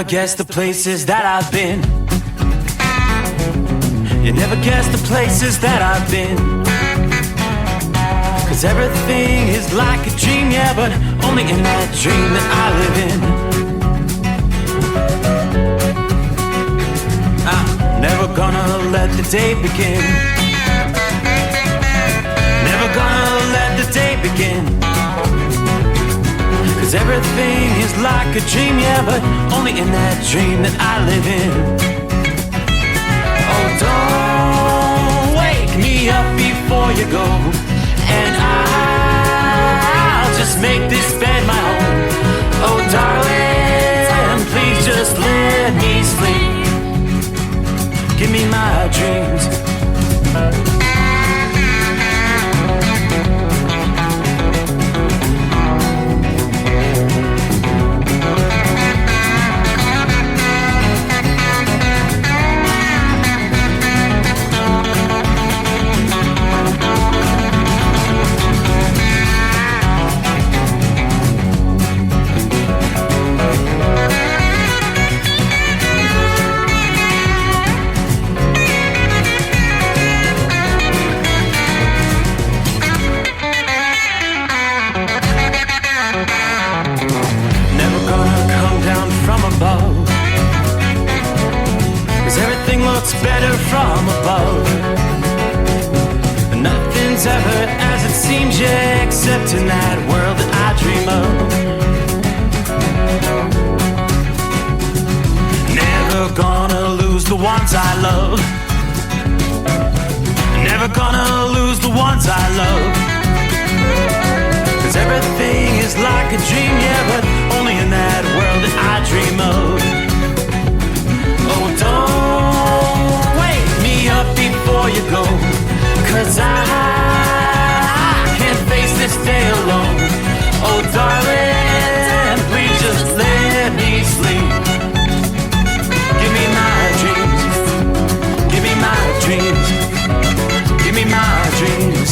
never guess the places that I've been. You never guess the places that I've been. 'Cause everything is like a dream, yeah, but only in that dream that I live in. I'm never gonna let the day begin. Never gonna let the day begin. 'Cause everything is like a dream, yeah, but only in that dream that I live in. Oh, don't wake me up before you go, and I'll just make this bed my home. Oh, darling, please just let me sleep. Give me my dreams. Better from above. Nothing's ever as it seems, yeah, except in that world that I dream of. Never gonna lose the ones I love. Never gonna lose the ones I love. 'Cause everything is like a dream, yeah, but only in that world that I dream of. Oh, don't wake me up before you go, 'cause I can't face this day alone. Oh, darling, please just let me sleep. Give me my dreams. Give me my dreams. Give me my dreams.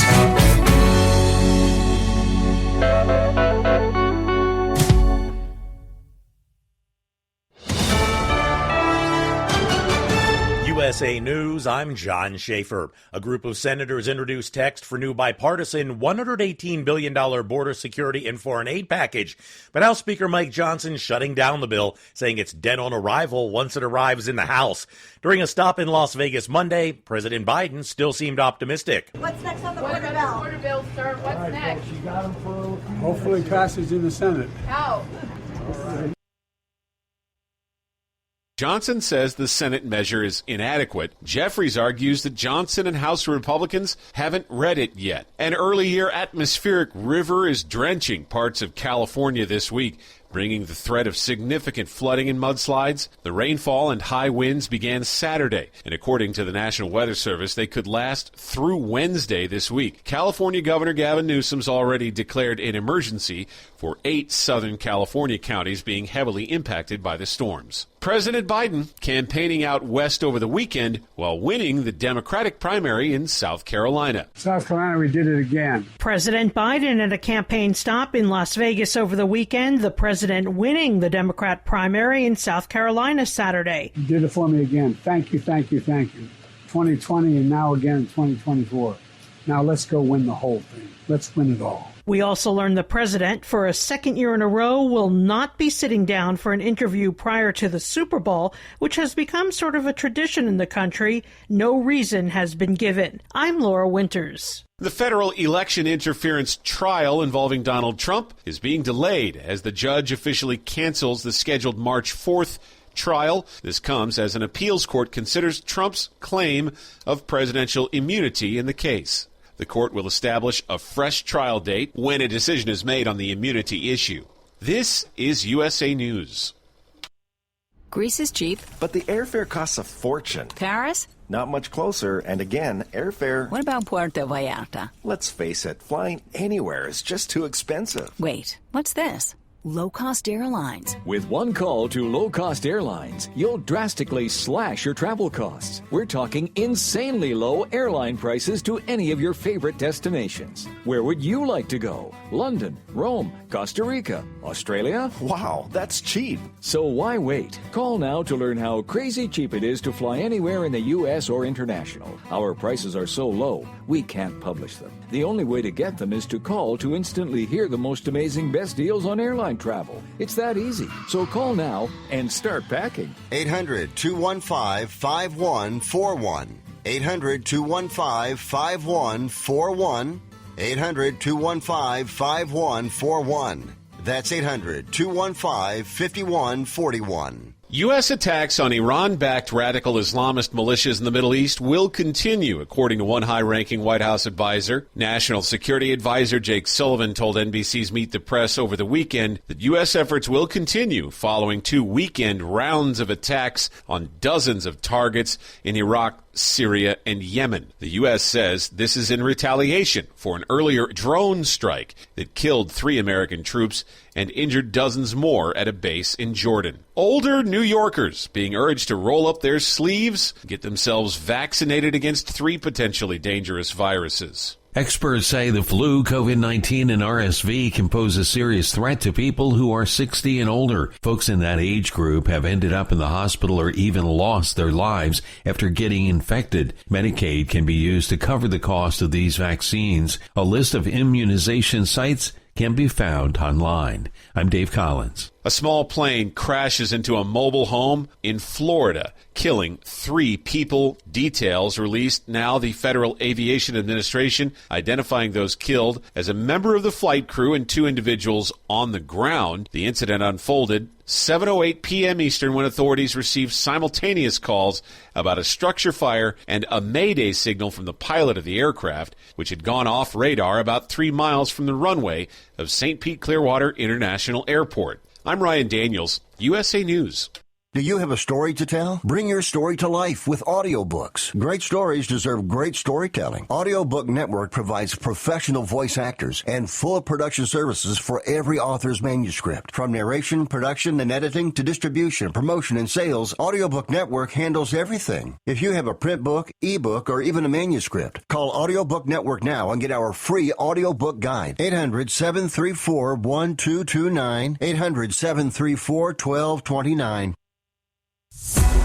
USA News, I'm John Schaefer. A group of senators introduced text for new bipartisan $118 billion border security and foreign aid package. But House Speaker Mike Johnson shutting down the bill, saying it's dead on arrival once it arrives in the House. During a stop in Las Vegas Monday, President Biden still seemed optimistic. What's next on the border bill? Border bill, sir. What's next? Hopefully passage in the Senate. How? Johnson says the Senate measure is inadequate. Jeffries argues that Johnson and House Republicans haven't read it yet. An early-year atmospheric river is drenching parts of California this week, bringing the threat of significant flooding and mudslides. The rainfall and high winds began Saturday, and according to the National Weather Service, they could last through Wednesday this week. California Governor Gavin Newsom's already declared an emergency for 8 Southern California counties being heavily impacted by the storms. President Biden campaigning out west over the weekend while winning the Democratic primary in South Carolina. South Carolina, we did it again. President Biden at a campaign stop in Las Vegas over the weekend. The president winning the Democrat primary in South Carolina Saturday. You did it for me again. Thank you, thank you, thank you. 2020 and now again in 2024. Now let's go win the whole thing. Let's win it all. We also learned the president, for a second year in a row, will not be sitting down for an interview prior to the Super Bowl, which has become sort of a tradition in the country. No reason has been given. I'm Laura Winters. The federal election interference trial involving Donald Trump is being delayed as the judge officially cancels the scheduled March 4th trial. This comes as an appeals court considers Trump's claim of presidential immunity in the case. The court will establish a fresh trial date when a decision is made on the immunity issue. This is USA News. Greece is cheap, but the airfare costs a fortune. Paris? Not much closer, and again, airfare... What about Puerto Vallarta? Let's face it, flying anywhere is just too expensive. Wait, what's this? Low-cost airlines. With one call to low-cost airlines, you'll drastically slash your travel costs. We're talking insanely low airline prices to any of your favorite destinations. Where would you like to go? London, Rome, Costa Rica, Australia? Wow, that's cheap. So why wait? Call now to learn how crazy cheap it is to fly anywhere in the U.S. or international. Our prices are so low, we can't publish them. The only way to get them is to call to instantly hear the most amazing best deals on airline travel. It's that easy. So call now and start packing. 800-215-5141. 800-215-5141. 800-215-5141. That's 800-215-5141. U.S. attacks on Iran-backed radical Islamist militias in the Middle East will continue, according to one high-ranking White House advisor. National Security Advisor Jake Sullivan told NBC's Meet the Press over the weekend that U.S. efforts will continue following 2 weekend rounds of attacks on dozens of targets in Iraq, Syria, and Yemen. The U.S. says this is in retaliation for an earlier drone strike that killed 3 American troops and injured dozens more at a base in Jordan. Older New Yorkers being urged to roll up their sleeves, get themselves vaccinated against 3 potentially dangerous viruses. Experts say the flu, COVID-19, and RSV can pose a serious threat to people who are 60 and older. Folks in that age group have ended up in the hospital or even lost their lives after getting infected. Medicaid can be used to cover the cost of these vaccines. A list of immunization sites can be found online. I'm Dave Collins. A small plane crashes into a mobile home in Florida, killing 3 people. Details released now. The Federal Aviation Administration identifying those killed as a member of the flight crew and 2 individuals on the ground. The incident unfolded 7:08 p.m. Eastern when authorities received simultaneous calls about a structure fire and a mayday signal from the pilot of the aircraft, which had gone off radar about 3 miles from the runway of St. Pete Clearwater International Airport. I'm Ryan Daniels, USA News. Do you have a story to tell? Bring your story to life with audiobooks. Great stories deserve great storytelling. Audiobook Network provides professional voice actors and full production services for every author's manuscript. From narration, production, and editing to distribution, promotion, and sales, Audiobook Network handles everything. If you have a print book, ebook, or even a manuscript, call Audiobook Network now and get our free audiobook guide. 800-734-1229. 800-734-1229.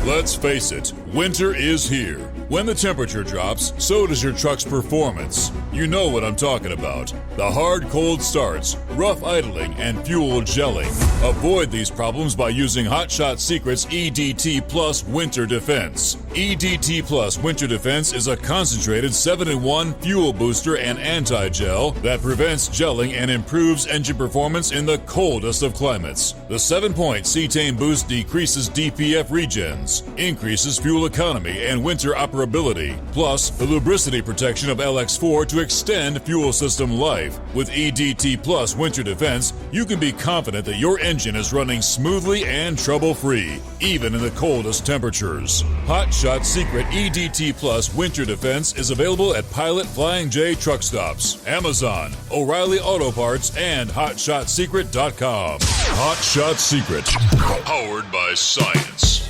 Let's face it, winter is here. When the temperature drops, so does your truck's performance. You know what I'm talking about. The hard cold starts, rough idling, and fuel gelling. Avoid these problems by using Hot Shot Secret's EDT Plus Winter Defense. EDT Plus Winter Defense is a concentrated 7-in-1 fuel booster and anti-gel that prevents gelling and improves engine performance in the coldest of climates. The 7-point cetane boost decreases DPF regens, increases fuel economy and winter operability, plus the lubricity protection of LX4 to extend fuel system life. With EDT Plus Winter Defense, you can be confident that your engine is running smoothly and trouble-free, even in the coldest temperatures. Hot Shot Secret EDT Plus Winter Defense is available at Pilot Flying J truck stops, Amazon, O'Reilly Auto Parts, and HotShotSecret.com. Hot Shot Secret, powered by science.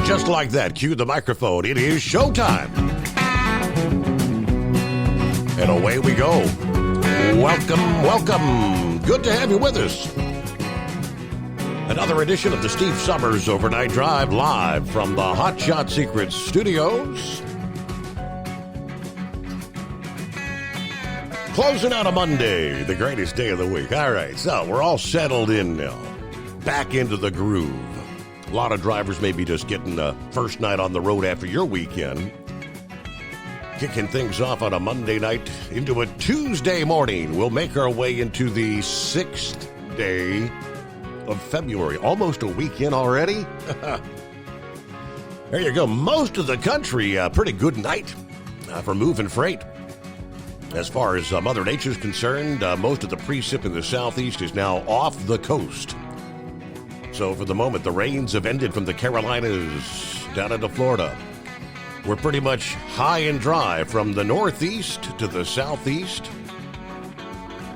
Just like that, cue the microphone. It is showtime. And away we go. Welcome, welcome. Good to have you with us. Another edition of the Steve Summers Overnight Drive, live from the Hot Shot Secrets studios. Closing out a Monday, the greatest day of the week. All right, so we're all settled in now. Back into the groove. A lot of drivers may be just getting the first night on the road after your weekend. Kicking things off on a Monday night into a Tuesday morning. We'll make our way into the 6th day of February. Almost a weekend already. There you go. Most of the country, pretty good night for moving freight. As far as Mother Nature's concerned, most of the precip in the southeast is now off the coast. So for the moment, the rains have ended from the Carolinas down into Florida. We're pretty much high and dry from the northeast to the southeast.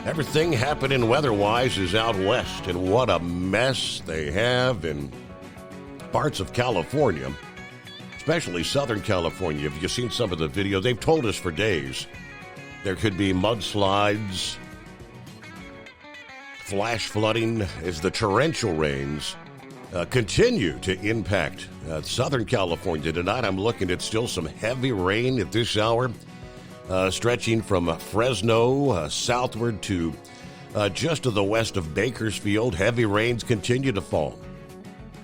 Everything happening weather-wise is out west, and what a mess they have in parts of California, especially Southern California. Have you seen some of the video? They've told us for days there could be mudslides, flash flooding as the torrential rains continue to impact Southern California tonight. I'm looking at still some heavy rain at this hour, stretching from Fresno southward to just to the west of Bakersfield. Heavy rains continue to fall.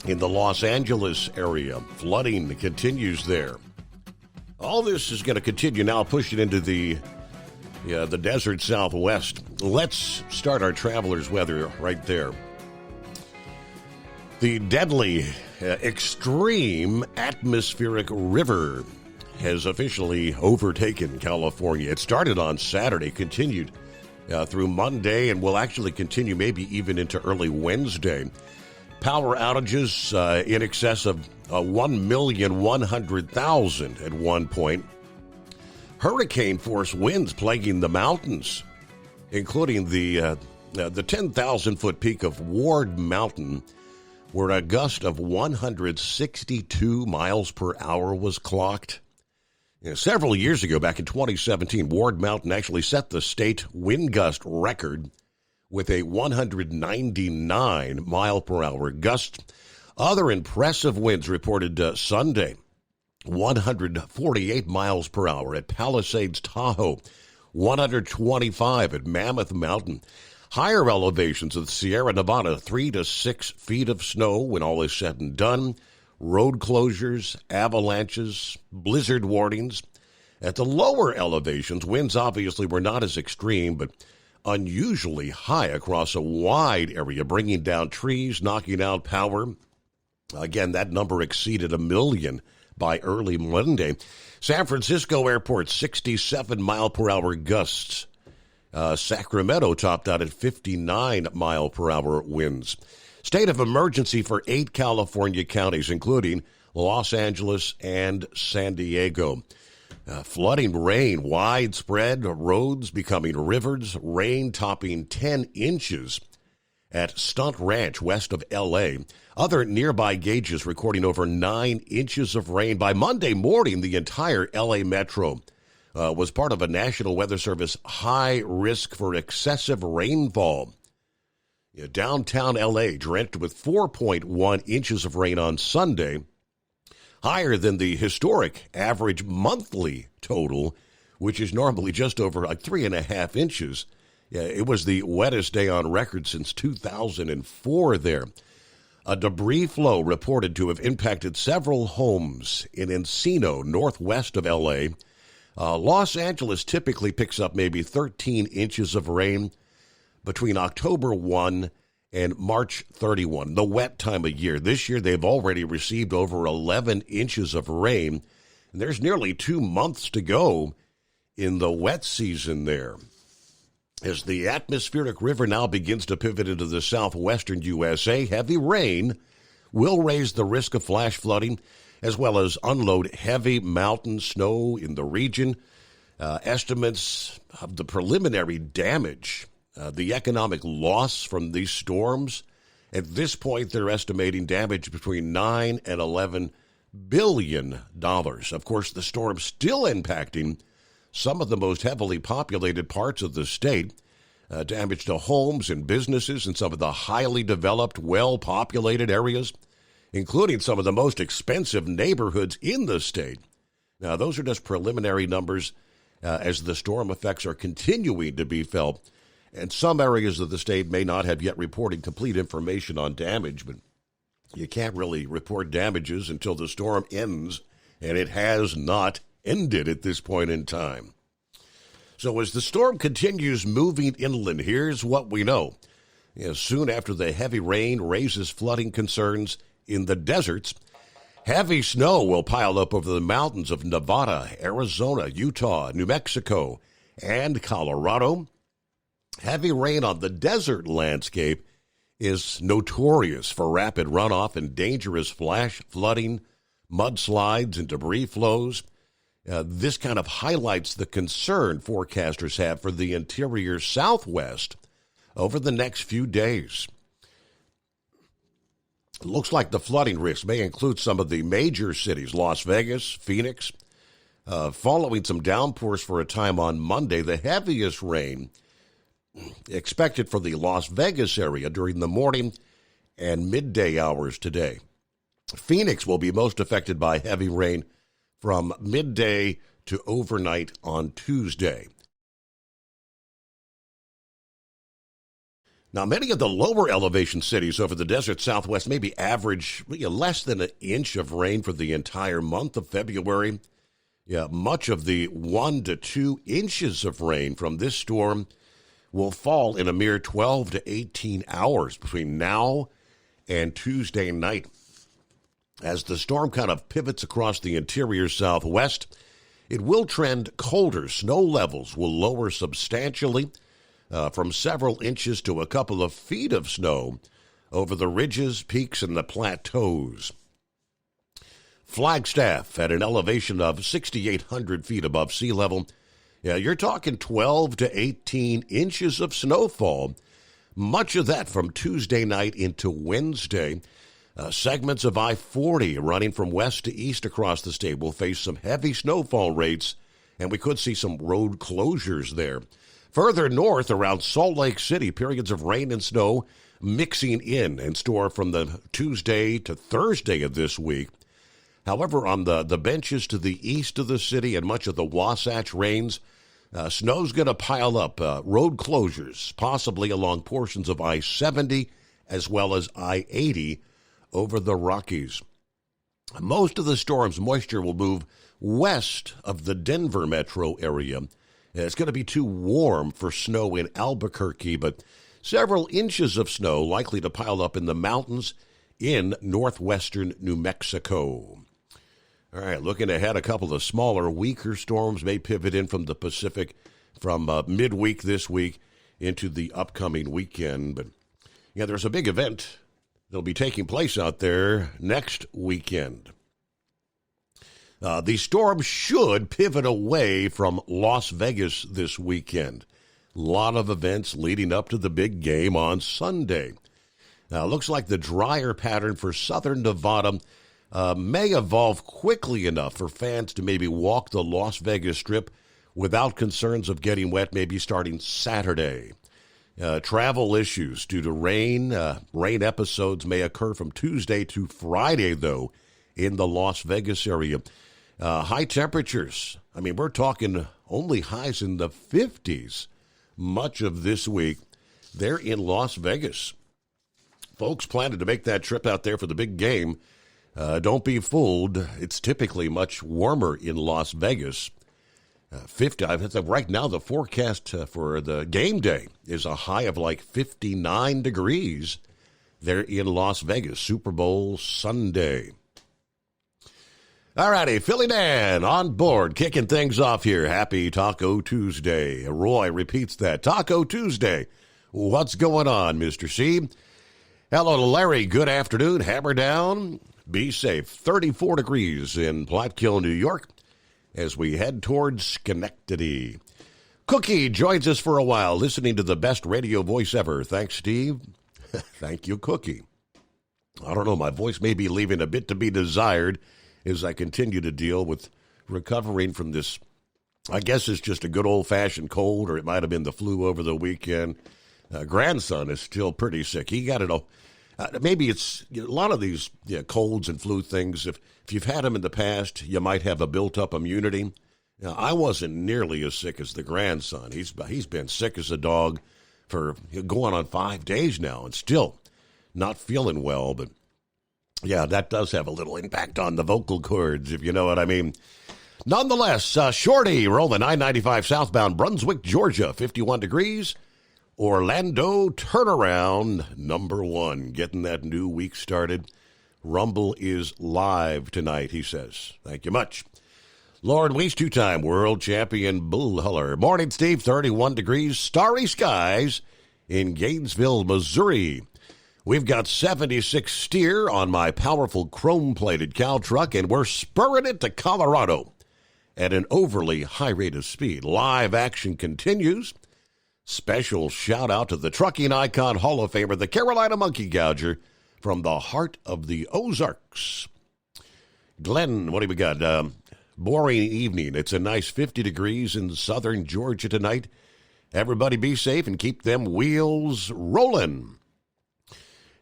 In the Los Angeles area, flooding continues there. All this is going to continue now, pushing into the desert southwest. Let's start our traveler's weather right there. The deadly, extreme atmospheric river has officially overtaken California. It started on Saturday, continued through Monday, and will actually continue maybe even into early Wednesday. Power outages in excess of 1,100,000 at one point. Hurricane-force winds plaguing the mountains, including the 10,000-foot peak of Ward Mountain, where a gust of 162 miles per hour was clocked. Several years ago, back in 2017, Ward Mountain actually set the state wind gust record with a 199 mile per hour gust. Other impressive winds reported Sunday. 148 miles per hour at Palisades, Tahoe, 125 at Mammoth Mountain. Higher elevations of the Sierra Nevada, 3 to 6 feet of snow when all is said and done. Road closures, avalanches, blizzard warnings. At the lower elevations, winds obviously were not as extreme, but unusually high across a wide area, bringing down trees, knocking out power. Again, that number exceeded 1 million by early Monday. San Francisco Airport, 67 mile per hour gusts. Sacramento topped out at 59 mile per hour winds. State of emergency for 8 California counties, including Los Angeles and San Diego. Flooding rain, widespread, roads becoming rivers, rain topping 10 inches at Stunt Ranch west of L.A. Other nearby gauges recording over 9 inches of rain. By Monday morning, the entire L.A. metro was part of a National Weather Service high risk for excessive rainfall. Downtown L.A. drenched with 4.1 inches of rain on Sunday, higher than the historic average monthly total, which is normally just over 3.5 inches. It was the wettest day on record since 2004 there. A debris flow reported to have impacted several homes in Encino, northwest of L.A. Los Angeles typically picks up maybe 13 inches of rain between October 1 and March 31, the wet time of year. This year, they've already received over 11 inches of rain, and there's nearly 2 months to go in the wet season there. As the atmospheric river now begins to pivot into the southwestern USA, heavy rain will raise the risk of flash flooding, as well as unload heavy mountain snow in the region. Estimates of the preliminary damage, the economic loss from these storms, at this point they're estimating damage between $9 and $11 billion. Of course, the storm's still impacting some of the most heavily populated parts of the state. Damage to homes and businesses in some of the highly developed, well-populated areas, including some of the most expensive neighborhoods in the state. Now, those are just preliminary numbers as the storm effects are continuing to be felt. And some areas of the state may not have yet reported complete information on damage, but you can't really report damages until the storm ends, and it has not ended at this point in time. So as the storm continues moving inland, here's what we know. Soon after the heavy rain raises flooding concerns in the deserts, heavy snow will pile up over the mountains of Nevada, Arizona, Utah, New Mexico, and Colorado. Heavy rain on the desert landscape is notorious for rapid runoff and dangerous flash flooding, mudslides, and debris flows. This kind of highlights the concern forecasters have for the interior Southwest over the next few days. It looks like the flooding risk may include some of the major cities, Las Vegas, Phoenix, following some downpours for a time on Monday. The heaviest rain expected for the Las Vegas area during the morning and midday hours today. Phoenix will be most affected by heavy rain from midday to overnight on Tuesday. Now, many of the lower elevation cities over the desert Southwest may be average less than an inch of rain for the entire month of February. Much of the 1 to 2 inches of rain from this storm will fall in a mere 12 to 18 hours between now and Tuesday night. As the storm kind of pivots across the interior Southwest, it will trend colder. Snow levels will lower substantially from several inches to a couple of feet of snow over the ridges, peaks, and the plateaus. Flagstaff at an elevation of 6,800 feet above sea level. You're talking 12 to 18 inches of snowfall, much of that from Tuesday night into Wednesday. Segments of I-40 running from west to east across the state will face some heavy snowfall rates, and we could see some road closures there. Further north around Salt Lake City, periods of rain and snow mixing in store from the Tuesday to Thursday of this week. However, on the benches to the east of the city and much of the Wasatch Range, snow's going to pile up. Road closures, possibly along portions of I-70 as well as I-80 over the Rockies. Most of the storm's moisture will move west of the Denver metro area. It's going to be too warm for snow in Albuquerque, but several inches of snow likely to pile up in the mountains in northwestern New Mexico. All right, looking ahead, a couple of smaller, weaker storms may pivot in from the Pacific from midweek this week into the upcoming weekend. But there's a big event that'll be taking place out there next weekend. The storm should pivot away from Las Vegas this weekend. A lot of events leading up to the big game on Sunday. Now, it looks like the drier pattern for southern Nevada may evolve quickly enough for fans to maybe walk the Las Vegas Strip without concerns of getting wet, maybe starting Saturday. Travel issues due to rain episodes may occur from Tuesday to Friday, though, in the Las Vegas area. High temperatures. I mean, we're talking only highs in the 50s much of this week. They're in Las Vegas. Folks planning to make that trip out there for the big game, don't be fooled. It's typically much warmer in Las Vegas. 50. I think right now the forecast for the game day is a high of like 59 degrees there in Las Vegas. Super Bowl Sunday. All righty, Philly Dan on board, kicking things off here. Happy Taco Tuesday. Roy repeats that. Taco Tuesday. What's going on, Mr. C? Hello to Larry. Good afternoon. Hammer down. Be safe. 34 degrees in Platkill, New York, as we head towards Schenectady. Cookie joins us for a while, listening to the best radio voice ever. Thanks, Steve. Thank you, Cookie. I don't know, my voice may be leaving a bit to be desired as I continue to deal with recovering from this. I guess it's just a good old-fashioned cold, or it might have been the flu over the weekend. Grandson is still pretty sick. He got it all. Maybe it's a lot of these colds and flu things. If you've had them in the past, you might have a built-up immunity. I wasn't nearly as sick as the grandson. He's been sick as a dog for going on 5 days now and still not feeling well. But, yeah, that does have a little impact on the vocal cords, if you know what I mean. Nonetheless, Shorty rolling I-95 southbound Brunswick, Georgia, 51 degrees. Orlando turnaround number 1, getting that new week started. Rumble is live tonight, he says. Thank you much. Lauren Weiss, 2-time world champion bull huller. Morning, Steve. 31 degrees, starry skies in Gainesville, Missouri. We've got 76 steer on my powerful chrome-plated cow truck, and we're spurring it to Colorado at an overly high rate of speed. Live action continues. Special shout-out to the trucking icon Hall of Famer, the Carolina Monkey Gouger, from the heart of the Ozarks. Glenn, what do we got? Boring evening. It's a nice 50 degrees in southern Georgia tonight. Everybody be safe and keep them wheels rolling.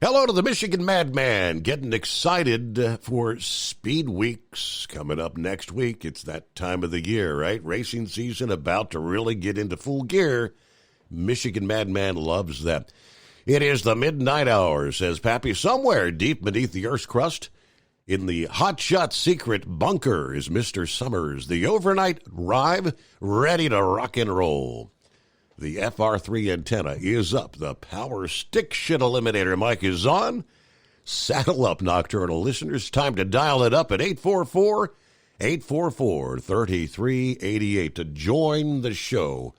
Hello to the Michigan Madman, getting excited for Speed Weeks coming up next week. It's that time of the year, right? Racing season about to really get into full gear. Michigan Madman loves that. It is the midnight hour, says Pappy. Somewhere deep beneath the Earth's crust, in the Hot Shot Secret bunker, is Mr. Summers, the overnight drive, ready to rock and roll. The FR3 antenna is up. The power stick shit eliminator mic is on. Saddle up, nocturnal listeners. Time to dial it up at 844-844-3388 to join the show.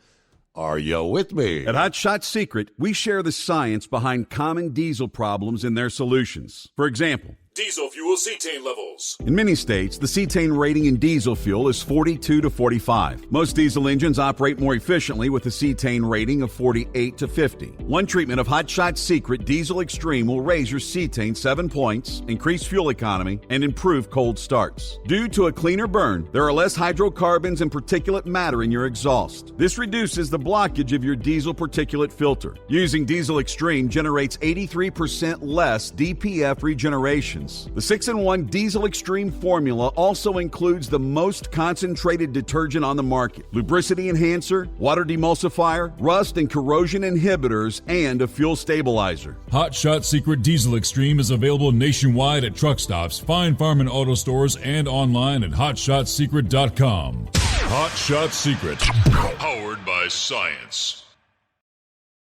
Are you with me? At Hot Shot Secret, we share the science behind common diesel problems and their solutions. For example, diesel fuel cetane levels. in many states, the cetane rating in diesel fuel is 42 to 45. Most diesel engines operate more efficiently with a cetane rating of 48 to 50. One treatment of Hot Shot Secret Diesel Extreme will raise your cetane 7 points, increase fuel economy, and improve cold starts. Due to a cleaner burn, there are less hydrocarbons and particulate matter in your exhaust. This reduces the blockage of your diesel particulate filter. Using Diesel Extreme generates 83% less DPF regeneration. The 6-in-1 Diesel Extreme formula also includes the most concentrated detergent on the market, lubricity enhancer, water demulsifier, rust and corrosion inhibitors, and a fuel stabilizer. Hot Shot Secret Diesel Extreme is available nationwide at truck stops, fine farm and auto stores, and online at hotshotsecret.com. Hot Shot Secret, powered by science.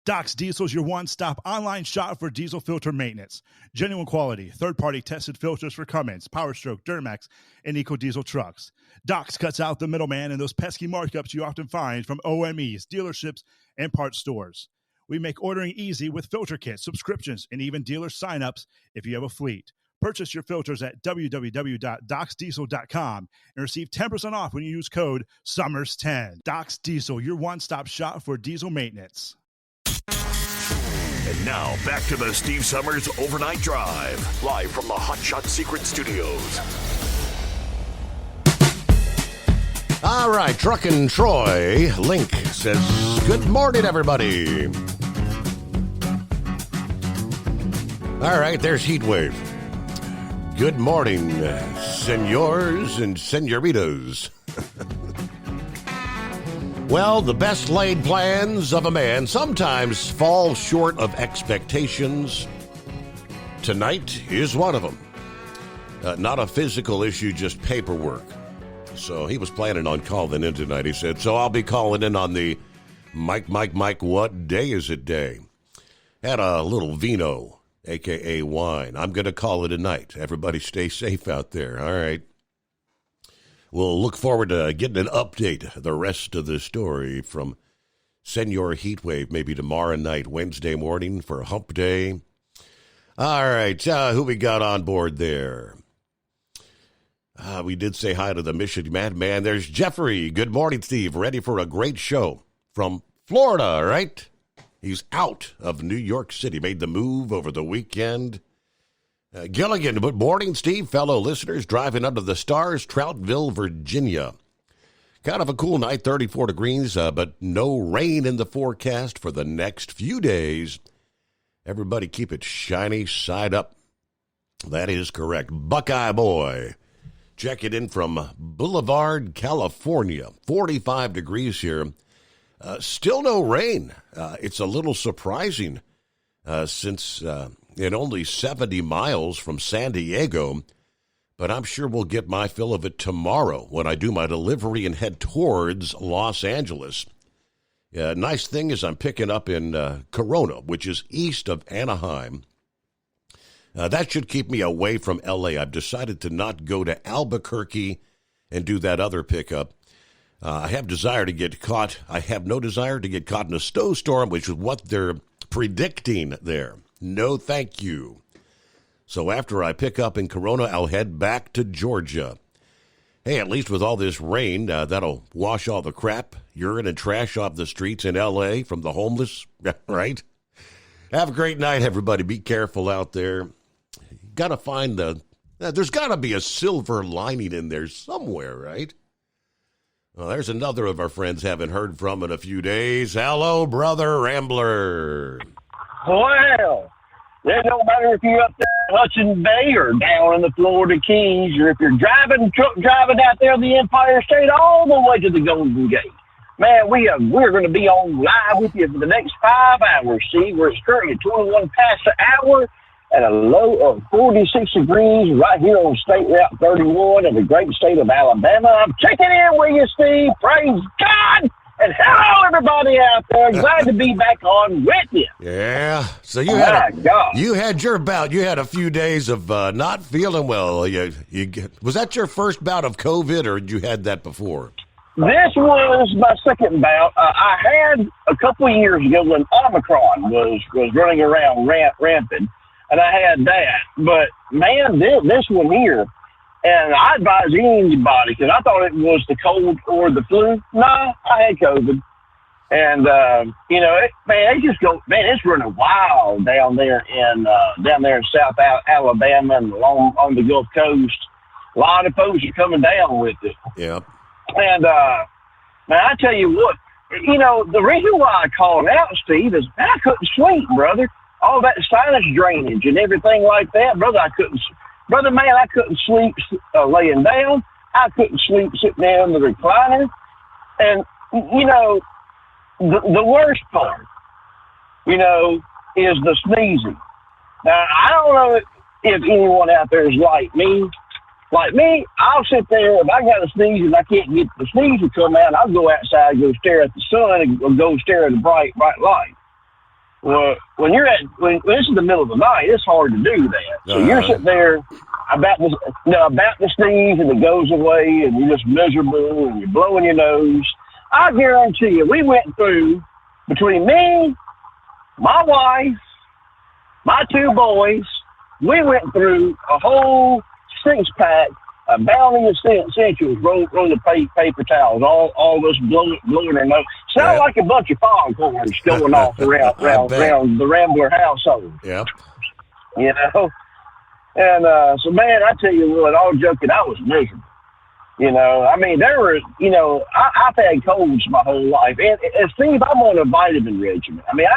Doc's Diesel is your one-stop online shop for diesel filter maintenance. Genuine quality, third-party tested filters for Cummins, PowerStroke, Duramax, and EcoDiesel trucks. Doc's cuts out the middleman and those pesky markups you often find from OMEs, dealerships, and parts stores. We make ordering easy with filter kits, subscriptions, and even dealer sign-ups if you have a fleet. Purchase your filters at www.docsdiesel.com and receive 10% off when you use code SUMMERS10. Doc's Diesel, your one-stop shop for diesel maintenance. And now, back to the Steve Summers Overnight Drive, live from the Hot Shot Secret Studios. All right, Truckin' Troy Link says, good morning, everybody. All right, there's Heatwave. Good morning, senors and senoritas. Well, the best laid plans of a man sometimes fall short of expectations. Tonight is one of them. Not a physical issue, just paperwork. So he was planning on calling in tonight, he said. So I'll be calling in on the Mike, what day is it day? Had a little vino, a.k.a. wine. I'm going to call it a night. Everybody stay safe out there. All right. We'll look forward to getting an update, the rest of the story from Senor Heatwave, maybe tomorrow night, Wednesday morning for Hump Day. All right, who we got on board there? We did say hi to the Michigan Madman. There's Jeffrey. Good morning, Steve. Ready for a great show from Florida, right? He's out of New York City, made the move over the weekend. Gilligan, good morning, Steve. Fellow listeners, driving under the stars, Troutville, Virginia. Kind of a cool night, 34 degrees, but no rain in the forecast for the next few days. Everybody keep it shiny side up. That is correct. Buckeye Boy. Check it in from Boulevard, California. 45 degrees here. Still no rain. It's a little surprising since in only 70 miles from San Diego, but I'm sure we'll get my fill of it tomorrow when I do my delivery and head towards Los Angeles. Nice thing is I'm picking up in Corona, which is east of Anaheim. That should keep me away from L.A. I've decided to not go to Albuquerque and do that other pickup. I have desire to get caught. I have no desire to get caught in a snowstorm, which is what they're predicting there. No, thank you. So after I pick up in Corona, I'll head back to Georgia. Hey, at least with all this rain, that'll wash all the crap, urine, and trash off the streets in L.A. from the homeless, right? Have a great night, everybody. Be careful out there. Got to find there's got to be a silver lining in there somewhere, right? Well, there's another of our friends haven't heard from in a few days. Hello, Brother Rambler. Well, it don't matter if you're up there in Hudson Bay or down in the Florida Keys, or if you're truck driving out there in the Empire State all the way to the Golden Gate. Man, we're going to be on live with you for the next 5 hours. See, we're currently 21 past the hour at a low of 46 degrees right here on State Route 31 in the great state of Alabama. I'm checking in with you, Steve. Praise God. And hello, everybody out there. Glad to be back on with you. Yeah. So you had your bout. You had a few days of not feeling well. Was that your first bout of COVID, or had you had that before? This was my second bout. I had a couple of years ago when Omicron was running around rampant, and I had that. But, man, this one here, and I advise anybody, because I thought it was the cold or the flu. Nah, I had COVID. And, it's running wild down there in South Alabama and on the Gulf Coast. A lot of folks are coming down with it. Yep. And, man, I tell you what, the reason why I called out, Steve, is I couldn't sleep, brother. All that sinus drainage and everything like that, brother, I couldn't sleep laying down. I couldn't sleep sitting there in the recliner. And, the worst part, is the sneezing. Now, I don't know if anyone out there is like me. Like me, I'll sit there, if I got a sneeze and I can't get the sneeze to come out, I'll go outside and go stare at the sun and go stare at the bright light. Well, when this is the middle of the night, it's hard to do that. So you're sitting there about the sneeze, and it goes away, and you're just miserable, and you're blowing your nose. I guarantee you, we went through, between me, my wife, my 2 boys, we went through a whole 6-pack of Bounty Essentials rolled of paper towels, all this blowing our nose. Sound like a bunch of foghorns going off around the Rambler household. Yep. And so, man, I tell you what, all joking, I was miserable. I mean, there were, I've had colds my whole life. And Steve, I'm on a vitamin regimen. I mean,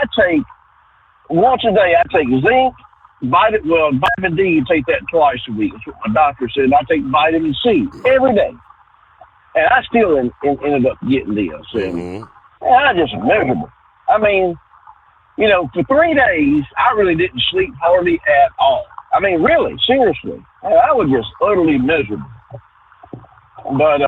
once a day, I take zinc, vitamin D, you take that twice a week. That's what my doctor said. I take vitamin C every day. And I still ended up getting this. And I just miserable. I mean, for 3 days, I really didn't sleep hardly at all. I mean, really, seriously. I was just utterly miserable. But,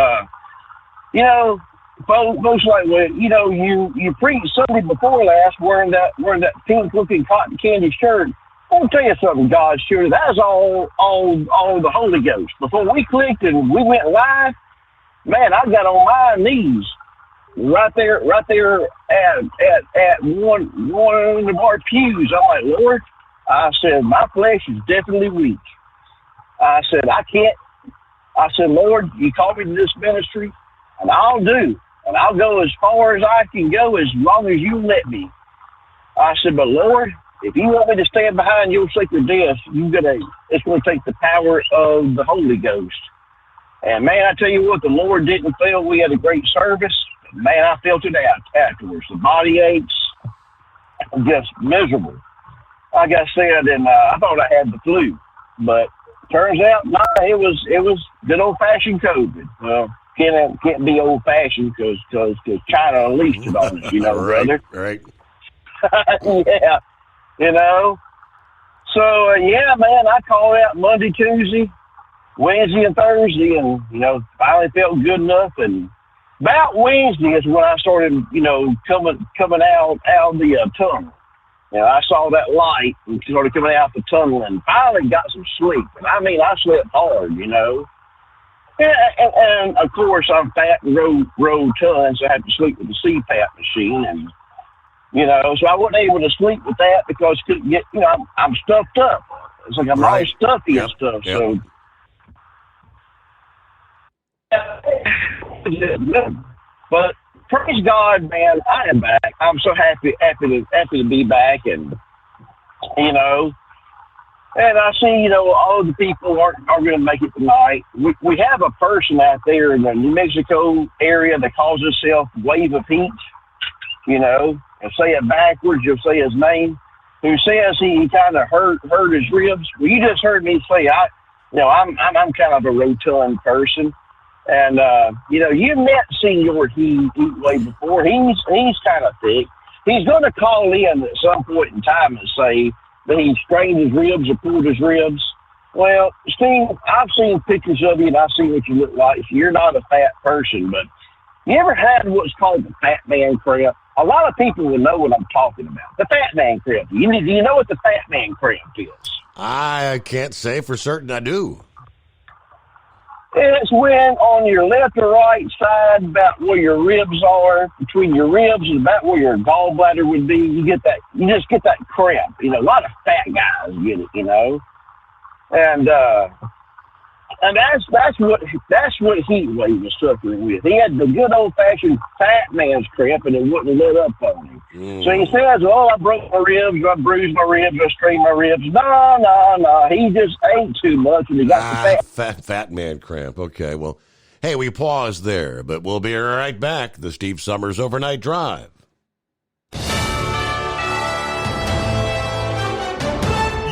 folks like, well, you preached Sunday before last wearing that pink-looking cotton candy shirt. I'll tell you something, God, sure, that's all the Holy Ghost. Before we clicked and we went live, man, I got on my knees right there at one of our pews. I'm like, Lord, I said, my flesh is definitely weak. I said, I can't. I said, Lord, you called me to this ministry, and I'll do. And I'll go as far as I can go as long as you let me. I said, but Lord, if you want me to stand behind your sacred desk, it's going to take the power of the Holy Ghost. And, man, I tell you what, the Lord didn't fail. We had a great service. Man, I felt it out afterwards. The body aches, just miserable. Like I said, and I thought I had the flu. But turns out, no, it was good old-fashioned COVID. Well, can't be old-fashioned because China unleashed it on us, right, brother. Right. Yeah. So, man, I called out Monday, Tuesday, Wednesday, and Thursday, and, finally felt good enough. And about Wednesday is when I started, coming out of the tunnel. I saw that light and started coming out the tunnel and finally got some sleep. And I mean, I slept hard, And of course, I'm fat and roll tons, so I have to sleep with the CPAP machine. And You know, so I wasn't able to sleep with that because couldn't get, you know, I'm stuffed up. It's like I'm all stuffy and stuff. So, but praise God, man, I am back. I'm so happy to be back, and you know, and I see, you know, all the people are going to make it tonight. We have a person out there in the New Mexico area that calls himself Wave of Heat. You know, and say it backwards, you'll say his name, who says he kind of hurt his ribs. Well, you just heard me say, I'm kind of a rotund person. And, you know, you met Senior Heatwave before. He's kind of thick. He's going to call in at some point in time and say that he strained his ribs or pulled his ribs. Well, Steve, I've seen pictures of you and I see what you look like. So you're not a fat person, but you ever had what's called the fat man cramp? A lot of people will know what I'm talking about. The fat man cramp. Do you know what the fat man cramp is? I can't say for certain I do. It's when on your left or right side, about where your ribs are, between your ribs and about where your gallbladder would be, you just get that cramp. You know, a lot of fat guys get it, you know. And that's what Heatwave was suffering with. He had the good old-fashioned fat man's cramp, and it wouldn't let up on him. So he says, "Oh, I broke my ribs, I bruised my ribs, I strained my ribs." No. He just ate too much, and he got the fat man cramp. Okay, well, hey, we pause there, but we'll be right back. The Steve Summers Overnight Drive.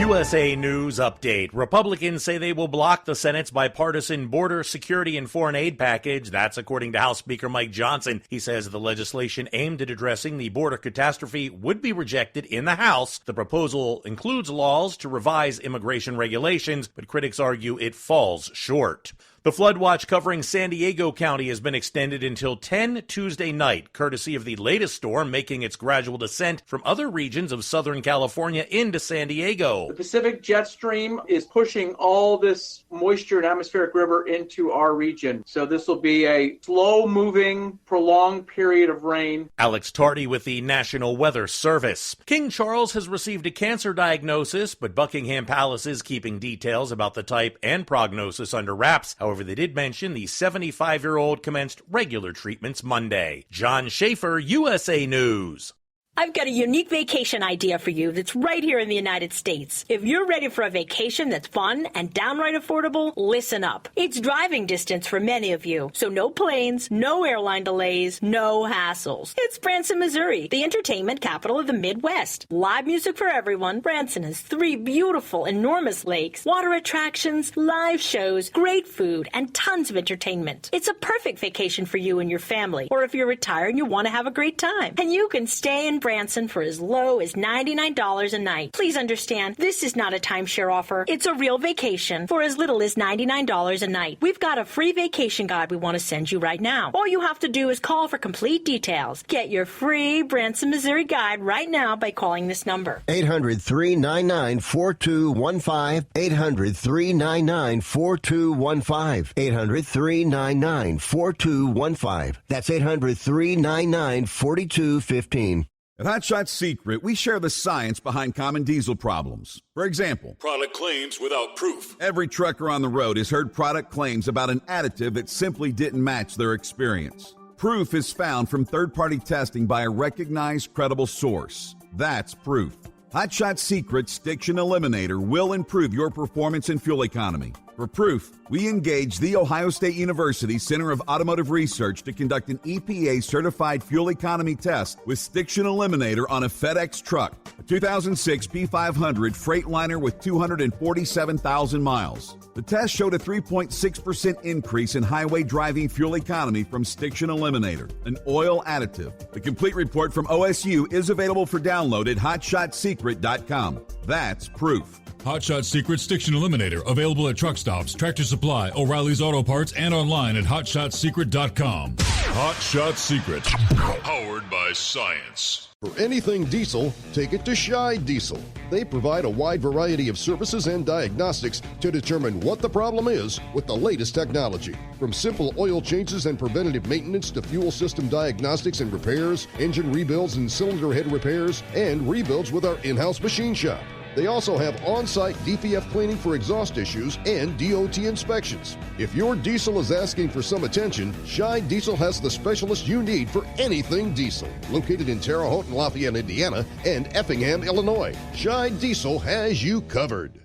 USA News Update. Republicans say they will block the Senate's bipartisan border security and foreign aid package. That's according to House Speaker Mike Johnson. He says the legislation aimed at addressing the border catastrophe would be rejected in the House. The proposal includes laws to revise immigration regulations, but critics argue it falls short. The flood watch covering San Diego County has been extended until 10 Tuesday night, courtesy of the latest storm making its gradual descent from other regions of Southern California into San Diego. The Pacific jet stream is pushing all this moisture and atmospheric river into our region. So this will be a slow-moving, prolonged period of rain. Alex Tardy with the National Weather Service. King Charles has received a cancer diagnosis, but Buckingham Palace is keeping details about the type and prognosis under wraps. However, they did mention the 75-year-old commenced regular treatments Monday. John Schaefer, USA News. I've got a unique vacation idea for you that's right here in the United States. If you're ready for a vacation that's fun and downright affordable, listen up. It's driving distance for many of you, so no planes, no airline delays, no hassles. It's Branson, Missouri, the entertainment capital of the Midwest. Live music for everyone. Branson has 3 beautiful, enormous lakes, water attractions, live shows, great food, and tons of entertainment. It's a perfect vacation for you and your family, or if you're retired and you want to have a great time. And you can stay in Branson for as low as $99 a night. Please understand, this is not a timeshare offer. It's a real vacation for as little as $99 a night. We've got a free vacation guide we want to send you right now. All you have to do is call for complete details. Get your free Branson, Missouri guide right now by calling this number. 800-399-4215. 800-399-4215. 800-399-4215. That's 800-399-4215. At Hot Shot Secret, we share the science behind common diesel problems. For example, product claims without proof. Every trucker on the road has heard product claims about an additive that simply didn't match their experience. Proof is found from third-party testing by a recognized, credible source. That's proof. Hot Shot Secret's Stiction Eliminator will improve your performance and fuel economy. For proof, we engaged the Ohio State University Center of Automotive Research to conduct an EPA-certified fuel economy test with Stiction Eliminator on a FedEx truck, a 2006 P500 Freightliner with 247,000 miles. The test showed a 3.6% increase in highway driving fuel economy from Stiction Eliminator, an oil additive. The complete report from OSU is available for download at HotShotSecret.com. That's proof. Hot Shot Secret Stiction Eliminator, available at truck stops, Tractor Supply, O'Reilly's Auto Parts, and online at HotShotSecret.com. Hot Shot Secret, powered by science. For anything diesel, take it to Scheid Diesel. They provide a wide variety of services and diagnostics to determine what the problem is with the latest technology. From simple oil changes and preventative maintenance to fuel system diagnostics and repairs, engine rebuilds and cylinder head repairs, and rebuilds with our in-house machine shop. They also have on-site DPF cleaning for exhaust issues and DOT inspections. If your diesel is asking for some attention, Scheid Diesel has the specialist you need for anything diesel. Located in Terre Haute and Lafayette, Indiana, and Effingham, Illinois, Scheid Diesel has you covered.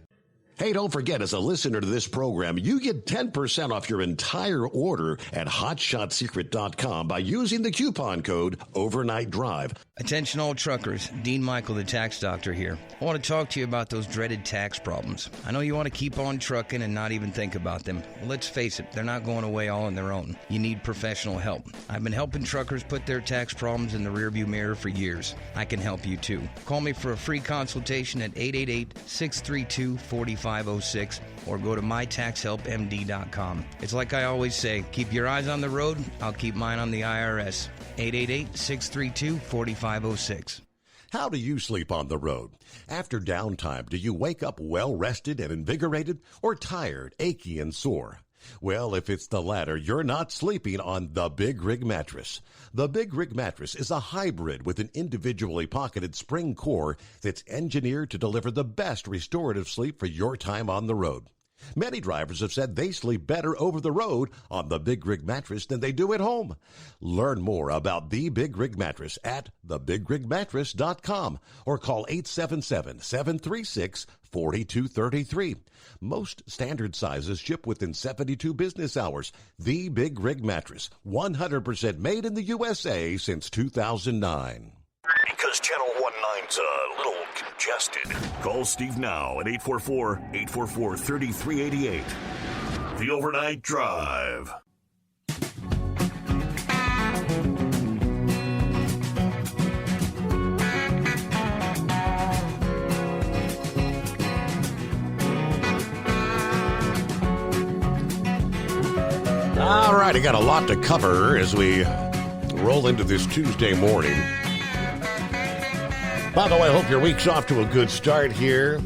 Hey, don't forget, as a listener to this program, you get 10% off your entire order at HotShotSecret.com by using the coupon code Overnight Drive. Attention all truckers, Dean Michael, the tax doctor here. I want to talk to you about those dreaded tax problems. I know you want to keep on trucking and not even think about them. Well, let's face it, they're not going away all on their own. You need professional help. I've been helping truckers put their tax problems in the rearview mirror for years. I can help you too. Call me for a free consultation at 888-632-4506 or go to mytaxhelpmd.com. It's like I always say, keep your eyes on the road, I'll keep mine on the IRS. 888-632-4506. How do you sleep on the road? After downtime, do you wake up well-rested and invigorated or tired, achy, and sore? Well, if it's the latter, you're not sleeping on the Big Rig Mattress. The Big Rig Mattress is a hybrid with an individually pocketed spring core that's engineered to deliver the best restorative sleep for your time on the road. Many drivers have said they sleep better over the road on the Big Rig Mattress than they do at home. Learn more about the Big Rig Mattress at thebigrigmattress.com or call 877-736-4233. Most standard sizes ship within 72 business hours. The Big Rig Mattress, 100% made in the USA since 2009. Because Channel 19's a little congested. Call Steve now at 844-844-3388. The Overnight Drive. All right, I got a lot to cover as we roll into this Tuesday morning. By the way, I hope your week's off to a good start here.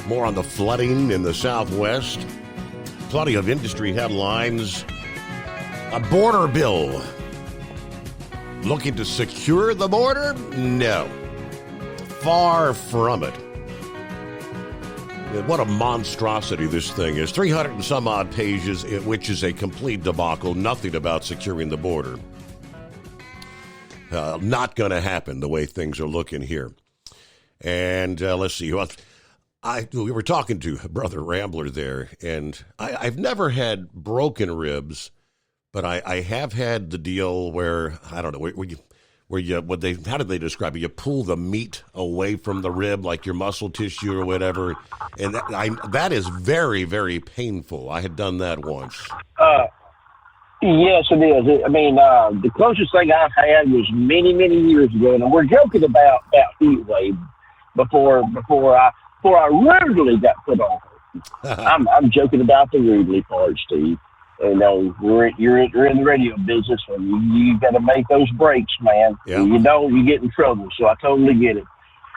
More on the flooding in the Southwest. Plenty of industry headlines. A border bill. Looking to secure the border? No. Far from it. What a monstrosity this thing is. 300 and some odd pages, which is a complete debacle. Nothing about securing the border. Not going to happen the way things are looking here. And let's see. We were talking to Brother Rambler there, and I've never had broken ribs, but I have had the deal where, I don't know, how did they describe it? You pull the meat away from the rib, like your muscle tissue or whatever, and that is very, very painful. I had done that once. Yes, it is. I mean, the closest thing I've had was many, many years ago, and we're joking about heat wave before I rudely got put on. I'm joking about the rudely part, Steve. You know, you're in the radio business, and you got to make those breaks, man. Yeah. You don't, you get in trouble. So I totally get it.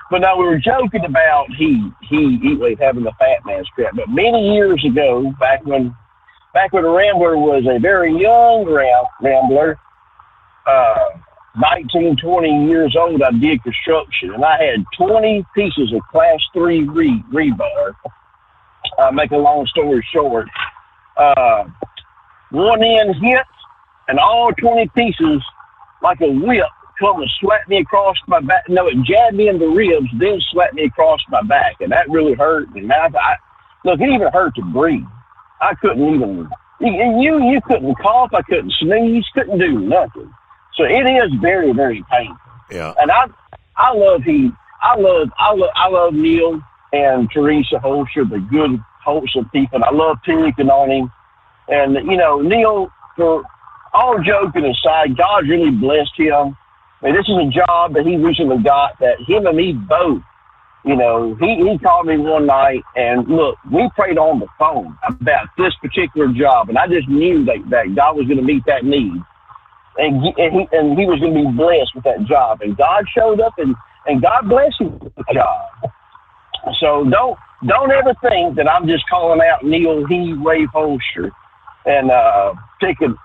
But now we were joking about heat wave having the fat man strap. But many years ago, back when Rambler was a very young Rambler, 19, 20 years old, I did construction, and I had 20 pieces of Class 3 rebar. Make a long story short, one end hit, and all 20 pieces, like a whip, come and slap me across my back. No, it jabbed me in the ribs, then slapped me across my back, and that really hurt. And look, it even hurt to breathe. I couldn't even, you couldn't cough, I couldn't sneeze, couldn't do nothing. So it is very, very painful. Yeah. And I love Heath. I love Neil and Teresa Holster, the good, wholesome people. I love picking on him. And, you know, Neil, for all joking aside, God really blessed him. I mean, this is a job that he recently got that him and me both, you know, he called me one night, and look, we prayed on the phone about this particular job, and I just knew that God was going to meet that need. and he was going to be blessed with that job. And God showed up, and God blessed him with the job. So don't ever think that I'm just calling out Neil Wave Holster and picking,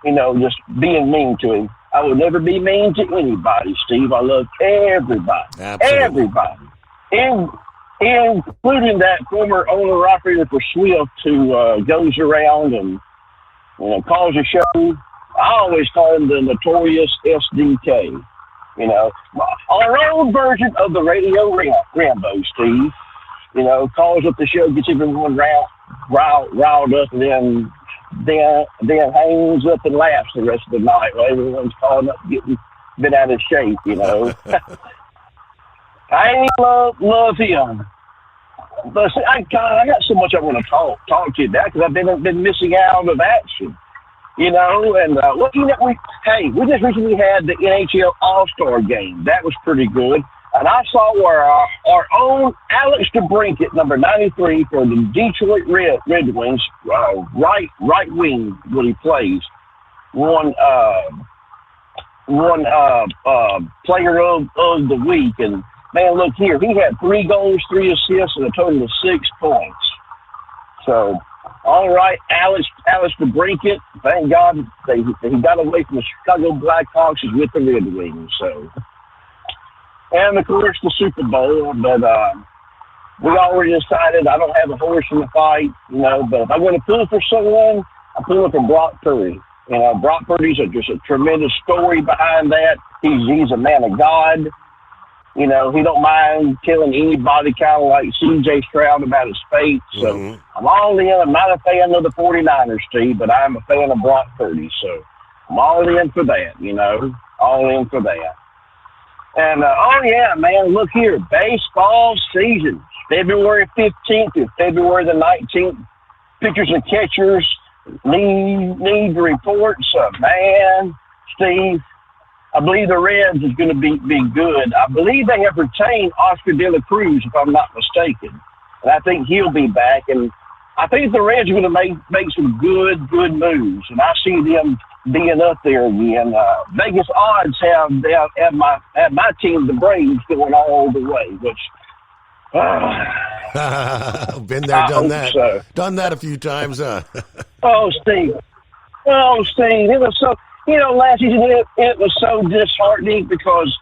just being mean to him. I would never be mean to anybody, Steve. I love everybody. Absolutely. Everybody. Including that former owner-operator for Swift who goes around and calls a show. I always call him the notorious SDK. Our own version of the radio Rambo, Steve. Calls up the show, gets everyone riled up, and then hangs up and laughs the rest of the night while everyone's calling up, getting been out of shape. I love him. But I got so much I want to talk to you about because I've been missing out of action. And looking at we just recently had the NHL All-Star game. That was pretty good. And I saw where our own Alex DeBrincat, number 93 for the Detroit Red Wings, right wing when he plays, won player of the week. And man, look here, he had 3 goals, 3 assists, and a total of 6 points. So, all right, Alex DeBrincat, thank God he got away from the Chicago Blackhawks. He's with the Red Wings. So. And, of course, the Super Bowl. But we already decided I don't have a horse in the fight, But if I'm going to pull for someone, I'm pulling for Brock Purdy. Brock Purdy's just a tremendous story behind that. He's a man of God. He don't mind telling anybody, kind of like C.J. Stroud, about his fate. So I'm all in. I'm not a fan of the 49ers, Steve, but I'm a fan of Brock Purdy. So I'm all in for that, all in for that. And, man, look here, baseball season, February 15th to February the 19th. Pitchers and catchers need reports. Man, Steve, I believe the Reds is going to be good. I believe they have retained Oscar De La Cruz, if I'm not mistaken. And I think he'll be back. And I think the Reds are going to make some good moves. And I see them being up there again. Vegas odds have my team, the Braves, going all the way, which been there, done that. So. Done that a few times, huh? Oh, Steve, it was so, last season it was so disheartening because,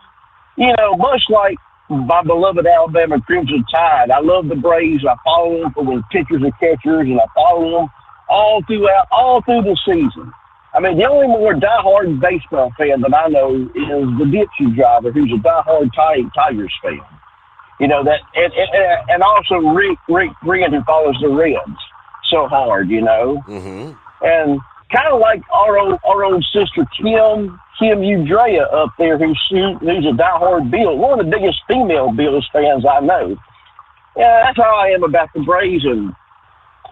much like my beloved Alabama Crimson Tide, I love the Braves. I follow them for the pitchers and catchers, and I follow them all through the season. I mean, the only more diehard baseball fan that I know is the Dipsy driver, who's a diehard Tigers fan. And also Rick Green, who follows the Reds so hard. And kind of like our own sister Kim Udrea up there, who's a diehard Bills, one of the biggest female Bills fans I know. Yeah, that's how I am about the Braves, and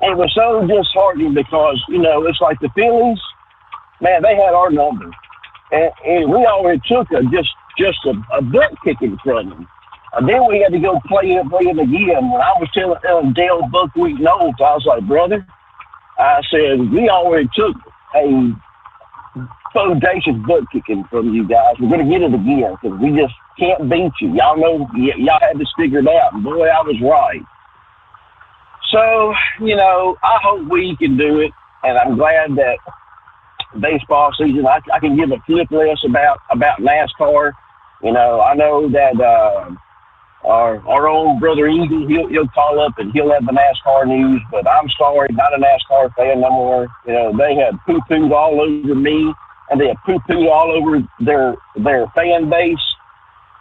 it was so disheartening because it's like the Phillies. Man, they had our number, and we already took just a butt kicking from them. And then we had to go play them again. When I was telling Dale Buckwheat Knowles, I was like, brother, I said, we already took a bodacious butt kicking from you guys. We're going to get it again because we just can't beat you. Y'all know, y'all had this figured out. And boy, I was right. So, I hope we can do it, and I'm glad that baseball season, I can give a flip list about NASCAR. I know that our own brother Eagle, he'll call up and he'll have the NASCAR news, but I'm sorry, not a NASCAR fan no more. They have poo-pooed all over me, and they have poo-pooed all over their fan base,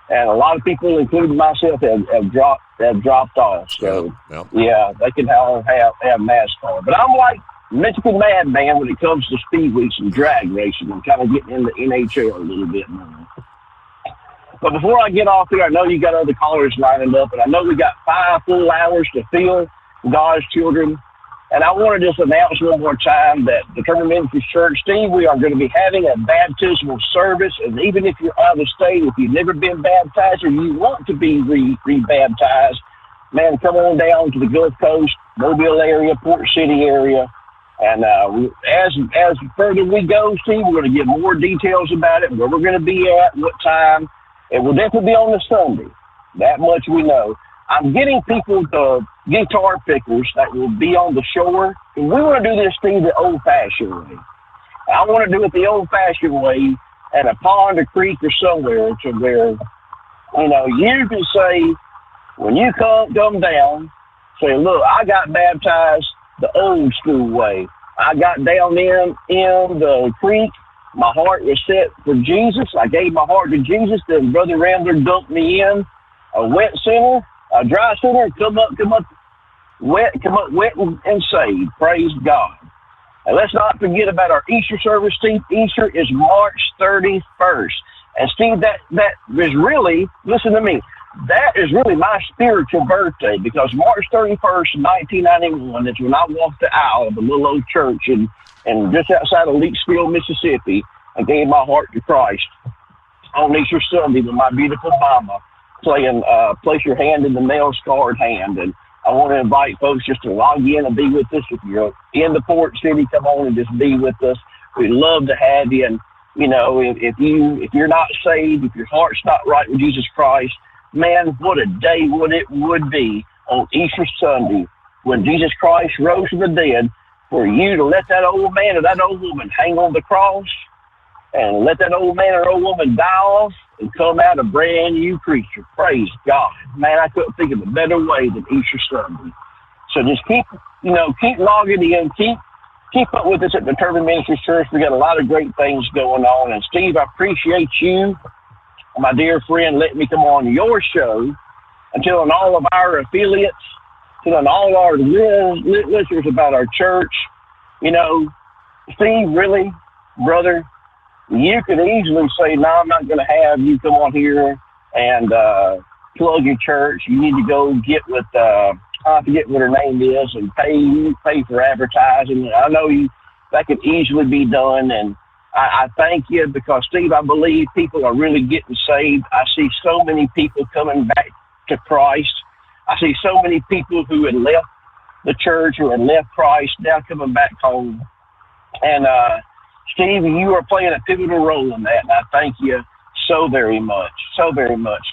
and a lot of people, including myself, have dropped off. So, yeah, they can have NASCAR. But I'm like Mexican madman when it comes to speed weeks and drag racing and kind of getting into NHL a little bit more. But before I get off here, I know you got other callers lining up, and I know we got 5 full hours to fill God's children. And I want to just announce one more time that the Turner Ministries Church, Steve, we are going to be having a baptismal service. And even if you're out of state, if you've never been baptized or you want to be re-baptized, man, come on down to the Gulf Coast, Mobile area, Port City area. And as further we go, Steve, we're going to get more details about it, where we're going to be at, what time. It will definitely be on the Sunday. That much we know. I'm getting people, guitar pickers that will be on the shore. And we want to do this thing the old-fashioned way. I want to do it the old-fashioned way at a pond, a creek, or somewhere to where, you can say, when you come down, say, look, I got baptized the old school way. I got down in the creek. My heart was set for Jesus. I gave my heart to Jesus. Then Brother Rambler dumped me in a wet sinner, a dry sinner, come up wet and saved. Praise God. And let's not forget about our Easter service, Steve. Easter is March 31st. And Steve, that is really, listen to me, that is really my spiritual birthday, because March 31st, 1991, is when I walked the aisle of a little old church and just outside of Leakesville, Mississippi, and gave my heart to Christ on Easter Sunday with my beautiful mama playing Place Your Hand in the Nail-Scarred Hand. And I want to invite folks just to log in and be with us. If you're in the Port City, come on and just be with us. We'd love to have you. And, if you're not saved, if your heart's not right with Jesus Christ, man, what a day it would be on Easter Sunday when Jesus Christ rose from the dead, for you to let that old man or that old woman hang on the cross and let that old man or old woman die off and come out a brand new creature. Praise God. Man, I couldn't think of a better way than Easter Sunday. So just keep logging in, keep up with us at the Turban Ministries Church. We got a lot of great things going on. And Steve, I appreciate you, my dear friend, letting me come on your show and telling all of our affiliates, telling all our listeners about our church. Steve, really, brother, you could easily say, no, I'm not going to have you come on here and plug your church. You need to go get with, I forget what her name is, and pay for advertising. I know that could easily be done, and I thank you, because, Steve, I believe people are really getting saved. I see so many people coming back to Christ. I see so many people who had left the church or had left Christ now coming back home. And, Steve, you are playing a pivotal role in that, and I thank you so very much,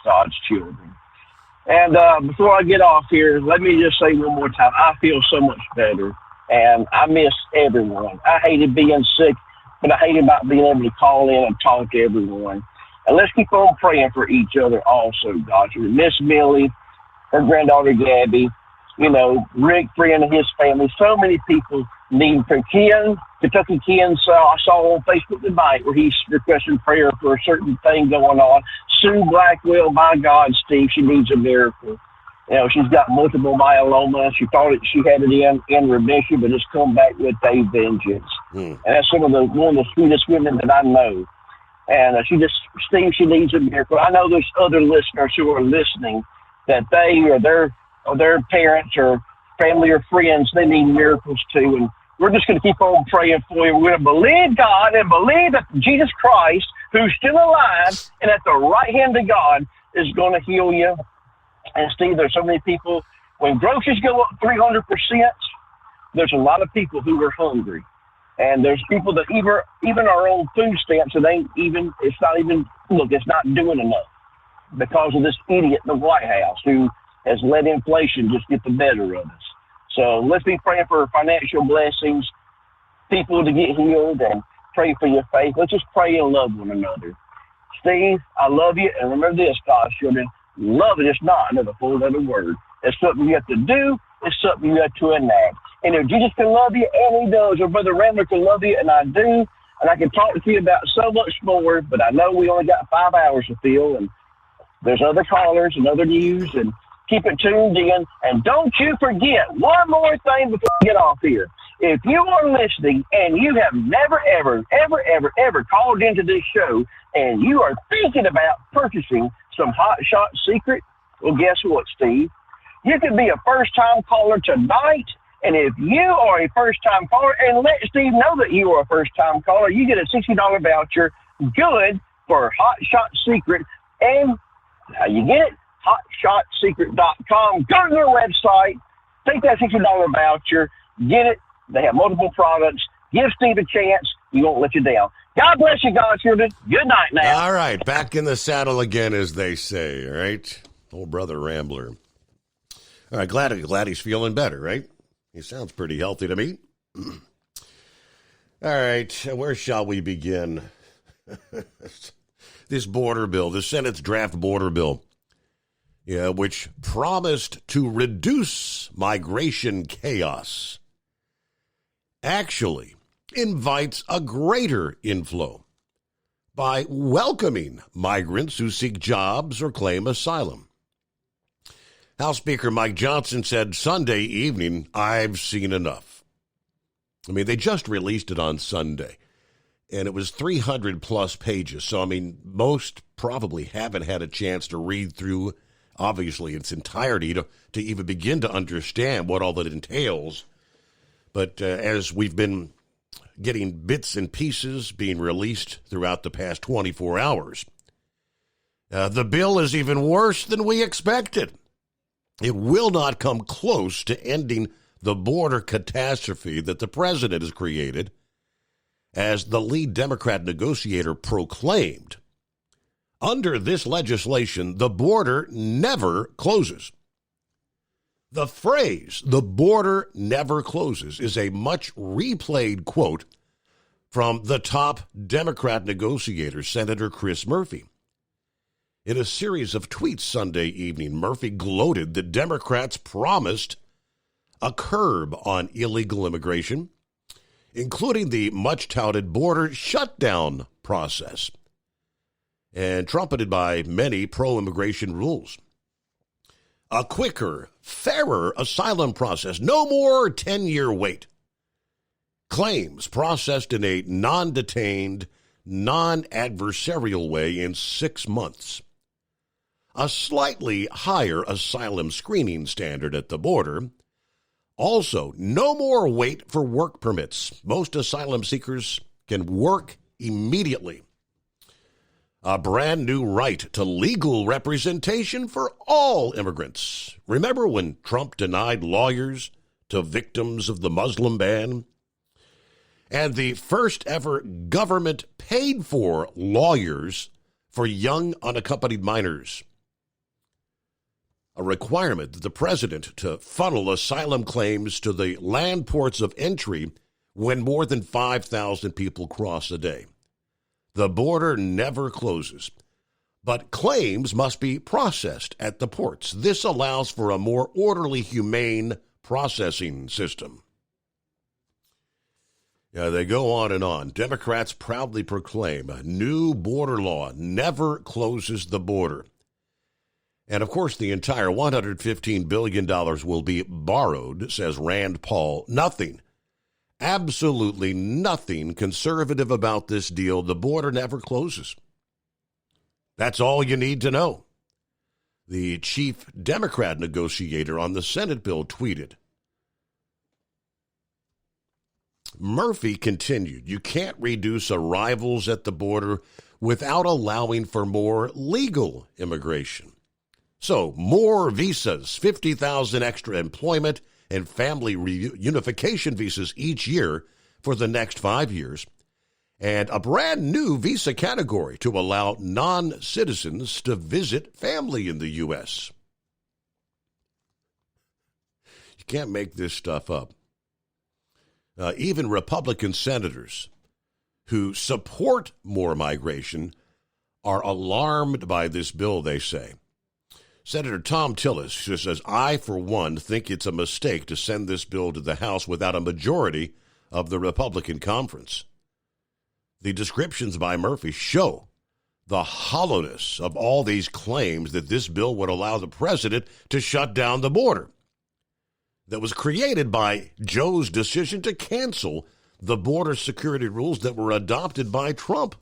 God's children. And before I get off here, let me just say one more time, I feel so much better, and I miss everyone. I hated being sick, but I hated not being able to call in and talk to everyone. And let's keep on praying for each other also, God. You miss Millie, her granddaughter Gabby, Rick, friend and his family. So many people need for Ken, Kentucky Ken. So I saw on Facebook tonight where he's requesting prayer for a certain thing going on. Sue Blackwell, my God, Steve, she needs a miracle. She's got multiple myeloma. She thought she had it in remission, but it's come back with a vengeance. And that's one of the sweetest women that I know. And Steve, she needs a miracle. I know there's other listeners who are listening that they or their parents or family or friends, they need miracles too. And we're just going to keep on praying for you. We're going to believe God and believe that Jesus Christ, who's still alive and at the right hand of God, is going to heal you. And Steve, there's so many people, when groceries go up 300%, there's a lot of people who are hungry. And there's people that even our own food stamps, it's not doing enough because of this idiot in the White House who has let inflation just get the better of us. So let's be praying for financial blessings, people to get healed, and pray for your faith. Let's just pray and love one another. Steve, I love you. And remember this, God's children, love it is not another four-letter word. It's something you have to do. It's something you have to enact. And if Jesus can love you, and he does, or Brother Rambler can love you, and I do, and I can talk to you about so much more, but I know we only got 5 hours to fill, and there's other callers and other news, and keep it tuned in. And don't you forget one more thing before we get off here. If you are listening and you have never, ever called into this show and you are thinking about purchasing some Hot Shot Secret, well, guess what, Steve? You can be a first-time caller tonight. And if you are a first-time caller, and let Steve know that you are a first-time caller, you get a $60 voucher good for Hot Shot Secret. And how you get it? HotShotSecret.com. Go to their website, take that $60 voucher, get it, They have multiple products. Give Steve a chance. He won't let you down. God bless you, God children. Good night now. All right, back in the saddle again, as they say, all right? Old brother Rambler. All right, glad he's feeling better, right? He sounds pretty healthy to me. All right, where shall we begin? This border bill, the Senate's draft border bill, which promised to reduce migration chaos, actually invites a greater inflow by welcoming migrants who seek jobs or claim asylum. House Speaker Mike Johnson said Sunday evening, "I've seen enough." I mean, they just released it on Sunday, and it was 300-plus pages. So, I mean, most probably haven't had a chance to read through, obviously, its entirety to even begin to understand what all that entails. But as we've been getting bits and pieces being released throughout the past 24 hours, the bill is even worse than we expected. It will not come close to ending the border catastrophe that the president has created, as the lead Democrat negotiator proclaimed. Under this legislation, the border never closes. The phrase, "the border never closes," is a much replayed quote from the top Democrat negotiator, Senator Chris Murphy. In a series of tweets Sunday evening, Murphy gloated that Democrats promised a curb on illegal immigration, including the much-touted border shutdown process, and trumpeted by many pro-immigration rules. A quicker, fairer asylum process, no more 10-year wait. Claims processed in a non-detained, non-adversarial way in 6 months. A slightly higher asylum screening standard at the border. Also, no more wait for work permits. Most asylum seekers can work immediately. A brand new right to legal representation for all immigrants. Remember when Trump denied lawyers to victims of the Muslim ban? And the first ever government paid for lawyers for young unaccompanied minors. A requirement that the president to funnel asylum claims to the land ports of entry when more than 5,000 people cross a day. The border never closes, but claims must be processed at the ports. This allows for a more orderly, humane processing system. They go on and on. Democrats proudly proclaim a new border law never closes the border. And, of course, the entire $115 billion will be borrowed, says Rand Paul. Nothing, absolutely nothing conservative about this deal. The border never closes. That's all you need to know. The chief Democrat negotiator on the Senate bill tweeted. Murphy continued, "You can't reduce arrivals at the border without allowing for more legal immigration. So, more visas, 50,000 extra employment and family reunification visas each year for the next 5 years, and a brand new visa category to allow non-citizens to visit family in the U.S. You can't make this stuff up. Even Republican senators who support more migration are alarmed by this bill, they say. Senator Tom Tillis says, "I, for one, think it's a mistake to send this bill to the House without a majority of the Republican conference." The descriptions by Murphy show the hollowness of all these claims that this bill would allow the president to shut down the border that was created by Joe's decision to cancel the border security rules that were adopted by Trump.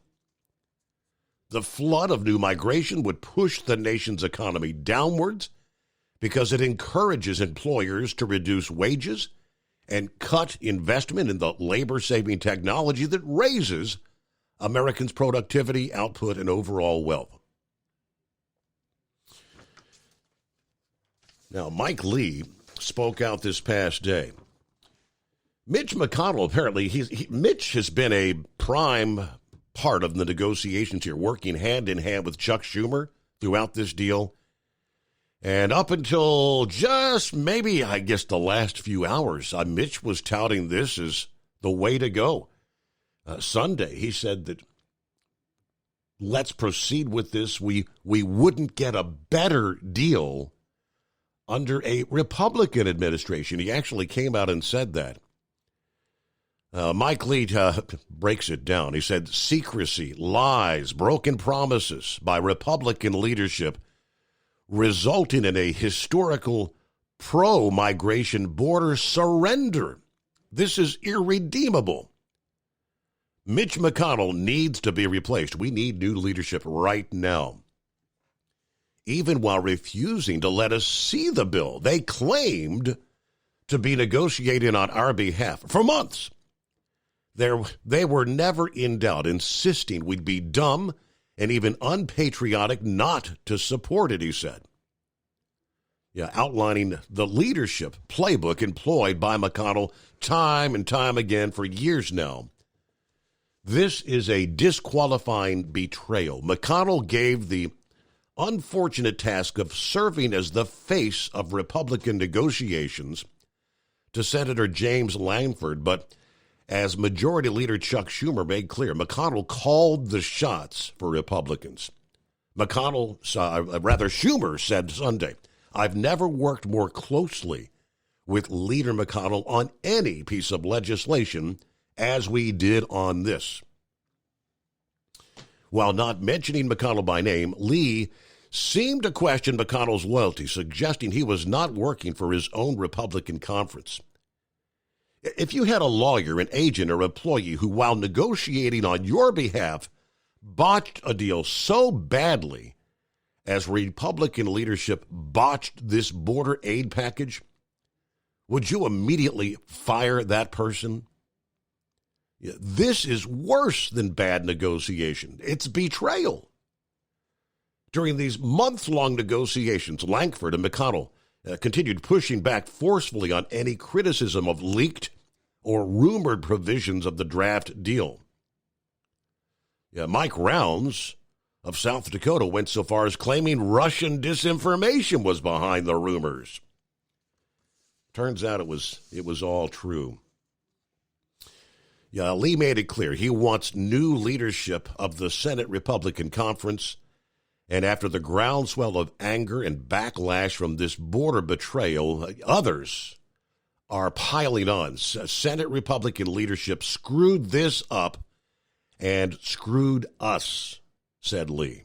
The flood of new migration would push the nation's economy downwards because it encourages employers to reduce wages and cut investment in the labor-saving technology that raises Americans' productivity, output, and overall wealth. Now, Mike Lee spoke out this past day Mitch McConnell, apparently, Mitch has been a prime part of the negotiations here, working hand in hand with Chuck Schumer throughout this deal. And up until just maybe, I guess, the last few hours, Mitch was touting this as the way to go. Sunday, he said that let's proceed with this. We wouldn't get a better deal under a Republican administration. He actually came out and said that. Mike Lee breaks it down. He said secrecy, lies, broken promises by Republican leadership resulting in a historical pro-migration border surrender. This is irredeemable. Mitch McConnell needs to be replaced. We need new leadership right now. Even while refusing to let us see the bill they claimed to be negotiating on our behalf for months. They were never in doubt, insisting we'd be dumb and even unpatriotic not to support it, he said. Yeah, outlining the leadership playbook employed by McConnell time and time again for years now. This is a disqualifying betrayal. McConnell gave the unfortunate task of serving as the face of Republican negotiations to Senator James Lankford, but as Majority Leader Chuck Schumer made clear, McConnell called the shots for Republicans. Schumer said Sunday, I've never worked more closely with Leader McConnell on any piece of legislation as we did on this. While not mentioning McConnell by name, Lee seemed to question McConnell's loyalty, suggesting he was not working for his own Republican conference. If you had a lawyer, an agent, or employee who, while negotiating on your behalf, botched a deal so badly as Republican leadership botched this border aid package, would you immediately fire that person? This is worse than bad negotiation. It's betrayal. During these month-long negotiations, Lankford and McConnell continued pushing back forcefully on any criticism of leaked or rumored provisions of the draft deal. Mike Rounds of South Dakota went so far as claiming Russian disinformation was behind the rumors. Turns out it was all true. Lee made it clear he wants new leadership of the Senate Republican Conference. And after the groundswell of anger and backlash from this border betrayal, others are piling on. Senate Republican leadership screwed this up and screwed us, said Lee.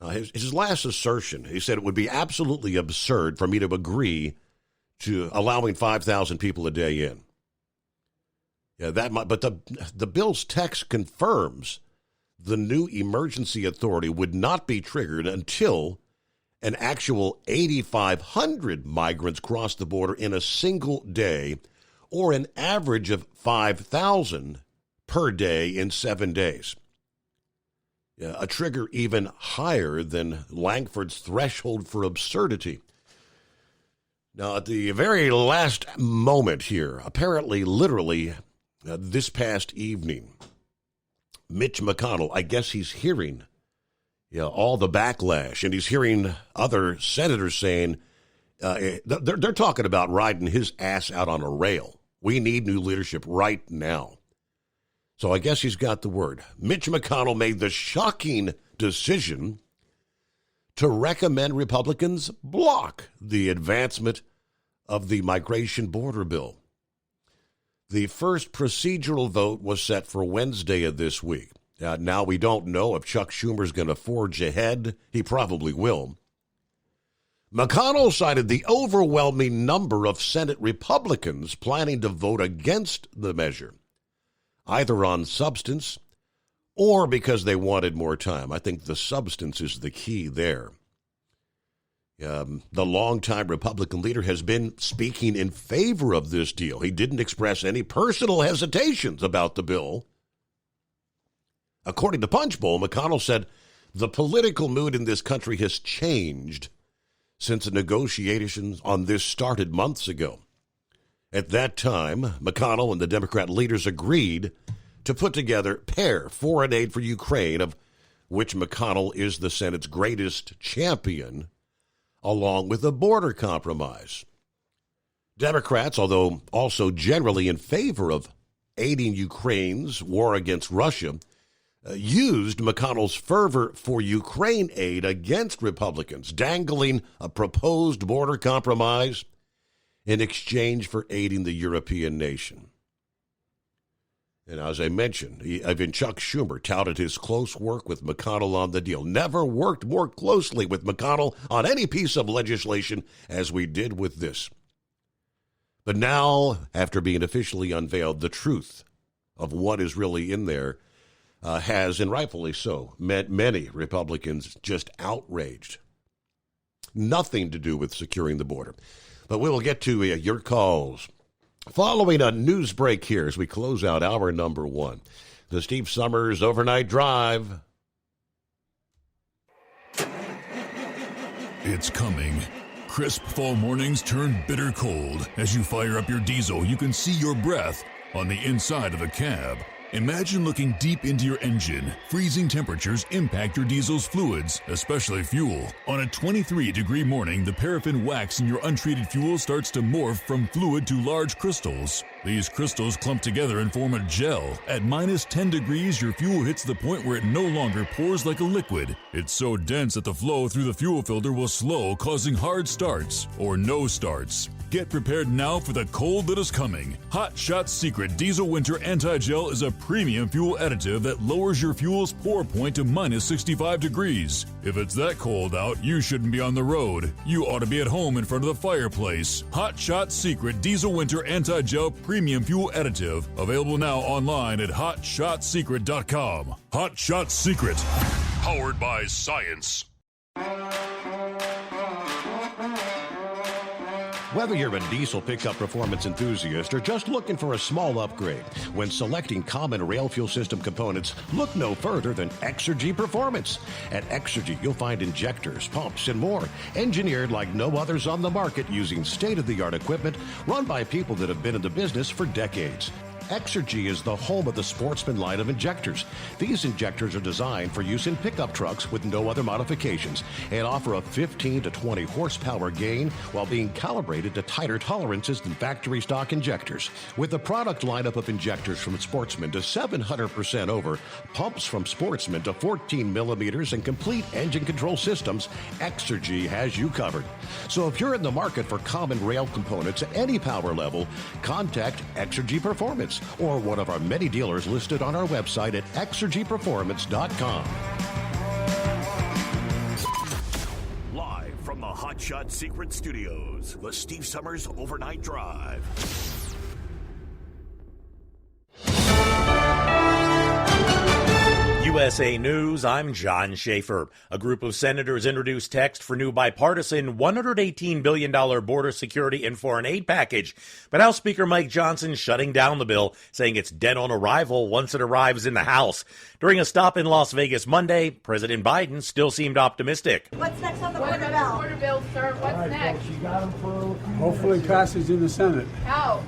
His last assertion, he said it would be absolutely absurd for me to agree to allowing 5,000 people a day in. But the bill's text confirms the new emergency authority would not be triggered until an actual 8,500 migrants crossed the border in a single day, or an average of 5,000 per day in 7 days. A trigger even higher than Lankford's threshold for absurdity. Now, at the very last moment here, apparently, literally, this past evening, Mitch McConnell, I guess he's hearing all the backlash, and he's hearing other senators saying, they're talking about riding his ass out on a rail. We need new leadership right now. So I guess he's got the word. Mitch McConnell made the shocking decision to recommend Republicans block the advancement of the migration border bill. The first procedural vote was set for Wednesday of this week. Now we don't know if Chuck Schumer's going to forge ahead. He probably will. McConnell cited the overwhelming number of Senate Republicans planning to vote against the measure, either on substance or because they wanted more time. I think the substance is the key there. The longtime Republican leader has been speaking in favor of this deal. He didn't express any personal hesitations about the bill. According to Punchbowl, McConnell said the political mood in this country has changed since the negotiations on this started months ago. At that time, McConnell and the Democrat leaders agreed to put together pair foreign aid for Ukraine, of which McConnell is the Senate's greatest champion, along with a border compromise. Democrats, although also generally in favor of aiding Ukraine's war against Russia, used McConnell's fervor for Ukraine aid against Republicans, dangling a proposed border compromise in exchange for aiding the European nation. And as I mentioned, even Chuck Schumer touted his close work with McConnell on the deal. Never worked more closely with McConnell on any piece of legislation as we did with this. But now, after being officially unveiled, the truth of what is really in there has, and rightfully so, met many Republicans just outraged. Nothing to do with securing the border. But we will get to your calls following a news break here as we close out hour number 1. The Steve Summers Overnight Drive. It's coming. Crisp fall mornings turn bitter cold. As you fire up your diesel, you can see your breath on the inside of the cab. Imagine looking deep into your engine. Freezing temperatures impact your diesel's fluids, especially fuel. On a 23-degree morning, the paraffin wax in your untreated fuel starts to morph from fluid to large crystals. These crystals clump together and form a gel. At minus 10 degrees, your fuel hits the point where it no longer pours like a liquid. It's so dense that the flow through the fuel filter will slow, causing hard starts or no starts. Get prepared now for the cold that is coming. Hot Shot Secret Diesel Winter Anti-Gel is a premium fuel additive that lowers your fuel's pour point to minus 65 degrees. If it's that cold out, you shouldn't be on the road. You ought to be at home in front of the fireplace. Hot Shot Secret Diesel Winter Anti-Gel Premium Fuel Additive. Available now online at HotShotSecret.com. Hot Shot Secret. Powered by science. Whether you're a diesel pickup performance enthusiast or just looking for a small upgrade, when selecting common rail fuel system components, look no further than Exergy Performance. At Exergy, you'll find injectors, pumps, and more, engineered like no others on the market using state-of-the-art equipment run by people that have been in the business for decades. Exergy is the home of the Sportsman line of injectors. These injectors are designed for use in pickup trucks with no other modifications and offer a 15 to 20 horsepower gain while being calibrated to tighter tolerances than factory stock injectors. With a product lineup of injectors from Sportsman to 700% over, pumps from Sportsman to 14 millimeters, and complete engine control systems, Exergy has you covered. So if you're in the market for common rail components at any power level, contact Exergy Performance or one of our many dealers listed on our website at exergyperformance.com. Live from the Hot Shot Secret Studios, the Steve Summers Overnight Drive. USA News, I'm John Schaefer. A group of senators introduced text for new bipartisan $118 billion border security and foreign aid package. But House Speaker Mike Johnson shutting down the bill, saying it's dead on arrival once it arrives in the House. During a stop in Las Vegas Monday, President Biden still seemed optimistic. What's next on the border bill? Border bill, sir. What's right, next? You got him for hopefully passage in the Senate. How?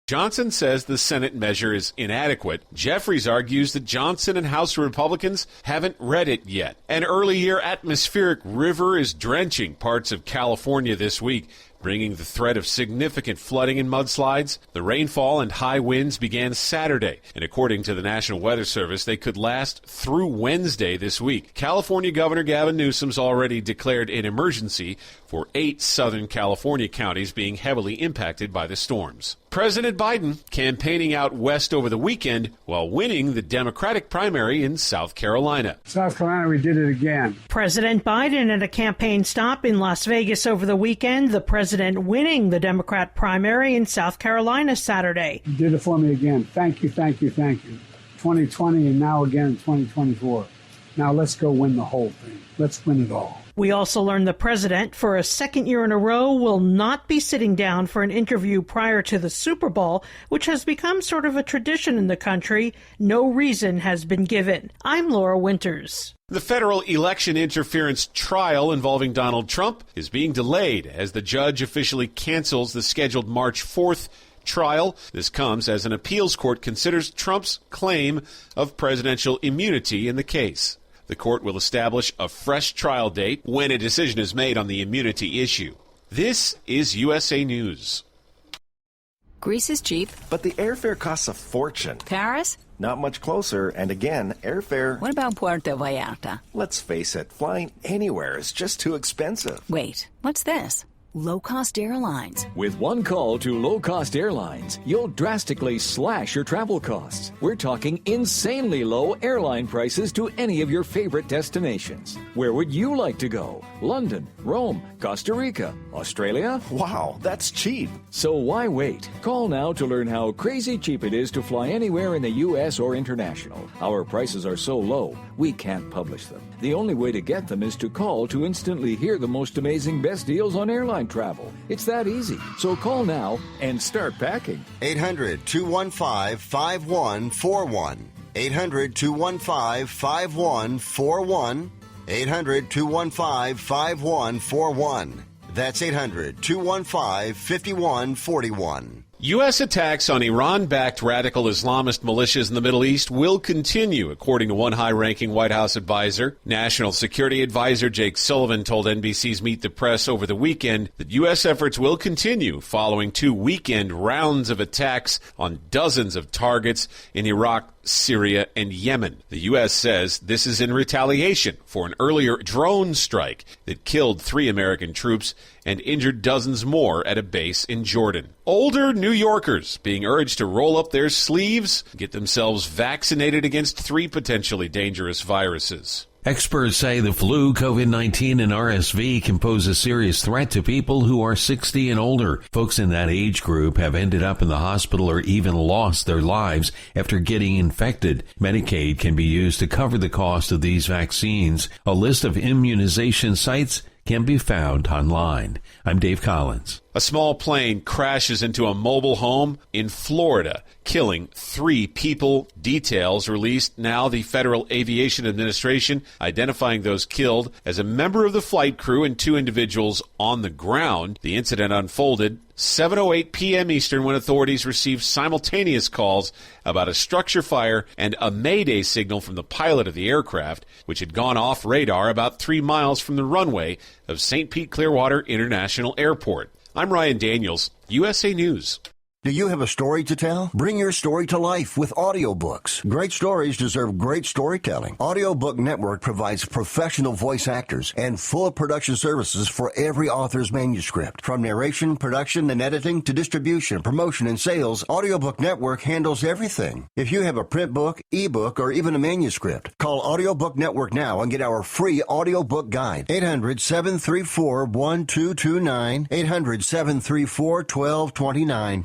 Johnson says the Senate measure is inadequate. Jeffries argues that Johnson and House Republicans haven't read it yet. An early-year atmospheric river is drenching parts of California this week, bringing the threat of significant flooding and mudslides. The rainfall and high winds began Saturday, and according to the National Weather Service, they could last through Wednesday this week. California Governor Gavin Newsom's already declared an emergency for 8 Southern California counties being heavily impacted by the storms. President Biden campaigning out west over the weekend while winning the Democratic primary in South Carolina. South Carolina, we did it again. President Biden at a campaign stop in Las Vegas over the weekend, the president winning the Democrat primary in South Carolina Saturday. You did it for me again. Thank you, thank you, thank you. 2020 and now again 2024. Now let's go win the whole thing. Let's win it all. We also learned the president, for a second year in a row, will not be sitting down for an interview prior to the Super Bowl, which has become sort of a tradition in the country. No reason has been given. I'm Laura Winters. The federal election interference trial involving Donald Trump is being delayed as the judge officially cancels the scheduled March 4th trial. This comes as an appeals court considers Trump's claim of presidential immunity in the case. The court will establish a fresh trial date when a decision is made on the immunity issue. This is USA News. Greece is cheap, but the airfare costs a fortune. Paris? Not much closer, and again, airfare... What about Puerto Vallarta? Let's face it, flying anywhere is just too expensive. Wait, what's this? Low-cost airlines. With one call to low-cost airlines, you'll drastically slash your travel costs. We're talking insanely low airline prices to any of your favorite destinations. Where would you like to go? London, Rome, Costa Rica, Australia? Wow, that's cheap. So why wait? Call now to learn how crazy cheap it is to fly anywhere in the U.S. or international. Our prices are so low, we can't publish them. The only way to get them is to call to instantly hear the most amazing best deals on airline travel. It's that easy. So call now and start packing. 800-215-5141. 800-215-5141. 800-215-5141. That's 800-215-5141. U.S. attacks on Iran-backed radical Islamist militias in the Middle East will continue, according to one high-ranking White House advisor. National Security Advisor Jake Sullivan told NBC's Meet the Press over the weekend that U.S. efforts will continue following 2 weekend rounds of attacks on dozens of targets in Iraq, Syria, and Yemen. The U.S. says this is in retaliation for an earlier drone strike that killed 3 American troops and injured dozens more at a base in Jordan. Older New Yorkers being urged to roll up their sleeves, get themselves vaccinated against 3 potentially dangerous viruses. Experts say the flu, COVID-19, and RSV can pose a serious threat to people who are 60 and older. Folks in that age group have ended up in the hospital or even lost their lives after getting infected. Medicaid can be used to cover the cost of these vaccines. A list of immunization sites can be found online. I'm Dave Collins. A small plane crashes into a mobile home in Florida, killing 3 people. Details released now. The Federal Aviation Administration identifying those killed as a member of the flight crew and 2 individuals on the ground. The incident unfolded 7:08 p.m. Eastern when authorities received simultaneous calls about a structure fire and a mayday signal from the pilot of the aircraft, which had gone off radar about 3 miles from the runway of St. Pete Clearwater International Airport. I'm Ryan Daniels, USA News. Do you have a story to tell? Bring your story to life with audiobooks. Great stories deserve great storytelling. Audiobook Network provides professional voice actors and full production services for every author's manuscript. From narration, production, and editing to distribution, promotion, and sales, Audiobook Network handles everything. If you have a print book, ebook, or even a manuscript, call Audiobook Network now and get our free audiobook guide. 800-734-1229. 800-734-1229.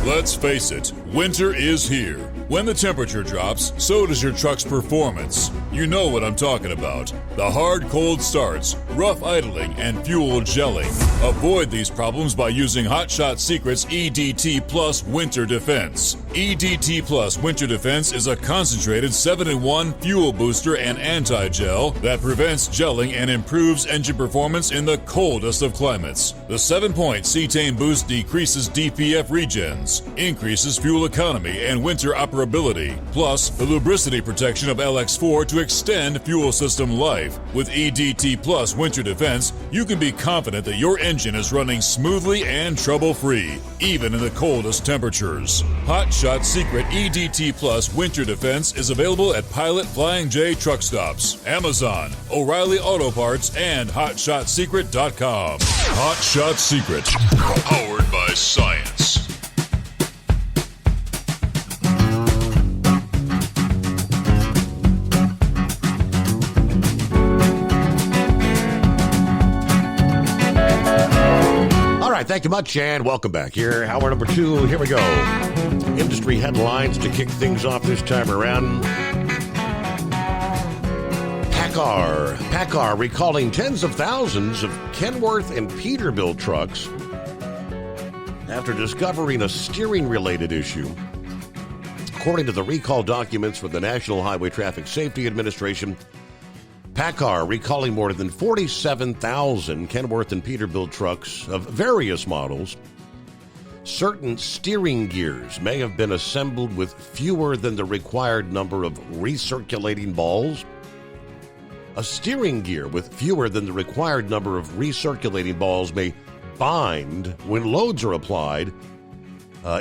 Let's face it, winter is here. When the temperature drops, so does your truck's performance. You know what I'm talking about. The hard cold starts, rough idling, and fuel gelling. Avoid these problems by using Hot Shot Secret's EDT Plus Winter Defense. EDT Plus Winter Defense is a concentrated 7-in-1 fuel booster and anti-gel that prevents gelling and improves engine performance in the coldest of climates. The 7-point cetane boost decreases DPF regens, increases fuel economy and winter operability, plus the lubricity protection of LX4 to extend fuel system life. With EDT Plus Winter Defense, you can be confident that your engine is running smoothly and trouble-free, even in the coldest temperatures. Hot Shot Secret EDT Plus Winter Defense is available at Pilot Flying J truck stops, Amazon, O'Reilly Auto Parts, and HotShotSecret.com. Hot Shot Secret, powered by science. All right, thank you much, and welcome back here. Hour number 2, here we go. Industry headlines to kick things off this time around. PACCAR recalling tens of thousands of Kenworth and Peterbilt trucks after discovering a steering-related issue. According to the recall documents for the National Highway Traffic Safety Administration, PACCAR recalling more than 47,000 Kenworth and Peterbilt trucks of various models. Certain steering gears may have been assembled with fewer than the required number of recirculating balls. A steering gear with fewer than the required number of recirculating balls may bind when loads are applied.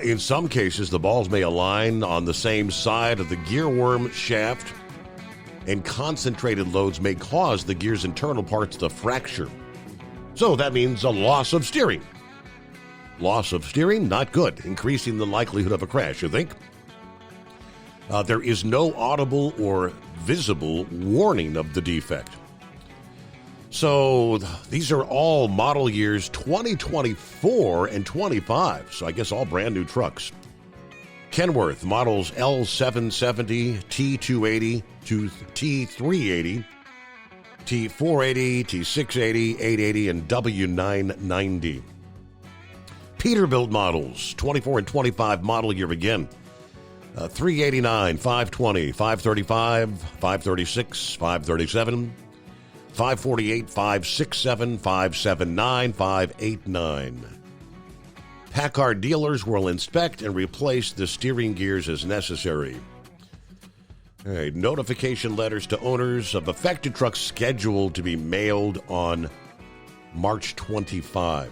In some cases, the balls may align on the same side of the gear worm shaft, and concentrated loads may cause the gear's internal parts to fracture. So that means a loss of steering. Loss of steering, not good, increasing the likelihood of a crash, you think? There is no audible or visible warning of the defect. So these are all model years 2024 and 25, so I guess all brand new trucks. Kenworth models L770, T280 to T380, T480, T680, 880, and W990. Peterbilt models 24 and 25 model year again. 389, 520, 535, 536, 537, 548, 567, 579, 589. PACCAR dealers will inspect and replace the steering gears as necessary. All right, notification letters to owners of affected trucks scheduled to be mailed on March 25.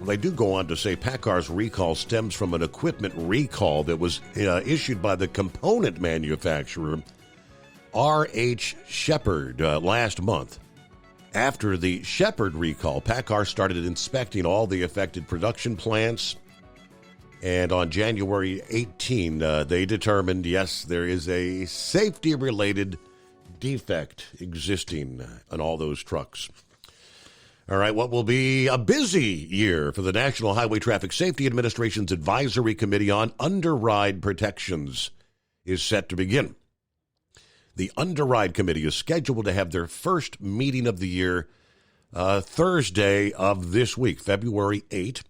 Well, they do go on to say PACCAR's recall stems from an equipment recall that was issued by the component manufacturer R.H. Shepherd last month. After the Shepherd recall, PACCAR started inspecting all the affected production plants, and on January 18, they determined, yes, there is a safety-related defect existing on all those trucks. All right, what will be a busy year for the National Highway Traffic Safety Administration's Advisory Committee on Underride Protections is set to begin. The Underride Committee is scheduled to have their first meeting of the year Thursday of this week, February 8.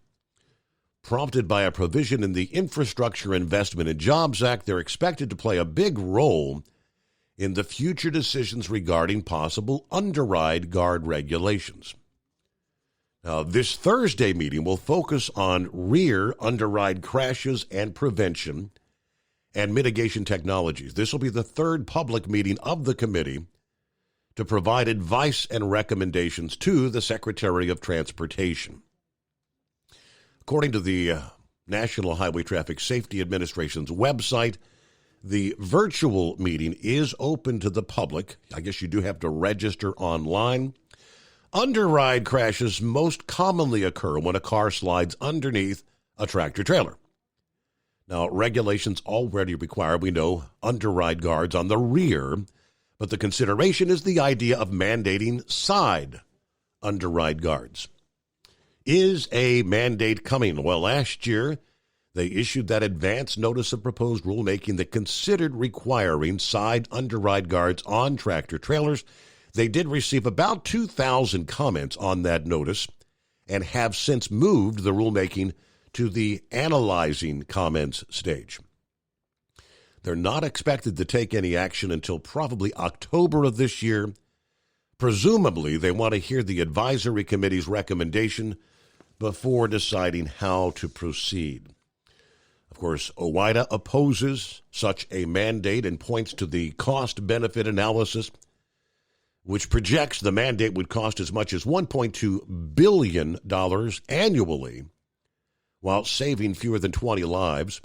Prompted by a provision in the Infrastructure Investment and Jobs Act, they're expected to play a big role in the future decisions regarding possible underride guard regulations. Now, this Thursday meeting will focus on rear underride crashes and prevention and mitigation technologies. This will be the third public meeting of the committee to provide advice and recommendations to the Secretary of Transportation. According to the National Highway Traffic Safety Administration's website, the virtual meeting is open to the public. I guess you do have to register online. Underride crashes most commonly occur when a car slides underneath a tractor-trailer. Now, regulations already require, we know, underride guards on the rear, but the consideration is the idea of mandating side underride guards. Is a mandate coming? Well, last year, they issued that advance notice of proposed rulemaking that considered requiring side underride guards on tractor-trailers. They did receive about 2,000 comments on that notice and have since moved the rulemaking to the analyzing comments stage. They're not expected to take any action until probably October of this year. Presumably, they want to hear the advisory committee's recommendation before deciding how to proceed. Of course, OOIDA opposes such a mandate and points to the cost-benefit analysis, which projects the mandate would cost as much as $1.2 billion annually, while saving fewer than 20 lives.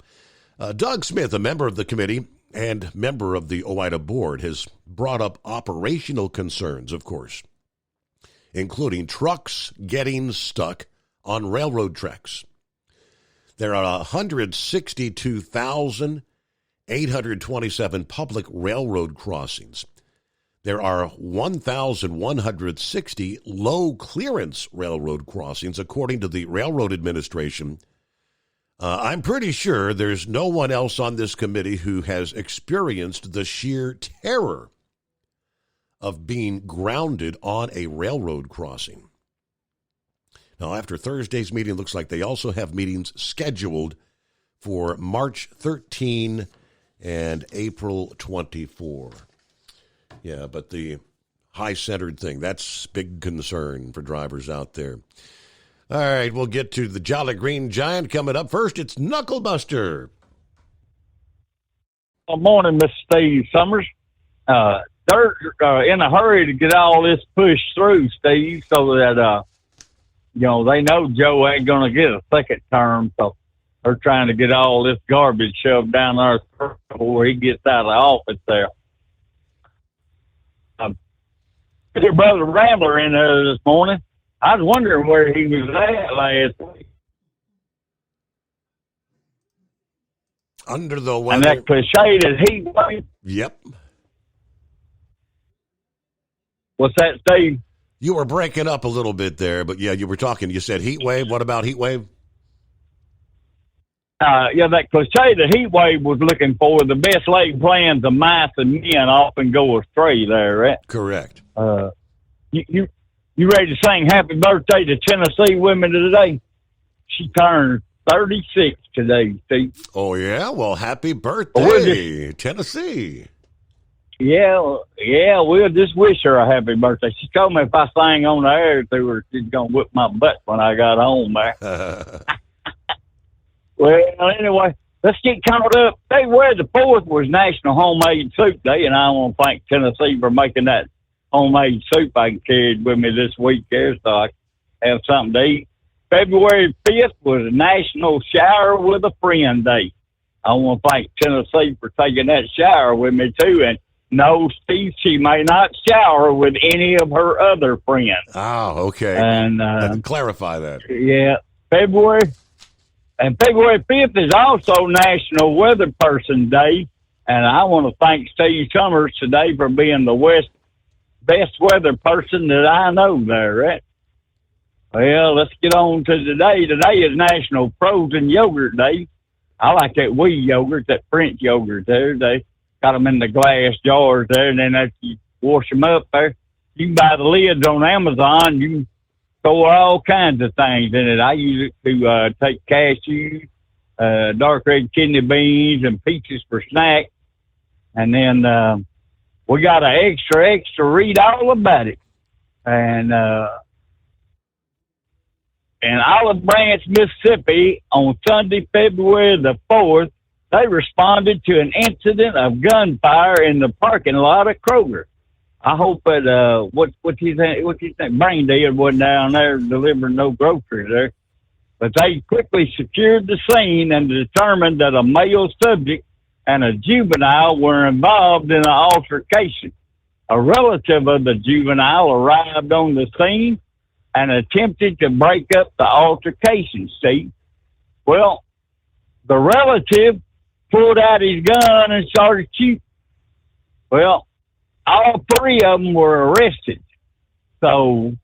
Doug Smith, a member of the committee and member of the OOIDA board, has brought up operational concerns, of course, including trucks getting stuck on railroad tracks. There are 162,827 public railroad crossings. There are 1,160 low-clearance railroad crossings, according to the Railroad Administration. I'm pretty sure there's no one else on this committee who has experienced the sheer terror of being grounded on a railroad crossing. Now, after Thursday's meeting, it looks like they also have meetings scheduled for March 13 and April 24. Yeah, but the high-centered thing, that's big concern for drivers out there. All right, we'll get to the Jolly Green Giant coming up. First, it's Knucklebuster. Good morning, Mr. Steve Summers. They're in a hurry to get all this pushed through, Steve, so that, they know Joe ain't going to get a second term, so they're trying to get all this garbage shoved down there before he gets out of the office there. Your brother Rambler in there this morning. I was wondering where he was at last week. Under the weather. And that cliche that heat wave. Yep. What's that, Steve? You were breaking up a little bit there, but yeah, you were talking. You said heat wave. What about heat wave? That cliche the heat wave was looking for, the best laid plans of mice and men often go astray there, right? Correct. You ready to sing happy birthday to Tennessee women today? She turned 36 today, Steve. Oh, yeah? Well, happy birthday, Tennessee. Yeah, we'll just wish her a happy birthday. She told me if I sang on the air to her, she's going to whip my butt when I got home there. Well, anyway, let's get caught up. February the 4th was National Homemade Soup Day, and I want to thank Tennessee for making that homemade soup I carried with me this week there so I can have something to eat. February 5th was National Shower with a Friend Day. I want to thank Tennessee for taking that shower with me, too. And no, Steve, she may not shower with any of her other friends. Oh, okay. And clarify that. Yeah, February 5th is also National Weather Person Day. And I want to thank Steve Summers today for being the best weather person that I know there, right? Well, let's get on to today. Today is National Frozen Yogurt Day. I like that wee yogurt, that French yogurt there. They got them in the glass jars there, and then as you wash them up there, you can buy the lids on Amazon. You can throw all kinds of things in it. I use it to take cashews, dark red kidney beans, and peaches for snacks. And then we got an extra read all about it. And in Olive Branch, Mississippi, on Sunday, February the 4th, they responded to an incident of gunfire in the parking lot of Kroger. I hope that what you think Brain Dead wasn't down there delivering no groceries there. But they quickly secured the scene and determined that a male subject and a juvenile were involved in an altercation. A relative of the juvenile arrived on the scene and attempted to break up the altercation, Steve. Well, the relative pulled out his gun and started shooting. Well, all three of them were arrested. So,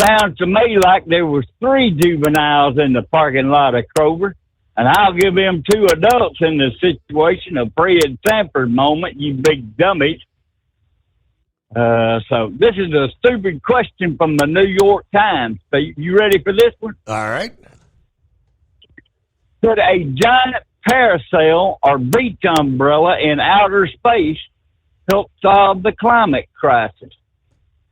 sounds to me like there was 3 juveniles in the parking lot of Kroger. And I'll give them 2 adults in the situation, a Fred Sanford moment, you big dummies. So this is a stupid question from the New York Times. So you ready for this one? All right. Could a giant parasail or beach umbrella in outer space help solve the climate crisis?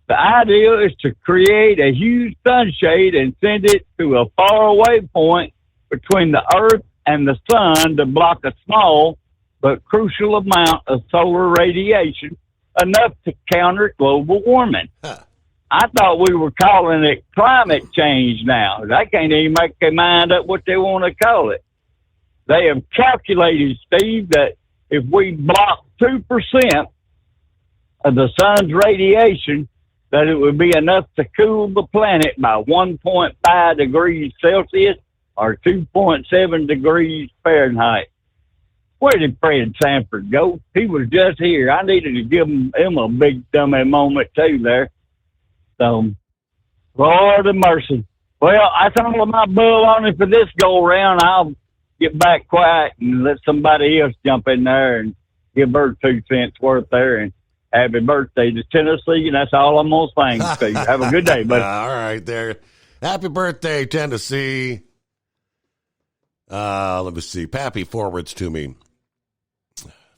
The idea is to create a huge sunshade and send it to a faraway point between the Earth and the sun to block a small but crucial amount of solar radiation, enough to counter global warming. I thought we were calling it climate change now. They can't even make their mind up what they want to call it. They have calculated, Steve, that if we block 2% of the sun's radiation, that it would be enough to cool the planet by 1.5 degrees Celsius or 2.7 degrees Fahrenheit. Where did Fred Sanford go? He was just here. I needed to give him a big dummy moment, too, there. So, Lord of mercy. Well, that's all of my bull on it for this go-around. I'll get back quiet and let somebody else jump in there and give her 2 cents worth there. And happy birthday to Tennessee, and that's all I'm going to sing. Have a good day, buddy. All right, there. Happy birthday, Tennessee. Let me see. Pappy forwards to me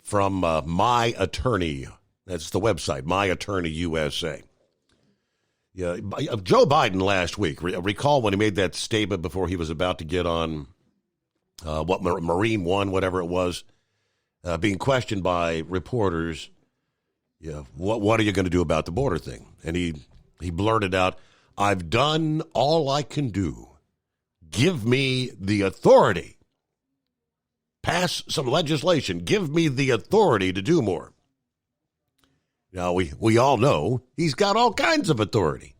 from My Attorney. That's the website, My Attorney USA. Yeah, Joe Biden last week, recall when he made that statement before he was about to get on Marine One, whatever it was, being questioned by reporters. Yeah, what are you going to do about the border thing? And he blurted out, "I've done all I can do. Give me the authority. Pass some legislation. Give me the authority to do more." Now, we all know he's got all kinds of authority.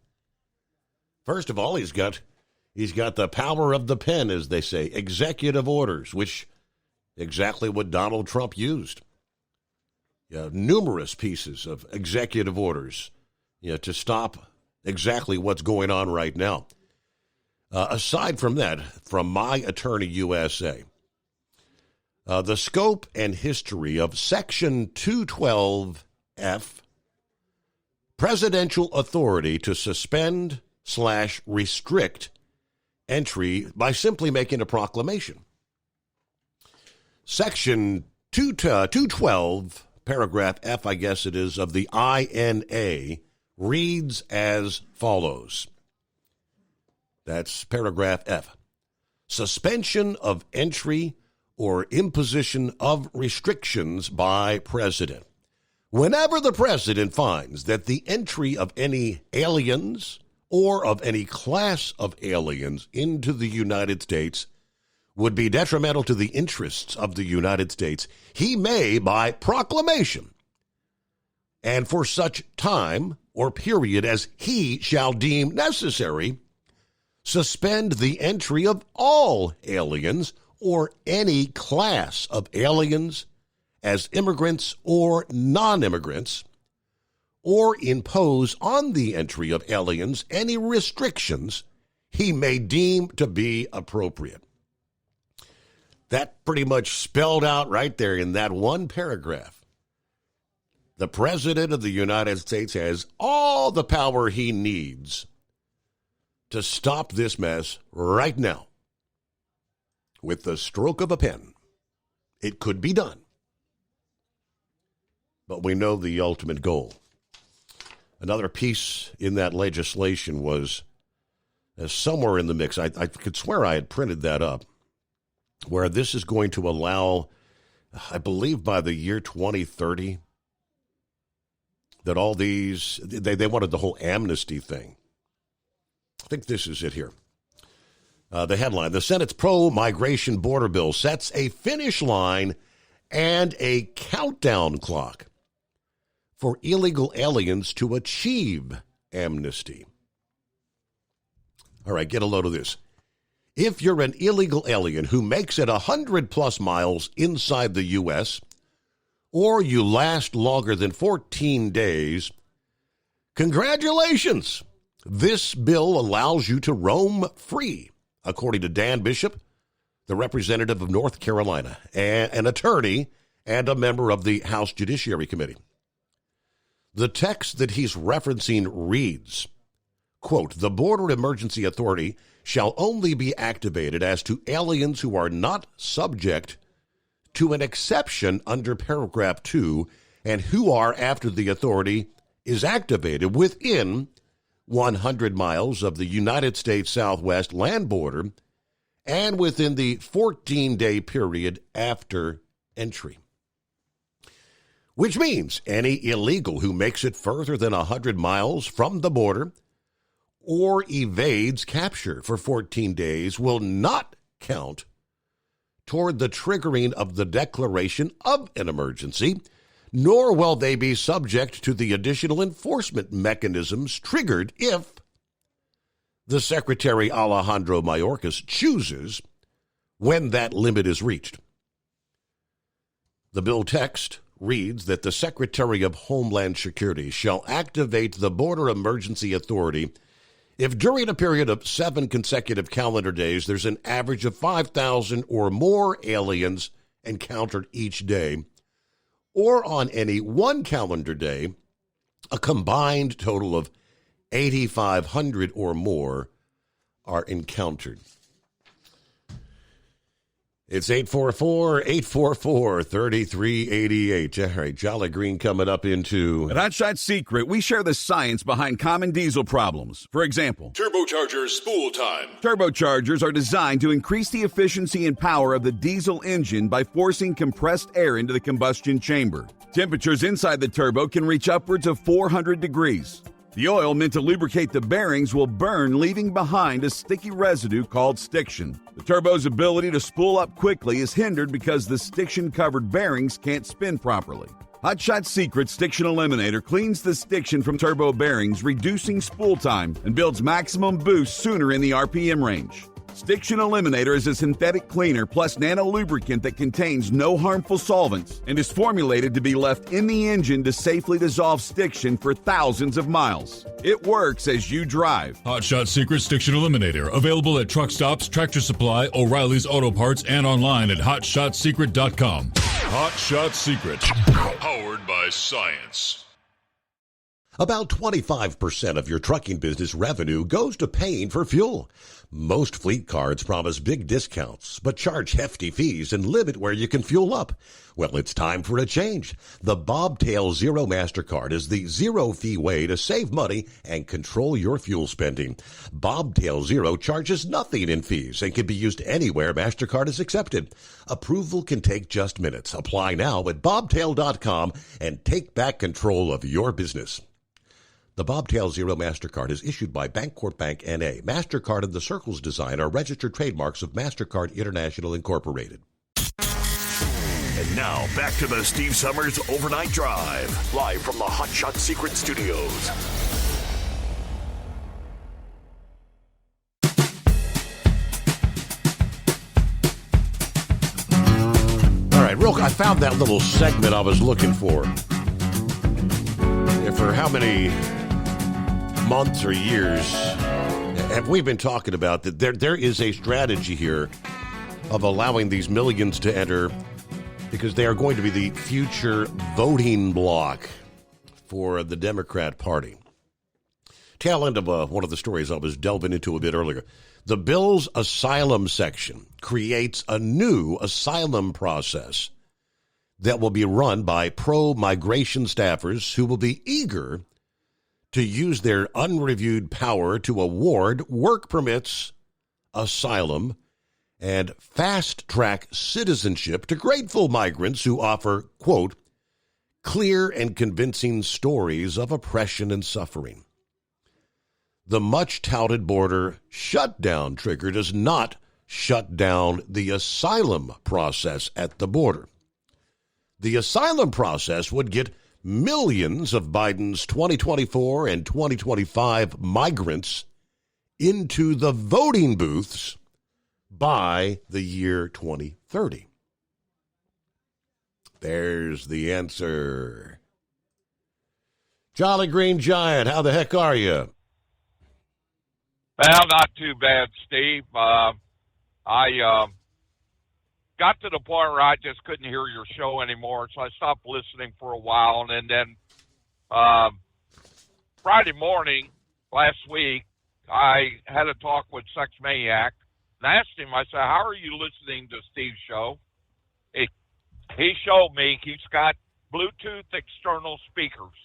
First of all, he's got the power of the pen, as they say, executive orders, which exactly what Donald Trump used. Numerous pieces of executive orders, to stop exactly what's going on right now. Aside from that, from My Attorney USA, the scope and history of Section 212F, presidential authority to suspend/restrict entry by simply making a proclamation. Section 212, paragraph F, I guess it is, of the INA reads as follows. That's paragraph F. Suspension of entry or imposition of restrictions by president. Whenever the president finds that the entry of any aliens or of any class of aliens into the United States would be detrimental to the interests of the United States, he may, by proclamation, and for such time or period as he shall deem necessary, suspend the entry of all aliens or any class of aliens as immigrants or non-immigrants, or impose on the entry of aliens any restrictions he may deem to be appropriate. That pretty much spelled out right there in that one paragraph. The President of the United States has all the power he needs to stop this mess right now. With the stroke of a pen, it could be done. But we know the ultimate goal. Another piece in that legislation was somewhere in the mix. I could swear I had printed that up, where this is going to allow, I believe by the year 2030, that all these, they wanted the whole amnesty thing. I think this is it here. The headline, the Senate's pro-migration border bill sets a finish line and a countdown clock for illegal aliens to achieve amnesty. All right, get a load of this. If you're an illegal alien who makes it 100+ miles inside the U.S., or you last longer than 14 days, congratulations! This bill allows you to roam free, according to Dan Bishop, the representative of North Carolina, an attorney and a member of the House Judiciary Committee. The text that he's referencing reads, quote, "The Border Emergency Authority shall only be activated as to aliens who are not subject to an exception under paragraph 2 and who are, after the authority is activated, within 100 miles of the United States Southwest land border and within the 14-day period after entry." Which means any illegal who makes it further than 100 miles from the border or evades capture for 14 days will not count toward the triggering of the declaration of an emergency, nor will they be subject to the additional enforcement mechanisms triggered if the Secretary Alejandro Mayorkas chooses when that limit is reached. The bill text reads that the Secretary of Homeland Security shall activate the Border Emergency Authority If during a period of 7 consecutive calendar days, there's an average of 5,000 or more aliens encountered each day, or on any one calendar day, a combined total of 8,500 or more are encountered. It's 844-844-3388. All right, Jolly Green coming up into... At Hot Shot Secret, we share the science behind common diesel problems. For example, Turbocharger spool time. Turbochargers are designed to increase the efficiency and power of the diesel engine by forcing compressed air into the combustion chamber. Temperatures inside the turbo can reach upwards of 400 degrees. The oil meant to lubricate the bearings will burn, leaving behind a sticky residue called stiction. The turbo's ability to spool up quickly is hindered because the stiction-covered bearings can't spin properly. Hot Shot Secret Stiction Eliminator cleans the stiction from turbo bearings, reducing spool time, and builds maximum boost sooner in the RPM range. Stiction Eliminator is a synthetic cleaner plus nano-lubricant that contains no harmful solvents and is formulated to be left in the engine to safely dissolve stiction for thousands of miles. It works as you drive. Hot Shot Secret Stiction Eliminator. Available at truck stops, Tractor Supply, O'Reilly's Auto Parts, and online at hotshotsecret.com. Hot Shot Secret. Powered by science. About 25% of your trucking business revenue goes to paying for fuel. Most fleet cards promise big discounts, but charge hefty fees and limit where you can fuel up. Well, it's time for a change. The Bobtail Zero MasterCard is the zero-fee way to save money and control your fuel spending. Bobtail Zero charges nothing in fees and can be used anywhere MasterCard is accepted. Approval can take just minutes. Apply now at bobtail.com and take back control of your business. The Bobtail Zero MasterCard is issued by Bancorp Bank N.A. MasterCard and the Circles design are registered trademarks of MasterCard International Incorporated. And now, back to the Steve Summers Overnight Drive, live from the Hot Shot Secret Studios. All right, I found that little segment I was looking for. And for how many months or years have we been talking about that there is a strategy here of allowing these millions to enter because they are going to be the future voting bloc for the Democrat Party. Tail end of one of the stories I was delving into a bit earlier. The bill's asylum section creates a new asylum process that will be run by pro-migration staffers who will be eager to use their unreviewed power to award work permits, asylum, and fast-track citizenship to grateful migrants who offer, quote, clear and convincing stories of oppression and suffering. The much-touted border shutdown trigger does not shut down the asylum process at the border. The asylum process would get millions of Biden's 2024 and 2025 migrants into the voting booths by the year 2030. There's the answer. Jolly Green Giant, how the heck are you? Well, not too bad, Steve. I got to the point where I just couldn't hear your show anymore, so I stopped listening for a while. And then Friday morning last week, I had a talk with Sex Maniac, and I asked him, I said, how are you listening to Steve's show? He showed me he's got Bluetooth external speakers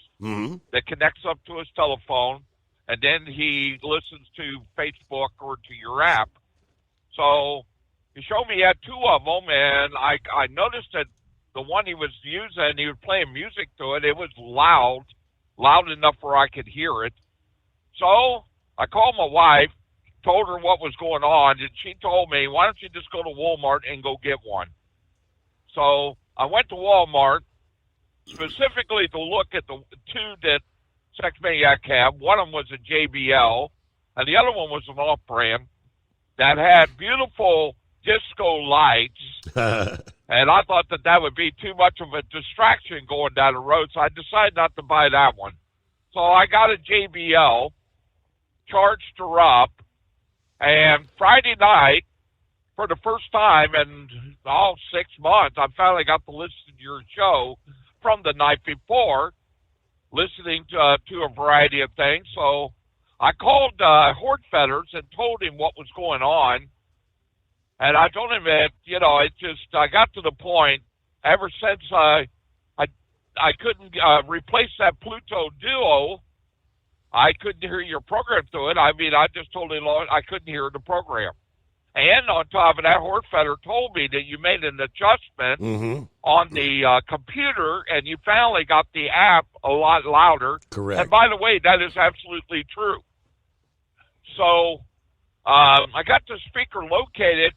that connects up to his telephone, and then he listens to Facebook or to your app. So he showed me he had two of them, and I noticed that the one he was using, he was playing music to it. It was loud enough where I could hear it. So I called my wife, told her what was going on, and she told me, why don't you just go to Walmart and go get one? So I went to Walmart specifically to look at the two that Sex Maniac had. One of them was a JBL, and the other one was an off-brand that had beautiful disco lights, and I thought that would be too much of a distraction going down the road, so I decided not to buy that one. So I got a JBL, charged her up. And Friday night, for the first time in all 6 months, I finally got to listen to your show from the night before, listening to a variety of things. So I called Hortfetters and told him what was going on. And I told him that, I got to the point, ever since I couldn't replace that Pluto Duo, I couldn't hear your program through it. I mean, I just told him I couldn't hear the program. And on top of that, Hortfetter told me that you made an adjustment on the computer, and you finally got the app a lot louder. Correct. And by the way, that is absolutely true. So I got the speaker located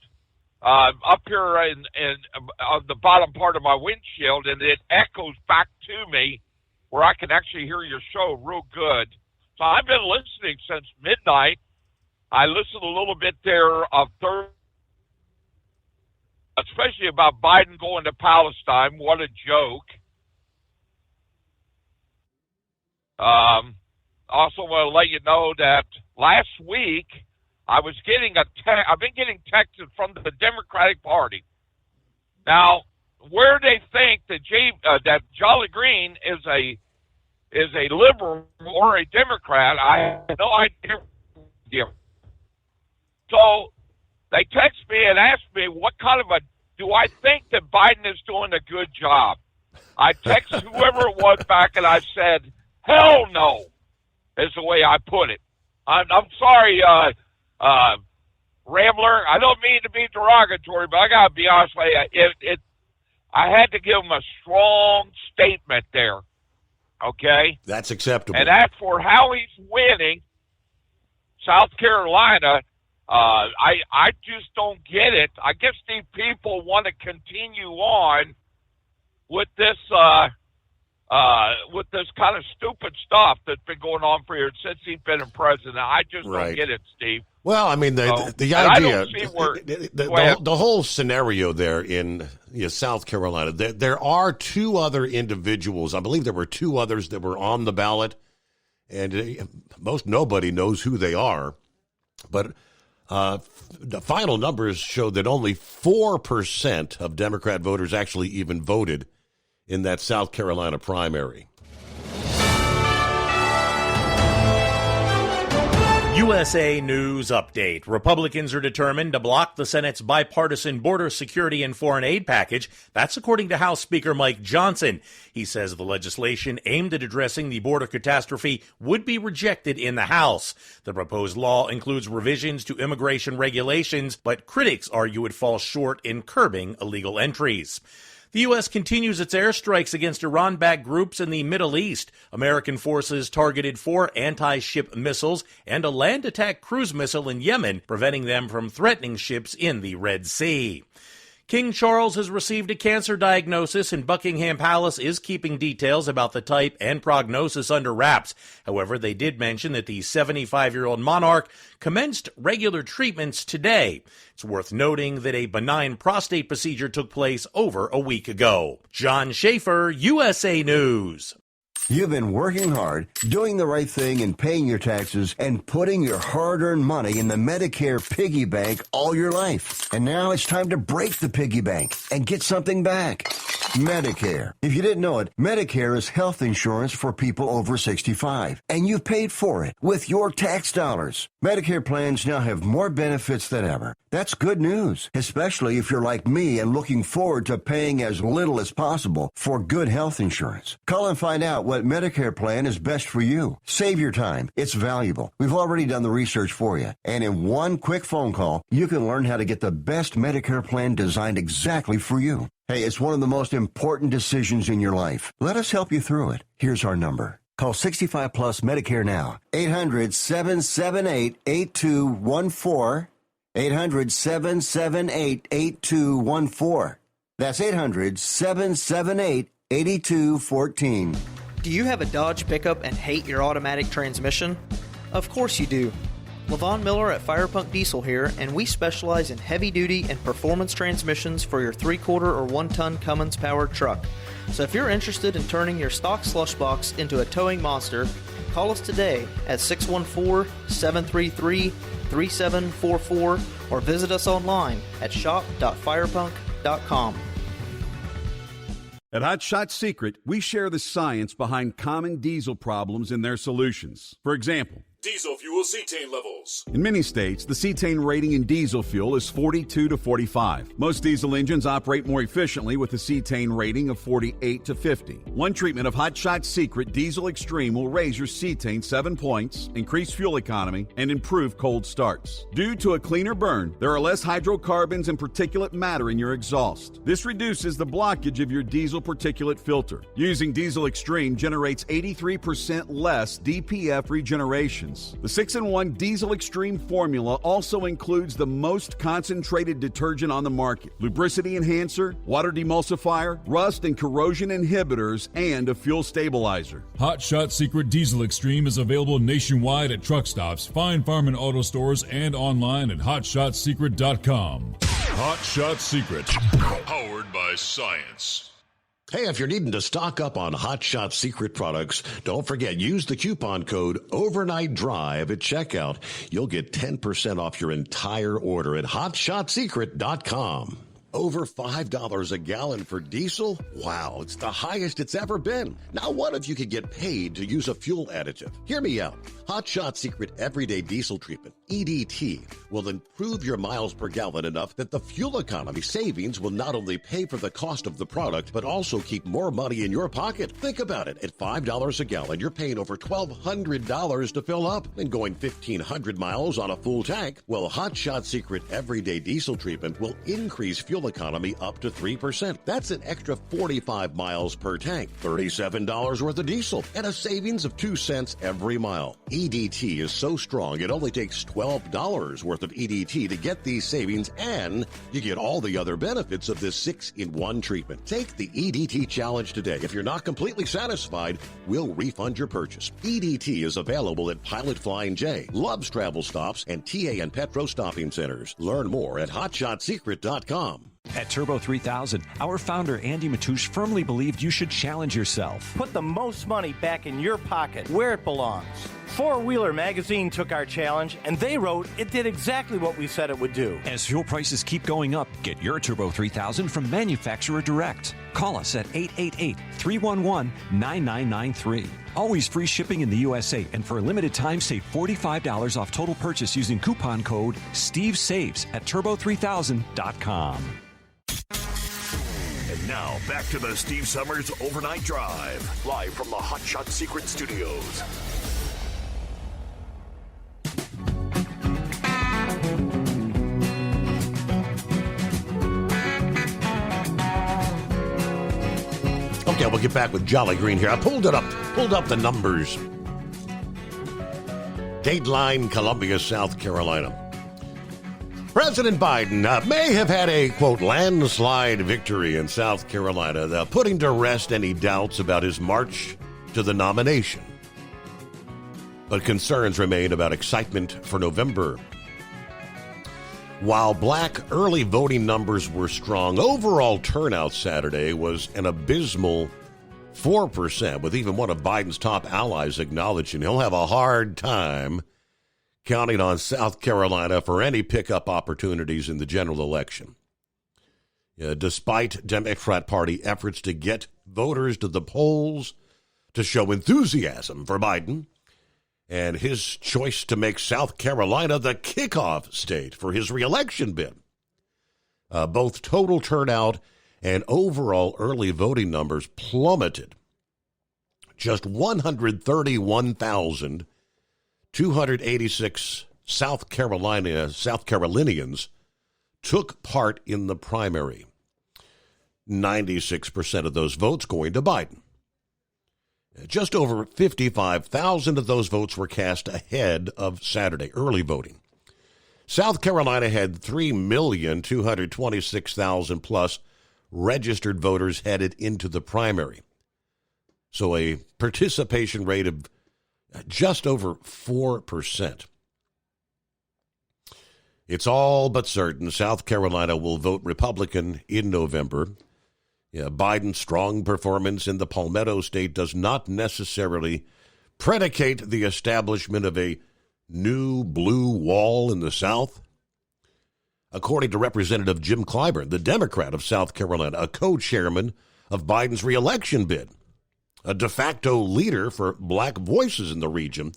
up here in on the bottom part of my windshield, and it echoes back to me where I can actually hear your show real good. So I've been listening since midnight. I listened a little bit there of Thursday, especially about Biden going to Palestine. What a joke. Also want to let you know that last week I was getting I've been getting texts from the Democratic Party. Now, where they think that that Jolly Green is a liberal or a Democrat, I have no idea. So they text me and ask me what kind of do I think that Biden is doing a good job? I texted whoever it was back and I said, hell no, is the way I put it. I'm sorry, Rambler. I don't mean to be derogatory, but I got to be honest with you. I had to give him a strong statement there. Okay? That's acceptable. And as for how he's winning South Carolina, I just don't get it. I guess these people want to continue on with this kind of stupid stuff that's been going on for years since he's been in president. I just don't get it, Steve. Well, I mean, the idea, the whole scenario there in South Carolina, there are two other individuals. I believe there were two others that were on the ballot, and most nobody knows who they are. But the final numbers show that only 4% of Democrat voters actually even voted in that South Carolina primary. USA News Update. Republicans are determined to block the Senate's bipartisan border security and foreign aid package. That's according to House Speaker Mike Johnson. He says the legislation aimed at addressing the border catastrophe would be rejected in the House. The proposed law includes revisions to immigration regulations, but critics argue it falls short in curbing illegal entries. The U.S. continues its airstrikes against Iran-backed groups in the Middle East. American forces targeted 4 anti-ship missiles and a land attack cruise missile in Yemen, preventing them from threatening ships in the Red Sea. King Charles has received a cancer diagnosis, and Buckingham Palace is keeping details about the type and prognosis under wraps. However, they did mention that the 75-year-old monarch commenced regular treatments today. It's worth noting that a benign prostate procedure took place over a week ago. John Schaefer, USA News. You've been working hard, doing the right thing, and paying your taxes, and putting your hard-earned money in the Medicare piggy bank all your life. And now it's time to break the piggy bank and get something back. Medicare. If you didn't know it, Medicare is health insurance for people over 65, and you've paid for it with your tax dollars. Medicare plans now have more benefits than ever. That's good news, especially if you're like me and looking forward to paying as little as possible for good health insurance. Call and find out what Medicare plan is best for you. Save your time. It's valuable. We've already done the research for you. And in one quick phone call, you can learn how to get the best Medicare plan designed exactly for you. Hey, it's one of the most important decisions in your life. Let us help you through it. Here's our number. Call 65 Plus Medicare now. 800-778-8214. 800-778-8214. That's 800-778-8214. Do you have a Dodge pickup and hate your automatic transmission? Of course you do. LaVon Miller at Firepunk Diesel here, and we specialize in heavy-duty and performance transmissions for your 3/4 or 1-ton Cummins-powered truck. So if you're interested in turning your stock slush box into a towing monster, Call us today at 614-733-3744 or visit us online at shop.firepunk.com. At Hot Shot Secret, we share the science behind common diesel problems and their solutions. For example, Diesel fuel cetane levels. in many states, the cetane rating in diesel fuel is 42 to 45. Most diesel engines operate more efficiently with a cetane rating of 48 to 50. One treatment of Hot Shot Secret Diesel Extreme will raise your cetane 7 points, increase fuel economy, and improve cold starts. Due to a cleaner burn, there are less hydrocarbons and particulate matter in your exhaust. This reduces the blockage of your diesel particulate filter. Using Diesel Extreme generates 83% less DPF regeneration. The 6-in-1 Diesel Extreme formula also includes the most concentrated detergent on the market, lubricity enhancer, water demulsifier, rust and corrosion inhibitors, and a fuel stabilizer. Hot Shot Secret Diesel Extreme is available nationwide at truck stops, Fine Farm and auto stores, and online at hotshotsecret.com. Hot Shot Secret, powered by science. Hey, if you're needing to stock up on Hot Shot Secret products, don't forget, use the coupon code OVERNIGHTDRIVE at checkout. You'll get 10% off your entire order at hotshotsecret.com. Over $5 a gallon for diesel? Wow, it's the highest it's ever been. Now, what if you could get paid to use a fuel additive? Hear me out. Hot Shot Secret Everyday Diesel Treatment, EDT, will improve your miles per gallon enough that the fuel economy savings will not only pay for the cost of the product, but also keep more money in your pocket. Think about it. At $5 a gallon, you're paying over $1,200 to fill up and going 1,500 miles on a full tank. Well, Hot Shot Secret Everyday Diesel Treatment will increase fuel economy up to 3%. That's an extra 45 miles per tank, $37 worth of diesel, and a savings of 2 cents every mile. EDT is so strong, it only takes $12 worth of EDT to get these savings, and you get all the other benefits of this 6-in-1 treatment. Take the EDT challenge today. If you're not completely satisfied, we'll refund your purchase. EDT is available at Pilot Flying J, Love's Travel Stops, and TA and Petro Stopping Centers. Learn more at hotshotsecret.com. At Turbo 3000, our founder Andy Matouche firmly believed you should challenge yourself. Put the most money back in your pocket, where it belongs. Four Wheeler Magazine took our challenge, and they wrote it did exactly what we said it would do. As fuel prices keep going up, get your Turbo 3000 from manufacturer direct. Call us at 888-311-9993. Always free shipping in the USA, and for a limited time, save $45 off total purchase using coupon code STEVESAVES at turbo3000.com. And now, back to the Steve Summers Overnight Drive, live from the Hot Shot Secret Studios. Okay, we'll get back with Jolly Green here. I pulled up the numbers. Dateline, Columbia, South Carolina. President Biden may have had a, quote, landslide victory in South Carolina, putting to rest any doubts about his march to the nomination. But concerns remain about excitement for November. While black early voting numbers were strong, overall turnout Saturday was an abysmal 4%, with even one of Biden's top allies acknowledging he'll have a hard time counting on South Carolina for any pickup opportunities in the general election. Despite Democrat Party efforts to get voters to the polls to show enthusiasm for Biden and his choice to make South Carolina the kickoff state for his reelection bid, both total turnout and overall early voting numbers plummeted. Just 131,286 South Carolinians took part in the primary. 96% of those votes going to Biden. Just over 55,000 of those votes were cast ahead of Saturday, early voting. South Carolina had 3,226,000 plus registered voters headed into the primary. So a participation rate of just over 4%. It's all but certain South Carolina will vote Republican in November. Biden's strong performance in the Palmetto State does not necessarily predicate the establishment of a new blue wall in the South? According to Representative Jim Clyburn, the Democrat of South Carolina, a co-chairman of Biden's re-election bid, a de facto leader for black voices in the region,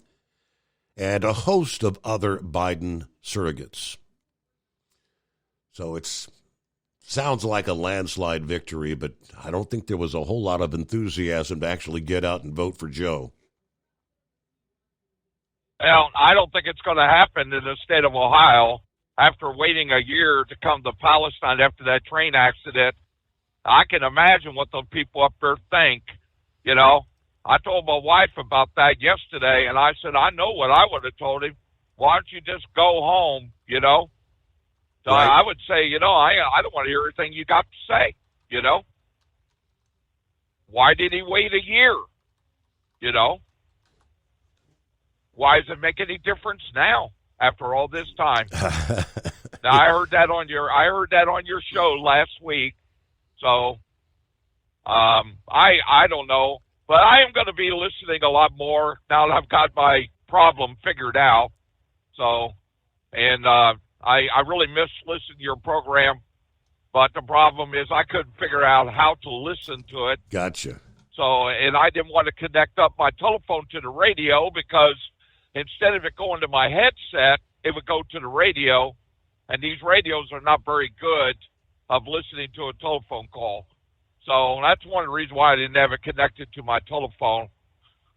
and a host of other Biden surrogates. So it sounds like a landslide victory, but I don't think there was a whole lot of enthusiasm to actually get out and vote for Joe. Well, I don't think it's going to happen in the state of Ohio. After waiting a year to come to Palestine after that train accident, I can imagine what the people up there think. You know, I told my wife about that yesterday, and I said, I know what I would have told him. Why don't you just go home, you know? So Right. I would say, you know, I don't want to hear everything you got to say, you know? Why did he wait a year, you know? Why does it make any difference now after all this time? Now, I heard that on your show last week. So I don't know, but I am going to be listening a lot more now that I've got my problem figured out. So, and I really miss listening to your program, but the problem is I couldn't figure out how to listen to it. Gotcha. So, and I didn't want to connect up my telephone to the radio because instead of it going to my headset, it would go to the radio, and these radios are not very good of listening to a telephone call. So that's one of the reasons why I didn't have it connected to my telephone.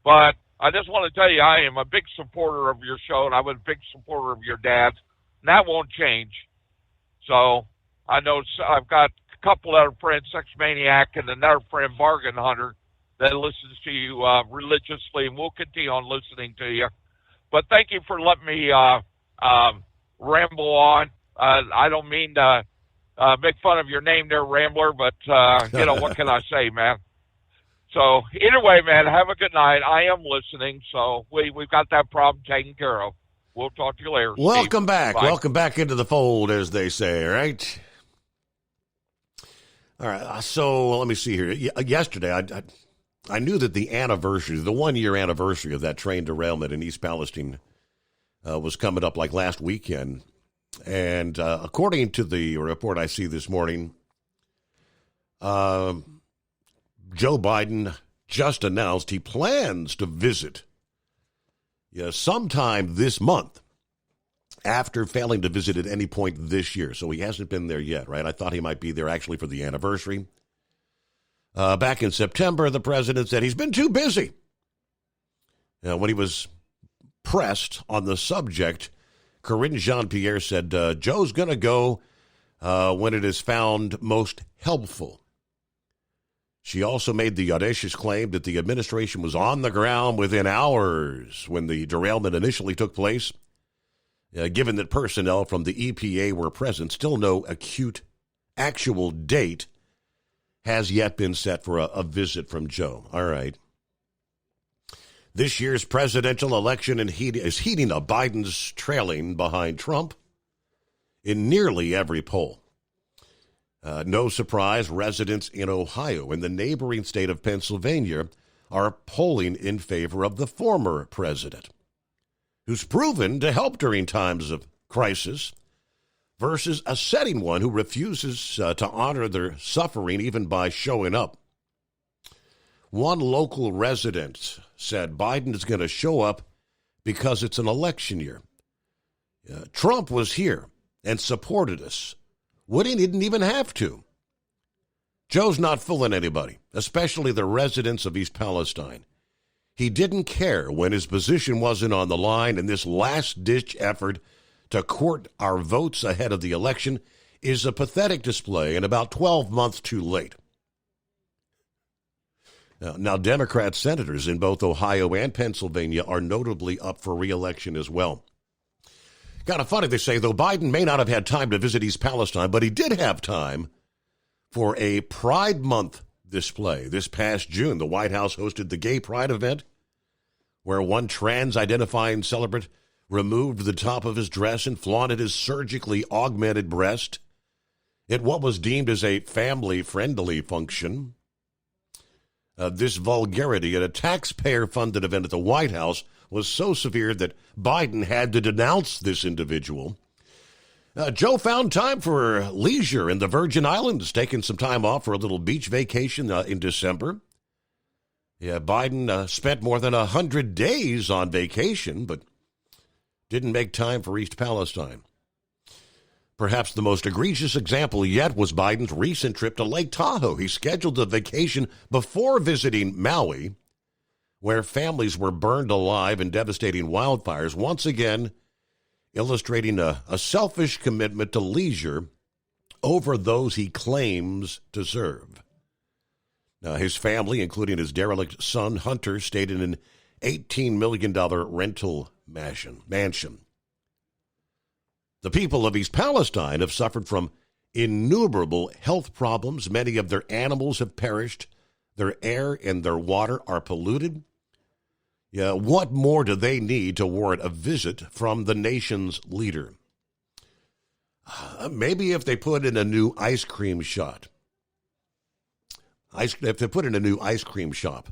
But I just want to tell you, I am a big supporter of your show, and I was a big supporter of your dad, and that won't change. So I know I've got a couple other friends, Sex Maniac, and another friend, Bargain Hunter, that listens to you religiously, and we'll continue on listening to you. But thank you for letting me ramble on. I don't mean to make fun of your name there, Rambler, but, you know, what can I say, man? So either way, man, have a good night. I am listening, so we've got that problem taken care of. We'll talk to you later. Welcome Steve. back. Bye. Welcome back into the fold, as they say, right? All right, so let me see here. Yesterday, I knew that the 1-year anniversary of that train derailment in East Palestine was coming up like last weekend. And according to the report I see this morning, Joe Biden just announced he plans to visit sometime this month after failing to visit at any point this year. So he hasn't been there yet, right? I thought he might be there actually for the anniversary. Back in September, the president said he's been too busy. When he was pressed on the subject, Corinne Jean-Pierre said, Joe's going to go when it is found most helpful. She also made the audacious claim that the administration was on the ground within hours when the derailment initially took place. Given that personnel from the EPA were present, still no actual date has yet been set for a visit from Joe. All right. This year's presidential election is heating up. Biden's trailing behind Trump in nearly every poll. No surprise, residents in Ohio and the neighboring state of Pennsylvania are polling in favor of the former president, who's proven to help during times of crisis, versus a setting one who refuses to honor their suffering even by showing up. One local resident said Biden is going to show up because it's an election year. Trump was here and supported us. Woody didn't even have to. Joe's not fooling anybody, especially the residents of East Palestine. He didn't care when his position wasn't on the line, and this last-ditch effort to court our votes ahead of the election is a pathetic display and about 12 months too late. Now, Democrat senators in both Ohio and Pennsylvania are notably up for re-election as well. Kind of funny, they say, though Biden may not have had time to visit East Palestine, but he did have time for a Pride Month display. This past June, the White House hosted the Gay Pride event, where one trans-identifying celebrant removed the top of his dress and flaunted his surgically augmented breast at what was deemed as a family-friendly function. This vulgarity at a taxpayer-funded event at the White House was so severe that Biden had to denounce this individual. Joe found time for leisure in the Virgin Islands, taking some time off for a little beach vacation in December. Yeah, Biden spent more than 100 days on vacation, but didn't make time for East Palestine. Perhaps the most egregious example yet was Biden's recent trip to Lake Tahoe. He scheduled the vacation before visiting Maui, where families were burned alive in devastating wildfires, once again illustrating a selfish commitment to leisure over those he claims to serve. Now, his family, including his derelict son, Hunter, stayed in an $18 million rental mansion. The people of East Palestine have suffered from innumerable health problems. Many of their animals have perished. Their air and their water are polluted. Yeah, what more do they need to warrant a visit from the nation's leader? Maybe if they put in a new ice cream shop. If they put in a new ice cream shop,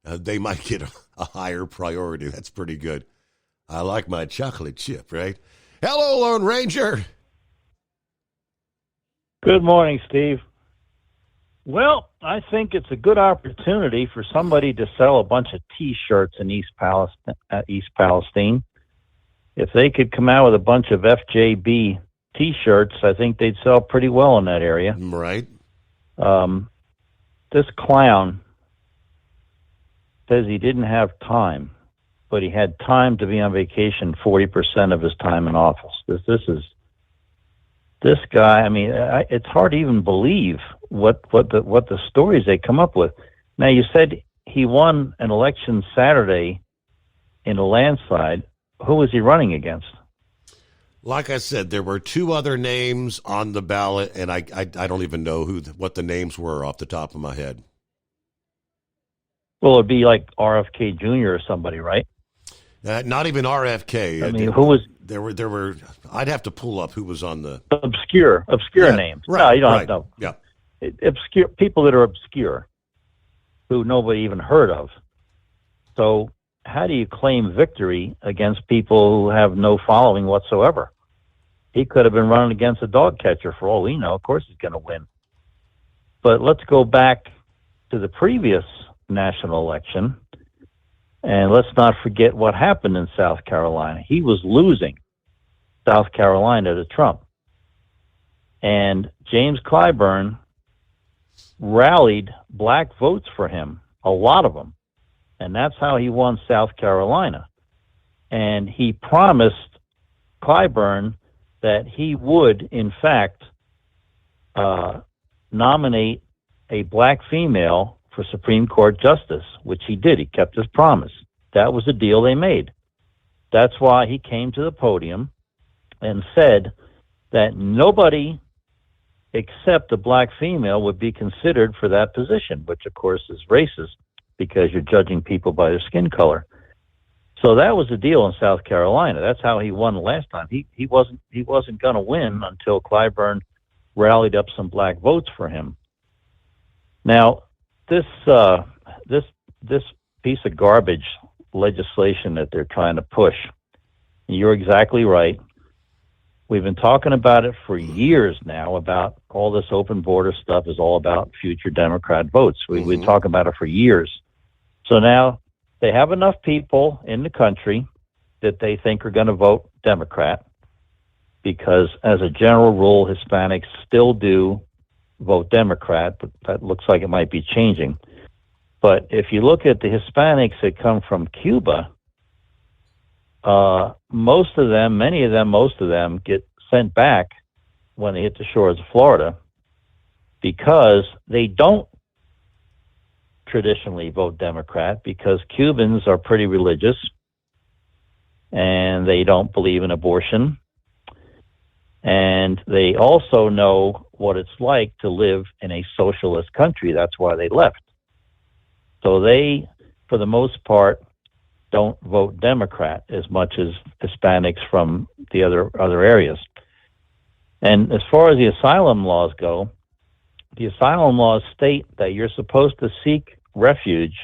they might get a higher priority. That's pretty good. I like my chocolate chip, right? Hello, Lone Ranger. Good morning, Steve. Well, I think it's a good opportunity for somebody to sell a bunch of T-shirts in East Palestine. If they could come out with a bunch of FJB T-shirts, I think they'd sell pretty well in that area. Right. This clown says he didn't have time, but he had time to be on vacation 40% of his time in office. This guy, I mean, it's hard to even believe what the stories they come up with. Now, you said he won an election Saturday in a landslide. Who was he running against? Like I said, there were two other names on the ballot, and I don't even know what the names were off the top of my head. Well, it'd be like RFK Jr. or somebody, right? Not even RFK. I mean, who was... There were. I'd have to pull up who was on the... Obscure names. Right, no, you don't right, have to. Yeah. Obscure people that are obscure, who nobody even heard of. So how do you claim victory against people who have no following whatsoever? He could have been running against a dog catcher for all we know. Of course he's going to win. But let's go back to the previous national election, and let's not forget what happened in South Carolina. He was losing South Carolina to Trump. And James Clyburn rallied black votes for him, a lot of them. And that's how he won South Carolina. And he promised Clyburn that he would, in fact, nominate a black female for Supreme Court justice, which he did. He kept his promise. That was the deal they made. That's why he came to the podium and said that nobody except a black female would be considered for that position, which of course is racist because you're judging people by their skin color. So that was the deal in South Carolina. That's how he won the last time. He wasn't going to win until Clyburn rallied up some black votes for him. Now, this piece of garbage legislation that they're trying to push, you're exactly right. We've been talking about it for years now, about all this open border stuff is all about future Democrat votes. We've been talking about it for years. So now they have enough people in the country that they think are going to vote Democrat because, as a general rule, Hispanics still do vote Democrat, but that looks like it might be changing. But if you look at the Hispanics that come from Cuba, most of them get sent back when they hit the shores of Florida because they don't traditionally vote Democrat, because Cubans are pretty religious and they don't believe in abortion. And they also know what it's like to live in a socialist country. That's why they left. So they, for the most part, don't vote Democrat as much as Hispanics from the other areas. And as far as the asylum laws go, the asylum laws state that you're supposed to seek refuge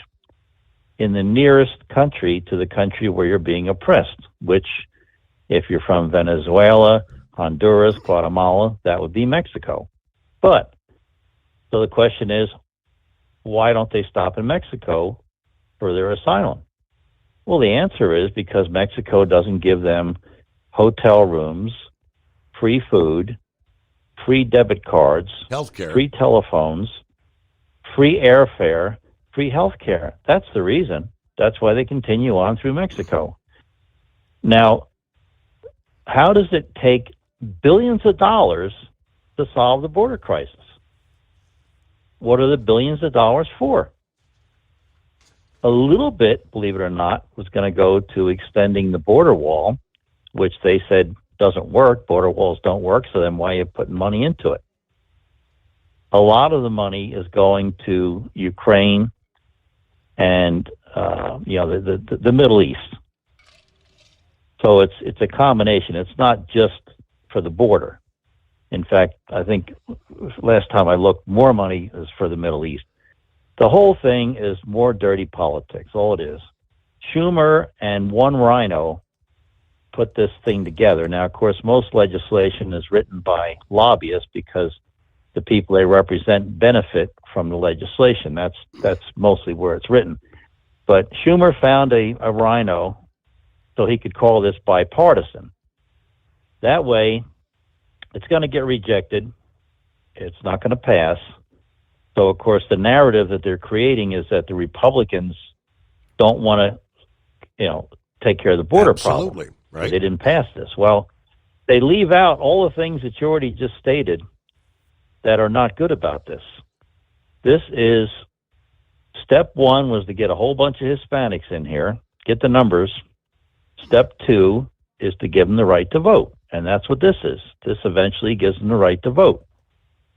in the nearest country to the country where you're being oppressed, which, if you're from Venezuela, Honduras, Guatemala, that would be Mexico. But, so the question is, why don't they stop in Mexico for their asylum? Well, the answer is because Mexico doesn't give them hotel rooms, free food, free debit cards, healthcare, free telephones, free airfare, free healthcare. That's the reason. That's why they continue on through Mexico. Now, how does it take billions of dollars to solve the border crisis? What are the billions of dollars for? A little bit, believe it or not, was going to go to extending the border wall, which they said doesn't work. Border walls don't work, so then why are you putting money into it? A lot of the money is going to Ukraine and the Middle East. So it's a combination. It's not just for the border. In fact, I think last time I looked, more money is for the Middle East. The whole thing is more dirty politics, all it is. Schumer and one rhino put this thing together. Now, of course, most legislation is written by lobbyists because the people they represent benefit from the legislation. That's mostly where it's written. But Schumer found a rhino so he could call this bipartisan. That way, it's going to get rejected. It's not going to pass. So, of course, the narrative that they're creating is that the Republicans don't want to, take care of the border problem. Absolutely, right. They didn't pass this. Well, they leave out all the things that you already just stated that are not good about this. This is step one was to get a whole bunch of Hispanics in here, get the numbers. Step two is to give them the right to vote. And that's what this is. This eventually gives them the right to vote.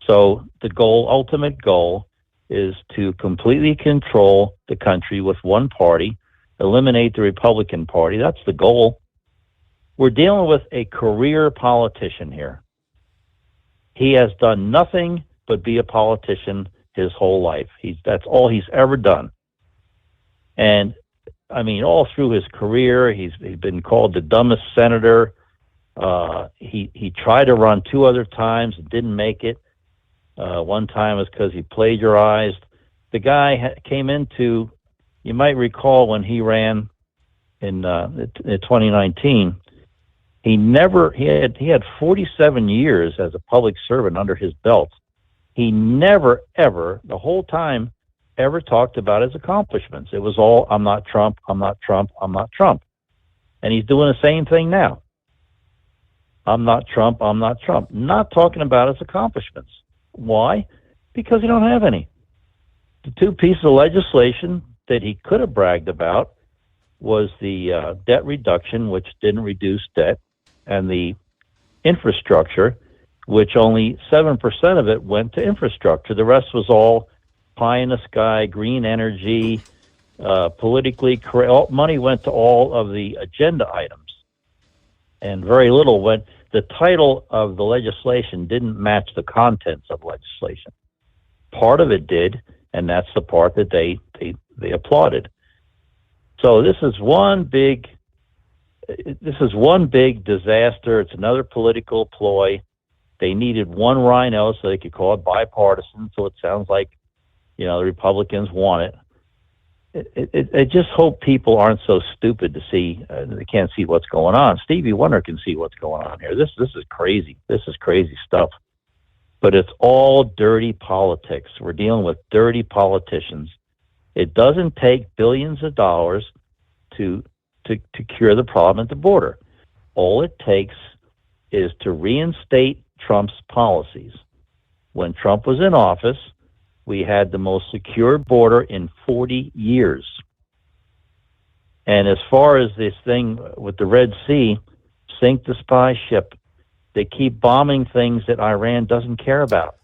So the ultimate goal, is to completely control the country with one party, eliminate the Republican Party. That's the goal. We're dealing with a career politician here. He has done nothing but be a politician his whole life. That's all he's ever done. And I mean, all through his career, he's been called the dumbest senator. He tried to run 2 other times and didn't make it. One time was because he plagiarized. The guy came into, you might recall when he ran in 2019, he had 47 years as a public servant under his belt. He never, ever, the whole time, ever talked about his accomplishments. It was all, I'm not Trump, I'm not Trump, I'm not Trump. And he's doing the same thing now. I'm not Trump, I'm not Trump. Not talking about his accomplishments. Why? Because he don't have any. The 2 pieces of legislation that he could have bragged about was the debt reduction, which didn't reduce debt, and the infrastructure, which only 7% of it went to infrastructure. The rest was all pie in the sky, green energy, politically correct. Money went to all of the agenda items, and very little went. The title of the legislation didn't match the contents of legislation. Part of it did, and that's the part that they applauded. So this is one big disaster. It's another political ploy. They needed one rhino so they could call it bipartisan. So it sounds like, the Republicans want it. I just hope people aren't so stupid to see, they can't see what's going on. Stevie Wonder can see what's going on here. This is crazy. This is crazy stuff. But it's all dirty politics. We're dealing with dirty politicians. It doesn't take billions of dollars to cure the problem at the border. All it takes is to reinstate Trump's policies. When Trump was in office, we had the most secure border in 40 years. And as far as this thing with the Red Sea, sink the spy ship. They keep bombing things that Iran doesn't care about.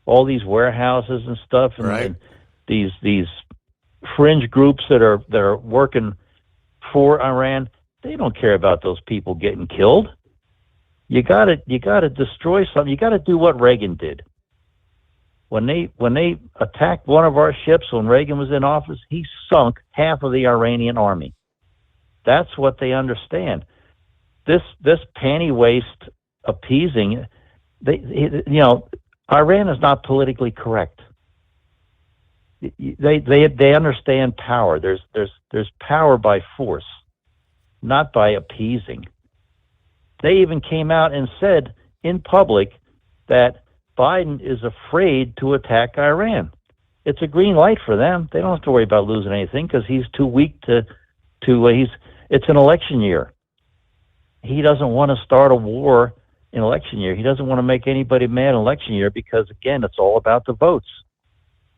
All these warehouses and stuff, and these fringe groups that are working for Iran, they don't care about those people getting killed. You gotta destroy something. You gotta do what Reagan did. When they attacked one of our ships when Reagan was in office, he sunk half of the Iranian army. That's what they understand. This panty waist appeasing, Iran is not politically correct. They understand power. There's power by force, not by appeasing. They even came out and said in public that Biden is afraid to attack Iran. It's a green light for them. They don't have to worry about losing anything because he's too weak to. It's an election year. He doesn't want to start a war in election year. He doesn't want to make anybody mad in election year because, again, it's all about the votes.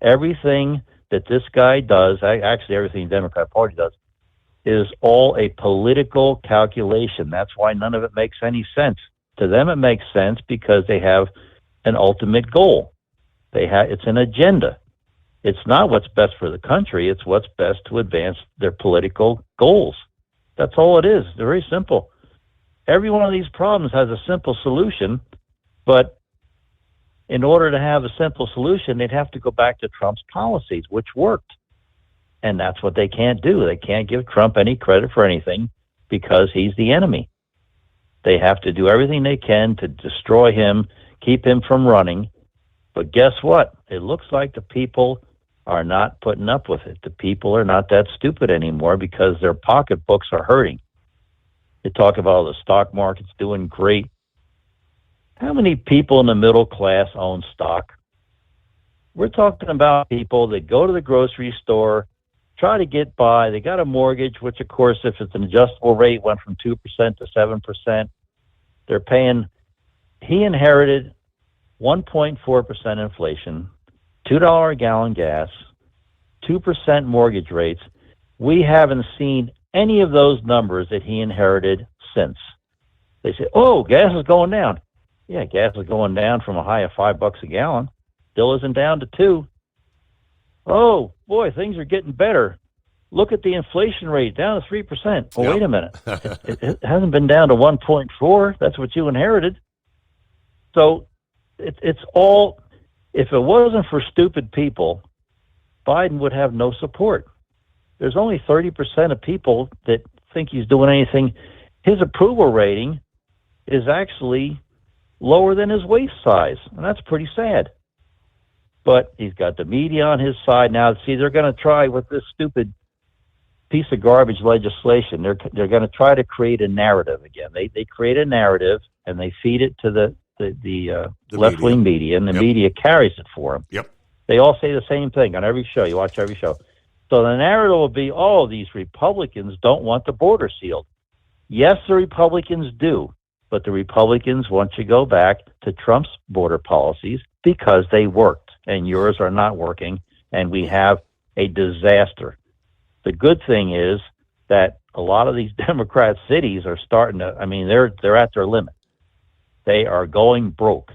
Everything that this guy does, actually everything the Democrat Party does, is all a political calculation. That's why none of it makes any sense. To them, it makes sense because they have an ultimate goal. It's an agenda. It's not what's best for the country. It's what's best to advance their political goals. That's all it is. They're very simple. Every one of these problems has a simple solution, but in order to have a simple solution, they'd have to go back to Trump's policies, which worked. And that's what they can't do. They can't give Trump any credit for anything because he's the enemy. They have to do everything they can to destroy him, keep him from running. But guess what? It looks like the people are not putting up with it. The people are not that stupid anymore because their pocketbooks are hurting. They talk about the stock market's doing great. How many people in the middle class own stock? We're talking about people that go to the grocery store, try to get by. They got a mortgage, which, of course, if it's an adjustable rate, went from 2% to 7%. They're paying. He inherited 1.4% inflation, $2 a gallon gas, 2% mortgage rates. We haven't seen any of those numbers that he inherited since. They say, oh, gas is going down. Yeah, gas is going down from a high of $5 a gallon. Still isn't down to 2. Oh, boy, things are getting better. Look at the inflation rate, down to 3%. Oh, wait a minute. It hasn't been down to 1.4. That's what you inherited. So it's all, if it wasn't for stupid people, Biden would have no support. There's only 30% of people that think he's doing anything. His approval rating is actually lower than his waist size, and that's pretty sad. But he's got the media on his side now. See, they're going to try with this stupid piece of garbage legislation. They're going to try to create a narrative again. They create a narrative and they feed it to the left-wing media, and the media carries it for them. Yep. They all say the same thing on every show. You watch every show. So the narrative will be, oh, these Republicans don't want the border sealed. Yes, the Republicans do, but the Republicans want you to go back to Trump's border policies because they worked, and yours are not working, and we have a disaster. The good thing is that a lot of these Democrat cities are starting to, they're at their limit. They are going broke.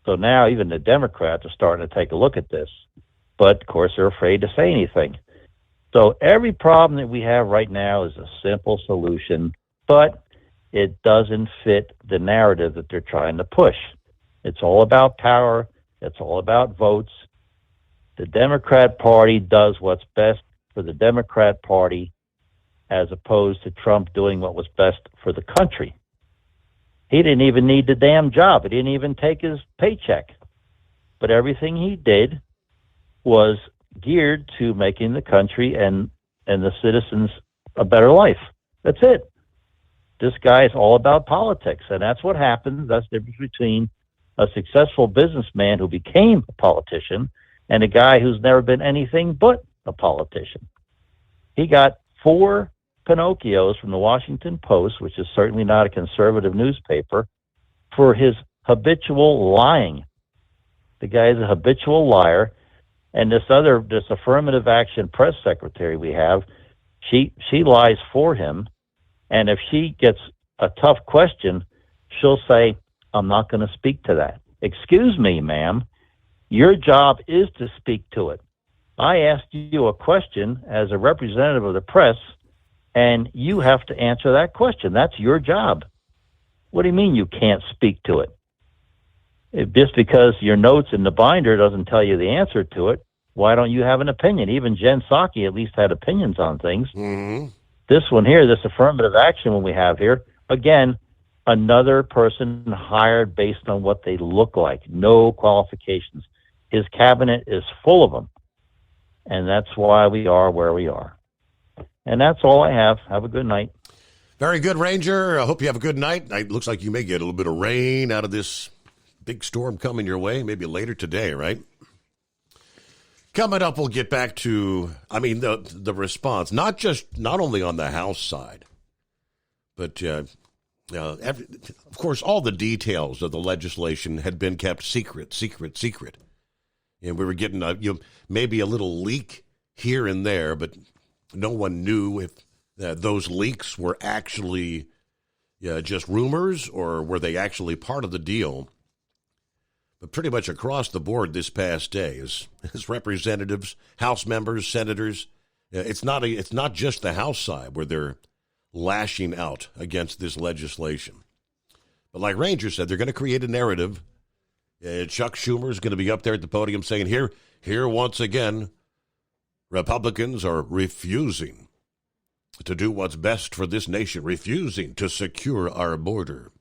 So now even the Democrats are starting to take a look at this, but of course they're afraid to say anything. So every problem that we have right now is a simple solution, but it doesn't fit the narrative that they're trying to push. It's all about power. It's all about votes. The Democrat Party does what's best for the Democrat Party as opposed to Trump doing what was best for the country. He didn't even need the damn job. He didn't even take his paycheck. But everything he did was geared to making the country and the citizens a better life. That's it. This guy is all about politics, and that's what happens. That's the difference between a successful businessman who became a politician and a guy who's never been anything but a politician. He got 4 Pinocchios from the Washington Post, which is certainly not a conservative newspaper, for his habitual lying. The guy is a habitual liar. And this affirmative action press secretary we have, she lies for him. And if she gets a tough question, she'll say, I'm not going to speak to that. Excuse me, ma'am. Your job is to speak to it. I asked you a question as a representative of the press, and you have to answer that question. That's your job. What do you mean you can't speak to it? Just because your notes in the binder doesn't tell you the answer to it, why don't you have an opinion? Even Jen Psaki at least had opinions on things. Mm-hmm. This one here, this affirmative action one we have here, again, another person hired based on what they look like, no qualifications. His cabinet is full of them, and that's why we are where we are. And that's all I have. Have a good night. Very good, Ranger. I hope you have a good night. It looks like you may get a little bit of rain out of this big storm coming your way, maybe later today, right? Coming up, we'll get back to, the response, not only on the House side, but, of course, all the details of the legislation had been kept secret. And we were getting maybe a little leak here and there, but no one knew if those leaks were actually just rumors or were they actually part of the deal. But pretty much across the board this past day, as representatives, House members, senators, it's not just the House side where they're lashing out against this legislation. But like Ranger said, they're going to create a narrative. Chuck Schumer is going to be up there at the podium saying, here once again, Republicans are refusing to do what's best for this nation, refusing to secure our border.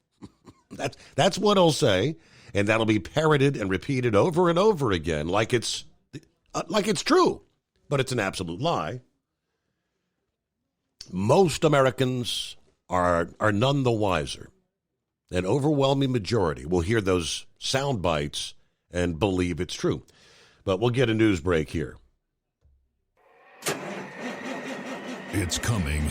That's what he'll say, and that'll be parroted and repeated over and over again like it's true, but it's an absolute lie. Most Americans are none the wiser. An overwhelming majority will hear those sound bites and believe it's true. But we'll get a news break here. It's coming.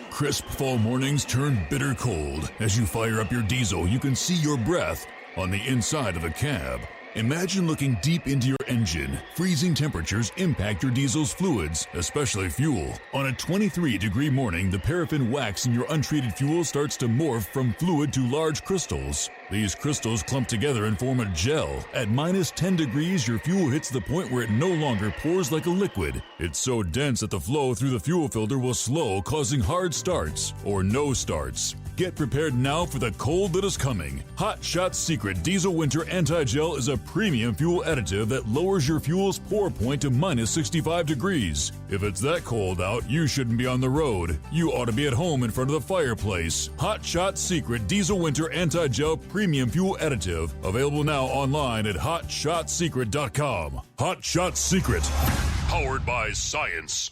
Crisp fall mornings turn bitter cold. As you fire up your diesel, you can see your breath on the inside of the cab. Imagine looking deep into your engine. Freezing temperatures impact your diesel's fluids, especially fuel. On a 23-degree morning, the paraffin wax in your untreated fuel starts to morph from fluid to large crystals. These crystals clump together and form a gel. At minus 10 degrees, your fuel hits the point where it no longer pours like a liquid. It's so dense that the flow through the fuel filter will slow, causing hard starts or no starts. Get prepared now for the cold that is coming. Hot Shot Secret Diesel Winter Anti-Gel is a premium fuel additive that lowers your fuel's pour point to minus 65 degrees. If it's that cold out, you shouldn't be on the road. You ought to be at home in front of the fireplace. Hot Shot Secret Diesel Winter Anti-Gel Premium Fuel Additive. Available now online at HotShotSecret.com. Hot Shot Secret. Powered by science.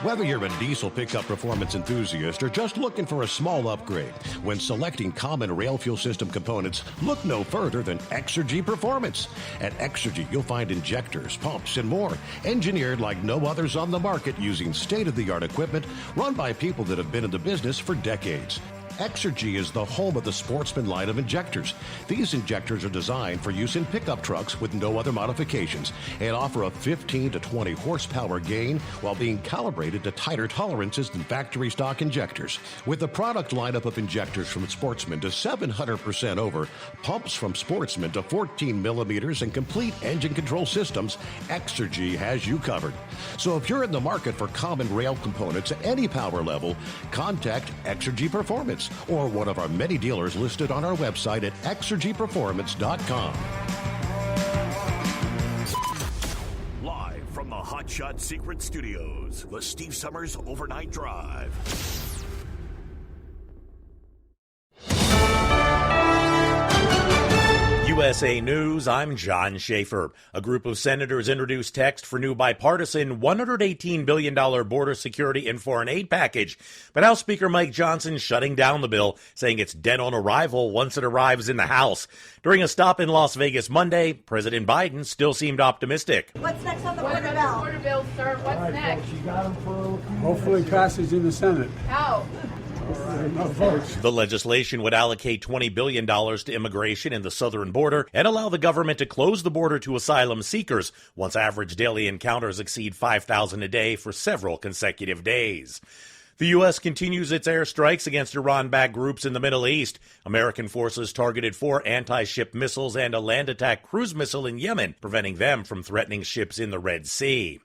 Whether you're a diesel pickup performance enthusiast or just looking for a small upgrade, when selecting common rail fuel system components, look no further than Exergy Performance. At Exergy, you'll find injectors, pumps, and more, engineered like no others on the market using state-of-the-art equipment run by people that have been in the business for decades. Exergy is the home of the Sportsman line of injectors. These injectors are designed for use in pickup trucks with no other modifications and offer a 15 to 20 horsepower gain while being calibrated to tighter tolerances than factory stock injectors. With the product lineup of injectors from Sportsman to 700% over, pumps from Sportsman to 14 millimeters, and complete engine control systems, Exergy has you covered. So if you're in the market for common rail components at any power level, contact Exergy Performance or one of our many dealers listed on our website at exergyperformance.com. Live from the Hot Shot Secret Studios, the Steve Summers Overnight Drive. USA News, I'm John Schaefer. A group of senators introduced text for new bipartisan $118 billion border security and foreign aid package. But House Speaker Mike Johnson shutting down the bill, saying it's dead on arrival once it arrives in the House. During a stop in Las Vegas Monday, President Biden still seemed optimistic. What's next on the border bill? Border bill, sir. What's next? Hopefully passage in the Senate. How? The legislation would allocate $20 billion to immigration in the southern border and allow the government to close the border to asylum seekers once average daily encounters exceed 5,000 a day for several consecutive days. The U.S. continues its airstrikes against Iran-backed groups in the Middle East. American forces targeted 4 anti-ship missiles and a land attack cruise missile in Yemen, preventing them from threatening ships in the Red Sea.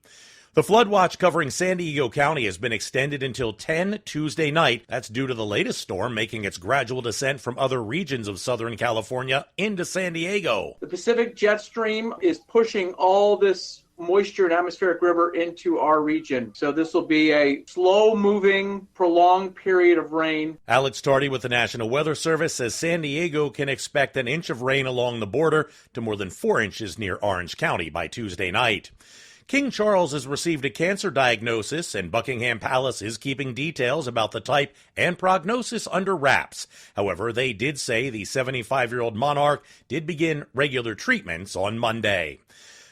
The flood watch covering San Diego County has been extended until 10 Tuesday night. That's due to the latest storm making its gradual descent from other regions of Southern California into San Diego. The Pacific jet stream is pushing all this moisture and atmospheric river into our region. So this will be a slow-moving, prolonged period of rain. Alex Tardy with the National Weather Service says San Diego can expect an inch of rain along the border to more than 4 inches near Orange County by Tuesday night. King Charles has received a cancer diagnosis, and Buckingham Palace is keeping details about the type and prognosis under wraps. However, they did say the 75-year-old monarch did begin regular treatments on Monday.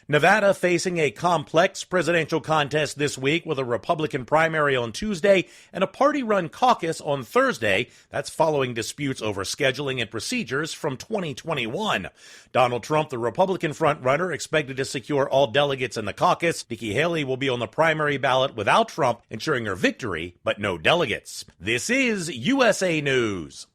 Nevada facing a complex presidential contest this week with a Republican primary on Tuesday and a party-run caucus on Thursday. That's following disputes over scheduling and procedures from 2021. Donald Trump, the Republican frontrunner, expected to secure all delegates in the caucus. Nikki Haley will be on the primary ballot without Trump, ensuring her victory, but no delegates. This is USA News.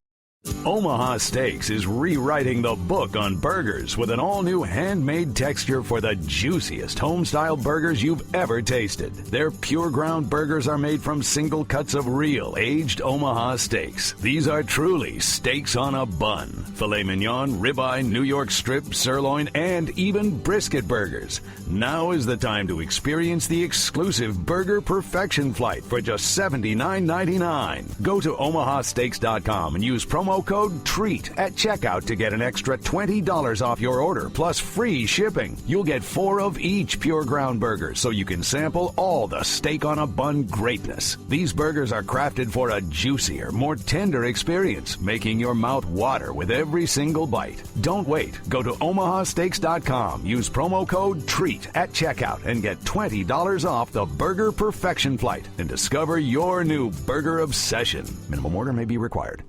Omaha Steaks is rewriting the book on burgers with an all-new handmade texture for the juiciest home-style burgers you've ever tasted. Their pure ground burgers are made from single cuts of real, aged Omaha steaks. These are truly steaks on a bun. Filet mignon, ribeye, New York strip, sirloin, and even brisket burgers. Now is the time to experience the exclusive Burger Perfection Flight for just $79.99. Go to omahasteaks.com and use promo code TREAT at checkout to get an extra $20 off your order plus free shipping. You'll get 4 of each pure ground burger so you can sample all the steak on a bun greatness. These burgers are crafted for a juicier, more tender experience, making your mouth water with every single bite. Don't wait. Go to omahasteaks.com, use promo code TREAT at checkout and get $20 off the Burger Perfection Flight and discover your new burger obsession. Minimum order may be required.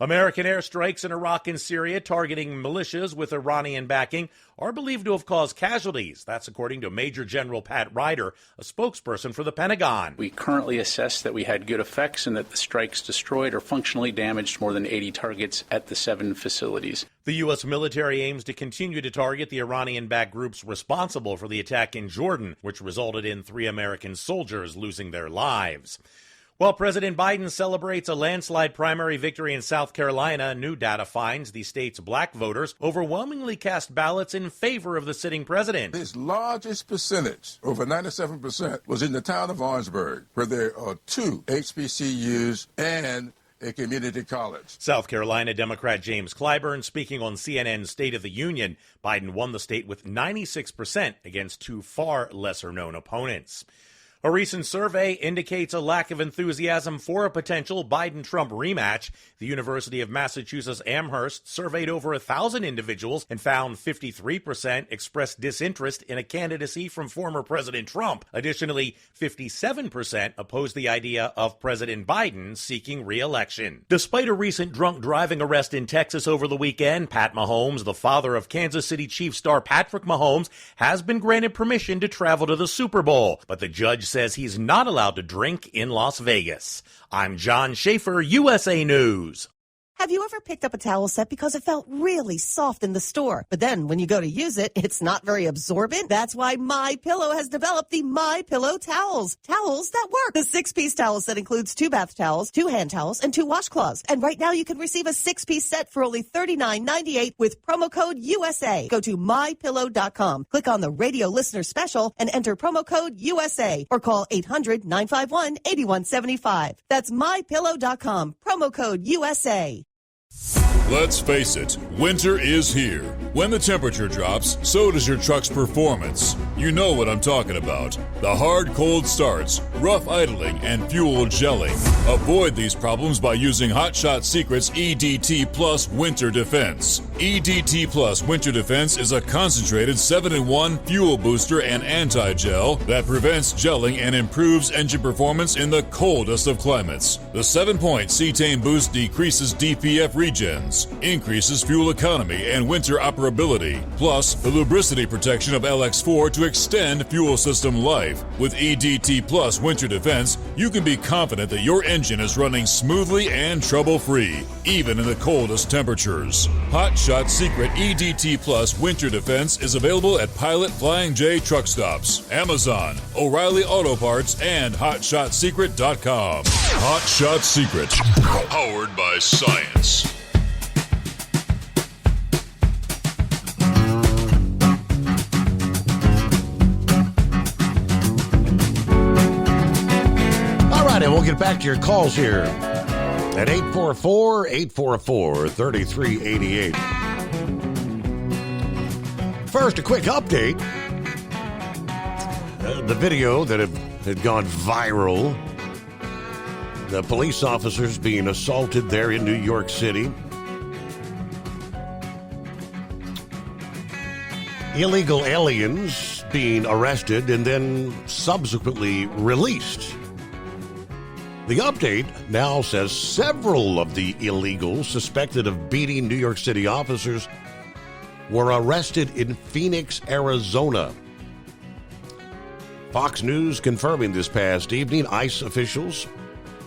American airstrikes in Iraq and Syria targeting militias with Iranian backing are believed to have caused casualties. That's according to Major General Pat Ryder, a spokesperson for the Pentagon. We currently assess that we had good effects and that the strikes destroyed or functionally damaged more than 80 targets at the 7 facilities. The U.S. military aims to continue to target the Iranian-backed groups responsible for the attack in Jordan, which resulted in 3 American soldiers losing their lives. While President Biden celebrates a landslide primary victory in South Carolina, new data finds the state's black voters overwhelmingly cast ballots in favor of the sitting president. His largest percentage, over 97%, was in the town of Orangeburg, where there are 2 HBCUs and a community college. South Carolina Democrat James Clyburn speaking on CNN's State of the Union. Biden won the state with 96% against 2 far lesser-known opponents. A recent survey indicates a lack of enthusiasm for a potential Biden-Trump rematch. The University of Massachusetts Amherst surveyed over 1,000 individuals and found 53% expressed disinterest in a candidacy from former President Trump. Additionally, 57% opposed the idea of President Biden seeking re-election. Despite a recent drunk driving arrest in Texas over the weekend, Pat Mahomes, the father of Kansas City Chiefs star Patrick Mahomes, has been granted permission to travel to the Super Bowl, but the judge says he's not allowed to drink in Las Vegas. I'm John Schaefer, USA News. Have you ever picked up a towel set because it felt really soft in the store, but then when you go to use it, it's not very absorbent? That's why MyPillow has developed the MyPillow towels. Towels that work. The 6-piece towel set includes 2 bath towels, 2 hand towels, and 2 washcloths. And right now you can receive a 6-piece set for only $39.98 with promo code USA. Go to MyPillow.com, click on the radio listener special, and enter promo code USA, or call 800-951-8175. That's MyPillow.com, promo code USA. Let's face it, winter is here. When the temperature drops, so does your truck's performance. You know what I'm talking about. The hard, cold starts, rough idling, and fuel gelling. Avoid these problems by using Hot Shot Secret's EDT Plus Winter Defense. EDT Plus Winter Defense is a concentrated 7-in-1 fuel booster and anti-gel that prevents gelling and improves engine performance in the coldest of climates. The 7-point cetane boost decreases DPF regens, performance, increases fuel economy and winter operability, plus the lubricity protection of LX4 to extend fuel system life. With EDT Plus Winter Defense, you can be confident that your engine is running smoothly and trouble-free, even in the coldest temperatures. Hot Shot Secret EDT Plus Winter Defense is available at Pilot Flying J truck stops, Amazon, O'Reilly Auto Parts, and HotShotSecret.com. Hot Shot Secret, powered by science. All right, and we'll get back to your calls here at 844-844-3388. First, a quick update. The video that had gone viral, the police officers being assaulted there in New York City. Illegal aliens being arrested and then subsequently released. The update now says several of the illegals suspected of beating New York City officers were arrested in Phoenix, Arizona. Fox News confirming this past evening, ICE officials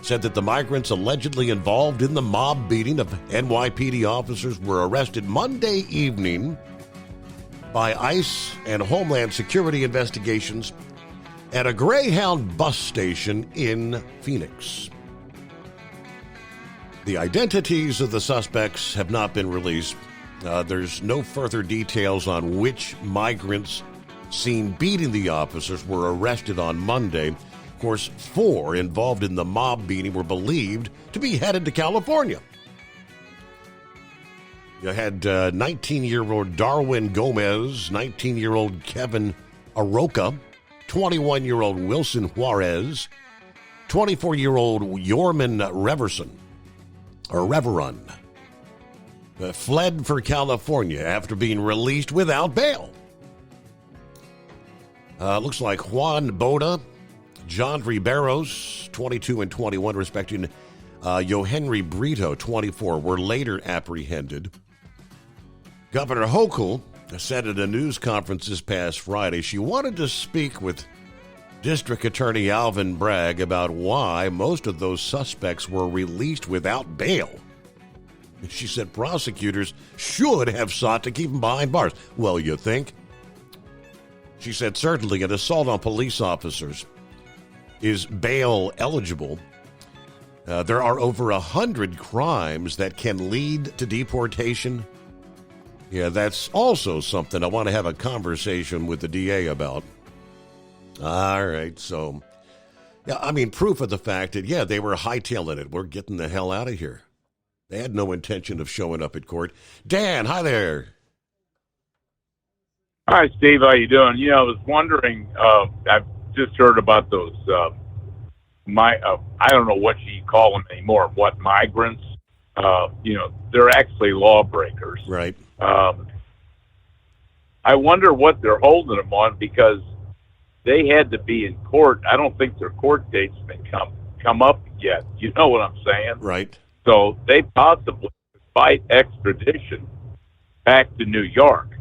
said that the migrants allegedly involved in the mob beating of NYPD officers were arrested Monday evening by ICE and Homeland Security investigations at a Greyhound bus station in Phoenix. The identities of the suspects have not been released. There's no further details on which migrants seen beating the officers were arrested on Monday. Of course, 4 involved in the mob beating were believed to be headed to California. You had 19-year-old Darwin Gomez, 19-year-old Kevin Aroka, 21-year-old Wilson Juarez, 24-year-old Yorman Reverun, fled for California after being released without bail. Looks like Juan Boda, John Riberos, 22 and 21, respectively, Yohenry Brito, 24, were later apprehended. Governor Hochul said at a news conference this past Friday she wanted to speak with District Attorney Alvin Bragg about why most of those suspects were released without bail. She said prosecutors should have sought to keep them behind bars. Well, you think? She said certainly an assault on police officers is bail eligible. There are over 100 crimes that can lead to deportation. Yeah, that's also something I want to have a conversation with the DA about. All right, so, yeah, I mean, proof of the fact that, yeah, they were hightailing it. We're getting the hell out of here. They had no intention of showing up at court. Dan, hi there. Hi, Steve. How you doing? I was wondering, I've just heard about those, I don't know what you call them anymore, migrants. They're actually lawbreakers. Right. I wonder what they're holding them on, because they had to be in court. I don't think their court date's been come up yet. You know what I'm saying? Right. So they possibly fight extradition back to New York.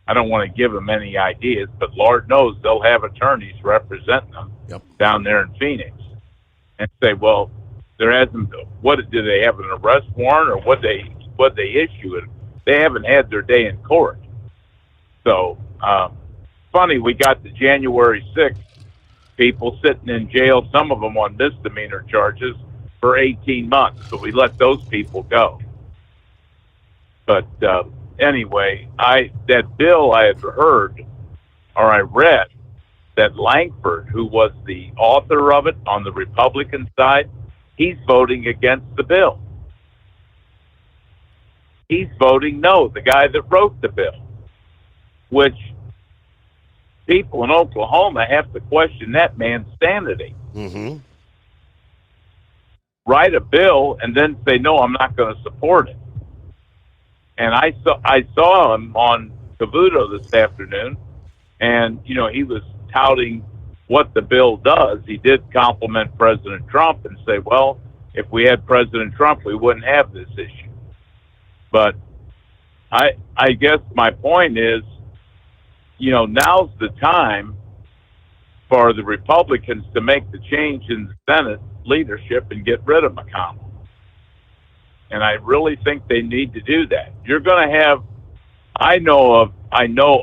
I don't want to give them any ideas, but Lord knows they'll have attorneys representing them down there in Phoenix, and say, well, there hasn't. What do they have, an arrest warrant, or what they issue it? They haven't had their day in court. So funny, we got the January 6th people sitting in jail, some of them on misdemeanor charges, for 18 months, but we let those people go. But anyway, that bill I had heard, or I read, that Lankford, who was the author of it on the Republican side, he's voting against the bill. He's voting no, the guy that wrote the bill, which people in Oklahoma have to question that man's sanity. Mm-hmm. Write a bill and then say, no, I'm not going to support it. And I saw him on Cavuto this afternoon, and, he was touting what the bill does. He did compliment President Trump and say, well, if we had President Trump, we wouldn't have this issue. But I guess my point is, now's the time for the Republicans to make the change in the Senate leadership and get rid of McConnell. And I really think they need to do that. You're going to have, I know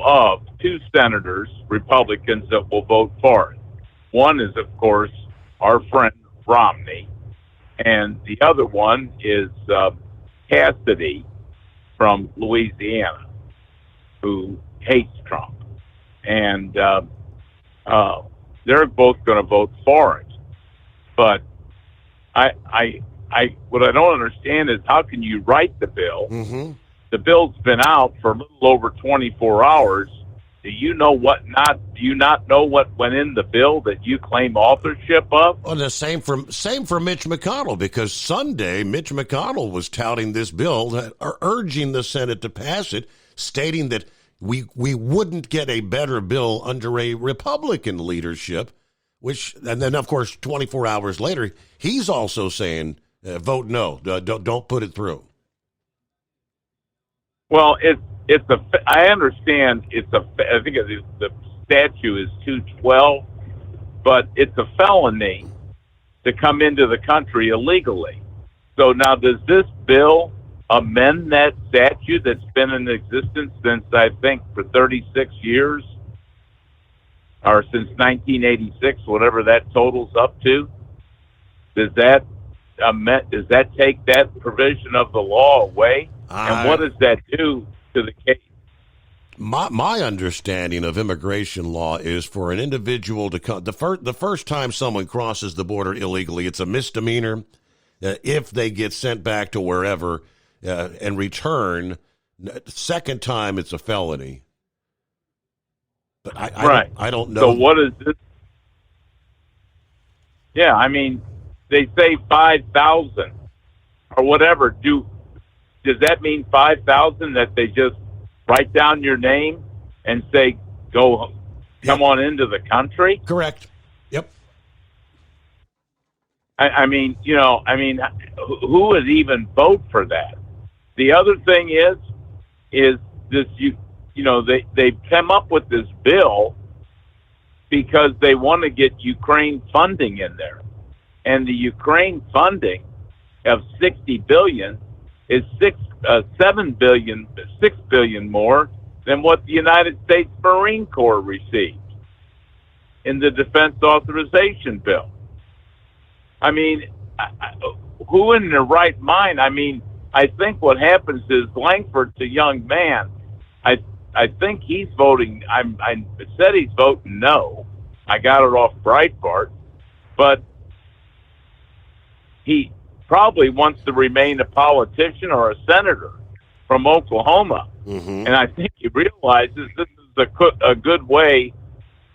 of 2 senators, Republicans, that will vote for it. One is, of course, our friend Romney, and the other one is Cassidy from Louisiana, who hates Trump. And they're both going to vote for it. But what I don't understand is, how can you write the bill? Mm-hmm. The bill's been out for a little over 24 hours. Do you not know what went in the bill that you claim authorship of? Well, the same for Mitch McConnell, because Sunday Mitch McConnell was touting this bill, urging the Senate to pass it, stating that we wouldn't get a better bill under a Republican leadership. And then, of course, 24 hours later, he's also saying, vote no, don't put it through. Well, I understand I think the statute is 212, but it's a felony to come into the country illegally. So now, does this bill amend that statute that's been in existence since, I think, for 36 years? Or since 1986, whatever that totals up to? Does that take that provision of the law away? And what does that do to the case? My understanding of immigration law is, for an individual to come, the first time someone crosses the border illegally, it's a misdemeanor. If they get sent back to wherever and return, second time it's a felony. But I don't know. So what is this? Yeah, I mean, they say 5,000 or whatever. Does that mean 5,000 that they just write down your name and say, come on into the country? Correct. Yep. I mean, who would even vote for that? The other thing is this, they've come up with this bill because they want to get Ukraine funding in there. And the Ukraine funding of $60 billion is $6 billion more than what the United States Marine Corps received in the Defense Authorization Bill. I mean, who in their right mind? I mean, I think what happens is Langford's a young man. I think he's voting. I said he's voting no. I got it off Breitbart, but he probably wants to remain a politician or a senator from Oklahoma. Mm-hmm. And I think he realizes this is a good way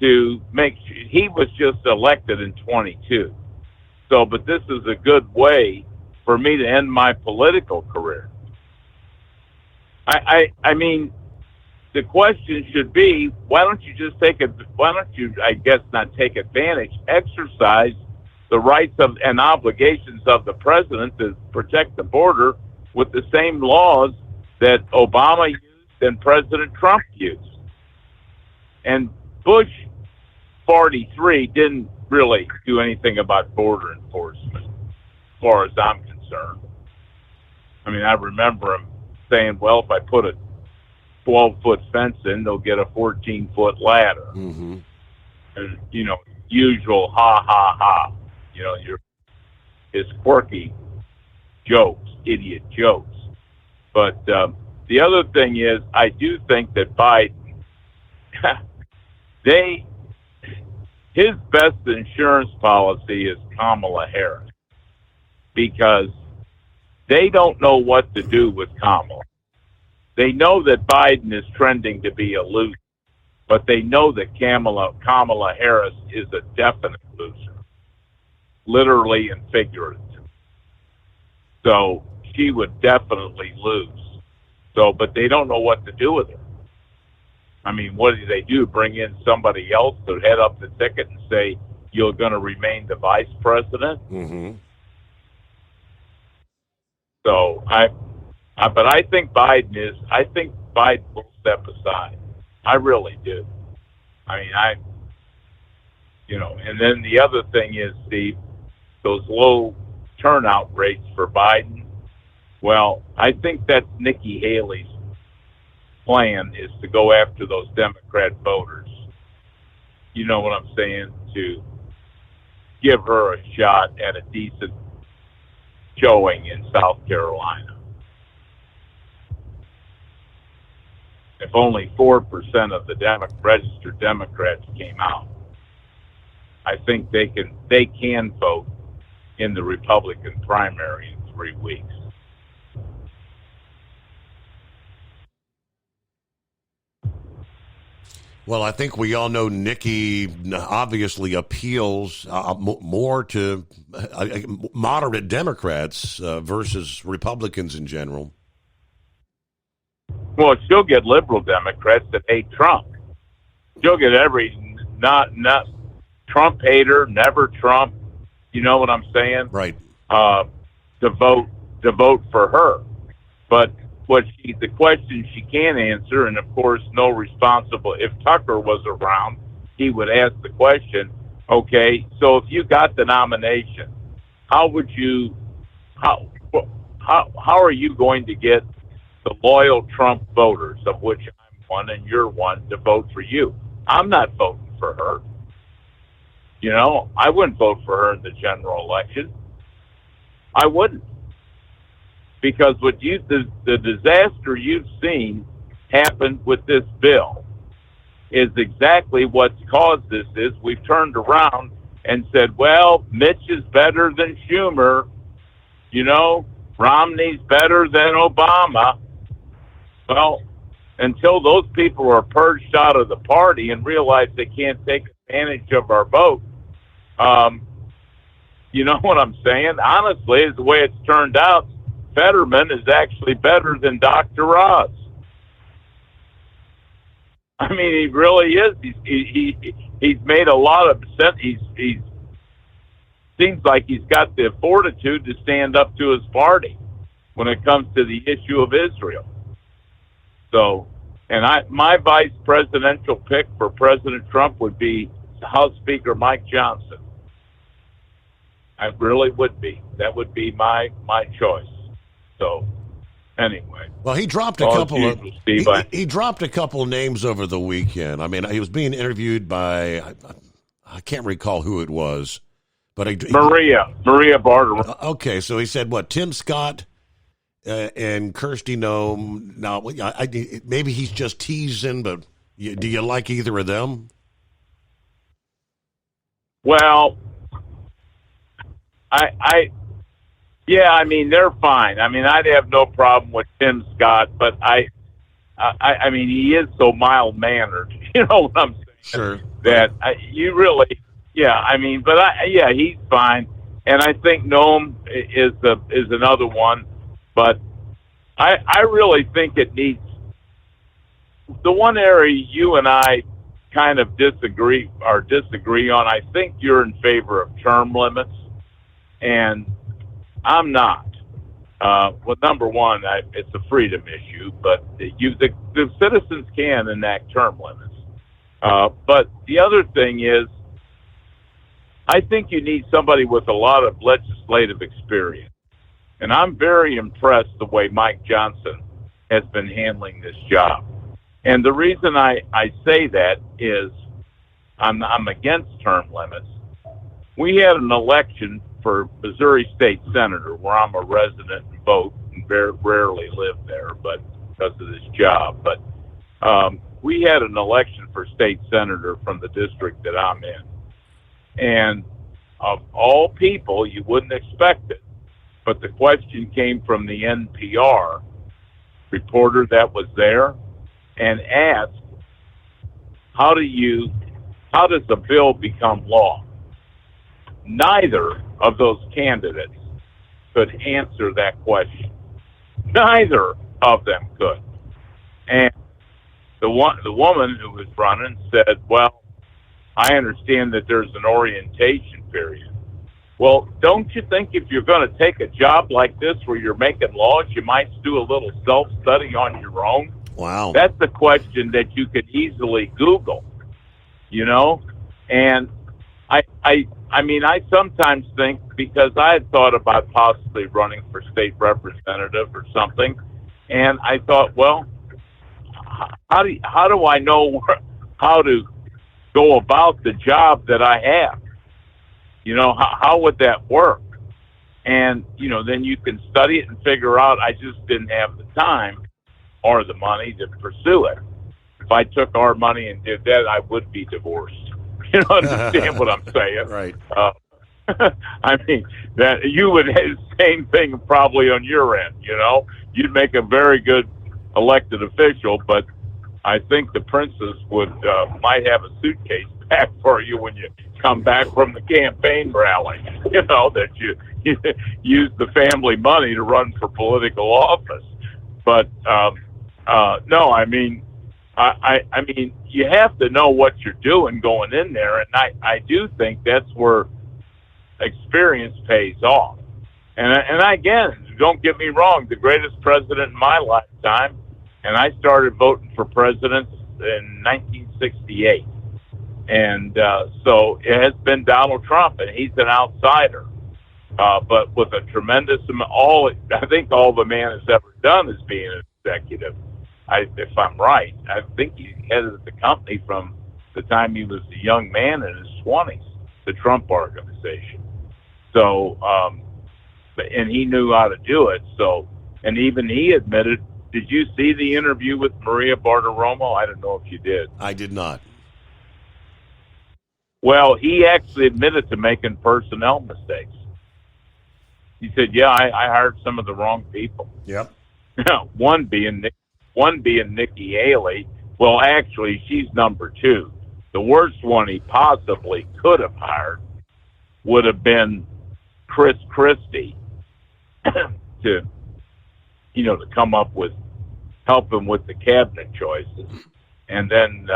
to make sure. He was just elected in 22. So, but this is a good way for me to end my political career. I mean, the question should be, why don't you, I guess not take advantage, exercise the rights and obligations of the president to protect the border with the same laws that Obama used and President Trump used. And Bush 43 didn't really do anything about border enforcement, as far as I'm concerned. I mean, I remember him saying, well, if I put a 12-foot fence in, they'll get a 14-foot ladder. Mm-hmm. And, usual ha, ha, ha. His quirky jokes, idiot jokes. But the other thing is, I do think that Biden, his best insurance policy is Kamala Harris, because they don't know what to do with Kamala. They know that Biden is trending to be a loser, but they know that Kamala Harris is a definite loser, literally and figuratively. So she would definitely lose. So, but they don't know what to do with her. I mean, what do? Bring in somebody else to head up the ticket and say, you're going to remain the vice president? Mm-hmm. So But I think Biden will step aside. I really do. I mean, and then the other thing is those low turnout rates for Biden. Well, I think that's Nikki Haley's plan, is to go after those Democrat voters. You know what I'm saying? To give her a shot at a decent showing in South Carolina. If only 4% of the registered Democrats came out, I think they can vote in the Republican primary in 3 weeks. Well, I think we all know Nikki obviously appeals more to moderate Democrats versus Republicans in general. Well, she'll get liberal Democrats that hate Trump. She'll get every not Trump hater, never Trump. You know what I'm saying? Right. To vote for her. But the question she can't answer, and of course, no responsible. If Tucker was around, he would ask the question. Okay, so if you got the nomination, how are you going to get the loyal Trump voters, of which I'm one and you're one, to vote for you? I'm not voting for her. I wouldn't vote for her in the general election. I wouldn't. Because the disaster you've seen happen with this bill is exactly what's caused this. Is we've turned around and said, well, Mitch is better than Schumer. Romney's better than Obama. Well, until those people are purged out of the party and realize they can't take advantage of our vote, you know what I'm saying? Honestly, is the way it's turned out, Fetterman is actually better than Dr. Oz. I mean, he really is. He's made a lot of sense. He's seems like he's got the fortitude to stand up to his party when it comes to the issue of Israel. So, and my vice presidential pick for President Trump would be House Speaker Mike Johnson. I really would be. That would be my choice. So, anyway. Well, he dropped a couple of he dropped a couple names over the weekend. I mean, he was being interviewed by I can't recall who it was, but Maria Bartiromo. Okay, so he said what? Tim Scott and Kirsty Noem. Now, maybe he's just teasing, but do you like either of them? Well, yeah, I mean, they're fine. I mean, I'd have no problem with Tim Scott, but I mean, he is so mild-mannered. You know what I'm saying? Sure. That you really, yeah, I mean, but he's fine. And I think Noam is another one. But I really think it needs, the one area you and I kind of disagree on, I think you're in favor of term limits, and I'm not. Well, number one, it's a freedom issue, but the citizens can enact term limits. But the other thing is, I think you need somebody with a lot of legislative experience. And I'm very impressed the way Mike Johnson has been handling this job. And the reason I say that is I'm against term limits. We had an election for Missouri State Senator, where I'm a resident and vote, and very rarely live there, but because of this job. But we had an election for state senator from the district that I'm in. And of all people, you wouldn't expect it. But the question came from the NPR reporter that was there and asked, how does a bill become law? Neither of those candidates could answer that question. Neither of them could. And the woman who was running said, well, I understand that there's an orientation period. Well, don't you think if you're going to take a job like this where you're making laws, you might do a little self-study on your own? Wow. That's a question that you could easily Google, you know? And I mean, I sometimes think, because I had thought about possibly running for state representative or something, and I thought, well, how do I know how to go about the job that I have? You know, how would that work? And, you know, then you can study it and figure out I just didn't have the time or the money to pursue it. If I took our money and did that, I would be divorced. You know, understand what I'm saying? Right. I mean, that you would have the same thing probably on your end, you know? You'd make a very good elected official, but I think the princess might have a suitcase back for you when you come back from the campaign rally, you know, that you use the family money to run for political office. But no, I mean, I mean, you have to know what you're doing going in there, and I do think that's where experience pays off. And again, don't get me wrong, the greatest president in my lifetime, and I started voting for presidents in 1968. And so it has been Donald Trump, and he's an outsider. But with a tremendous amount, I think all the man has ever done is being an executive. If I'm right, I think he headed the company from the time he was a young man in his 20s, the Trump Organization. So, and he knew how to do it. So, and even he admitted, did you see the interview with Maria Bartiromo? I don't know if you did. I did not. Well, he actually admitted to making personnel mistakes. He said, yeah, I hired some of the wrong people. Yep. One being Nikki Haley. Well, actually, she's number 2. The worst one he possibly could have hired would have been Chris Christie to come up with, help him with the cabinet choices. And then,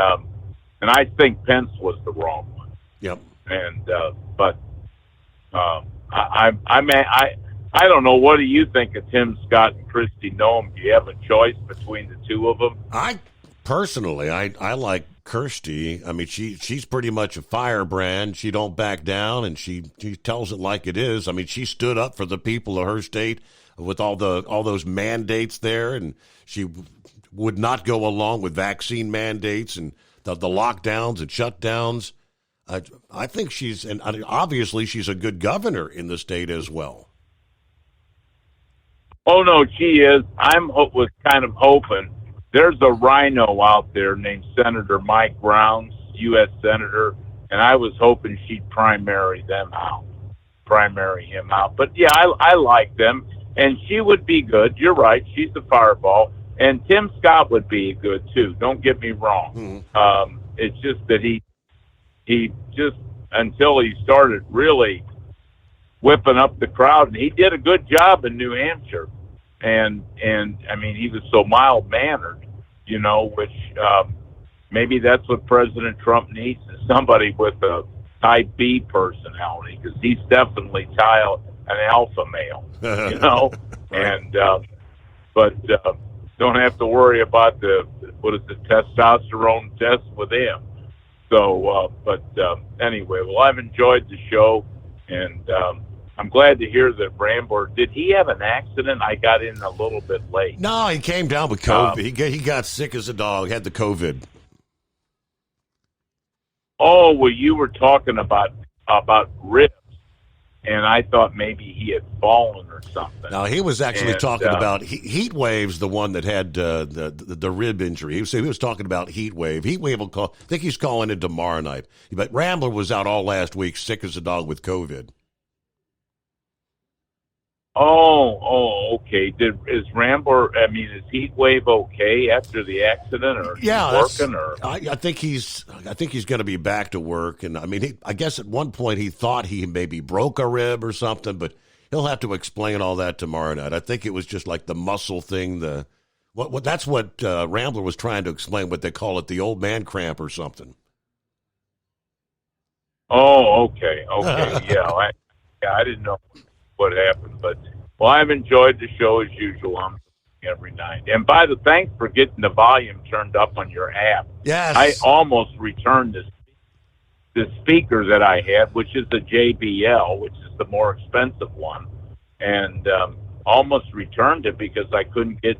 and I think Pence was the wrong one. Yep. And, but, I don't know. What do you think of Tim Scott and Kristi Noem? Do you have a choice between the two of them? I like Kirsty. I mean, she's pretty much a firebrand. She don't back down, and she tells it like it is. I mean, she stood up for the people of her state with all those mandates there, and she would not go along with vaccine mandates and the lockdowns and shutdowns. I think and obviously she's a good governor in the state as well. Oh, no, she is. Was kind of hoping. There's a rhino out there named Senator Mike Rounds, U.S. Senator, and I was hoping she'd primary him out. But, yeah, I like them, and she would be good. You're right. She's a fireball. And Tim Scott would be good, too. Don't get me wrong. Mm-hmm. It's just that he just, until he started really whipping up the crowd, and he did a good job in New Hampshire. And I mean, he was so mild-mannered, you know, which maybe that's what President Trump needs, is somebody with a type B personality, because he's definitely an alpha male, you know. And but don't have to worry about the testosterone test with him. So, anyway, well, I've enjoyed the show, and I'm glad to hear that Rambler, did he have an accident? I got in a little bit late. No, he came down with COVID. He got sick as a dog, had the COVID. Oh, well, you were talking about ribs, and I thought maybe he had fallen or something. No, he was actually talking about heat waves, the one that had the rib injury. He was talking about heat wave. Heat wave will call. I think he's calling it tomorrow night. But Rambler was out all last week, sick as a dog with COVID. Oh, okay. Is Rambler? I mean, is heat wave okay after the accident, or working? Or I think he's going to be back to work. And I mean, I guess at one point he thought he maybe broke a rib or something, but he'll have to explain all that tomorrow night. I think it was just like the muscle thing. That's what Rambler was trying to explain. What they call it, the old man cramp or something. Oh, okay, yeah. Yeah, I didn't know what happened, but well, I've enjoyed the show as usual. I'm every night. And thanks for getting the volume turned up on your app. Yes. I almost returned the speaker that I had, which is the JBL, which is the more expensive one, and almost returned it because I couldn't get,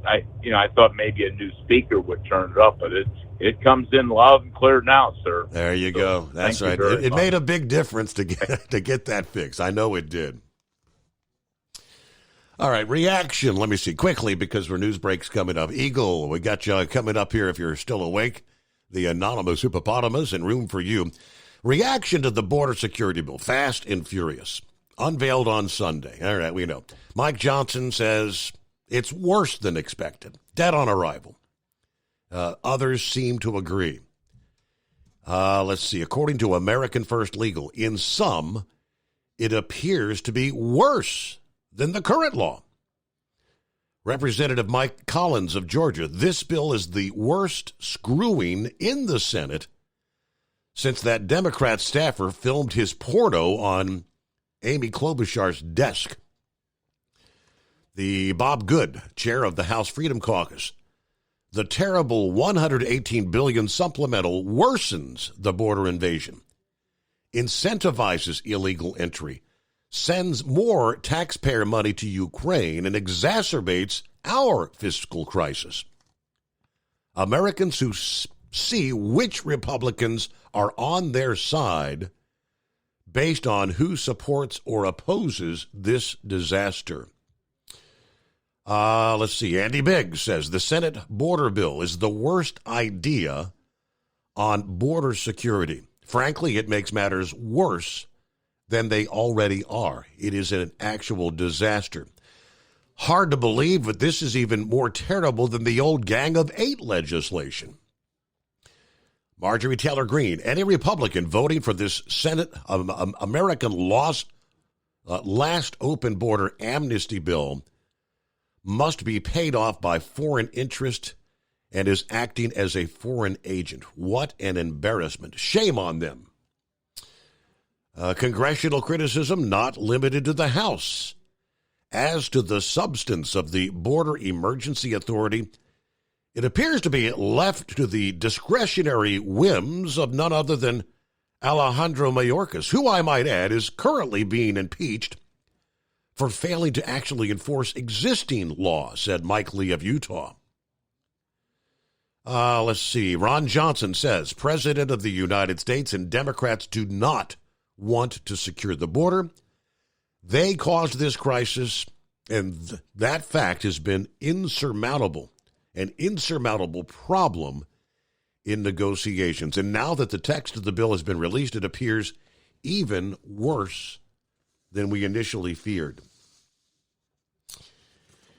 I thought maybe a new speaker would turn it up, but it comes in loud and clear now, sir. There you go. That's right. It made a big difference to get that fixed. I know it did. All right, reaction. Let me see quickly because our news break's coming up. Eagle, we got you coming up here if you're still awake. The anonymous hippopotamus and room for you. Reaction to the border security bill, fast and furious. Unveiled on Sunday. All right, we know. Mike Johnson says it's worse than expected. Dead on arrival. Others seem to agree. Let's see. According to American First Legal, in some, it appears to be worse than the current law. Representative Mike Collins of Georgia, this bill is the worst screwing in the Senate since that Democrat staffer filmed his porno on Amy Klobuchar's desk. The Bob Good, chair of the House Freedom Caucus, the terrible $118 billion supplemental worsens the border invasion, incentivizes illegal entry, sends more taxpayer money to Ukraine, and exacerbates our fiscal crisis. Americans who see which Republicans are on their side based on who supports or opposes this disaster. Let's see. Andy Biggs says the Senate border bill is the worst idea on border security. Frankly, it makes matters worse than they already are. It is an actual disaster. Hard to believe, but this is even more terrible than the old Gang of Eight legislation. Marjorie Taylor Greene, any Republican voting for this Senate American last open border amnesty bill must be paid off by foreign interest and is acting as a foreign agent. What an embarrassment. Shame on them. Congressional criticism not limited to the House. As to the substance of the Border Emergency Authority, it appears to be left to the discretionary whims of none other than Alejandro Mayorkas, who I might add is currently being impeached for failing to actually enforce existing law, said Mike Lee of Utah. Let's see. Ron Johnson says, President of the United States and Democrats do not want to secure the border. They caused this crisis, and that fact has been an insurmountable problem in negotiations. And now that the text of the bill has been released, it appears even worse than we initially feared.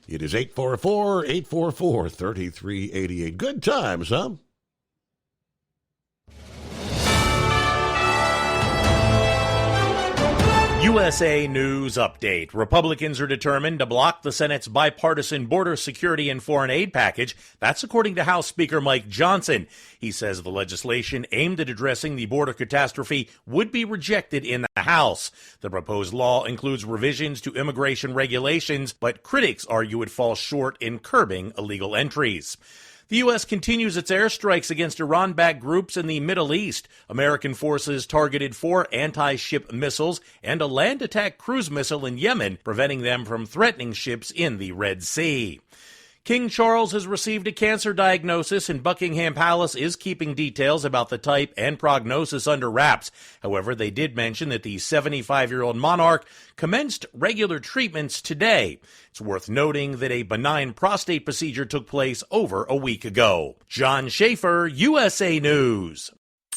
It is 844-844-3388. Good times, huh? USA News Update. Republicans are determined to block the Senate's bipartisan border security and foreign aid package. That's according to House Speaker Mike Johnson. He says the legislation aimed at addressing the border catastrophe would be rejected in the House. The proposed law includes revisions to immigration regulations, but critics argue it falls short in curbing illegal entries. The U.S. continues its airstrikes against Iran-backed groups in the Middle East. American forces targeted 4 anti-ship missiles and a land attack cruise missile in Yemen, preventing them from threatening ships in the Red Sea. King Charles has received a cancer diagnosis, and Buckingham Palace is keeping details about the type and prognosis under wraps. However, they did mention that the 75-year-old monarch commenced regular treatments today. It's worth noting that a benign prostate procedure took place over a week ago. John Schaefer, USA News.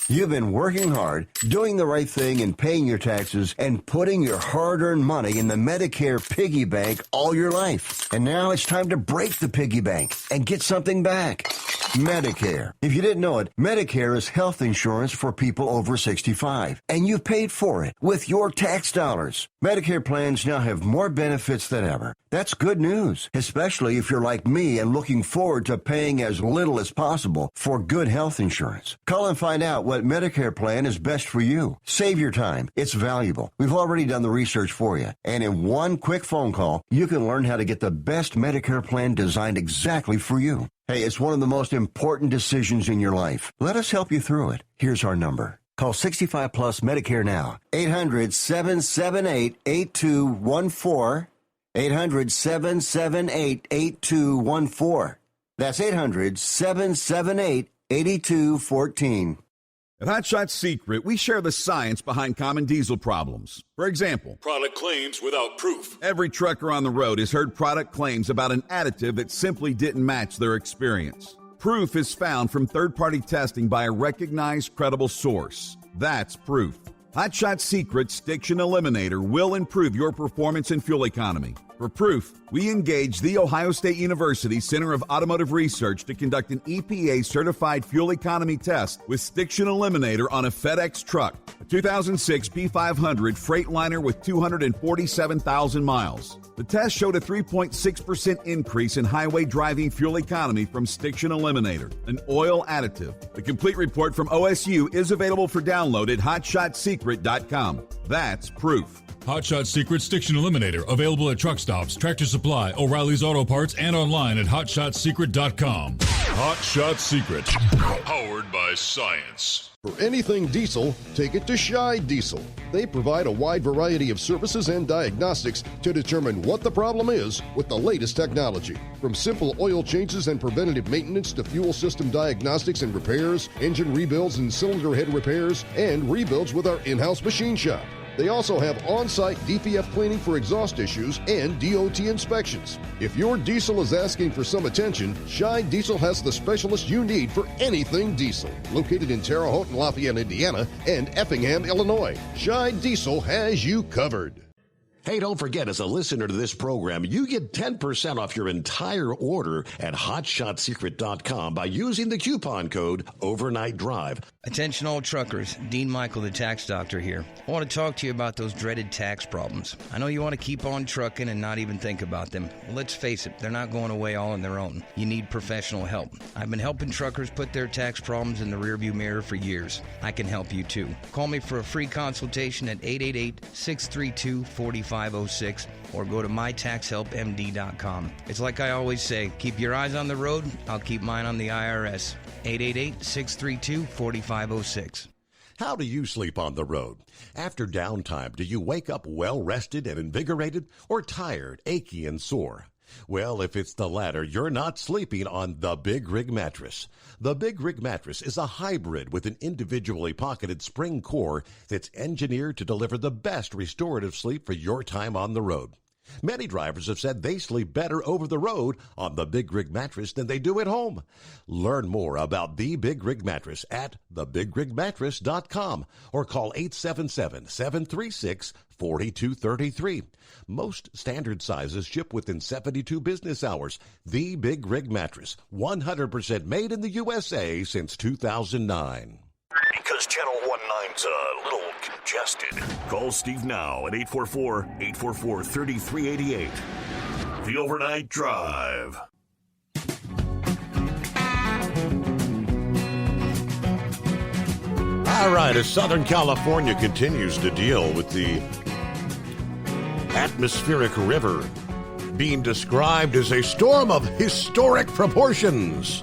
You've been working hard, doing the right thing, and paying your taxes, and putting your hard-earned money in the Medicare piggy bank all your life. And now it's time to break the piggy bank and get something back. Medicare. If you didn't know it, Medicare is health insurance for people over 65, and you've paid for it with your tax dollars. Medicare plans now have more benefits than ever. That's good news, especially if you're like me and looking forward to paying as little as possible for good health insurance. Call and find out what what Medicare plan is best for you. Save your time. It's valuable. We've already done the research for you. And in one quick phone call, you can learn how to get the best Medicare plan designed exactly for you. Hey, it's one of the most important decisions in your life. Let us help you through it. Here's our number. Call 65 Plus Medicare now. 800-778-8214. 800-778-8214. That's 800-778-8214. At Hot Shot Secret, we share the science behind common diesel problems. For example, Product claims without proof. every trucker on the road has heard product claims about an additive that simply didn't match their experience. Proof is found from third-party testing by a recognized, credible source. That's proof. Hot Shot Secret's Stiction Eliminator will improve your performance and fuel economy. For proof, we engaged the Ohio State University Center of Automotive Research to conduct an EPA-certified fuel economy test with Stiction Eliminator on a FedEx truck, a 2006 P500 Freightliner with 247,000 miles. The test showed a 3.6% increase in highway driving fuel economy from Stiction Eliminator, an oil additive. The complete report from OSU is available for download at hotshotsecret.com. That's proof. Hot Shot Secret Stiction Eliminator, available at truck stops, Tractor Supply, O'Reilly's Auto Parts, and online at hotshotsecret.com. Hot Shot Secret, powered by science. For anything diesel, take it to Shy Diesel. They provide a wide variety of services and diagnostics to determine what the problem is with the latest technology. From simple oil changes and preventative maintenance to fuel system diagnostics and repairs, engine rebuilds and cylinder head repairs, and rebuilds with our in-house machine shop. They also have on-site DPF cleaning for exhaust issues and DOT inspections. If your diesel is asking for some attention, Shy Diesel has the specialist you need for anything diesel. Located in Terre Haute and Lafayette, Indiana, and Effingham, Illinois, Shy Diesel has you covered. Hey, don't forget, as a listener to this program, you get 10% off your entire order at hotshotsecret.com by using the coupon code Overnight Drive. Attention all truckers, Dean Michael, the tax doctor here. I want to talk to you about those dreaded tax problems. I know you want to keep on trucking and not even think about them. Well, let's face it, they're not going away all on their own. You need professional help. I've been helping truckers put their tax problems in the rearview mirror for years. I can help you too. Call me for a free consultation at 888-632-4506 or go to mytaxhelpmd.com. It's like I always say, keep your eyes on the road, I'll keep mine on the IRS. 888-632-4506. How do you sleep on the road? After downtime, do you wake up well-rested and invigorated, or tired, achy, and sore? Well, if it's the latter, you're not sleeping on the Big Rig Mattress. The Big Rig Mattress is a hybrid with an individually pocketed spring core that's engineered to deliver the best restorative sleep for your time on the road. Many drivers have said they sleep better over the road on the Big Rig Mattress than they do at home. Learn more about the Big Rig Mattress at thebigrigmattress.com or call 877-736-4233. Most standard sizes ship within 72 business hours. The Big Rig Mattress, 100% made in the USA since 2009. Because Channel 19's a little congested. Call Steve now at 844-844-3388. The Overnight Drive. All right, as Southern California continues to deal with the atmospheric river being described as a storm of historic proportions,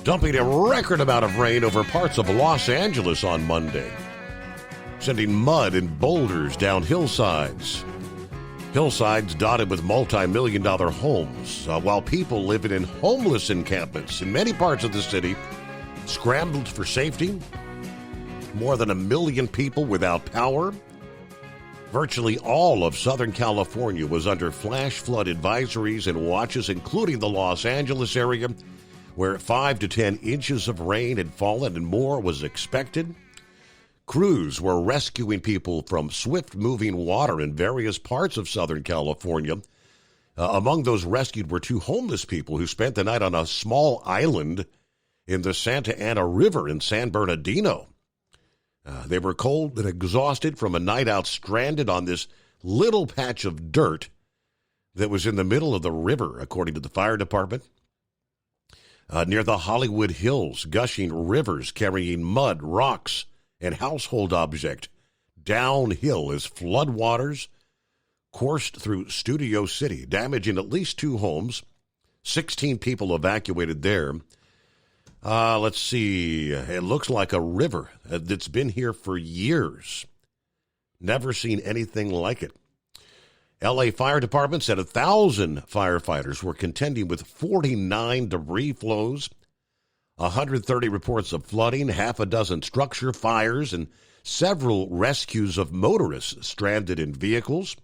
dumping a record amount of rain over parts of Los Angeles on Monday, sending mud and boulders down hillsides. Hillsides dotted with multi-million-dollar homes, while people living in homeless encampments in many parts of the city scrambled for safety. More than 1 million people without power. Virtually all of Southern California was under flash flood advisories and watches, including the Los Angeles area, where 5 to 10 inches of rain had fallen and more was expected. Crews were rescuing people from swift-moving water in various parts of Southern California. Among those rescued were 2 homeless people who spent the night on a small island in the Santa Ana River in San Bernardino. They were cold and exhausted from a night out stranded on this little patch of dirt that was in the middle of the river, according to the fire department. Near the Hollywood Hills, gushing rivers carrying mud, rocks, and household objects downhill as floodwaters coursed through Studio City, damaging at least 2 homes. 16 people evacuated there. Let's see. It looks like a river that's been here for years. Never seen anything like it. L.A. Fire Department said 1,000 firefighters were contending with 49 debris flows, 130 reports of flooding, half a dozen structure fires, and several rescues of motorists stranded in vehicles.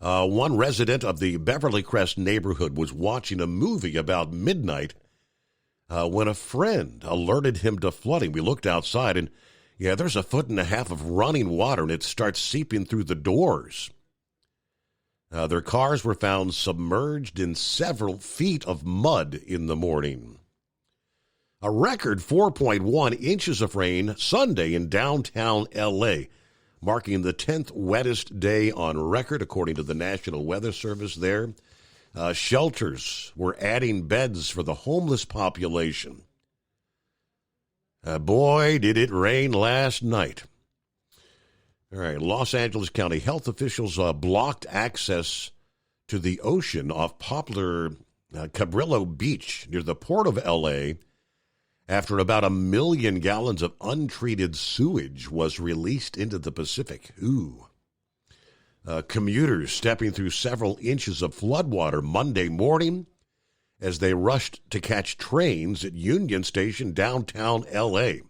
One resident of the Beverly Crest neighborhood was watching a movie about midnight when a friend alerted him to flooding. We looked outside, and there's 1.5 feet of running water, and it starts seeping through the doors. Their cars were found submerged in several feet of mud in the morning. A record 4.1 inches of rain Sunday in downtown L.A., marking the 10th wettest day on record, according to the National Weather Service there. Shelters were adding beds for the homeless population. Boy, did it rain last night. All right, Los Angeles County health officials blocked access to the ocean off popular Cabrillo Beach near the port of L.A. after about 1 million gallons of untreated sewage was released into the Pacific. Commuters stepping through several inches of floodwater Monday morning as they rushed to catch trains at Union Station, downtown L.A.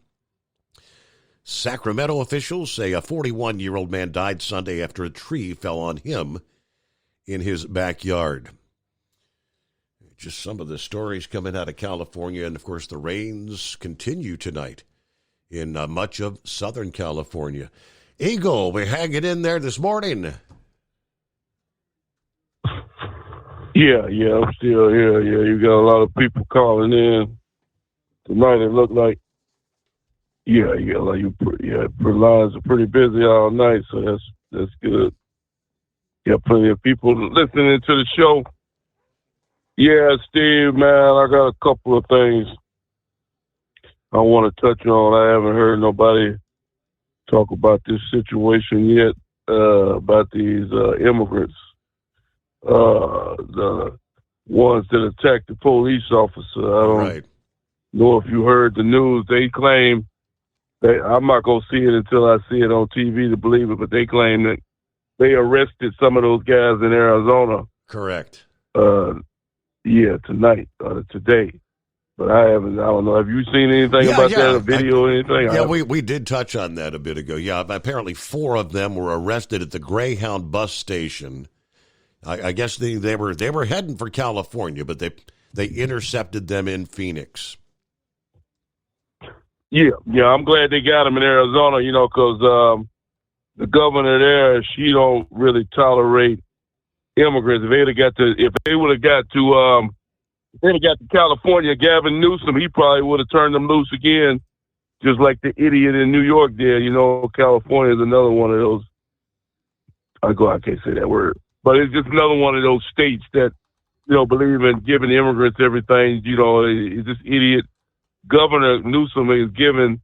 Sacramento officials say a 41-year-old man died Sunday after a tree fell on him in his backyard. Just some of the stories coming out of California, and of course the rains continue tonight in much of Southern California. Eagle, we're hanging in there this morning. Yeah, I'm still here. Yeah, you got a lot of people calling in tonight. It looked like, lines are pretty busy all night, so that's good. Yeah, plenty of people listening to the show. Yeah, Steve, man, I got a couple of things I want to touch on. I haven't heard nobody talk about this situation yet, about these immigrants, the ones that attacked the police officer. I don't know if you heard the news. They claim I'm not going to see it until I see it on TV to believe it, but they claim that they arrested some of those guys in Arizona. Correct. Tonight, today. But I don't know. Have you seen anything about that, a video or anything? Yeah, we did touch on that a bit ago. Yeah, apparently 4 of them were arrested at the Greyhound bus station. I guess they were heading for California, but they intercepted them in Phoenix. Yeah, I'm glad they got them in Arizona, because the governor there, she don't really tolerate immigrants. If they would have got to California, Gavin Newsom, he probably would have turned them loose again, just like the idiot in New York did. California is another one of those. I can't say that word, but it's just another one of those states that, believe in giving immigrants everything. This idiot Governor Newsom is giving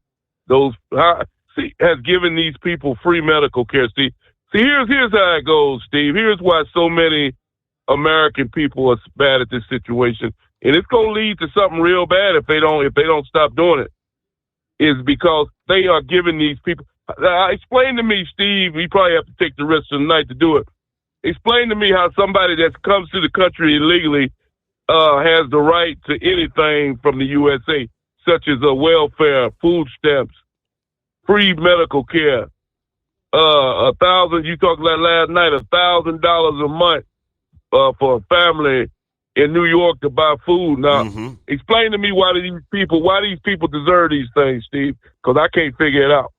has given these people free medical care. See, here's how it goes, Steve. Here's why so many American people are bad at this situation, and it's going to lead to something real bad if they don't stop doing it. Is because they are giving these people. Explain to me, Steve. You probably have to take the rest of the night to do it. Explain to me how somebody that comes to the country illegally has the right to anything from the USA, such as welfare, food stamps, free medical care, $1,000. You talked about last night, $1,000 a month for a family in New York to buy food. Now, explain to me why these people deserve these things, Steve? Because I can't figure it out.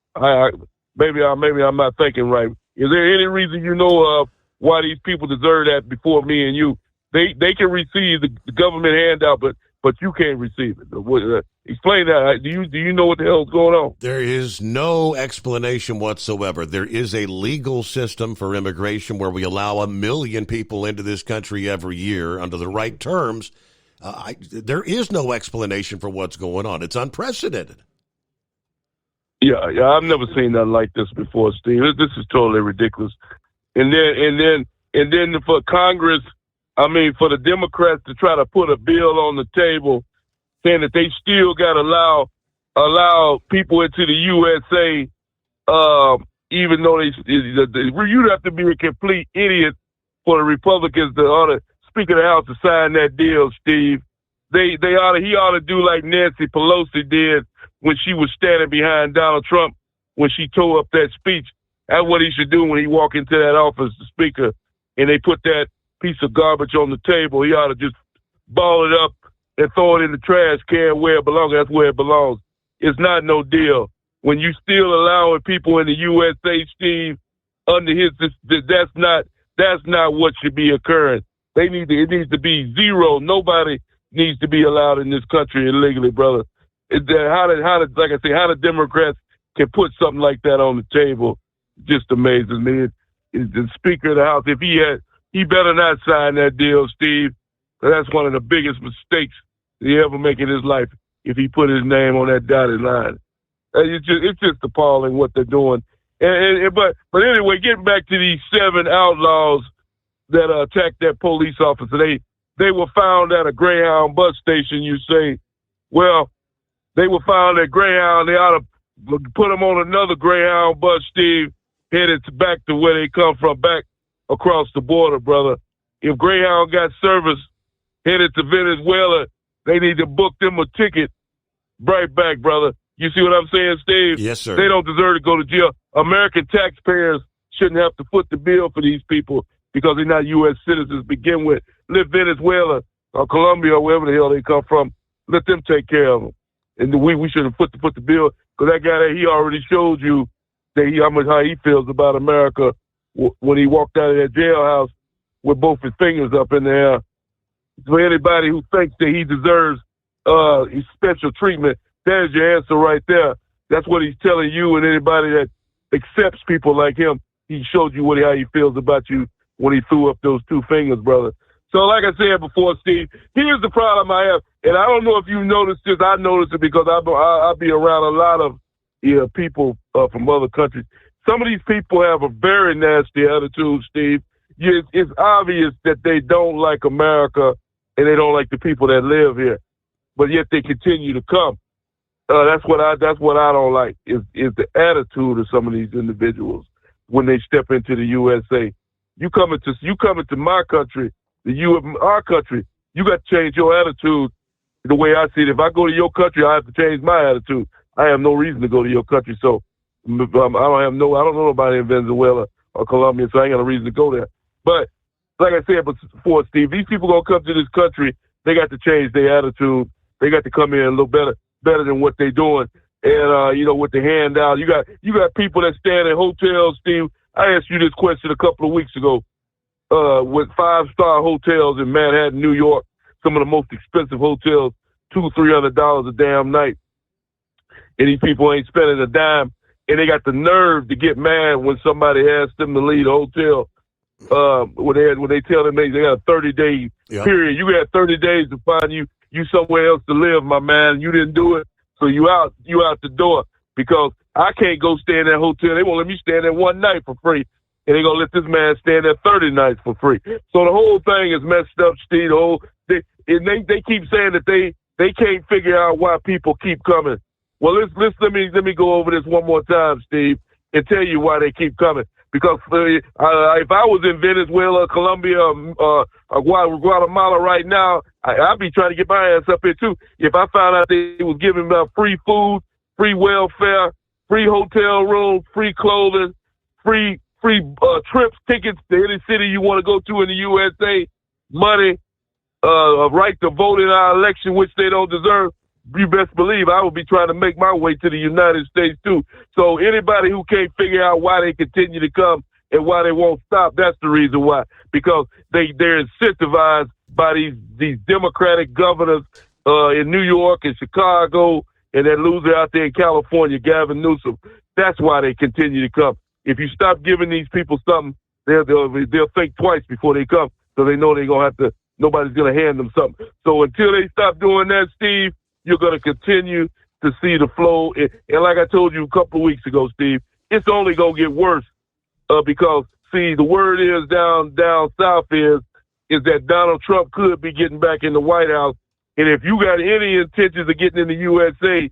Maybe I'm not thinking right. Is there any reason you know of why these people deserve that before me and you? They can receive the government handout, but you can't receive it. Explain that. Do you know what the hell is going on? There is no explanation whatsoever. There is a legal system for immigration where we allow 1 million people into this country every year under the right terms. There is no explanation for what's going on. It's unprecedented. Yeah, I've never seen nothing like this before, Steve. This is totally ridiculous. And then for Congress, I mean, for the Democrats to try to put a bill on the table saying that they still got to allow people into the USA, even though you'd have to be a complete idiot for the Republicans or the Speaker of the House to sign that deal, Steve. He ought to do like Nancy Pelosi did when she was standing behind Donald Trump when she tore up that speech. That's what he should do when he walk into that office, the Speaker, and they put that piece of garbage on the table. He ought to just ball it up and throw it in the trash can where it belongs. That's where it belongs. It's not no deal. When you still allowing people in the USA, Steve, under that's not what should be occurring. It needs to be zero. Nobody needs to be allowed in this country illegally, brother. Like I say, how the Democrats can put something like that on the table just amazes me. The Speaker of the House, if he better not sign that deal, Steve. That's one of the biggest mistakes he ever make in his life if he put his name on that dotted line. It's just appalling what they're doing. But anyway, getting back to these 7 outlaws that attacked that police officer, they were found at a Greyhound bus station. You say, well, they were found at Greyhound. They ought to put them on another Greyhound bus, Steve, headed back to where they come from, back across the border, brother. If Greyhound got service headed to Venezuela, they need to book them a ticket right back, brother. You see what I'm saying, Steve? Yes, sir. They don't deserve to go to jail. American taxpayers shouldn't have to foot the bill for these people because they're not U.S. citizens to begin with. Let Venezuela or Colombia or wherever the hell they come from, let them take care of them. And we shouldn't foot the bill because that guy he already showed you that how he feels about America when he walked out of that jailhouse with both his fingers up in the air. For anybody who thinks that he deserves special treatment, there's your answer right there. That's what he's telling you and anybody that accepts people like him. He showed you how he feels about you when he threw up those 2 fingers, brother. So like I said before, Steve, here's the problem I have. And I don't know if you noticed this. I noticed it because I be around a lot of people from other countries. Some of these people have a very nasty attitude, Steve. It's obvious that they don't like America and they don't like the people that live here, but yet they continue to come. That's what I don't like is the attitude of some of these individuals when they step into the USA. You coming to my country, our country, you got to change your attitude the way I see it. If I go to your country, I have to change my attitude. I have no reason to go to your country, so I don't know nobody in Venezuela or Colombia, so I ain't got a reason to go there. But like I said before, Steve, these people gonna come to this country. They got to change their attitude. They got to come in a little better than what they're doing. And with the handout, you got people that stand in hotels, Steve. I asked you this question a couple of weeks ago. With 5-star hotels in Manhattan, New York, some of the most expensive hotels, $200-300 a damn night. And these people ain't spending a dime, and they got the nerve to get mad when somebody asks them to leave the hotel. When they tell them they got a 30-day period, you got 30 days to find you somewhere else to live, my man. You didn't do it, so you out the door because I can't go stay in that hotel. They won't let me stay in there one night for free, and they're gonna let this man stay in there 30 nights for free. So the whole thing is messed up, Steve. They keep saying that they can't figure out why people keep coming. Well, let me go over this one more time, Steve, and tell you why they keep coming. Because if I was in Venezuela, Colombia, Guatemala right now, I'd be trying to get my ass up here too. If I found out they was giving out free food, free welfare, free hotel rooms, free clothing, free trips, tickets to any city you want to go to in the USA, money, a right to vote in our election, which they don't deserve, you best believe I would be trying to make my way to the United States too. So anybody who can't figure out why they continue to come and why they won't stop, that's the reason why. Because they're incentivized by these Democratic governors in New York and Chicago and that loser out there in California, Gavin Newsom. That's why they continue to come. If you stop giving these people something, they'll think twice before they come, so they know they're gonna have to nobody's going to hand them something. So until they stop doing that, Steve, you're going to continue to see the flow. And like I told you a couple of weeks ago, Steve, it's only going to get worse because, see, the word is down south is that Donald Trump could be getting back in the White House. And if you got any intentions of getting in the USA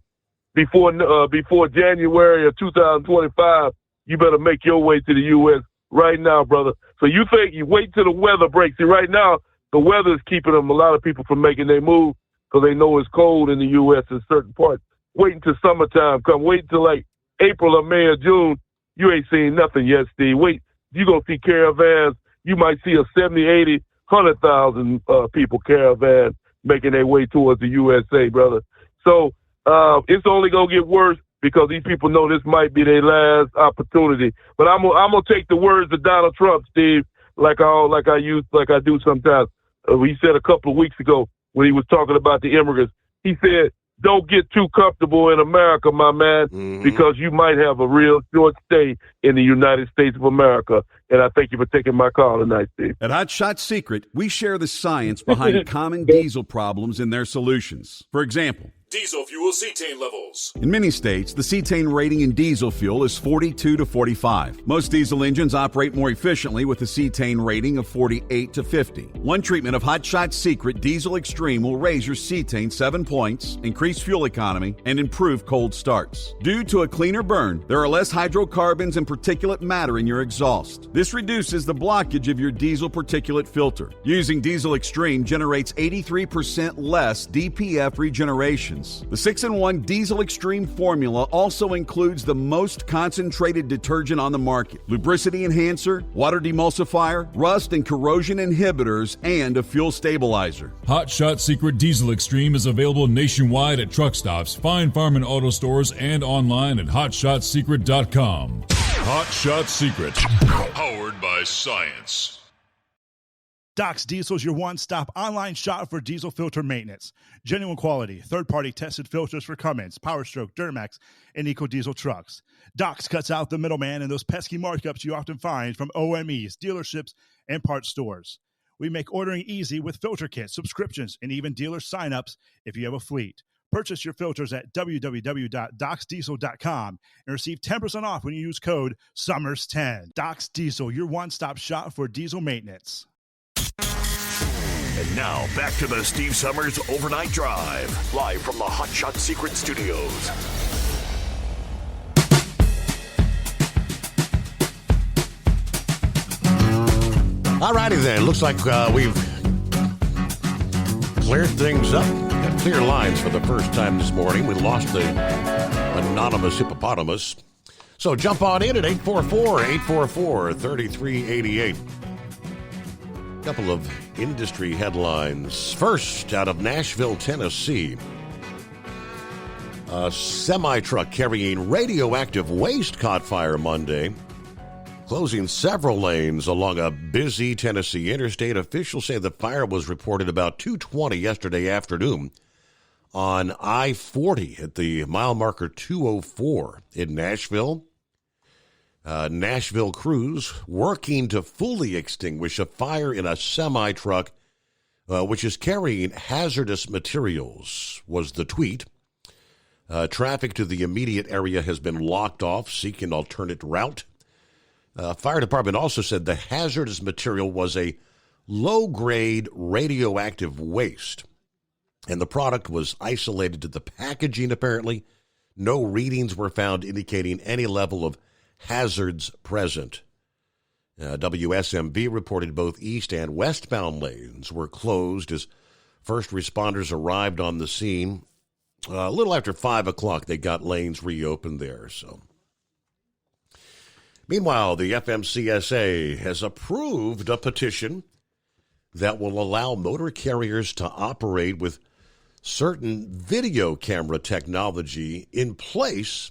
before January of 2025, you better make your way to the U.S. right now, brother. So you think you wait till the weather breaks. See, right now, the weather is keeping a lot of people from making their move because they know it's cold in the U.S. in certain parts. Wait until summertime come. Wait until like April or May or June. You ain't seen nothing yet, Steve. Wait, you're going to see caravans. You might see a 70, 80, 100,000 people caravan making their way towards the USA, brother. So it's only going to get worse because these people know this might be their last opportunity. But I'm gonna take the words of Donald Trump, Steve, like I do sometimes. He said a couple of weeks ago when he was talking about the immigrants. He said, "Don't get too comfortable in America, my man, because you might have a real short stay in the United States of America." And I thank you for taking my call tonight, Steve. At Hot Shot Secret, we share the science behind common diesel problems and their solutions. For example, diesel fuel cetane levels. in many states, the cetane rating in diesel fuel is 42 to 45. Most diesel engines operate more efficiently with a cetane rating of 48 to 50. One treatment of Hot Shot Secret Diesel Extreme will raise your cetane 7 points, increase fuel economy, and improve cold starts. Due to a cleaner burn, there are less hydrocarbons and particulate matter in your exhaust. This reduces the blockage of your diesel particulate filter. Using Diesel Extreme generates 83% less DPF regenerations. The 6-in-1 Diesel Extreme formula also includes the most concentrated detergent on the market, lubricity enhancer, water demulsifier, rust and corrosion inhibitors, and a fuel stabilizer. Hot Shot Secret Diesel Extreme is available nationwide at truck stops, Fine Farm and auto stores, and online at hotshotsecret.com. Hot Shot Secret, powered by science. Doc's Diesel is your one-stop online shop for diesel filter maintenance. Genuine quality, third-party tested filters for Cummins, Powerstroke, Duramax, and EcoDiesel trucks. Doc's cuts out the middleman and those pesky markups you often find from OMEs, dealerships, and parts stores. We make ordering easy with filter kits, subscriptions, and even dealer sign-ups if you have a fleet. Purchase your filters at www.docsdiesel.com and receive 10% off when you use code SUMMERS10. Doc's Diesel, your one-stop shop for diesel maintenance. And now, back to the Steve Summers Overnight Drive, live from the Hot Shot Secret Studios. All righty then. Looks like we've cleared things up. Got clear lines for the first time this morning. We lost the anonymous hippopotamus. So jump on in at 844-844-3388. Couple of industry headlines. First, out of Nashville, Tennessee, a semi-truck carrying radioactive waste caught fire Monday, closing several lanes along a busy Tennessee interstate. Officials say the fire was reported about 2:20 yesterday afternoon on I-40 at the mile marker 204 in Nashville. Nashville crews working to fully extinguish a fire in a semi-truck, which is carrying hazardous materials, was the tweet. Traffic to the immediate area has been locked off, seeking an alternate route. Fire department also said the hazardous material was a low-grade radioactive waste, and the product was isolated to the packaging, apparently. No readings were found indicating any level of hazards present. WSMV reported both east and westbound lanes were closed as first responders arrived on the scene. A little after 5 o'clock, they got lanes reopened there. So, meanwhile, the FMCSA has approved a petition that will allow motor carriers to operate with certain video camera technology in place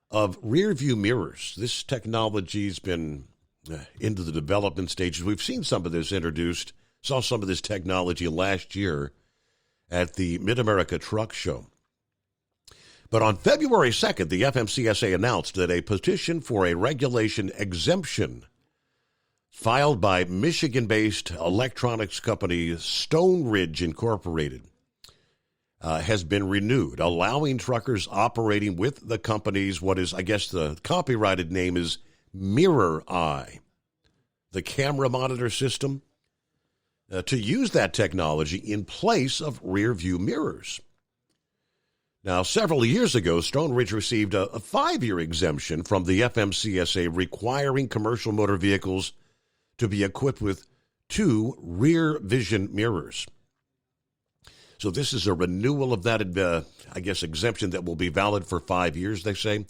of rear-view mirrors. This technology's been into the development stages. We've seen some of this introduced, saw some of this technology last year at the Mid-America Truck Show. But on February 2nd, the FMCSA announced that a petition for a regulation exemption filed by Michigan-based electronics company Stone Ridge Incorporated, has been renewed, allowing truckers operating with the company's, what is, I guess the copyrighted name is MirrorEye, the camera monitor system, to use that technology in place of rear view mirrors. Now, several years ago, Stone Ridge received a 5-year exemption from the FMCSA requiring commercial motor vehicles to be equipped with 2 rear vision mirrors. So this is a renewal of that, exemption that will be valid for 5 years, they say.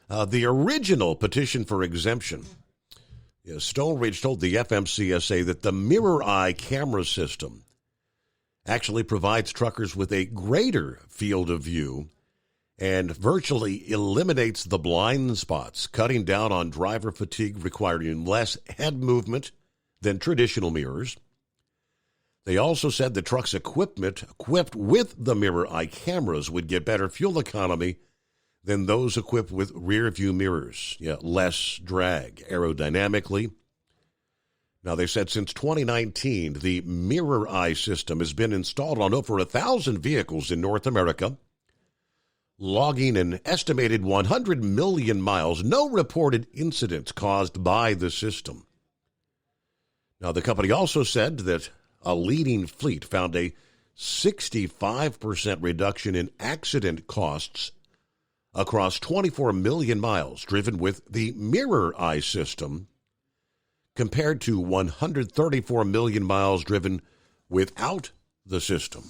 The original petition for exemption, Stone Ridge told the FMCSA that the MirrorEye camera system actually provides truckers with a greater field of view and virtually eliminates the blind spots, cutting down on driver fatigue, requiring less head movement than traditional mirrors. They also said the truck's equipped with the MirrorEye cameras would get better fuel economy than those equipped with rear view mirrors. Less drag aerodynamically. Now, they said since 2019, the MirrorEye system has been installed on over 1,000 vehicles in North America, logging an estimated 100 million miles. No reported incidents caused by the system. Now, the company also said that a leading fleet found a 65% reduction in accident costs across 24 million miles driven with the MirrorEye system, compared to 134 million miles driven without the system.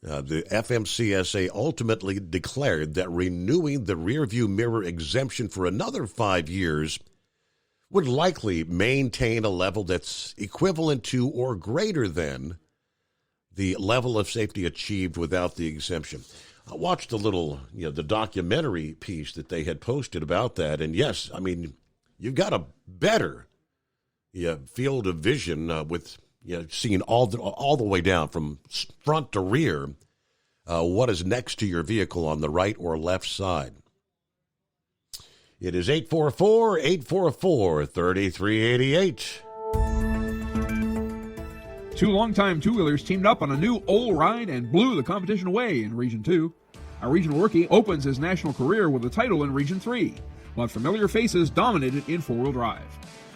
The FMCSA ultimately declared that renewing the rearview mirror exemption for another 5 years would likely maintain a level that's equivalent to or greater than the level of safety achieved without the exemption. I watched the documentary piece that they had posted about that, and yes, I mean, you've got a better field of vision with seeing all the way down from front to rear what is next to your vehicle on the right or left side. It is 844-844-3388. Two longtime two-wheelers teamed up on a new old ride and blew the competition away in Region 2. Our regional rookie opens his national career with a title in Region 3. But familiar faces dominated in four-wheel drive.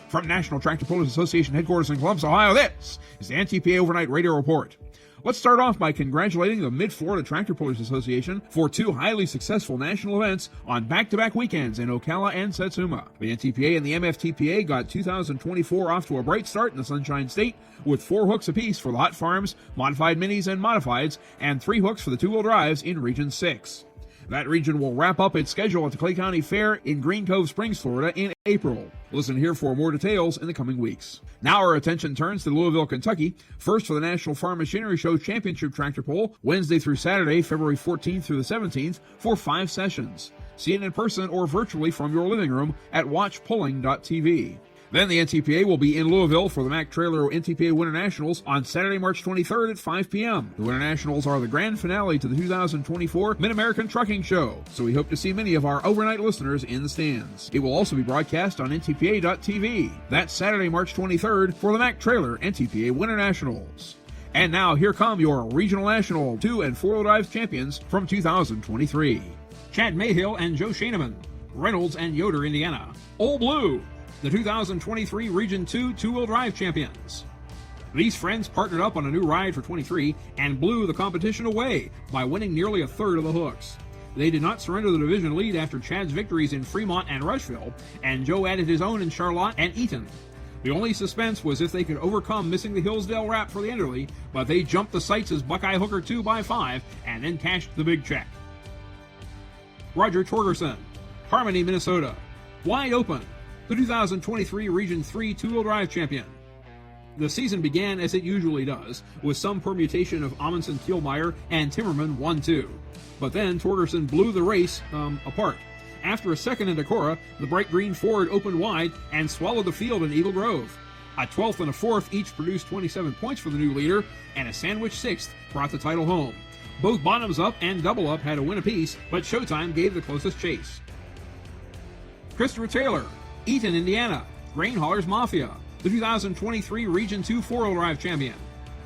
From National Tractor Pullers Association headquarters in Columbus, Ohio, this is the NTPA Overnight Radio Report. Let's start off by congratulating the Mid-Florida Tractor Pullers Association for 2 highly successful national events on back-to-back weekends in Ocala and Satsuma. The NTPA and the MFTPA got 2024 off to a bright start in the Sunshine State with 4 hooks apiece for the Hot Farms, Modified Minis, and Modifieds, and 3 hooks for the two-wheel drives in Region 6. That region will wrap up its schedule at the Clay County Fair in Green Cove Springs, Florida in April. Listen here for more details in the coming weeks. Now our attention turns to Louisville, Kentucky. First for the National Farm Machinery Show Championship Tractor Pull, Wednesday through Saturday, February 14th through the 17th for 5 sessions. See it in person or virtually from your living room at watchpulling.tv. Then the NTPA will be in Louisville for the Mack Trailer NTPA Winter Nationals on Saturday, March 23rd at 5 p.m. The Winter Nationals are the grand finale to the 2024 Mid-American Trucking Show, so we hope to see many of our overnight listeners in the stands. It will also be broadcast on ntpa.tv. That's Saturday, March 23rd for the Mack Trailer NTPA Winter Nationals. And now here come your Regional National 2- and 4-wheel drive champions from 2023. Chad Mayhill and Joe Shaneman, Reynolds and Yoder, Indiana. Old Blue, the 2023 Region 2 two-wheel drive champions. These friends partnered up on a new ride for 23 and blew the competition away by winning nearly a third of the hooks. They did not surrender the division lead after Chad's victories in Fremont and Rushville, and Joe added his own in Charlotte and Eaton. The only suspense was if they could overcome missing the Hillsdale wrap for the Enderley, but they jumped the sights as Buckeye Hooker 2x5 and then cashed the big check. Roger Torgerson, Harmony, Minnesota. Wide Open, the 2023 Region 3 two-wheel drive champion. The season began as it usually does, with some permutation of Amundsen, Kielmeyer, and Timmerman 1-2. But then Torgerson blew the race apart. After a second in Decorah, the bright green Ford opened wide and swallowed the field in Eagle Grove. A 12th and a 4th each produced 27 points for the new leader, and a sandwich 6th brought the title home. Both Bottoms Up and Double Up had a win apiece, but Showtime gave the closest chase. Christopher Taylor, Eaton, Indiana. Grain Haulers Mafia, the 2023 Region 2 4-wheel drive champion.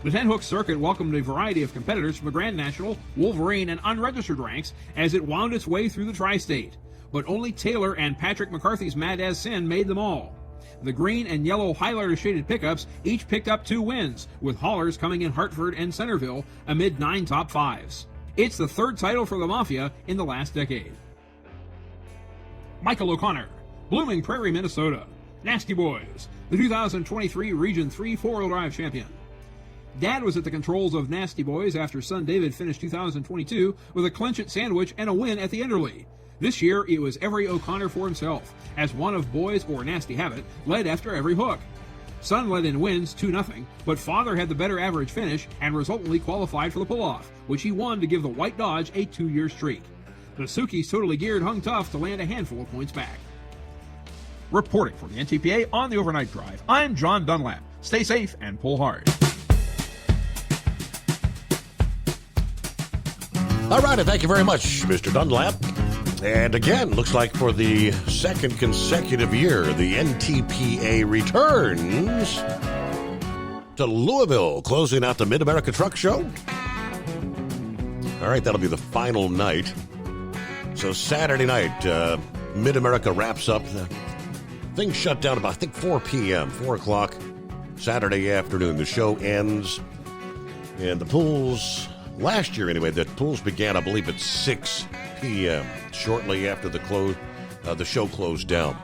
The 10-hook circuit welcomed a variety of competitors from the Grand National, Wolverine, and unregistered ranks as it wound its way through the tri-state. But only Taylor and Patrick McCarthy's Mad As Sin made them all. The green and yellow highlighter shaded pickups each picked up 2 wins, with haulers coming in Hartford and Centerville amid 9 top 5s. It's the 3rd title for the Mafia in the last decade. Michael O'Connor, Blooming Prairie, Minnesota. Nasty Boys, the 2023 Region 3 4-wheel drive champion. Dad was at the controls of Nasty Boys after son David finished 2022 with a clinch-it sandwich and a win at the Enderley. This year, it was every O'Connor for himself, as one of Boys or Nasty Habit led after every hook. Son led in wins 2-0, but father had the better average finish and resultantly qualified for the pull-off, which he won to give the White Dodge a 2-year streak. The Suki's Totally Geared hung tough to land a handful of points back. Reporting for the NTPA on the Overnight Drive, I'm John Dunlap. Stay safe and pull hard. All right, and thank you very much, Mr. Dunlap. And again, looks like for the 2nd consecutive year, the NTPA returns to Louisville, closing out the Mid-America Truck Show. All right, that'll be the final night. So Saturday night, Mid-America wraps up. Things shut down about, I think, 4 p.m., 4 o'clock Saturday afternoon. The show ends, and the pools... Last year, anyway, the pools began, I believe, at 6 p.m., shortly after the show closed down.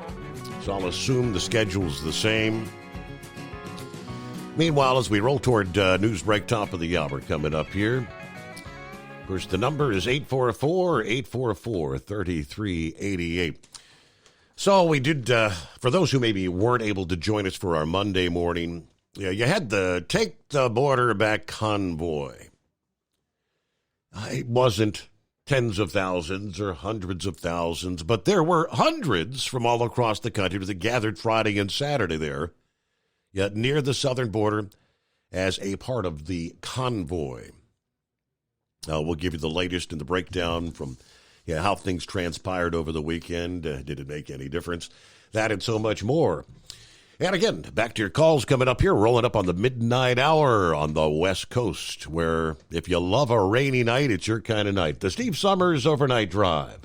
So I'll assume the schedule's the same. Meanwhile, as we roll toward news break top of the hour coming up here, of course, the number is 844-3388. So we did, for those who maybe weren't able to join us for our Monday morning, you had the Take the Border Back convoy. It wasn't tens of thousands or hundreds of thousands, but there were hundreds from all across the country that gathered Friday and Saturday there, yet near the southern border as a part of the convoy. We'll give you the latest in the breakdown from how things transpired over the weekend. Did it make any difference? That and so much more. And again, back to your calls coming up here, rolling up on the midnight hour on the West Coast, where if you love a rainy night, it's your kind of night. The Steve Summers Overnight Drive.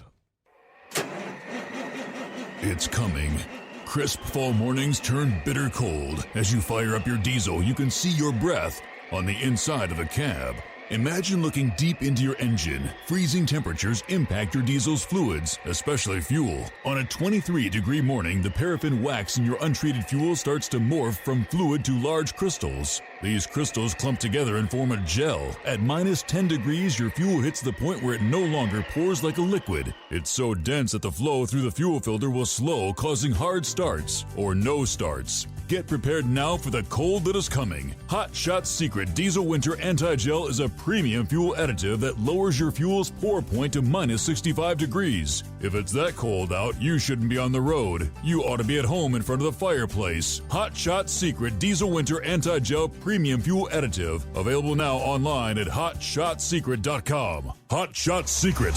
It's coming. Crisp fall mornings turn bitter cold. As you fire up your diesel, you can see your breath on the inside of the cab. Imagine looking deep into your engine. Freezing temperatures impact your diesel's fluids, especially fuel. On a 23-degree morning, the paraffin wax in your untreated fuel starts to morph from fluid to large crystals. These crystals clump together and form a gel. At minus 10 degrees, your fuel hits the point where it no longer pours like a liquid. It's so dense that the flow through the fuel filter will slow, causing hard starts or no starts. Get prepared now for the cold that is coming. Hot Shot Secret Diesel Winter Anti-Gel is a premium fuel additive that lowers your fuel's pour point to minus 65 degrees. If it's that cold out, you shouldn't be on the road. You ought to be at home in front of the fireplace. Hot Shot Secret Diesel Winter Anti-Gel Premium Fuel Additive. Available now online at HotShotSecret.com. Hot Shot Secret.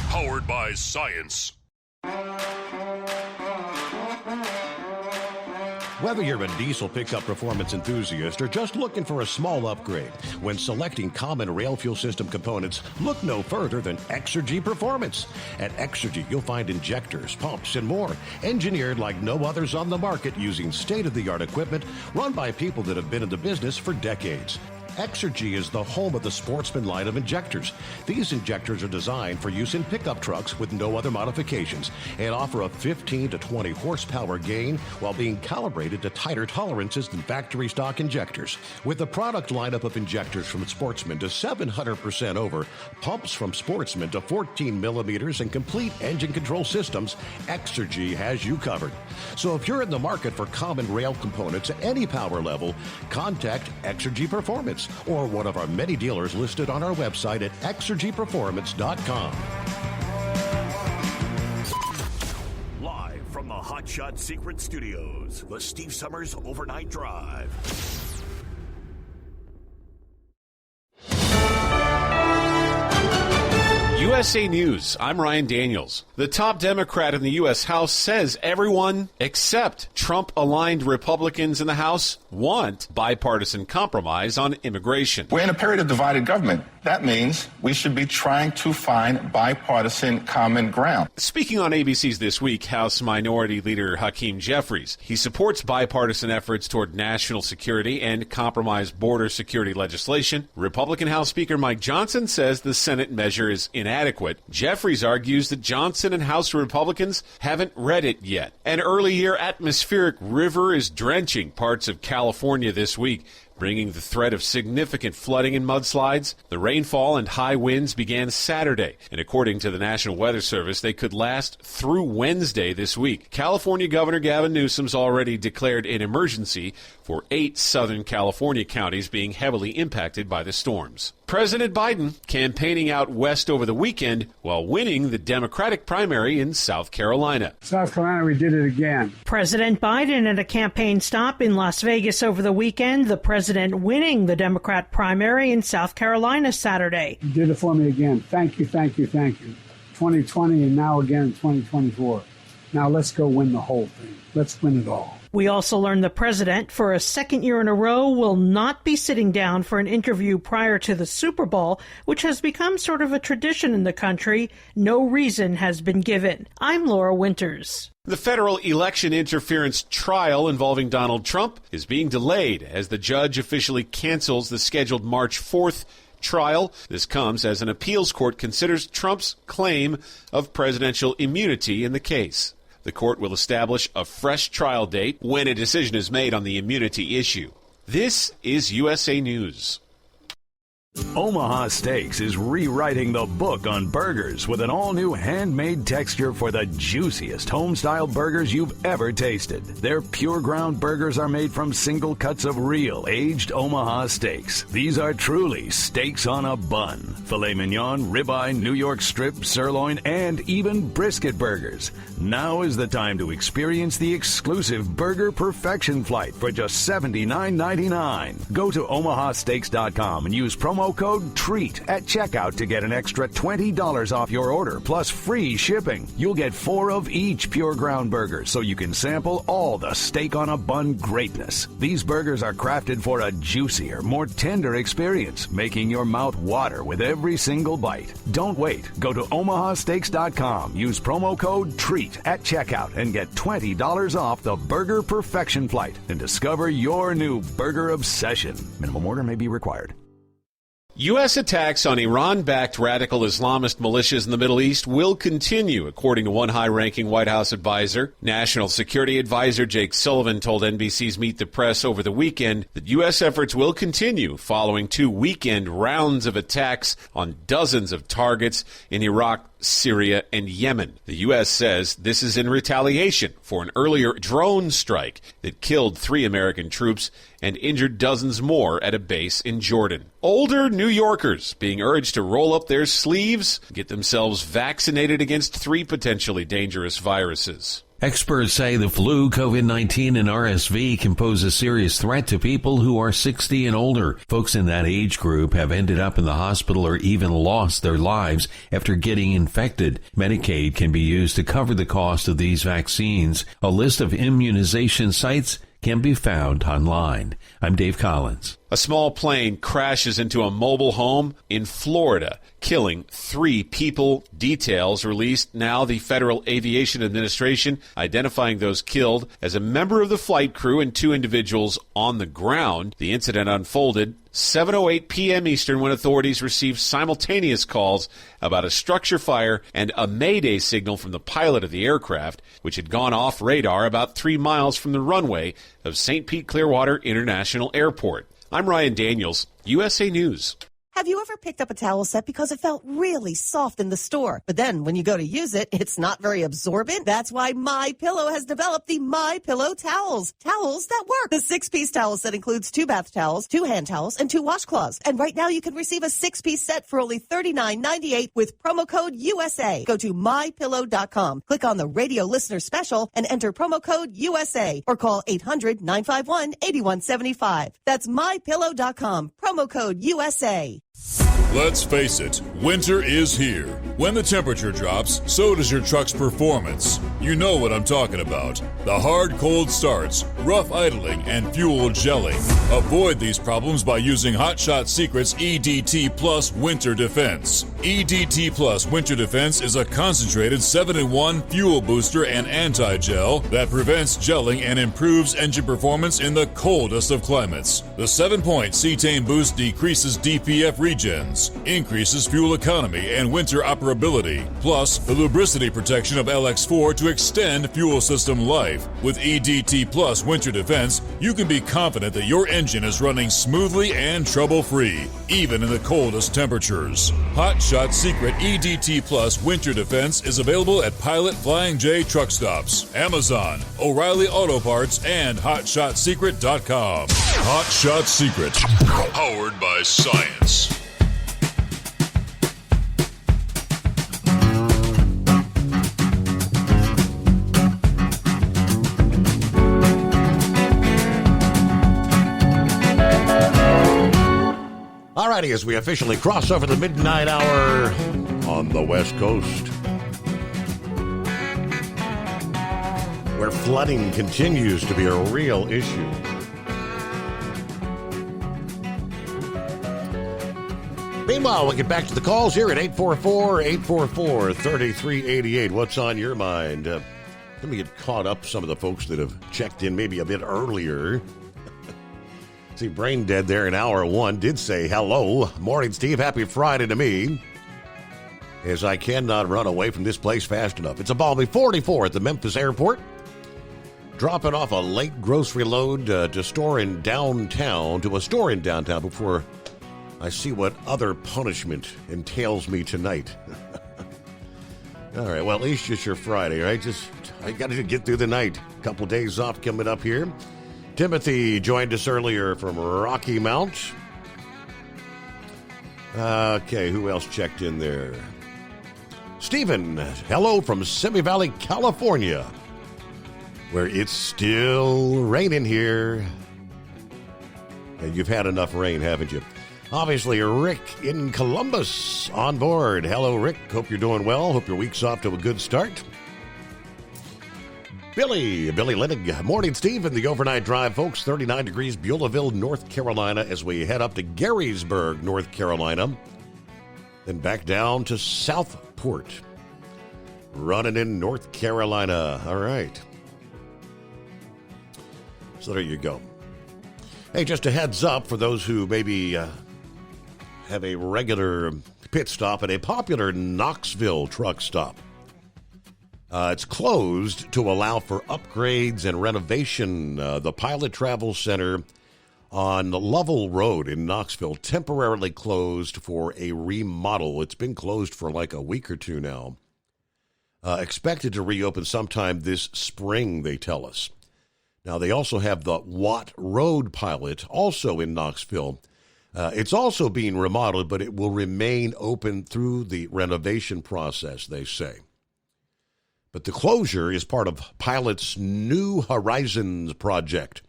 Powered by science. Whether you're a diesel pickup performance enthusiast or just looking for a small upgrade, when selecting common rail fuel system components, look no further than Exergy Performance. At Exergy, you'll find injectors, pumps, and more, engineered like no others on the market using state-of-the-art equipment run by people that have been in the business for decades. Exergy is the home of the Sportsman line of injectors. These injectors are designed for use in pickup trucks with no other modifications and offer a 15 to 20 horsepower gain while being calibrated to tighter tolerances than factory stock injectors. With the product lineup of injectors from Sportsman to 700% over, pumps from Sportsman to 14 millimeters, and complete engine control systems, Exergy has you covered. So if you're in the market for common rail components at any power level, contact Exergy Performance or one of our many dealers listed on our website at exergyperformance.com. Live from the Hot Shot Secret Studios, the Steve Summers Overnight Drive. USA News, I'm Ryan Daniels. The top Democrat in the U.S. House says everyone except Trump-aligned Republicans in the House want bipartisan compromise on immigration. We're in a period of divided government. That means we should be trying to find bipartisan common ground. Speaking on ABC's This Week, House Minority Leader Hakeem Jeffries. He supports bipartisan efforts toward national security and compromise border security legislation. Republican House Speaker Mike Johnson says the Senate measure is inadequate. Jeffries argues that Johnson and House Republicans haven't read it yet. An early-year atmospheric river is drenching parts of California this week, bringing the threat of significant flooding and mudslides. The rainfall and high winds began Saturday, and according to the National Weather Service, they could last through Wednesday this week. California Governor Gavin Newsom's already declared an emergency for 8 Southern California counties being heavily impacted by the storms. President Biden campaigning out west over the weekend while winning the Democratic primary in South Carolina. South Carolina, we did it again. President Biden at a campaign stop in Las Vegas over the weekend, the president winning the Democrat primary in South Carolina Saturday. You did it for me again. Thank you, thank you, thank you. 2020 and now again in 2024. Now let's go win the whole thing. Let's win it all. We also learned the president, for a second year in a row, will not be sitting down for an interview prior to the Super Bowl, which has become sort of a tradition in the country. No reason has been given. I'm Laura Winters. The federal election interference trial involving Donald Trump is being delayed as the judge officially cancels the scheduled March 4th trial. This comes as an appeals court considers Trump's claim of presidential immunity in the case. The court will establish a fresh trial date when a decision is made on the immunity issue. This is USA News. Omaha Steaks is rewriting the book on burgers with an all-new handmade texture for the juiciest home-style burgers you've ever tasted. Their pure ground burgers are made from single cuts of real aged Omaha steaks. These are truly steaks on a bun. Filet mignon, ribeye, New York strip, sirloin, and even brisket burgers. Now is the time to experience the exclusive Burger Perfection Flight for just $79.99. Go to omahasteaks.com and use promo code TREAT at checkout to get an extra $20 off your order plus free shipping. You'll get 4 of each pure ground burger so you can sample all the steak on a bun greatness. These burgers are crafted for a juicier, more tender experience, making your mouth water with every single bite. Don't wait. Go to omahasteaks.com. Use promo code TREAT at checkout and get $20 off the Burger Perfection Flight and discover your new burger obsession. Minimum order may be required. U.S. attacks on Iran-backed radical Islamist militias in the Middle East will continue, according to one high-ranking White House advisor. National Security Advisor Jake Sullivan told NBC's Meet the Press over the weekend that U.S. efforts will continue following 2 weekend rounds of attacks on dozens of targets in Iraq, Syria, and Yemen. The U.S. says this is in retaliation for an earlier drone strike that killed 3 American troops and injured dozens more at a base in Jordan. Older New Yorkers being urged to roll up their sleeves, get themselves vaccinated against 3 potentially dangerous viruses. Experts say the flu, COVID-19, and RSV can pose a serious threat to people who are 60 and older. Folks in that age group have ended up in the hospital or even lost their lives after getting infected. Medicaid can be used to cover the cost of these vaccines. A list of immunization sites can be found online. I'm Dave Collins. A small plane crashes into a mobile home in Florida, killing 3 people. Details released now. The Federal Aviation Administration identifying those killed as a member of the flight crew and 2 individuals on the ground. The incident unfolded 7:08 p.m. Eastern when authorities received simultaneous calls about a structure fire and a mayday signal from the pilot of the aircraft, which had gone off radar about 3 miles from the runway of St. Pete Clearwater International Airport. I'm Ryan Daniels, USA News. Have you ever picked up a towel set because it felt really soft in the store, but then when you go to use it, it's not very absorbent? That's why MyPillow has developed the MyPillow towels. Towels that work. The 6-piece towel set includes 2 bath towels, 2 hand towels, and 2 washcloths. And right now you can receive a 6-piece set for only $39.98 with promo code USA. Go to MyPillow.com, click on the radio listener special, and enter promo code USA, or call 800-951-8175. That's MyPillow.com, promo code USA. Let's face it, winter is here. When the temperature drops, so does your truck's performance. You know what I'm talking about. The hard, cold starts, rough idling, and fuel gelling. Avoid these problems by using Hot Shot Secret's EDT Plus Winter Defense. EDT Plus Winter Defense is a concentrated 7-in-1 fuel booster and anti-gel that prevents gelling and improves engine performance in the coldest of climates. The 7-point cetane boost decreases DPF regens, increases fuel economy and winter operability, plus the lubricity protection of LX4 to extend fuel system life. With EDT Plus Winter Defense, you can be confident that your engine is running smoothly and trouble-free, even in the coldest temperatures. Hot Shot Secret EDT Plus Winter Defense is available at Pilot Flying J truck stops, Amazon, O'Reilly Auto Parts, and HotShotSecret.com. Hot Shot Secret, powered by science. Alrighty, as we officially cross over the midnight hour on the West Coast, where flooding continues to be a real issue. Meanwhile, we'll get back to the calls here at 844-844-3388. What's on your mind? Let me get caught up some of the folks that have checked in maybe a bit earlier. See, Brain Dead there in hour one did say hello. Morning, Steve. Happy Friday to me. As I cannot run away from this place fast enough. It's a balmy 44 at the Memphis airport. Dropping off a late grocery load to a store in downtown before I see what other punishment entails me tonight. All right, well, at least it's your Friday, right? I got to get through the night. A couple days off coming up here. Timothy joined us earlier from Rocky Mount. Okay, who else checked in there? Stephen, hello from Simi Valley, California, where it's still raining here. And you've had enough rain, haven't you? Obviously, Rick in Columbus on board. Hello, Rick. Hope you're doing well. Hope your week's off to a good start. Billy Lennig. Morning, Steve, in the overnight drive, folks. 39 degrees, Beulahville, North Carolina, as we head up to Garysburg, North Carolina. Then back down to Southport. Running in North Carolina. All right. So there you go. Hey, just a heads up for those who maybe have a regular pit stop at a popular Knoxville truck stop. It's closed to allow for upgrades and renovation. The Pilot Travel Center on Lovell Road in Knoxville temporarily closed for a remodel. It's been closed for like a week or two now. Expected to reopen sometime this spring, they tell us. Now, they also have the Watt Road Pilot, also in Knoxville. It's also being remodeled, but it will remain open through the renovation process, they say. But the closure is part of Pilot's New Horizons project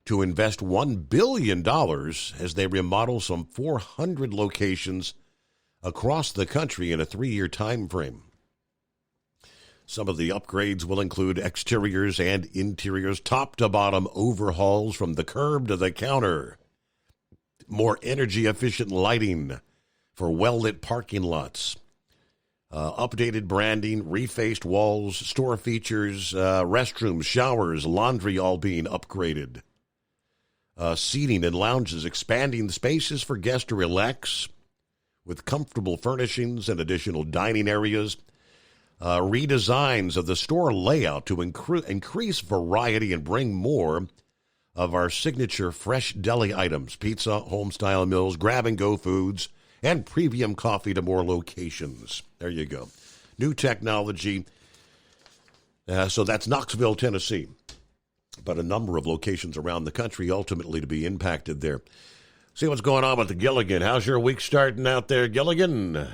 to invest $1 billion as they remodel some 400 locations across the country in a 3-year time frame. Some of the upgrades will include exteriors and interiors, top-to-bottom overhauls from the curb to the counter, more energy-efficient lighting for well-lit parking lots, updated branding, refaced walls, store features, restrooms, showers, laundry all being upgraded, seating and lounges, expanding the spaces for guests to relax with comfortable furnishings and additional dining areas, redesigns of the store layout to increase variety and bring more of our signature fresh deli items, pizza, home-style meals, grab-and-go foods, and premium coffee to more locations. There you go. New technology. So that's Knoxville, Tennessee. But a number of locations around the country ultimately to be impacted there. See what's going on with the Gilligan. How's your week starting out there, Gilligan?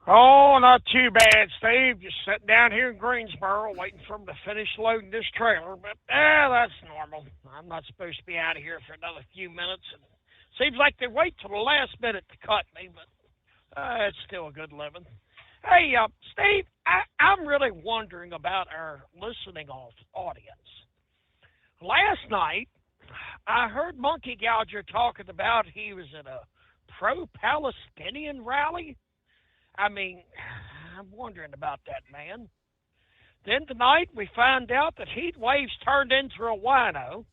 Oh, not too bad, Steve. Just sitting down here in Greensboro waiting for them to finish loading this trailer. But that's normal. I'm not supposed to be out of here for another few minutes. And Seems like they wait till the last minute to cut me, but it's still a good living. Hey, Steve, I'm really wondering about our listening audience. Last night, I heard Monkey Gouger talking about he was at a pro-Palestinian rally. I mean, I'm wondering about that man. Then tonight, we found out that Heat Waves turned into a wino.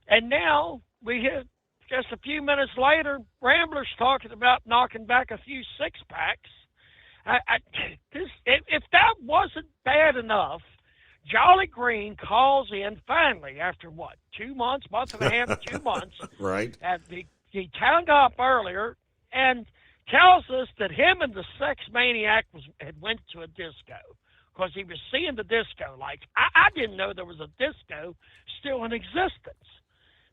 And now, we hit just a few minutes later, Ramblers talking about knocking back a few six-packs. If that wasn't bad enough, Jolly Green calls in finally after what, 2 months, month and a half, 2 months. Right. He hung up earlier and tells us that him and the sex maniac had went to a disco because he was seeing the disco lights. I didn't know there was a disco still in existence.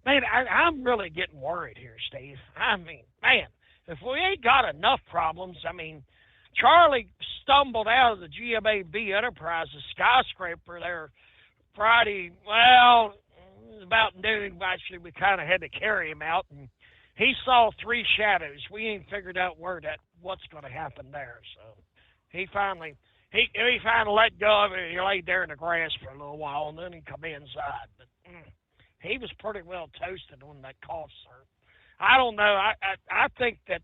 Man, I'm really getting worried here, Steve. I mean, man, if we ain't got enough problems, I mean, Charlie stumbled out of the GMAB Enterprises skyscraper there Friday. Well, it was about noon. Actually, we kind of had to carry him out, and he saw three shadows. We ain't figured out what's going to happen there. So he finally let go of it. He laid there in the grass for a little while, and then he come inside. But he was pretty well toasted on that cough, sir. I don't know. I think that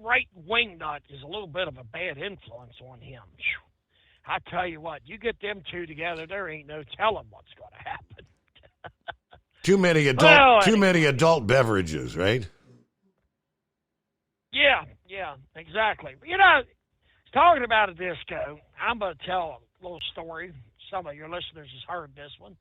right wing nut is a little bit of a bad influence on him. I tell you what, you get them two together, there ain't no telling what's going to happen. Too many adult beverages, right? Yeah, exactly. You know, talking about a disco, I'm going to tell a little story. Some of your listeners has heard this one.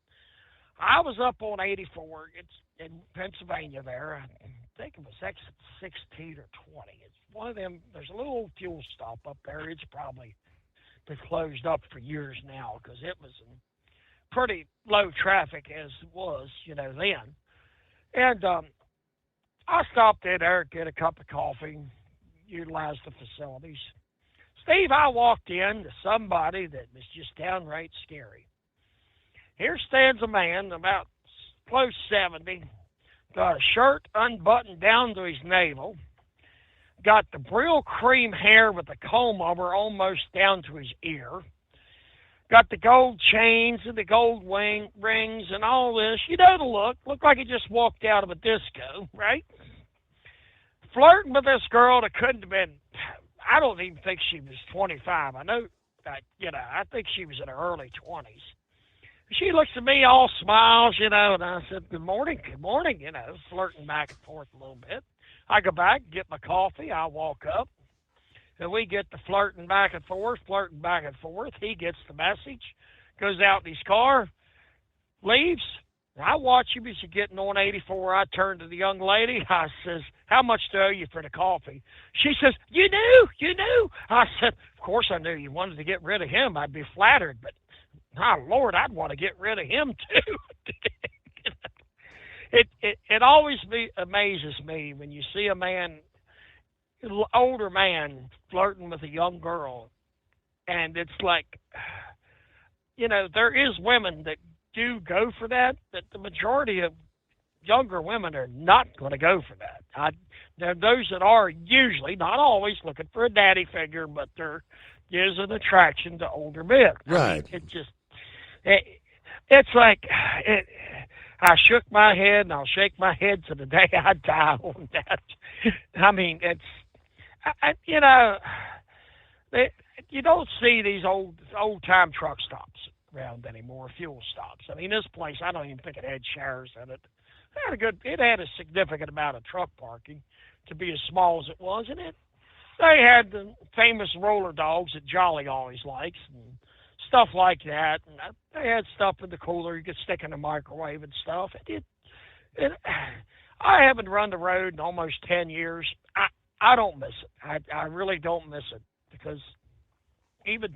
I was up on 84. It's in Pennsylvania there. I think it was exit 16 or 20. It's one of them. There's a little fuel stop up there. It's probably been closed up for years now because it was in pretty low traffic as it was, then. And I stopped in there, get a cup of coffee, utilize the facilities. Steve, I walked in to somebody that was just downright scary. Here stands a man about close 70, got a shirt unbuttoned down to his navel, got the Brill cream hair with the comb over almost down to his ear, got the gold chains and the gold rings and all this. You know the look. Looked like he just walked out of a disco, right? Flirting with this girl that couldn't have been, I don't even think she was 25. I know that, I think she was in her early 20s. She looks at me all smiles, and I said, good morning, flirting back and forth a little bit. I go back, get my coffee, I walk up, and we get to flirting back and forth. He gets the message, goes out in his car, leaves. I watch him as he's getting on 84. I turn to the young lady. I says, how much do I owe you for the coffee? She says, you knew. I said, of course I knew you wanted to get rid of him. I'd be flattered, but Lord, I'd want to get rid of him too. It always amazes me when you see a man, older man, flirting with a young girl, and it's like, there is women that do go for that, but the majority of younger women are not going to go for that. There those that are usually, not always, looking for a daddy figure, but there is an attraction to older men. Right. It's like, I shook my head, and I'll shake my head to the day I die on that. I mean, you don't see these old-time truck stops around anymore, fuel stops. I mean, this place, I don't even think it had showers in it. It had a significant amount of truck parking to be as small as it was, and they had the famous roller dogs that Jolly always likes and stuff like that. And they had stuff in the cooler you could stick in the microwave and stuff. I haven't run the road in almost 10 years. I don't miss it. I really don't miss it because even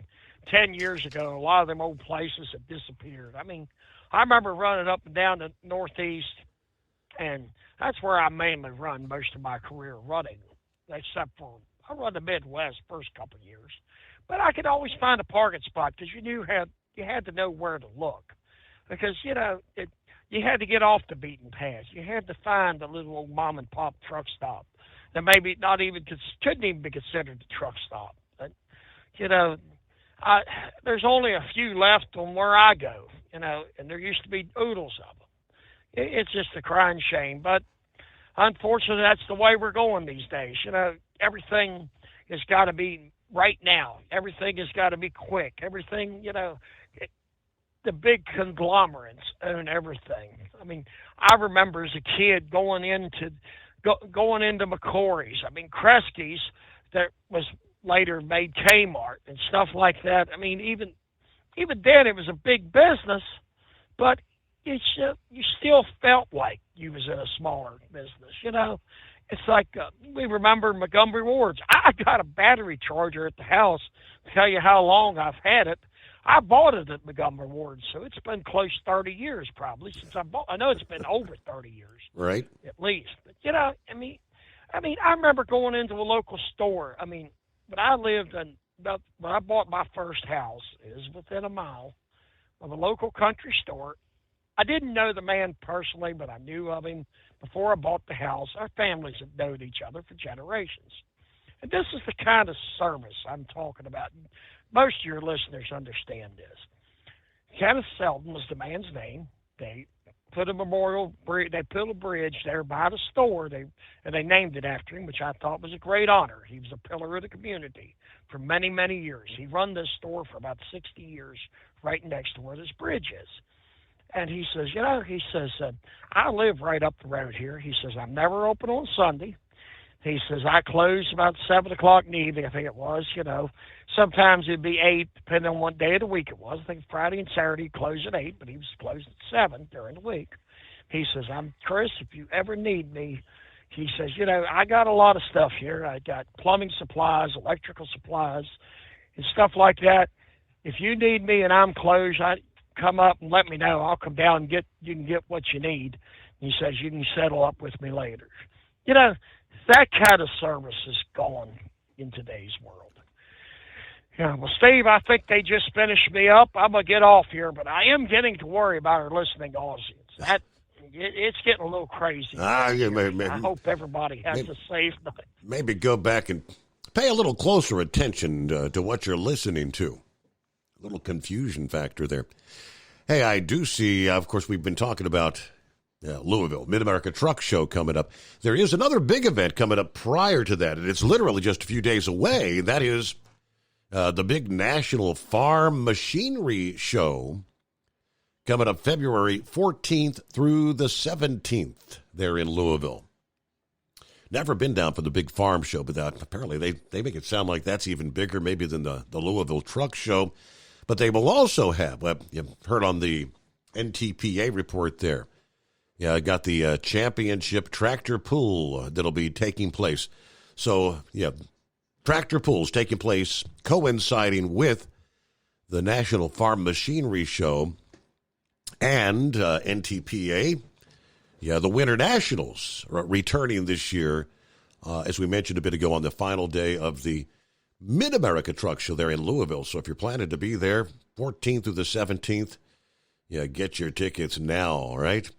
10 years ago, a lot of them old places have disappeared. I mean, I remember running up and down the Northeast, and that's where I mainly run most of my career running, except for I run the Midwest first couple of years. But I could always find a parking spot because you had to know where to look. because, you know, you had to get off the beaten path. You had to find a little old mom-and-pop truck stop that maybe couldn't even be considered a truck stop. But, you know, there's only a few left on where I go, you know, and there used to be oodles of them. It's just a crying shame. But unfortunately, that's the way we're going these days. You know, everything has got to be right now. Everything has got to be quick. Everything, you know, the big conglomerates own everything. I mean, I remember as a kid going into McCory's. I mean, Kresge's that was later made Kmart and stuff like that. I mean, even then it was a big business, but you still felt like you was in a smaller business, you know. It's like we remember Montgomery Ward's. I got a battery charger at the house to tell you how long I've had it. I bought it at Montgomery Ward, so it's been close 30 years probably since I bought. I know it's been over 30 years, right? At least. But you know, I mean, I remember going into a local store. I mean, when I bought my first house, it was within a mile of a local country store. I didn't know the man personally, but I knew of him before I bought the house. Our families have known each other for generations, and this is the kind of service I'm talking about. Most of your listeners understand this. Kenneth Selden was the man's name. They put They put a bridge there by the store, and they named it after him, which I thought was a great honor. He was a pillar of the community for many, many years. He run this store for about 60 years, right next to where this bridge is. And he says, you know, I live right up the road here. He says, I'm never open on Sunday. He says, I close about 7 o'clock in the evening, I think it was, you know. Sometimes it'd be 8, depending on what day of the week it was. I think Friday and Saturday he'd close at 8, but he was closed at 7 during the week. He says, I'm Chris, if you ever need me, he says, you know, I got a lot of stuff here. I got plumbing supplies, electrical supplies, and stuff like that. If you need me and I'm closed, come up and let me know. I'll come down and you can get what you need. He says, you can settle up with me later. You know, that kind of service is gone in today's world. Yeah, well, Steve, I think they just finished me up. I'm going to get off here, but I am getting to worry about our listening audience. It's getting a little crazy. I hope everybody has a safe night. Maybe go back and pay a little closer attention to what you're listening to. A little confusion factor there. Hey, I do see, of course, we've been talking about Louisville, Mid-America Truck Show coming up. There is another big event coming up prior to that, and it's literally just a few days away. That is the big National Farm Machinery Show coming up February 14th through the 17th there in Louisville. Never been down for the big farm show, but apparently they make it sound like that's even bigger maybe than the Louisville Truck Show. But they will also have, you've heard on the NTPA report there, I got the championship tractor pull that'll be taking place. So, tractor pulls taking place coinciding with the National Farm Machinery Show and NTPA. The Winter Nationals returning this year, as we mentioned a bit ago, on the final day of the Mid-America Truck Show there in Louisville. So if you're planning to be there, 14th through the 17th, get your tickets now, all right?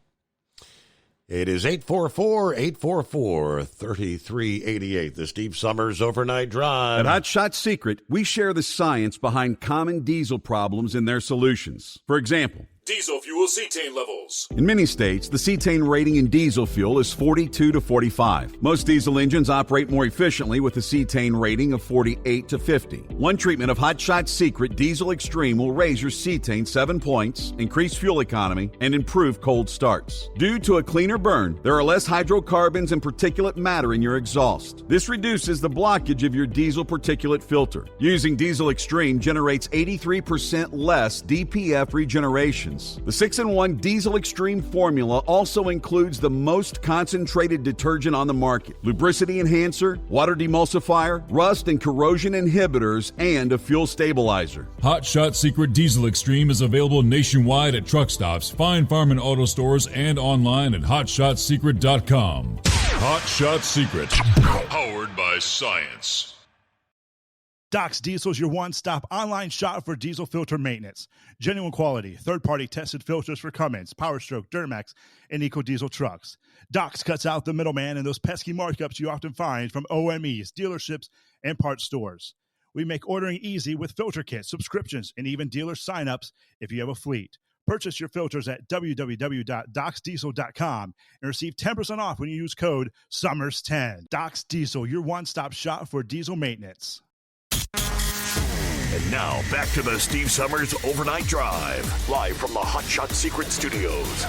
It is 844-844-3388, the Steve Summers Overnight Drive. At Hot Shot Secret, we share the science behind common diesel problems and their solutions. For example, diesel fuel cetane levels. In many states, the cetane rating in diesel fuel is 42 to 45. Most diesel engines operate more efficiently with a cetane rating of 48 to 50. One treatment of Hot Shot Secret Diesel Extreme will raise your cetane 7 points, increase fuel economy, and improve cold starts. Due to a cleaner burn, there are less hydrocarbons and particulate matter in your exhaust. This reduces the blockage of your diesel particulate filter. Using Diesel Extreme generates 83% less DPF regeneration. The 6-in-1 Diesel Extreme formula also includes the most concentrated detergent on the market, lubricity enhancer, water demulsifier, rust and corrosion inhibitors, and a fuel stabilizer. Hot Shot Secret Diesel Extreme is available nationwide at truck stops, fine farm and auto stores, and online at hotshotsecret.com. Hot Shot Secret, powered by science. Docs Diesel is your one-stop online shop for diesel filter maintenance. Genuine quality, third-party tested filters for Cummins, Powerstroke, Duramax, and EcoDiesel trucks. Docs cuts out the middleman and those pesky markups you often find from OMEs, dealerships, and parts stores. We make ordering easy with filter kits, subscriptions, and even dealer sign-ups if you have a fleet. Purchase your filters at www.docsdiesel.com and receive 10% off when you use code SUMMERS10. Docs Diesel, your one-stop shop for diesel maintenance. And now, back to the Steve Summers Overnight Drive, live from the Hot Shot Secret Studios.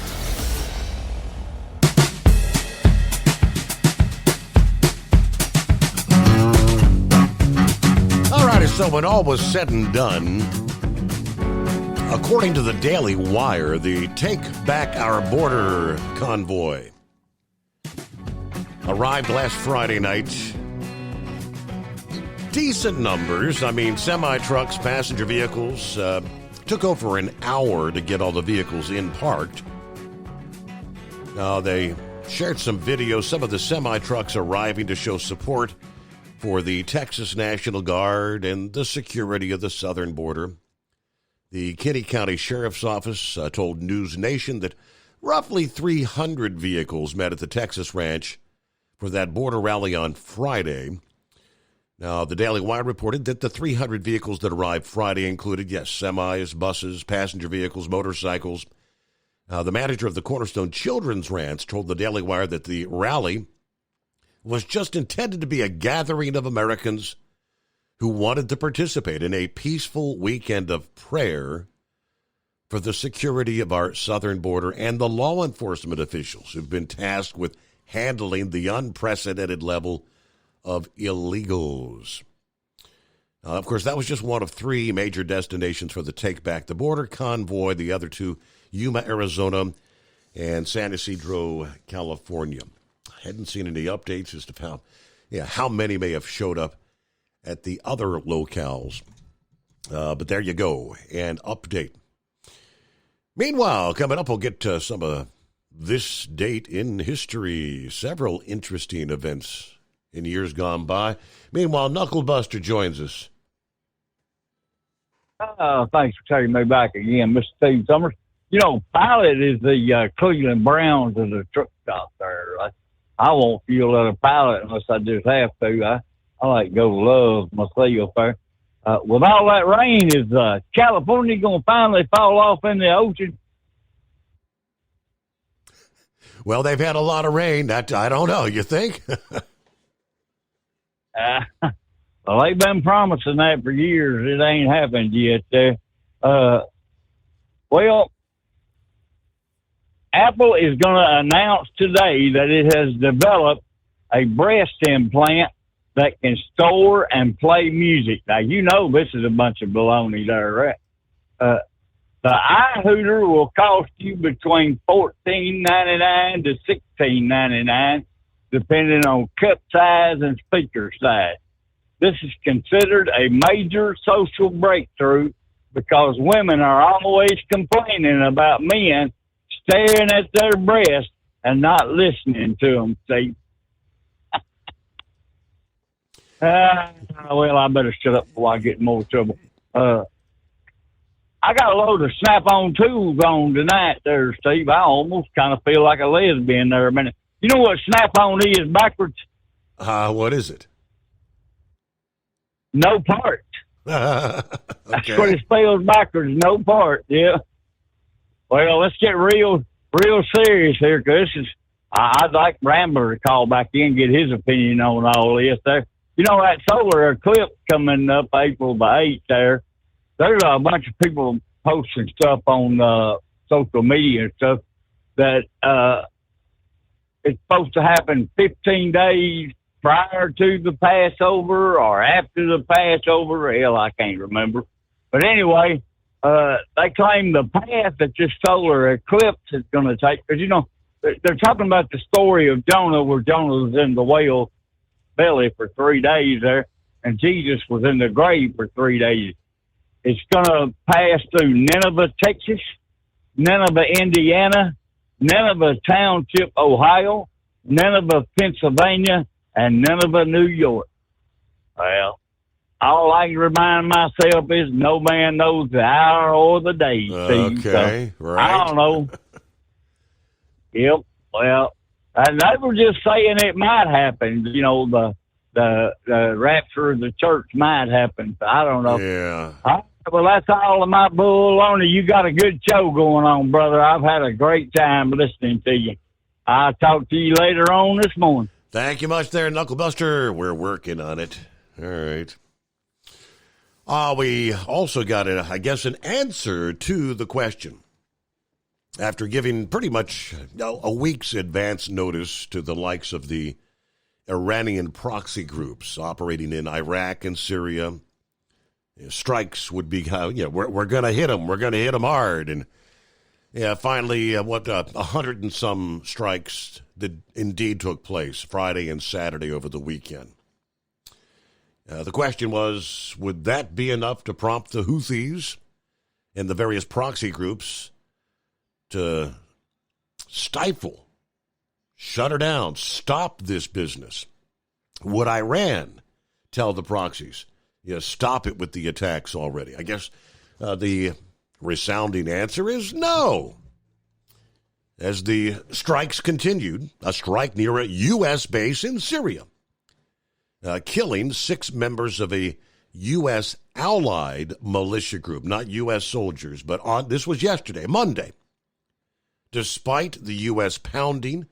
All righty, so when all was said and done, according to the Daily Wire, the Take Back Our Border convoy arrived last Friday night. Decent numbers. I mean, semi-trucks, passenger vehicles. Took over an hour to get all the vehicles in parked. Now, they shared some videos, some of the semi-trucks arriving to show support for the Texas National Guard and the security of the southern border. The Kinney County Sheriff's Office told News Nation that roughly 300 vehicles met at the Texas Ranch for that border rally on Friday. Now, the Daily Wire reported that the 300 vehicles that arrived Friday included, yes, semis, buses, passenger vehicles, motorcycles. The manager of the Cornerstone Children's Ranch told the Daily Wire that the rally was just intended to be a gathering of Americans who wanted to participate in a peaceful weekend of prayer for the security of our southern border and the law enforcement officials who've been tasked with handling the unprecedented level of illegals. Of course, that was just one of three major destinations for the Take Back the Border convoy, the other two, Yuma, Arizona, and San Ysidro, California. I hadn't seen any updates as to how many may have showed up at the other locales. But there you go, an update. Meanwhile, coming up, we'll get to some of this date in history. Several interesting events in years gone by. Meanwhile, Knucklebuster joins us. Thanks for taking me back again, Mr. Steve Summers. You know, Pilot is the Cleveland Browns of the truck stop there. I won't fuel at a Pilot unless I just have to. I like to go love myself there. With all that rain, is California going to finally fall off in the ocean? Well, they've had a lot of rain. I don't know. You think? Well, they've been promising that for years. It ain't happened yet. Well, Apple is going to announce today that it has developed a breast implant that can store and play music. Now, you know this is a bunch of baloney there, right? The iHooter will cost you between $14.99 to $16.99, depending on cup size and speaker size. This is considered a major social breakthrough because women are always complaining about men staring at their breasts and not listening to them, see? Well, I better shut up before I get in more trouble. I got a load of Snap-on tools on tonight there, Steve. I almost kind of feel like a lesbian there a minute. You know what Snap-on is backwards? What is it? No part. Okay. That's what it spells backwards, no part, yeah. Well, let's get real serious here, because I'd like Rambler to call back in and get his opinion on all this there. You know, that solar eclipse coming up April the 8th there, there's a bunch of people posting stuff on social media and stuff that it's supposed to happen 15 days prior to the Passover or after the Passover. Hell, I can't remember. But anyway, they claim the path that this solar eclipse is going to take, because, you know, they're talking about the story of Jonah, where Jonah was in the whale belly for 3 days there, and Jesus was in the grave for 3 days. It's going to pass through Nineveh, Texas, Nineveh, Indiana, Nineveh Township, Ohio, Nineveh, Pennsylvania, and Nineveh, New York. Well, all I can remind myself is no man knows the hour or the day. Steve. Okay, So, right. I don't know. Yep. Well, and they were just saying it might happen. You know, the rapture of the church might happen. I don't know. Yeah. Well, that's all of my bull on it. You got a good show going on, brother. I've had a great time listening to you. I'll talk to you later on this morning. Thank you much there, Knuckle Buster. We're working on it. All right. We also got, an answer to the question. After giving pretty much a week's advance notice to the likes of the Iranian proxy groups operating in Iraq and Syria, strikes would be, we're going to hit them. We're going to hit them hard. And finally, 100 and some strikes that indeed took place Friday and Saturday over the weekend. The question was, would that be enough to prompt the Houthis and the various proxy groups to stifle, shut her down, stop this business? Would Iran tell the proxies, stop it with the attacks already? I guess the resounding answer is no. As the strikes continued, a strike near a U.S. base in Syria, killing 6 members of a U.S. allied militia group, not U.S. soldiers, but this was yesterday, Monday. Despite the U.S. pounding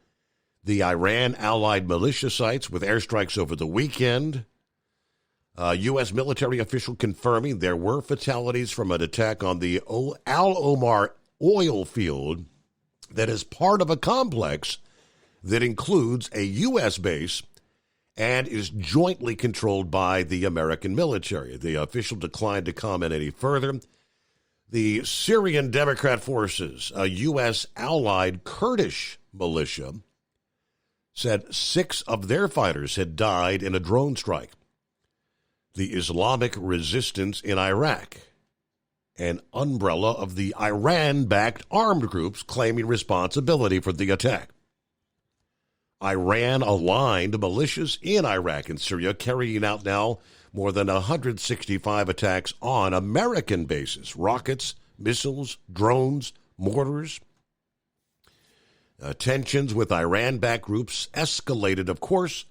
the Iran allied militia sites with airstrikes over the weekend, U.S. military official confirming there were fatalities from an attack on the Al Omar oil field that is part of a complex that includes a U.S. base and is jointly controlled by the American military. The official declined to comment any further. The Syrian Democrat Forces, a U.S. allied Kurdish militia, said 6 of their fighters had died in a drone strike. The Islamic Resistance in Iraq, an umbrella of the Iran-backed armed groups claiming responsibility for the attack. Iran-aligned militias in Iraq and Syria carrying out now more than 165 attacks on American bases, rockets, missiles, drones, mortars. Tensions with Iran-backed groups escalated, of course,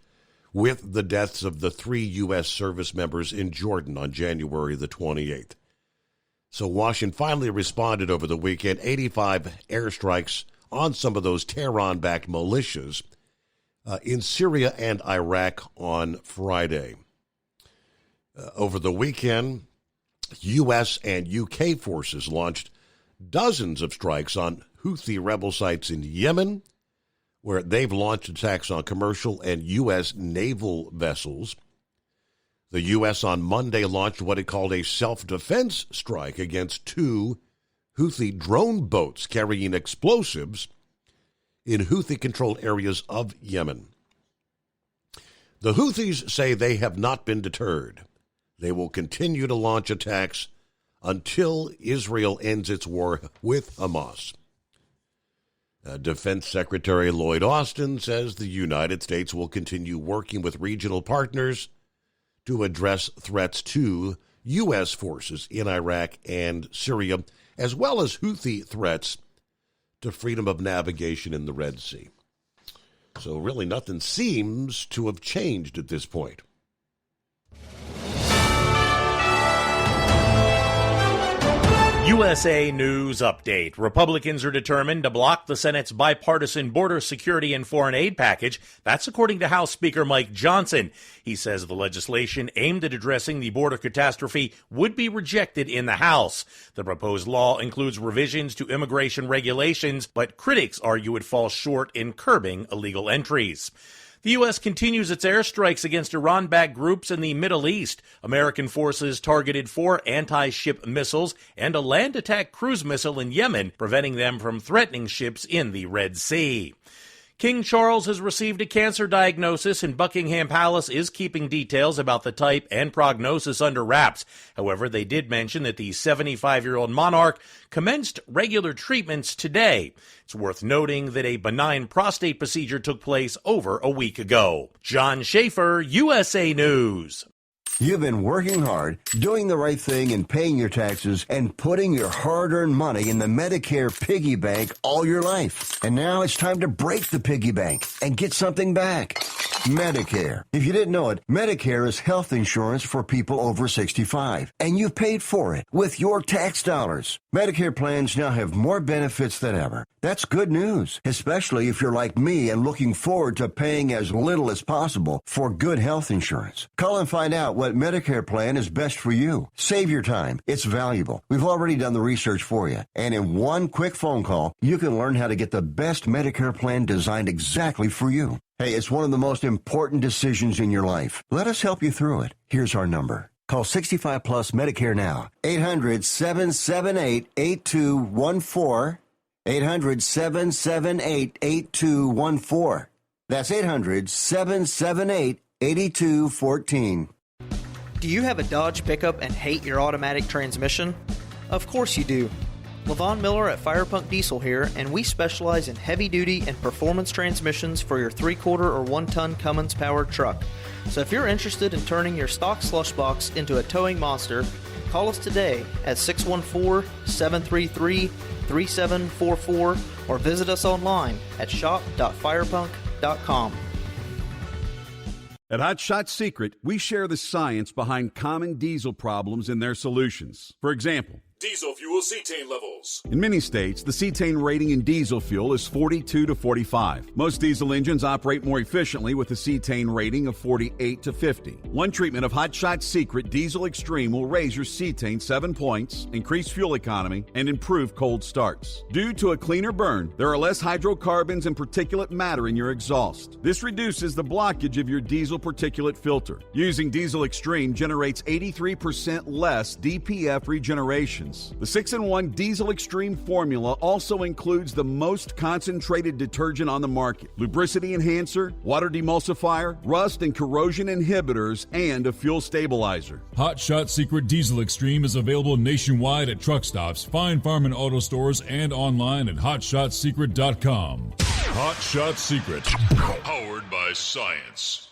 with the deaths of the 3 U.S. service members in Jordan on January the 28th. So Washington finally responded over the weekend, 85 airstrikes on some of those Tehran-backed militias in Syria and Iraq on Friday. Over the weekend, U.S. and U.K. forces launched dozens of strikes on Houthi rebel sites in Yemen, where they've launched attacks on commercial and U.S. naval vessels. The U.S. on Monday launched what it called a self-defense strike against 2 Houthi drone boats carrying explosives in Houthi-controlled areas of Yemen. The Houthis say they have not been deterred. They will continue to launch attacks until Israel ends its war with Hamas. Defense Secretary Lloyd Austin says the United States will continue working with regional partners to address threats to U.S. forces in Iraq and Syria, as well as Houthi threats to freedom of navigation in the Red Sea. So really nothing seems to have changed at this point. USA News Update. Republicans are determined to block the Senate's bipartisan border security and foreign aid package. That's according to House Speaker Mike Johnson. He says the legislation aimed at addressing the border catastrophe would be rejected in the House. The proposed law includes revisions to immigration regulations, but critics argue it falls short in curbing illegal entries. The U.S. continues its airstrikes against Iran-backed groups in the Middle East. American forces targeted 4 anti-ship missiles and a land attack cruise missile in Yemen, preventing them from threatening ships in the Red Sea. King Charles has received a cancer diagnosis, and Buckingham Palace is keeping details about the type and prognosis under wraps. However, they did mention that the 75-year-old monarch commenced regular treatments today. It's worth noting that a benign prostate procedure took place over a week ago. John Schaefer, USA News. You've been working hard, doing the right thing and paying your taxes and putting your hard-earned money in the Medicare piggy bank all your life. And now it's time to break the piggy bank and get something back. Medicare. If you didn't know it, Medicare is health insurance for people over 65. And you've paid for it with your tax dollars. Medicare plans now have more benefits than ever. That's good news, especially if you're like me and looking forward to paying as little as possible for good health insurance. Call and find out what Medicare plan is best for you. Save your time. It's valuable. We've already done the research for you. And in one quick phone call, you can learn how to get the best Medicare plan designed exactly for you. Hey, it's one of the most important decisions in your life. Let us help you through it. Here's our number. Call 65 Plus Medicare now. 800-778-8214. 800-778-8214. That's 800-778-8214. Do you have a Dodge pickup and hate your automatic transmission? Of course you do. LaVon Miller at Firepunk Diesel here, and we specialize in heavy-duty and performance transmissions for your 3/4 or 1-ton Cummins-powered truck. So if you're interested in turning your stock slush box into a towing monster, call us today at 614-733-3744 or visit us online at shop.firepunk.com. At Hot Shot Secret, we share the science behind common diesel problems and their solutions. For example, diesel fuel cetane levels. in many states, the cetane rating in diesel fuel is 42 to 45. Most diesel engines operate more efficiently with a cetane rating of 48 to 50. One treatment of Hot Shot Secret Diesel Extreme will raise your cetane 7 points, increase fuel economy, and improve cold starts. Due to a cleaner burn, there are less hydrocarbons and particulate matter in your exhaust. This reduces the blockage of your diesel particulate filter. Using Diesel Extreme generates 83% less DPF regeneration. The 6-in-1 Diesel Extreme formula also includes the most concentrated detergent on the market, lubricity enhancer, water demulsifier, rust and corrosion inhibitors, and a fuel stabilizer. Hot Shot Secret Diesel Extreme is available nationwide at truck stops, fine farm and auto stores, and online at hotshotsecret.com. Hot Shot Secret, powered by science.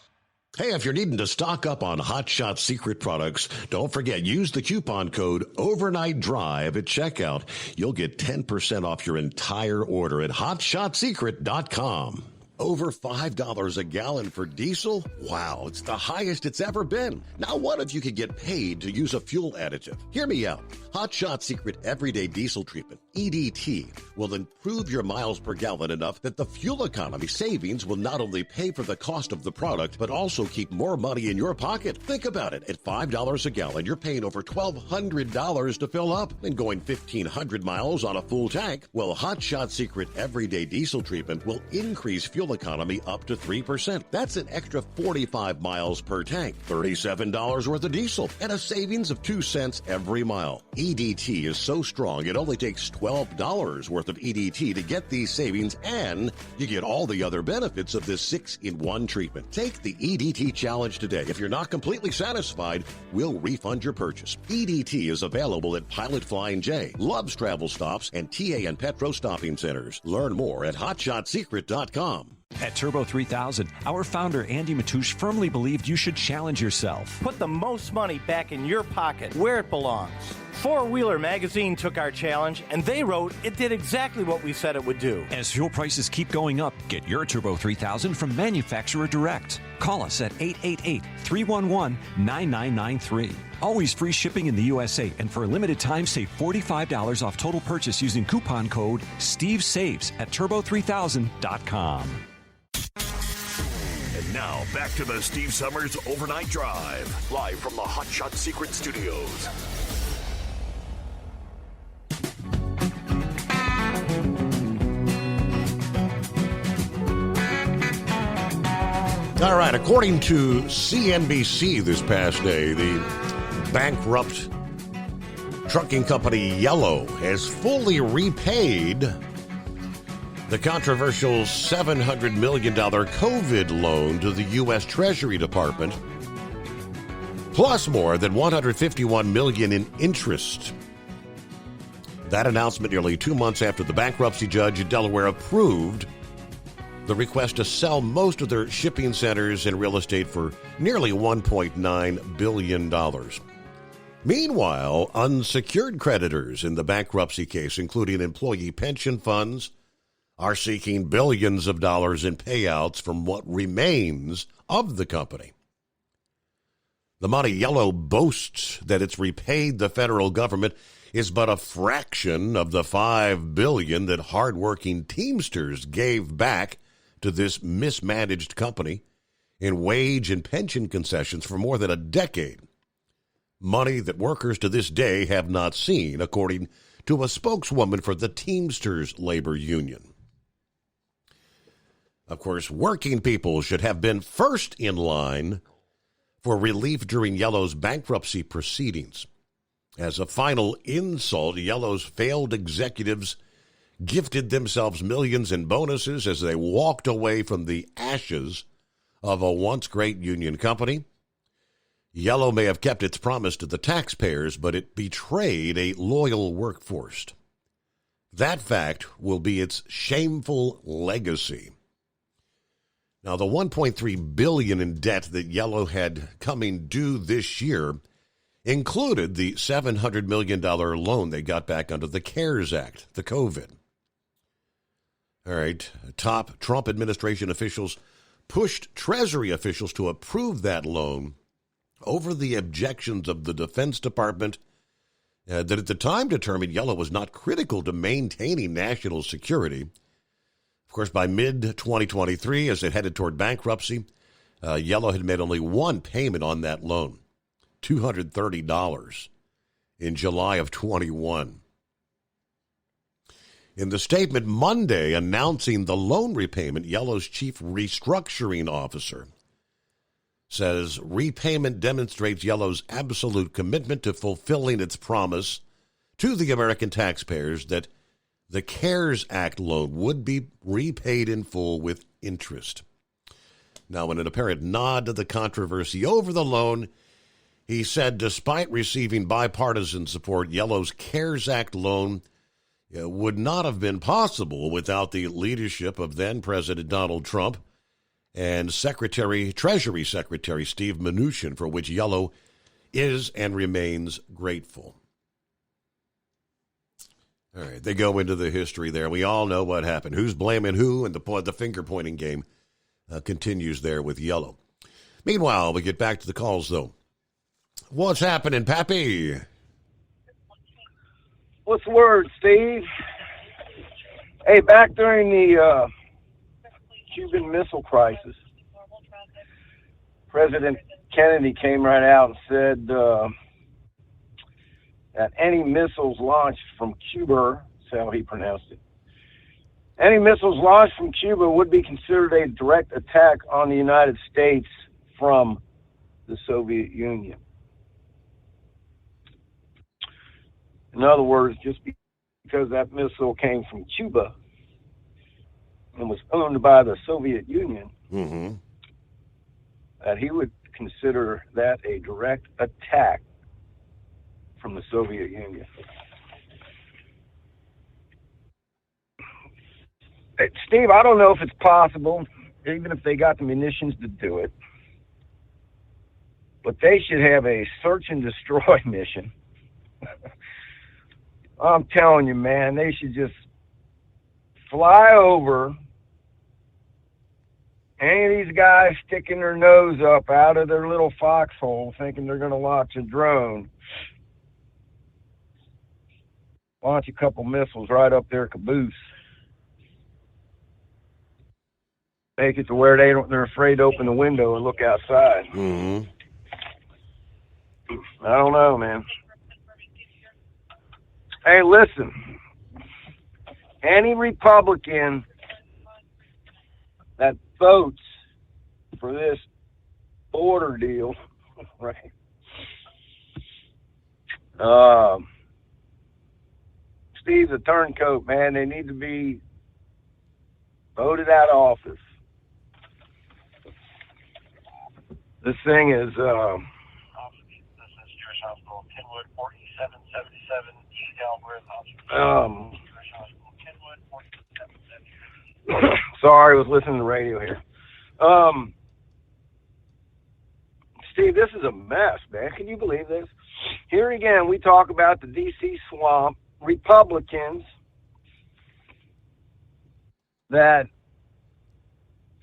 Hey, if you're needing to stock up on Hot Shot Secret products, don't forget, use the coupon code Overnight Drive at checkout. You'll get 10% off your entire order at hotshotsecret.com. Over $5 a gallon for diesel? Wow, it's the highest it's ever been. Now what if you could get paid to use a fuel additive? Hear me out. Hot Shot Secret Everyday Diesel Treatment, EDT, will improve your miles per gallon enough that the fuel economy savings will not only pay for the cost of the product, but also keep more money in your pocket. Think about it. At $5 a gallon, you're paying over $1,200 to fill up and going 1,500 miles on a full tank. Well, Hot Shot Secret Everyday Diesel Treatment will increase fuel economy up to 3%. That's an extra 45 miles per tank, $37 worth of diesel, and a savings of 2 cents every mile. EDT is so strong, it only takes $12 worth of EDT to get these savings, and you get all the other benefits of this 6-in-1 treatment. Take the EDT challenge today. If you're not completely satisfied, we'll refund your purchase. EDT is available at Pilot Flying J, Love's Travel Stops, and TA and Petro Stopping Centers. Learn more at hotshotsecret.com. At Turbo 3000, our founder Andy Matouche firmly believed you should challenge yourself. Put the most money back in your pocket, where it belongs. Four Wheeler Magazine took our challenge, and they wrote it did exactly what we said it would do. As fuel prices keep going up, get your Turbo 3000 from manufacturer direct. Call us at 888-311-9993. Always free shipping in the USA, and for a limited time, save $45 off total purchase using coupon code STEVESAVES at turbo3000.com. And now, back to the Steve Summers Overnight Drive, live from the Hot Shot Secret Studios. All right, according to CNBC this past day, the bankrupt trucking company Yellow has fully repaid the controversial $700 million COVID loan to the U.S. Treasury Department, plus more than $151 million in interest. That announcement nearly 2 months after the bankruptcy judge in Delaware approved the request to sell most of their shipping centers and real estate for nearly $1.9 billion. Meanwhile, unsecured creditors in the bankruptcy case, including employee pension funds, are seeking billions of dollars in payouts from what remains of the company. The money Yellow boasts that it's repaid the federal government is but a fraction of the $5 billion that hardworking Teamsters gave back to this mismanaged company in wage and pension concessions for more than a decade. Money that workers to this day have not seen, according to a spokeswoman for the Teamsters labor union. Of course, working people should have been first in line for relief during Yellow's bankruptcy proceedings. As a final insult, Yellow's failed executives gifted themselves millions in bonuses as they walked away from the ashes of a once great union company. Yellow may have kept its promise to the taxpayers, but it betrayed a loyal workforce. That fact will be its shameful legacy. Now, the $1.3 billion in debt that Yellow had coming due this year included the $700 million loan they got back under the CARES Act, the COVID. All right, top Trump administration officials pushed Treasury officials to approve that loan over the objections of the Defense Department that at the time determined Yellow was not critical to maintaining national security. Of course, by mid-2023, as it headed toward bankruptcy, Yellow had made only one payment on that loan, $230 in July of 21. In the statement Monday announcing the loan repayment, Yellow's chief restructuring officer says repayment demonstrates Yellow's absolute commitment to fulfilling its promise to the American taxpayers that the CARES Act loan would be repaid in full with interest. Now, in an apparent nod to the controversy over the loan, he said despite receiving bipartisan support, Yellow's CARES Act loan would not have been possible without the leadership of then-President Donald Trump and Treasury Secretary Steve Mnuchin, for which Yellow is and remains grateful. All right, they go into the history there. We all know what happened. Who's blaming who, and the finger-pointing game continues there with Yellow. Meanwhile, we get back to the calls, though. What's happening, Pappy? What's the word, Steve? Hey, back during the Cuban Missile Crisis, President Kennedy came right out and said that any missiles launched from Cuba, that's how he pronounced it, any missiles launched from Cuba would be considered a direct attack on the United States from the Soviet Union. In other words, just because that missile came from Cuba and was owned by the Soviet Union, that he would consider that a direct attack from the Soviet Union. Hey, Steve, I don't know if it's possible, even if they got the munitions to do it, but they should have a search and destroy mission. I'm telling you, man, they should just fly over any of these guys sticking their nose up out of their little foxhole thinking they're going to launch a drone. Launch a couple missiles right up their caboose. Make it to where they're afraid to open the window and look outside. I don't know, man. Hey, listen. Any Republican that votes for this border deal, right? Steve's a turncoat, man. They need to be voted out of office. This thing is, This is Jewish Hospital, Kenwood, 4777 East Alvarez Hospital. Jewish Hospital, Kenwood, 4777. Sorry, I was listening to the radio here. Steve, this is a mess, man. Can you believe this? Here again, we talk about the D.C. swamp, Republicans that,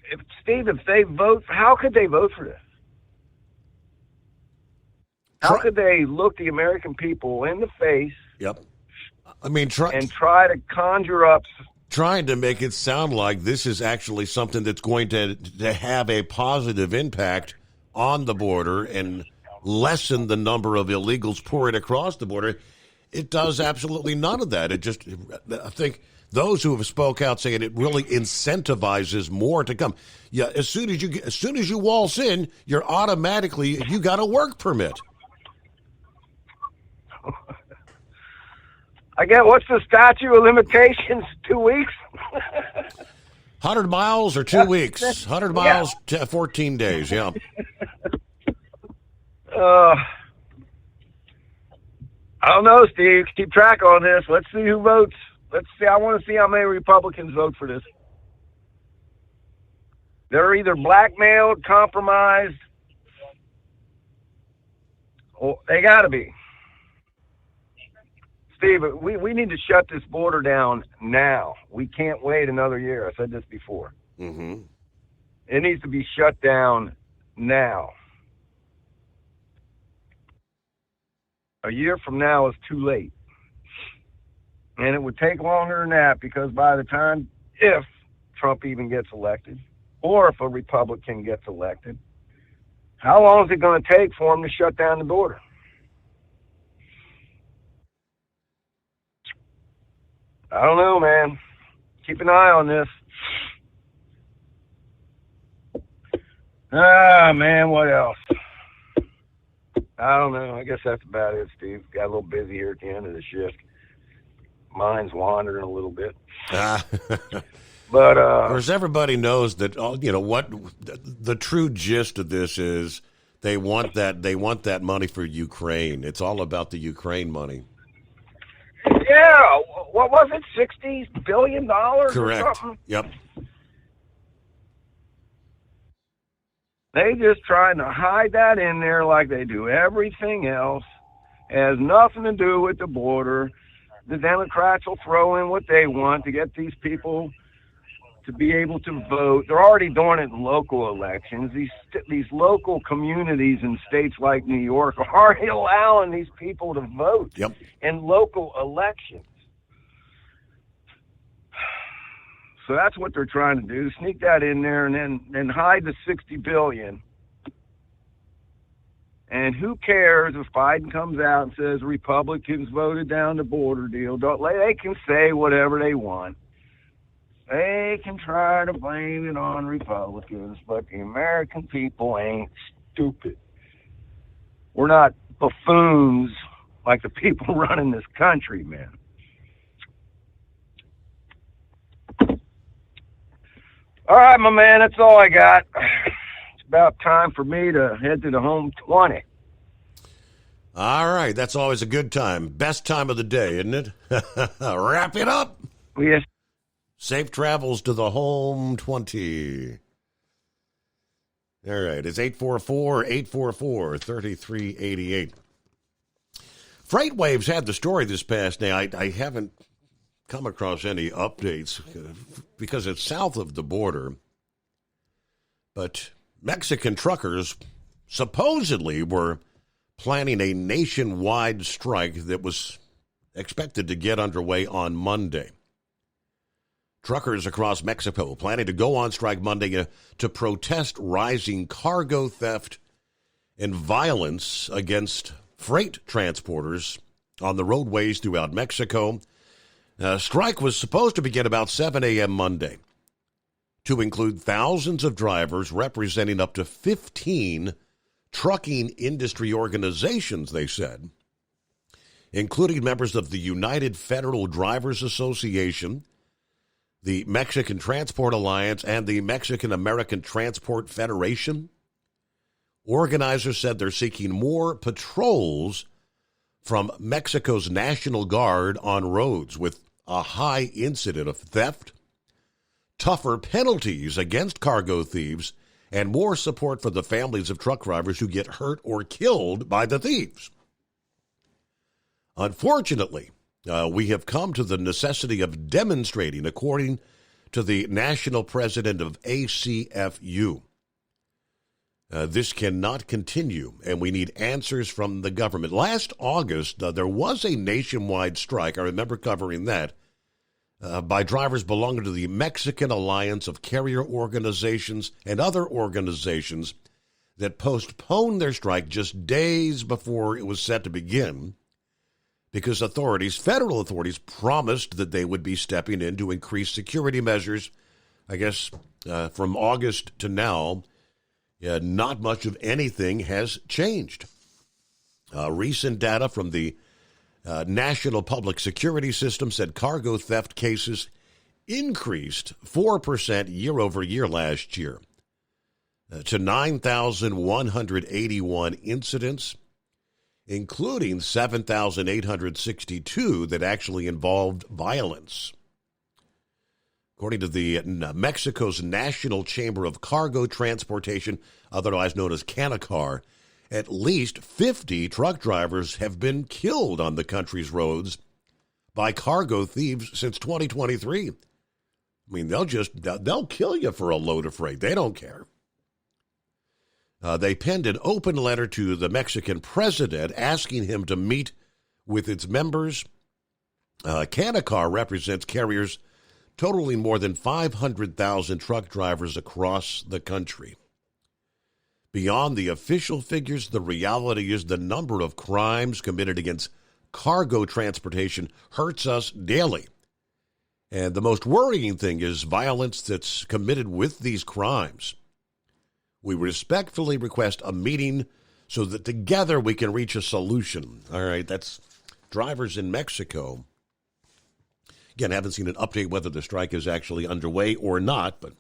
if they vote, how could they vote for this? How could they look the American people in the face? Yep. I mean, try to conjure up, trying to make it sound like this is actually something that's going to have a positive impact on the border and lessen the number of illegals pouring across the border. It does absolutely none of that. I think those who have spoke out saying it really incentivizes more to come. Yeah, as soon as you waltz in, you got a work permit. I get, what's the statute of limitations? 2 weeks? 100 miles or 2 weeks? 100 miles, 14 days, yeah. I don't know, Steve. Keep track on this. Let's see who votes. Let's see. I want to see how many Republicans vote for this. They're either blackmailed, compromised, or they got to be. Steve, we need to shut this border down now. We can't wait another year. I said this before. Mm-hmm. It needs to be shut down now. A year from now is too late. And it would take longer than that, because by the time, if Trump even gets elected, or if a Republican gets elected, how long is it going to take for him to shut down the border? I don't know, man. Keep an eye on this. Man, what else? I don't know. I guess that's about it, Steve. Got a little busy here at the end of the shift. Mind's wandering a little bit. But of course, everybody knows that. What the true gist of this is. They want that money for Ukraine. It's all about the Ukraine money. Yeah, what was it? $60 billion. Correct. Or something? Yep. They just trying to hide that in there like they do everything else. It has nothing to do with the border. The Democrats will throw in what they want to get these people to be able to vote. They're already doing it in local elections. These local communities in states like New York are already allowing these people to vote in local elections. So that's what they're trying to do, sneak that in there and then hide the $60 billion. And who cares if Biden comes out and says Republicans voted down the border deal? They can say whatever they want. They can try to blame it on Republicans, but the American people ain't stupid. We're not buffoons like the people running this country, man. All right, my man, that's all I got. It's about time for me to head to the home 20. All right, that's always a good time. Best time of the day, isn't it? Wrap it up. Yes. Safe travels to the home 20. All right, it's 844-844-3388. FreightWaves had the story this past day. I haven't come across any updates because it's south of the border. But Mexican truckers supposedly were planning a nationwide strike that was expected to get underway on Monday. Truckers across Mexico planning to go on strike Monday to protest rising cargo theft and violence against freight transporters on the roadways throughout Mexico. Strike was supposed to begin about 7 a.m. Monday to include thousands of drivers representing up to 15 trucking industry organizations, they said, including members of the United Federal Drivers Association, the Mexican Transport Alliance, and the Mexican American Transport Federation. Organizers said they're seeking more patrols from Mexico's National Guard on roads with a high incident of theft, tougher penalties against cargo thieves, and more support for the families of truck drivers who get hurt or killed by the thieves. Unfortunately, we have come to the necessity of demonstrating, according to the national president of ACFU. This cannot continue, and we need answers from the government. Last August, there was a nationwide strike, I remember covering that, by drivers belonging to the Mexican Alliance of Carrier Organizations and other organizations that postponed their strike just days before it was set to begin because federal authorities, promised that they would be stepping in to increase security measures. I guess from August to now, not much of anything has changed. Recent data from the National Public Security System said cargo theft cases increased 4% year over year last year to 9,181 incidents, including 7,862 that actually involved violence. According to the Mexico's National Chamber of Cargo Transportation, otherwise known as Canacar, at least 50 truck drivers have been killed on the country's roads by cargo thieves since 2023. I mean, they'll kill you for a load of freight. They don't care. They penned an open letter to the Mexican president asking him to meet with its members. Canacar represents carriers totaling more than 500,000 truck drivers across the country. Beyond the official figures, the reality is the number of crimes committed against cargo transportation hurts us daily. And the most worrying thing is violence that's committed with these crimes. We respectfully request a meeting so that together we can reach a solution. All right, that's drivers in Mexico. Again, I haven't seen an update whether the strike is actually underway or not, but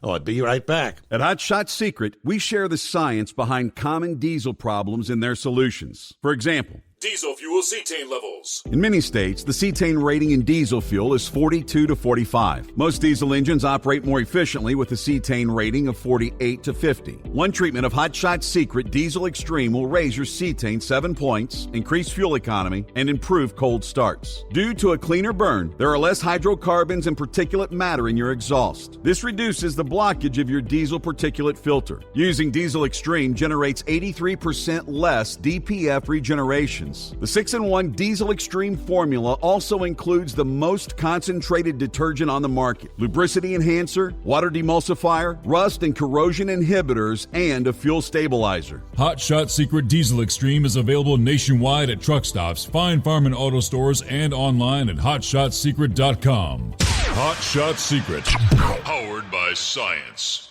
I'll be right back. At Hot Shot Secret, we share the science behind common diesel problems and their solutions. For example, diesel fuel cetane levels. In many states, the cetane rating in diesel fuel is 42 to 45. Most diesel engines operate more efficiently with a cetane rating of 48 to 50. One treatment of Hot Shot Secret Diesel Extreme will raise your cetane 7 points, increase fuel economy, and improve cold starts. Due to a cleaner burn, there are less hydrocarbons and particulate matter in your exhaust. This reduces the blockage of your diesel particulate filter. Using Diesel Extreme generates 83% less DPF regeneration. The 6-in-1 Diesel Extreme formula also includes the most concentrated detergent on the market, lubricity enhancer, water demulsifier, rust and corrosion inhibitors, and a fuel stabilizer. Hot Shot Secret Diesel Extreme is available nationwide at truck stops, fine farm and auto stores, and online at hotshotsecret.com. Hot Shot Secret, powered by science.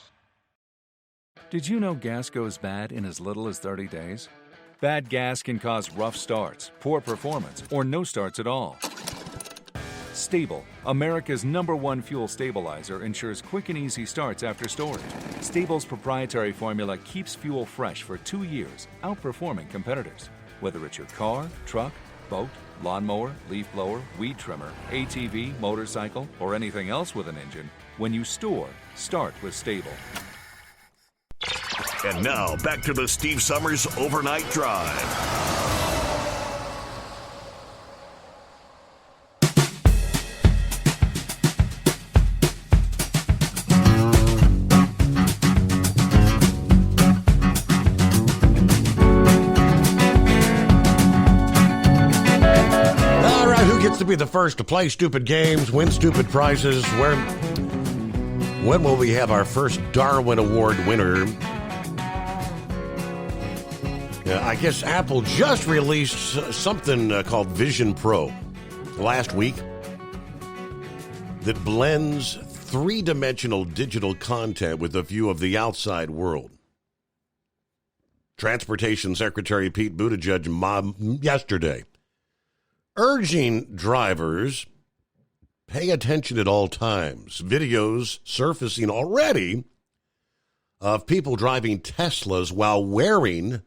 Did you know gas goes bad in as little as 30 days? Bad gas can cause rough starts, poor performance, or no starts at all. Stable, America's #1 fuel stabilizer, ensures quick and easy starts after storage. Stable's proprietary formula keeps fuel fresh for 2 years, outperforming competitors. Whether it's your car, truck, boat, lawnmower, leaf blower, weed trimmer, ATV, motorcycle, or anything else with an engine, when you store, start with Stable. And now, back to the Steve Summers Overnight Drive. All right, who gets to be the first to play stupid games, win stupid prizes? When will we have our first Darwin Award winner? I guess Apple just released something called Vision Pro last week that blends three-dimensional digital content with a view of the outside world. Transportation Secretary Pete Buttigieg yesterday urging drivers pay attention at all times. Videos surfacing already of people driving Teslas while wearing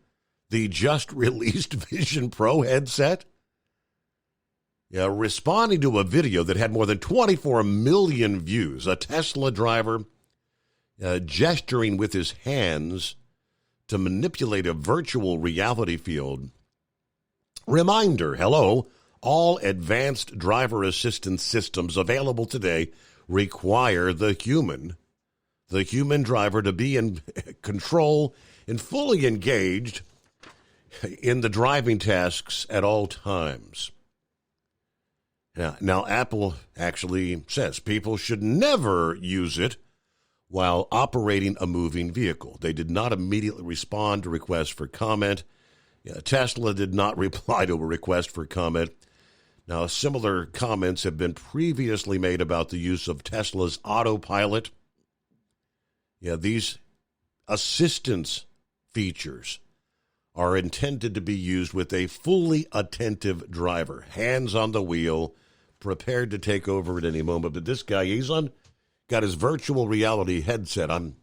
the just-released Vision Pro headset. responding to a video that had more than 24 million views. A Tesla driver gesturing with his hands to manipulate a virtual reality field. Reminder, hello, all advanced driver assistance systems available today require the human driver to be in control and fully engaged in the driving tasks at all times. Now, Apple actually says people should never use it while operating a moving vehicle. They did not immediately respond to requests for comment. Tesla did not reply to a request for comment. Now, similar comments have been previously made about the use of Tesla's autopilot. These assistance features are intended to be used with a fully attentive driver, hands on the wheel, prepared to take over at any moment. But this guy, got his virtual reality headset on.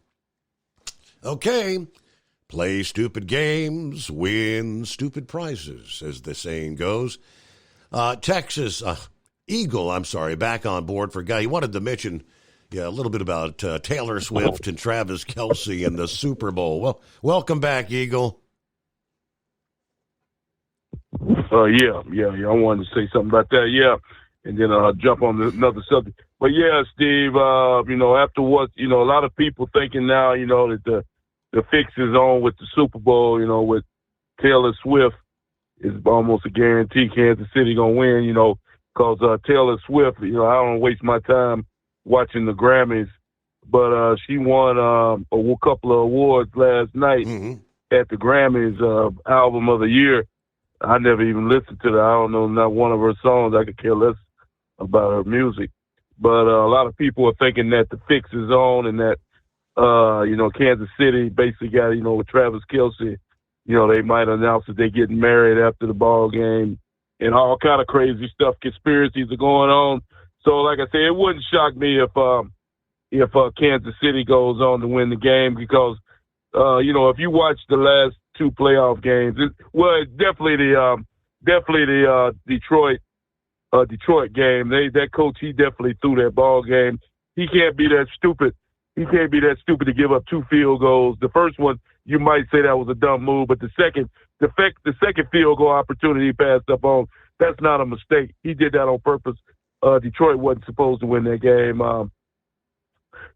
Okay, play stupid games, win stupid prizes, as the saying goes. Texas Eagle, back on board for a guy. He wanted to mention a little bit about Taylor Swift and Travis Kelce and the Super Bowl. Well, welcome back, Eagle. Yeah. I wanted to say something about that. Yeah. And then I'll jump on another subject. But yeah, Steve, after what, a lot of people thinking now, that the fix is on with the Super Bowl, with Taylor Swift, is almost a guarantee Kansas City going to win, because Taylor Swift, I don't waste my time watching the Grammys, but she won a couple of awards last night at the Grammys, Album of the Year. I never even listened to that. I don't know not one of her songs. I could care less about her music. But a lot of people are thinking that the fix is on and that, Kansas City basically got, with Travis Kelce, they might announce that they're getting married after the ball game and all kind of crazy stuff. Conspiracies are going on. So, like I said, it wouldn't shock me if Kansas City goes on to win the game because, if you watch the last two playoff games, it's definitely the Detroit game. That coach, he definitely threw that ball game. He can't be that stupid. He can't be that stupid to give up 2 field goals. The first one, you might say that was a dumb move, but the second field goal opportunity he passed up on, that's not a mistake. He did that on purpose. Detroit wasn't supposed to win that game.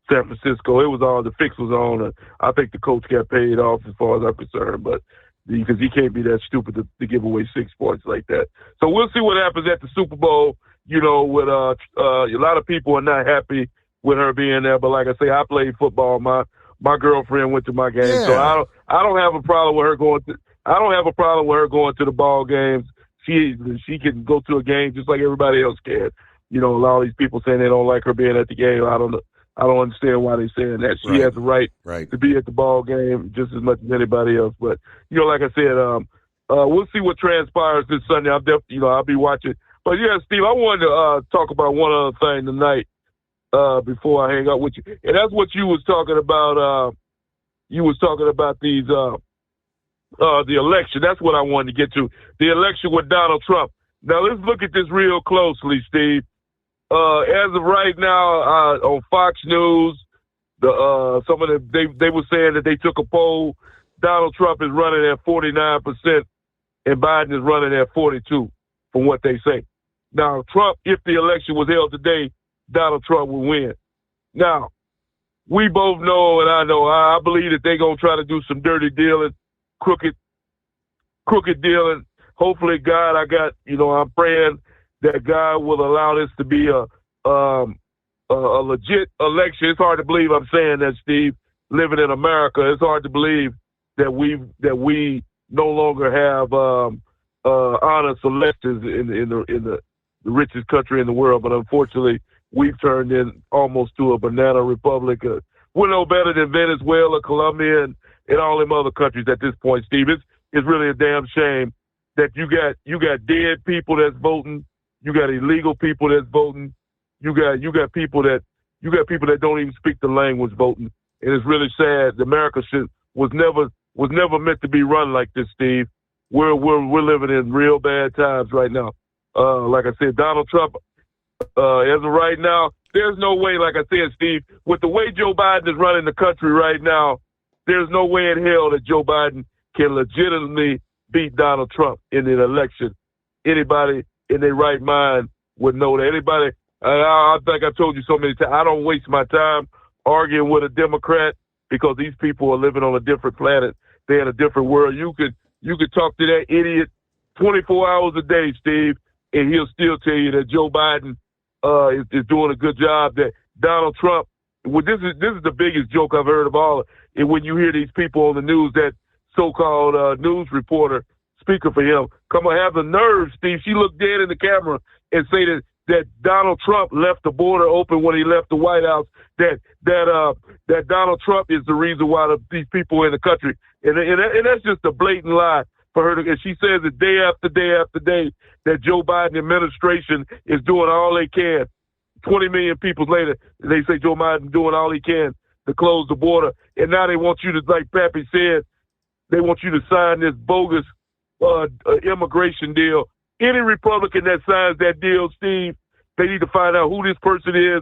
San Francisco, the fix was on. I think the coach got paid off as far as I'm concerned, but because he can't be that stupid to give away 6 points like that. So we'll see what happens at the Super Bowl. With a lot of people are not happy with her being there, but like I say, I played football. My girlfriend went to my game, so I don't have a problem with her going to. I don't have a problem with her going to the ball games. She can go to a game just like everybody else can. A lot of these people saying they don't like her being at the game. I don't understand why they're saying that. She has the right to be at the ball game just as much as anybody else. But, like I said, we'll see what transpires this Sunday. I'll be watching. But, yeah, Steve, I wanted to talk about one other thing tonight before I hang up with you. And that's what you was talking about. You was talking about these the election. That's what I wanted to get to. The election with Donald Trump. Now, let's look at this real closely, Steve. As of right now, on Fox News, they were saying that they took a poll. Donald Trump is running at 49%, and Biden is running at 42%, from what they say. Now, Trump, if the election was held today, Donald Trump would win. Now, we both know, and I believe that they're gonna try to do some dirty dealing, crooked dealing. Hopefully, God, I'm praying that God will allow this to be a legit election. It's hard to believe I'm saying that, Steve. Living in America, it's hard to believe that we no longer have honest electors in the richest country in the world. But unfortunately, we've turned in almost to a banana republic. We're no better than Venezuela, Colombia, and all them other countries at this point, Steve. It's really a damn shame that you got dead people that's voting. You got illegal people that's voting. You got people that don't even speak the language voting. And it's really sad. America was never meant to be run like this, Steve. We're living in real bad times right now. like I said, Donald Trump, as of right now, there's no way, like I said, Steve, with the way Joe Biden is running the country right now, there's no way in hell that Joe Biden can legitimately beat Donald Trump in an election. Anybody in their right mind would know that. Anybody, I think I told you so many times, I don't waste my time arguing with a Democrat because these people are living on a different planet. They're in a different world. You could talk to that idiot 24 hours a day, Steve, and he'll still tell you that Joe Biden is doing a good job. That Donald Trump, well, this is the biggest joke I've heard of all. And when you hear these people on the news, that so-called news reporter speaking for him, come on, have the nerve, Steve. She looked dead in the camera and say that Donald Trump left the border open when he left the White House. That Donald Trump is the reason why these people are in the country, and that's just a blatant lie for her. And she says it day after day after day that Joe Biden administration is doing all they can. 20 million people later, they say Joe Biden doing all he can to close the border, and now they want you to, like Pappy said, they want you to sign this bogus immigration deal. Any Republican that signs that deal, Steve, they need to find out who this person is,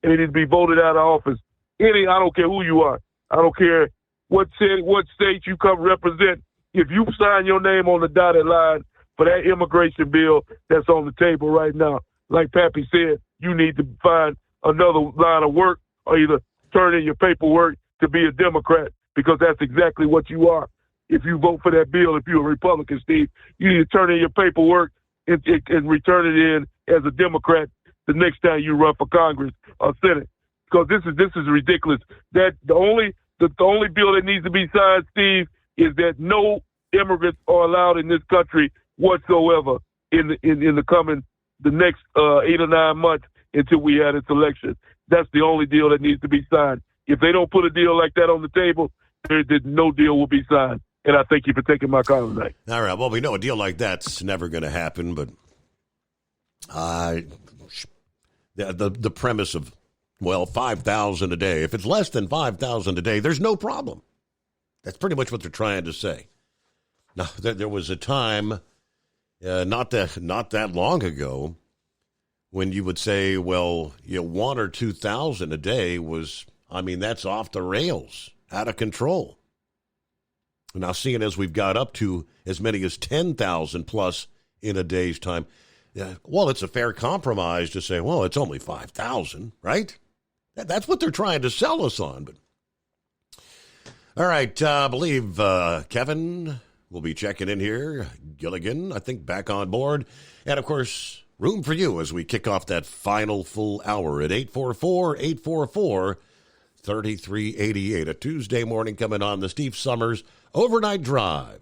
and they need to be voted out of office. I don't care who you are. I don't care what state you come represent. If you sign your name on the dotted line for that immigration bill that's on the table right now, like Pappy said, you need to find another line of work or either turn in your paperwork to be a Democrat, because that's exactly what you are. If you vote for that bill, if you're a Republican, Steve, you need to turn in your paperwork and return it in as a Democrat the next time you run for Congress or Senate, because this is ridiculous. That the only bill that needs to be signed, Steve, is that no immigrants are allowed in this country whatsoever in the next 8 or 9 months until we have this election. That's the only deal that needs to be signed. If they don't put a deal like that on the table, no deal will be signed. And I thank you for taking my call tonight. All right. Well, we know a deal like that's never going to happen, but the premise of, 5,000 a day. If it's less than 5,000 a day, there's no problem. That's pretty much what they're trying to say. Now, there was a time, not that long ago, when you would say, 1,000 or 2,000 a day was, that's off the rails, out of control. Now, seeing as we've got up to as many as 10,000 plus in a day's time, it's a fair compromise to say, it's only 5,000, right? That's what they're trying to sell us on. But all right, I believe Kevin will be checking in here. Gilligan, I think, back on board. And, of course, room for you as we kick off that final full hour at 844-844-3388. A Tuesday morning coming on the Steve Summers Overnight Drive.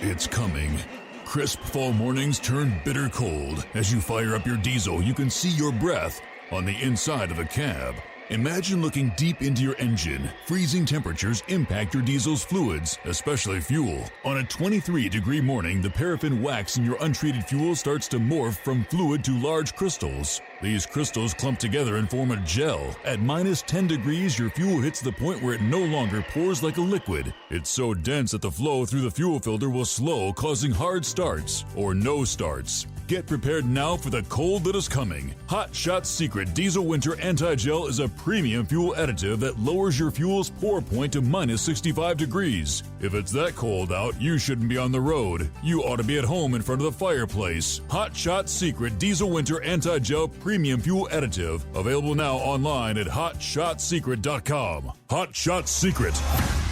It's coming. Crisp fall mornings turn bitter cold. As you fire up your diesel, you can see your breath on the inside of the cab. Imagine looking deep into your engine. Freezing temperatures impact your diesel's fluids, especially fuel. On a 23-degree morning, the paraffin wax in your untreated fuel starts to morph from fluid to large crystals. These crystals clump together and form a gel. At minus 10 degrees, your fuel hits the point where it no longer pours like a liquid. It's so dense that the flow through the fuel filter will slow, causing hard starts or no starts. Get prepared now for the cold that is coming. Hot Shot Secret Diesel Winter Anti-Gel is a premium fuel additive that lowers your fuel's pour point to minus 65 degrees. If it's that cold out, you shouldn't be on the road. You ought to be at home in front of the fireplace. Hot Shot Secret Diesel Winter Anti-Gel Premium Fuel Additive. Available now online at HotShotSecret.com. Hot Shot Secret.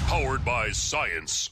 Powered by science.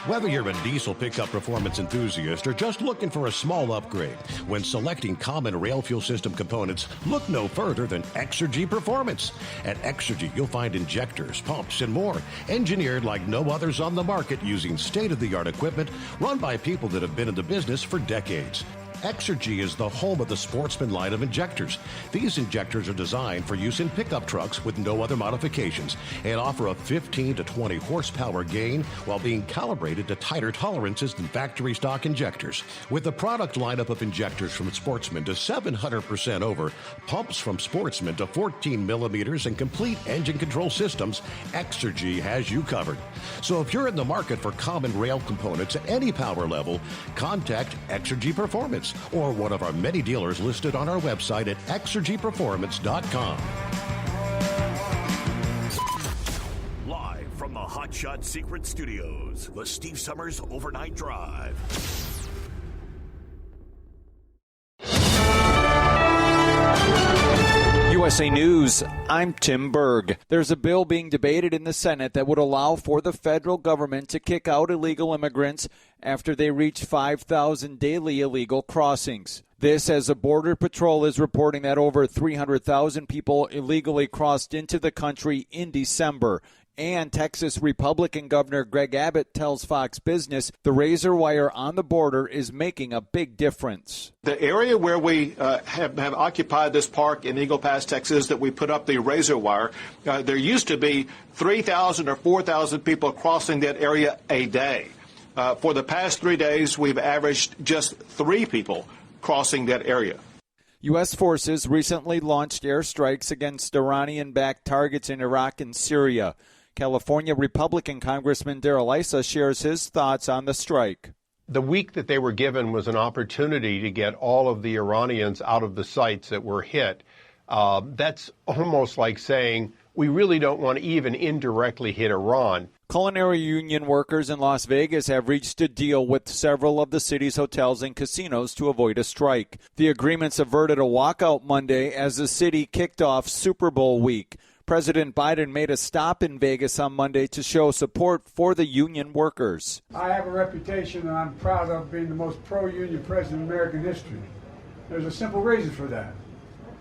Whether you're a diesel pickup performance enthusiast or just looking for a small upgrade, when selecting common rail fuel system components, look no further than Exergy Performance. At Exergy, you'll find injectors, pumps, and more, engineered like no others on the market using state-of-the-art equipment run by people that have been in the business for decades. Exergy is the home of the Sportsman line of injectors. These injectors are designed for use in pickup trucks with no other modifications and offer a 15 to 20 horsepower gain while being calibrated to tighter tolerances than factory stock injectors. With the product lineup of injectors from Sportsman to 700% over, pumps from Sportsman to 14 millimeters, and complete engine control systems, Exergy has you covered. So if you're in the market for common rail components at any power level, contact Exergy Performance or one of our many dealers listed on our website at exergyperformance.com. Live from the Hot Shot Secret Studios, the Steve Summers Overnight Drive. USA News, I'm Tim Berg. There's a bill being debated in the Senate that would allow for the federal government to kick out illegal immigrants after they reach 5,000 daily illegal crossings. This as the Border Patrol is reporting that over 300,000 people illegally crossed into the country in December. And Texas Republican Governor Greg Abbott tells Fox Business the razor wire on the border is making a big difference. The area where we have occupied this park in Eagle Pass, Texas, that we put up the razor wire, there used to be 3,000 or 4,000 people crossing that area a day. For the past 3 days, we've averaged just 3 people crossing that area. U.S. forces recently launched airstrikes against Iranian-backed targets in Iraq and Syria. California Republican Congressman Darrell Issa shares his thoughts on the strike. The week that they were given was an opportunity to get all of the Iranians out of the sites that were hit. That's almost like saying we really don't want to even indirectly hit Iran. Culinary union workers in Las Vegas have reached a deal with several of the city's hotels and casinos to avoid a strike. The agreements averted a walkout Monday as the city kicked off Super Bowl week. President Biden made a stop in Vegas on Monday to show support for the union workers. I have a reputation that I'm proud of being the most pro-union president in American history. There's a simple reason for that.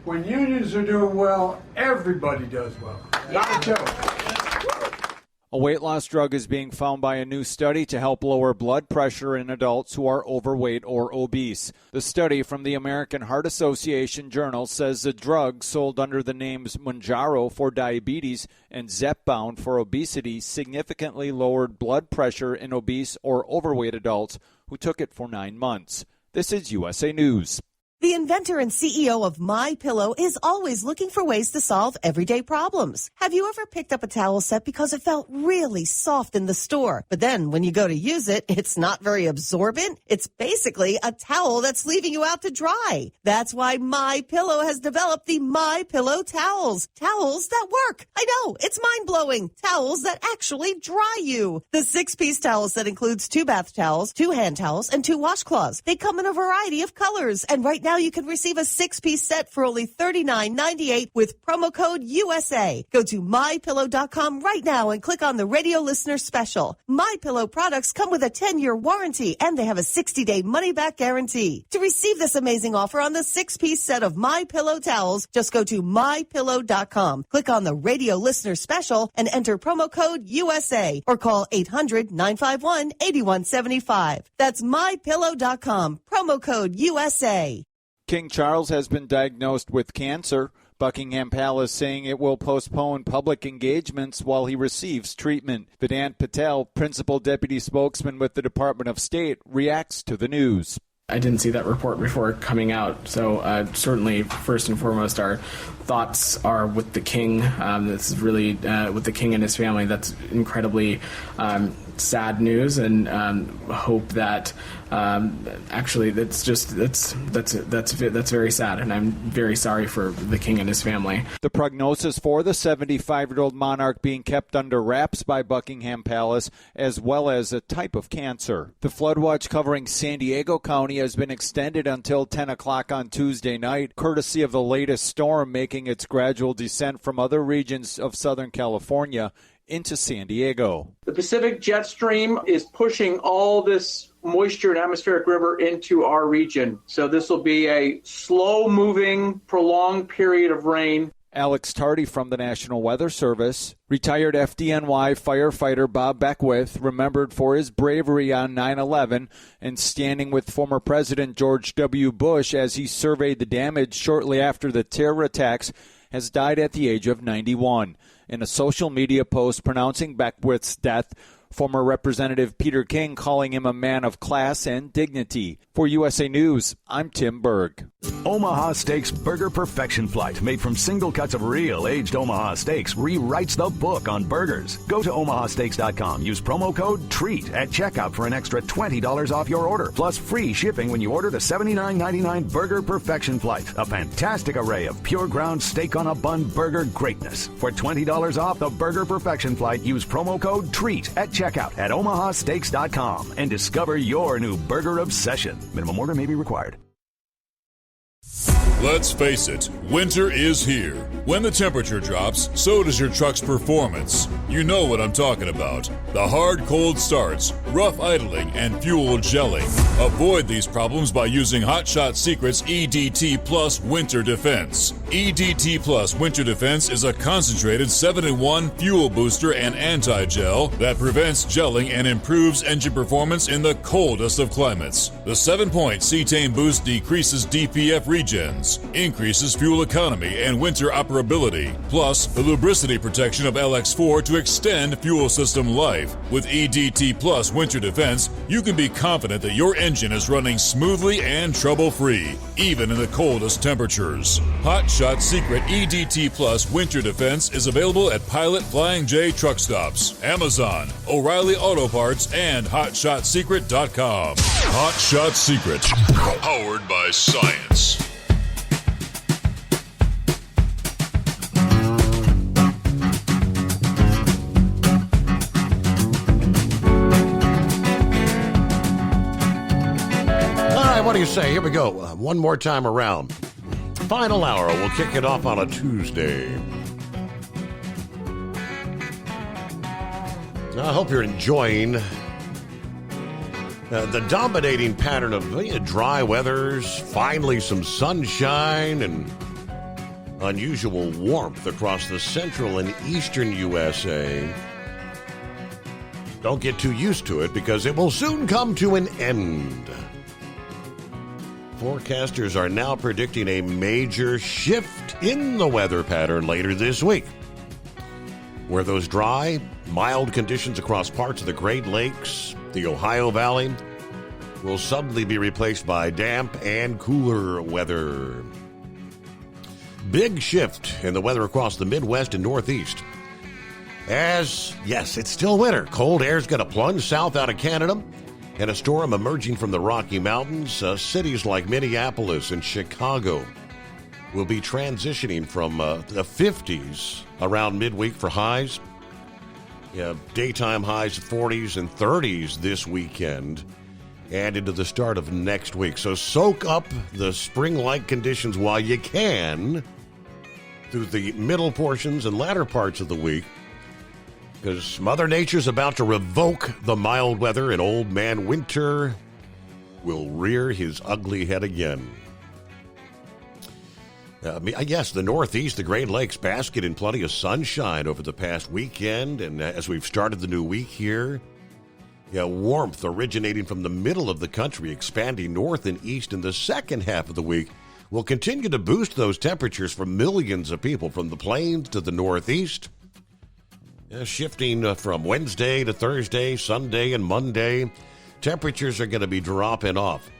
When unions are doing well, everybody does well. Not a joke. A weight loss drug is being found by a new study to help lower blood pressure in adults who are overweight or obese. The study from the American Heart Association Journal says the drug sold under the names Mounjaro for diabetes and Zepbound for obesity significantly lowered blood pressure in obese or overweight adults who took it for 9 months. This is USA News. The inventor and CEO of MyPillow is always looking for ways to solve everyday problems. Have you ever picked up a towel set because it felt really soft in the store, but then when you go to use it, it's not very absorbent? It's basically a towel that's leaving you out to dry. That's why MyPillow has developed the MyPillow towels. Towels that work. I know, it's mind-blowing. Towels that actually dry you. The 6-piece towel set includes 2 bath towels, 2 hand towels, and 2 washcloths. They come in a variety of colors, and right now you can receive a 6-piece set for only $39.98 with promo code USA. Go to MyPillow.com right now and click on the radio listener special. MyPillow products come with a 10-year warranty and they have a 60-day money-back guarantee. To receive this amazing offer on the 6-piece set of MyPillow towels, just go to MyPillow.com. Click on the radio listener special and enter promo code USA or call 800-951-8175. That's MyPillow.com. Promo code USA. King Charles has been diagnosed with cancer. Buckingham Palace saying it will postpone public engagements while he receives treatment. Vedant Patel, principal deputy spokesman with the Department of State, reacts to the news. I didn't see that report before coming out, so certainly, first and foremost, our thoughts are with the king. This is really with the king and his family. That's incredibly sad news, and hope that actually that's very sad, and I'm very sorry for the king and his family. The prognosis for the 75-year-old monarch being kept under wraps by Buckingham Palace, as well as a type of cancer. The flood watch covering San Diego County has been extended until 10 o'clock on Tuesday night, courtesy of the latest storm making its gradual descent from other regions of Southern California into San Diego. The Pacific jet stream is pushing all this moisture and atmospheric river into our region. So this will be a slow-moving, prolonged period of rain. Alex Tardy from the National Weather Service. Retired FDNY firefighter Bob Beckwith, remembered for his bravery on 9/11 and standing with former President George W. Bush as he surveyed the damage shortly after the terror attacks, has died at the age of 91. In a social media post pronouncing Beckwith's death, former Representative Peter King calling him a man of class and dignity. For USA News, I'm Tim Berg. Omaha Steaks Burger Perfection Flight, made from single cuts of real aged Omaha steaks, rewrites the book on burgers. Go to omahasteaks.com. Use promo code TREAT at checkout for an extra $20 off your order, plus free shipping when you order the $79.99 Burger Perfection Flight. A fantastic array of pure ground steak on a bun burger greatness. For $20 off the Burger Perfection Flight, use promo code TREAT at checkout at omahasteaks.com and discover your new burger obsession. Minimum order may be required. Let's face it, winter is here. When the temperature drops, so does your truck's performance. You know what I'm talking about. The hard, cold starts, rough idling, and fuel gelling. Avoid these problems by using Hot Shot Secret's EDT Plus Winter Defense. EDT Plus Winter Defense is a concentrated 7-in-1 fuel booster and anti-gel that prevents gelling and improves engine performance in the coldest of climates. The 7-point cetane boost decreases DPF regens, increases fuel economy and winter operability, plus the lubricity protection of LX4 to extend fuel system life. With EDT Plus Winter Defense, you can be confident that your engine is running smoothly and trouble-free, even in the coldest temperatures. Hot Shot Secret EDT Plus Winter Defense is available at Pilot Flying J truck stops, Amazon, O'Reilly Auto Parts, and HotShotSecret.com. Hot Shot Secret, powered by science. What do you say? Here we go. One more time around. Final hour. We'll kick it off on a Tuesday. I hope you're enjoying the dominating pattern of dry weathers, finally some sunshine, and unusual warmth across the central and eastern USA. Don't get too used to it because it will soon come to an end. Forecasters are now predicting a major shift in the weather pattern later this week, where those dry, mild conditions across parts of the Great Lakes, the Ohio Valley, will suddenly be replaced by damp and cooler weather. Big shift in the weather across the Midwest and Northeast. As, yes, it's still winter. Cold air's going to plunge south out of Canada. And a storm emerging from the Rocky Mountains. Cities like Minneapolis and Chicago will be transitioning from the 50s around midweek for highs. Daytime highs 40s and 30s this weekend and into the start of next week. So soak up the spring-like conditions while you can through the middle portions and latter parts of the week, because Mother Nature's about to revoke the mild weather and Old Man Winter will rear his ugly head again. Yes, the Northeast, the Great Lakes, basket in plenty of sunshine over the past weekend, and as we've started the new week here, warmth originating from the middle of the country, expanding north and east in the second half of the week, will continue to boost those temperatures for millions of people from the plains to the Northeast. Shifting from Wednesday to Thursday, Sunday, and Monday, temperatures are going to be dropping off.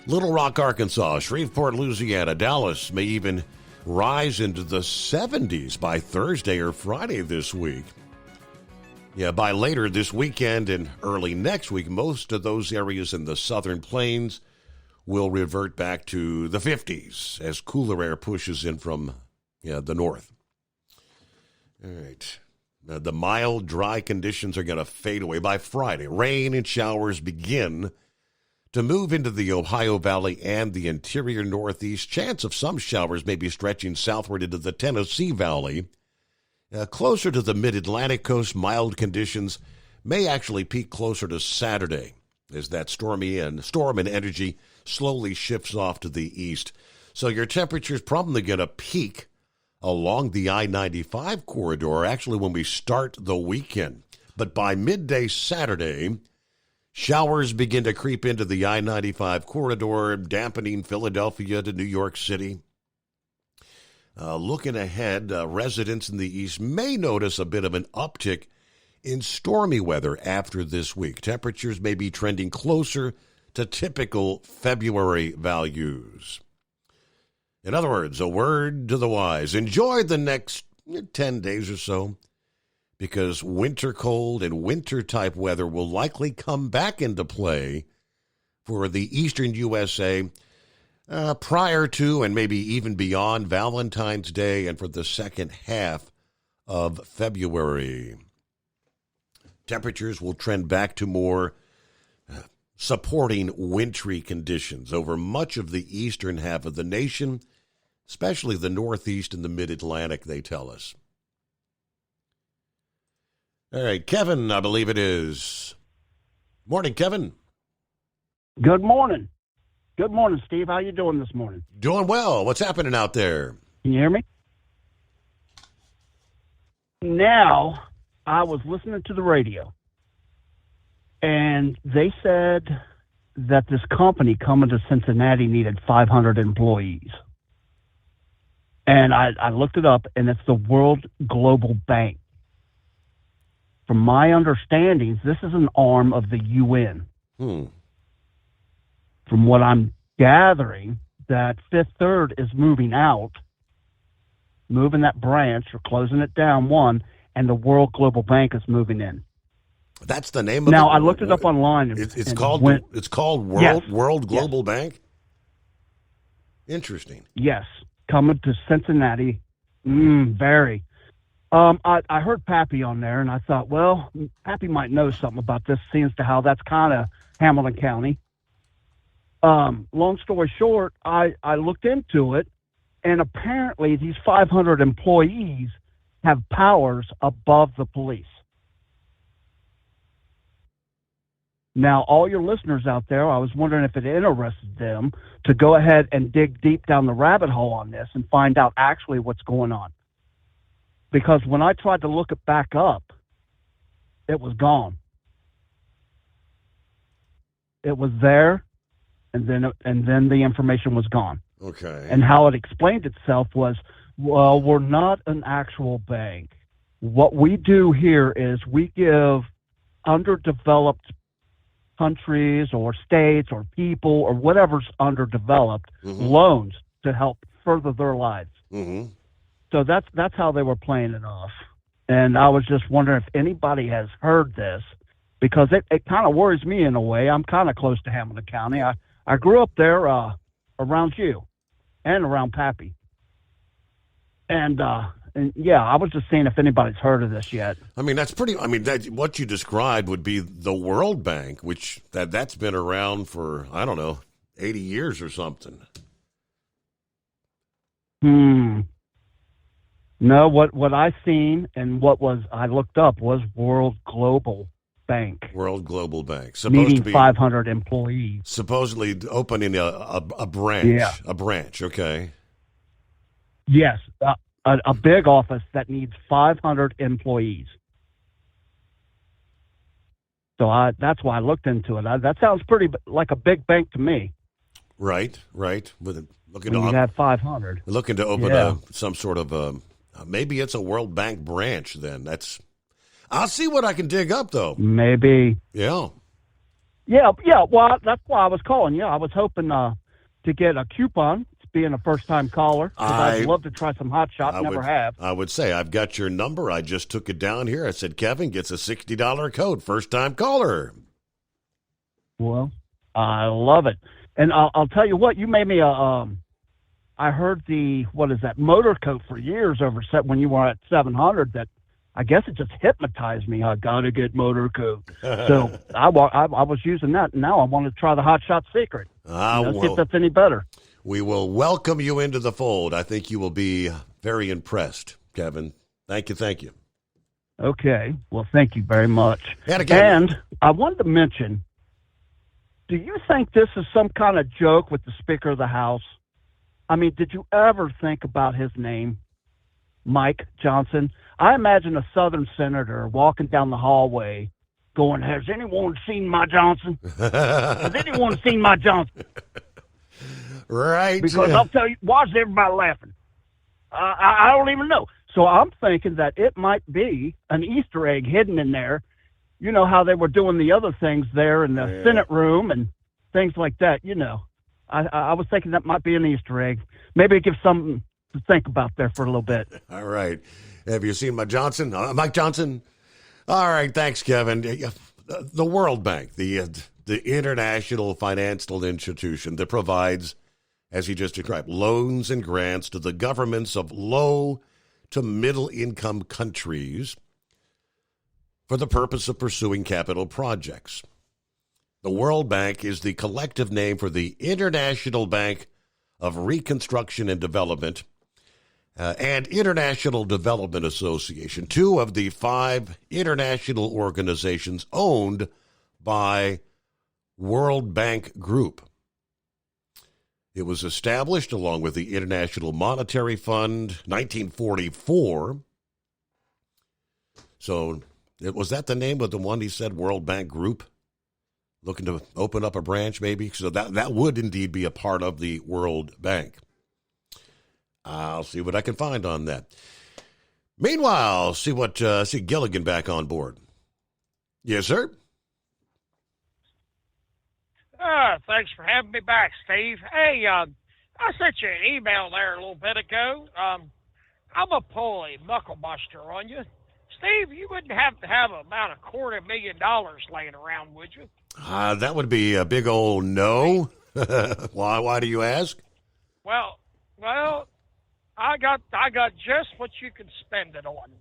Little Rock, Arkansas, Shreveport, Louisiana, Dallas may even rise into the 70s by Thursday or Friday this week. By later this weekend and early next week, most of those areas in the southern plains will revert back to the 50s as cooler air pushes in from the north. All right. The mild, dry conditions are going to fade away by Friday. Rain and showers begin to move into the Ohio Valley and the interior Northeast. Chance of some showers may be stretching southward into the Tennessee Valley. Closer to the mid-Atlantic coast, mild conditions may actually peak closer to Saturday as that storm and energy slowly shifts off to the east. So your temperature's probably going to peak along the I-95 corridor, actually when we start the weekend. But by midday Saturday, showers begin to creep into the I-95 corridor, dampening Philadelphia to New York City. Looking ahead, residents in the east may notice a bit of an uptick in stormy weather after this week. Temperatures may be trending closer to typical February values. In other words, a word to the wise. Enjoy the next 10 days or so, because winter cold and winter-type weather will likely come back into play for the eastern USA prior to and maybe even beyond Valentine's Day and for the second half of February. Temperatures will trend back to more supporting wintry conditions over much of the eastern half of the nation, especially the Northeast and the Mid-Atlantic, they tell us. All right, Kevin, I believe it is. Morning, Kevin. Good morning. Good morning, Steve. How you doing this morning? Doing well. What's happening out there? Can you hear me? Now, I was listening to the radio, and they said that this company coming to Cincinnati needed 500 employees. And I looked it up, and it's the World Global Bank. From my understanding, this is an arm of the UN. From what I'm gathering, that Fifth Third is moving out, moving that branch or closing it down, one, and the World Global Bank is moving in. That's the name of it? Now, I looked it up online. It's called World Global Bank? Interesting. Yes, coming to Cincinnati. Very. I heard Pappy on there, and I thought, well, Pappy might know something about this, seeing as to how that's kind of Hamilton County. Long story short, I looked into it, and apparently these 500 employees have powers above the police. Now, all your listeners out there, I was wondering if it interested them to go ahead and dig deep down the rabbit hole on this and find out actually what's going on. Because when I tried to look it back up, it was gone. It was there, and then the information was gone. Okay. And how it explained itself was, well, we're not an actual bank. What we do here is we give underdeveloped countries or states or people or whatever's underdeveloped loans to help further their lives. So that's how they were playing it off. And I was just wondering if anybody has heard this, because it kind of worries me in a way. I'm kind of close to Hamilton County. I grew up there around you and around Pappy. And yeah, I was just seeing if anybody's heard of this yet. I mean, what you described would be the World Bank, which that's been around for, I don't know, 80 years or something. No, what I seen and I looked up was World Global Bank. World Global Bank. Needing 500 employees. Supposedly opening a branch. Yeah. A branch, okay. Yes, a big office that needs 500 employees. So that's why I looked into it. That sounds pretty like a big bank to me. Right. Looking to have 500. Looking to open some sort of maybe it's a World Bank branch. Then I'll see what I can dig up though. Maybe. Yeah. Well, that's why I was calling. Yeah, I was hoping to get a coupon. Being a first-time caller, I'd love to try some hot shot. Never have. I would say I've got your number. I just took it down here. I said Kevin gets a $60 code. First-time caller. Well, I love it, and I'll tell you what. You made me I heard motor coat for years over set when you were at 700. That I guess it just hypnotized me. I gotta get motor coat. So I was using that. And now I want to try the Hot Shot Secret. See if that's any better. We will welcome you into the fold. I think you will be very impressed, Kevin. Thank you. Okay. Well, thank you very much. And again, and I wanted to mention, do you think this is some kind of joke with the Speaker of the House? I mean, did you ever think about his name? Mike Johnson. I imagine a Southern senator walking down the hallway going, has anyone seen my Johnson? Has anyone seen my Johnson? Right. Because I'll tell you, why is everybody laughing? I don't even know. So I'm thinking that it might be an Easter egg hidden in there. You know how they were doing the other things there in the Senate room and things like that, you know. I was thinking that might be an Easter egg. Maybe it gives something to think about there for a little bit. All right. Have you seen my Johnson? Mike Johnson? All right. Thanks, Kevin. The World Bank, the international financial institution that provides, as he just described, loans and grants to the governments of low to middle income countries for the purpose of pursuing capital projects. The World Bank is the collective name for the International Bank of Reconstruction and Development and International Development Association, two of the 5 international organizations owned by World Bank Group. It was established along with the International Monetary Fund, 1944. So was that the name of the one he said, World Bank Group? Looking to open up a branch, maybe? So that would indeed be a part of the World Bank. I'll see what I can find on that. Meanwhile, see Gilligan back on board. Yes, sir? Thanks for having me back, Steve. Hey, I sent you an email there a little bit ago. I'm a pull a knuckle buster on you. Steve, you wouldn't have to have about $250,000 laying around, would you? That would be a big old no. Why do you ask? Well, I got just what you can spend it on.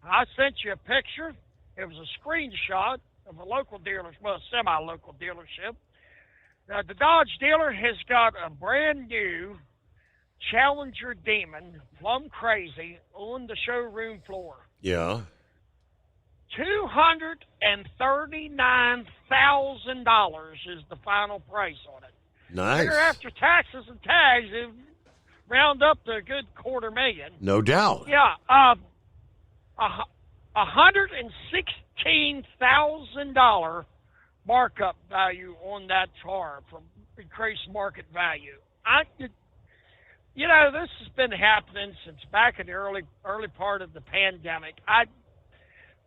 I sent you a picture. It was a screenshot of a local dealer, well, a semi-local dealership. Now, the Dodge dealer has got a brand new Challenger Demon, plumb crazy, on the showroom floor. Yeah. $239,000 is the final price on it. Nice. Figure after taxes and tags, it round up to a good $250,000. No doubt. Yeah. $116,000 markup value on that car from increased market value. This has been happening since back in the early part of the pandemic.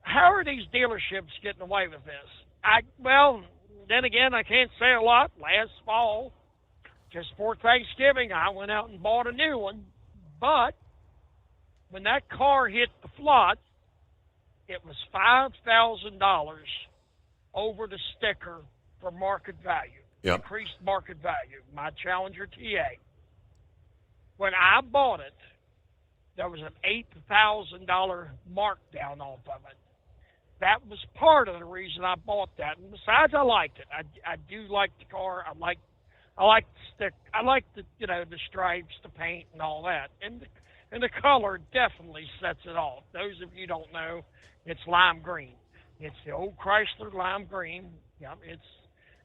How are these dealerships getting away with this? Then again, I can't say a lot. Last fall, just before Thanksgiving, I went out and bought a new one. But when that car hit the lot, it was $5,000 over the sticker for market value, increased market value, my Challenger TA. When I bought it, there was an $8,000 markdown off of it. That was part of the reason I bought that. And besides, I liked it. I do like the car. I like the stick. I like the the stripes, the paint, and all that. And the color definitely sets it off. Those of you who don't know, it's lime green. It's the old Chrysler lime green. Yeah,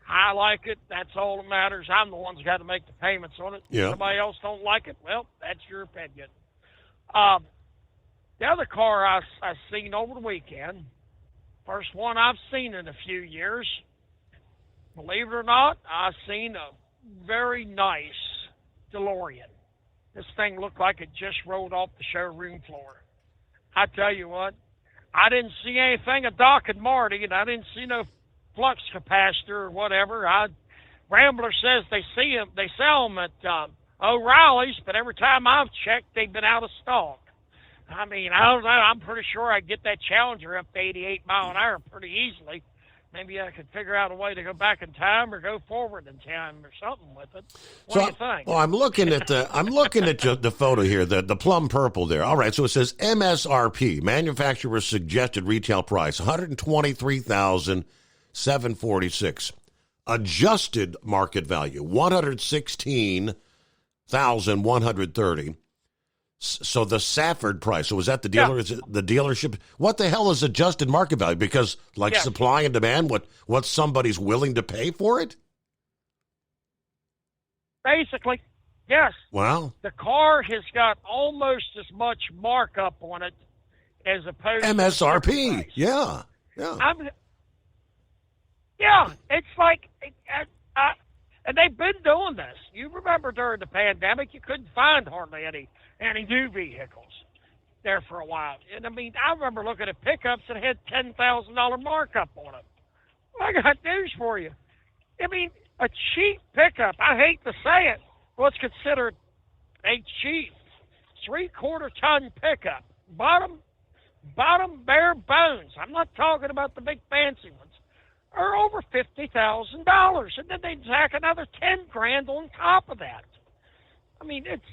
I like it. That's all that matters. I'm the one who's got to make the payments on it. Yeah. If somebody else don't like it, well, that's your opinion. The other car I seen over the weekend, first one I've seen in a few years. Believe it or not, I seen a very nice DeLorean. This thing looked like it just rolled off the showroom floor. I tell you what, I didn't see anything of Doc and Marty, and I didn't see no flux capacitor or whatever. Rambler says they sell them at O'Reilly's, but every time I've checked, they've been out of stock. I mean, I don't know. I'm pretty sure I'd get that Challenger up to 88 mile an hour pretty easily. Maybe I could figure out a way to go back in time or go forward in time or something with it. What do you think? Well, I'm looking at the photo here, the plum purple there. All right, so it says MSRP, manufacturer's suggested retail price, $123,746. Adjusted market value, $116,130. So the Safford price. So is that the dealer? Yeah. Is it the dealership? What the hell is adjusted market value? Because supply and demand, what somebody's willing to pay for it? Basically, Yes. Wow. The car has got almost as much markup on it as opposed MSRP. to Yeah. Yeah, it's like, and they've been doing this. You remember during the pandemic, you couldn't find hardly any new vehicles there for a while. And I mean, I remember looking at pickups that had $10,000 markup on them. Well, I got news for you. I mean, a cheap pickup, I hate to say it, what's considered a cheap 3/4 ton pickup, bottom bare bones. I'm not talking about the big fancy ones. Are over $50,000, and then they tack another $10,000 on top of that. I mean, it's,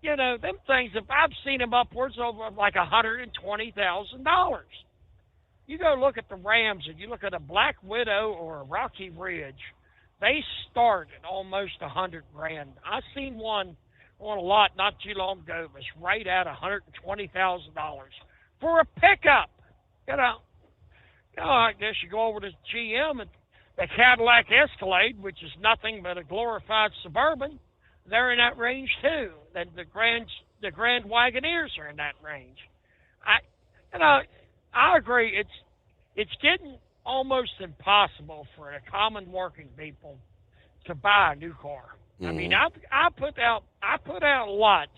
you know, them things. If I've seen them upwards over like $120,000. You go look at the Rams, and you look at a Black Widow or a Rocky Ridge. They start at almost $100,000. I seen one on a lot not too long ago. It was right at $120,000 for a pickup. You know, I guess you go over to GM and the Cadillac Escalade, which is nothing but a glorified Suburban. They're in that range too. And the Grand Wagoneers are in that range. I agree. It's getting almost impossible for the common working people to buy a new car. I mean, I put out a lot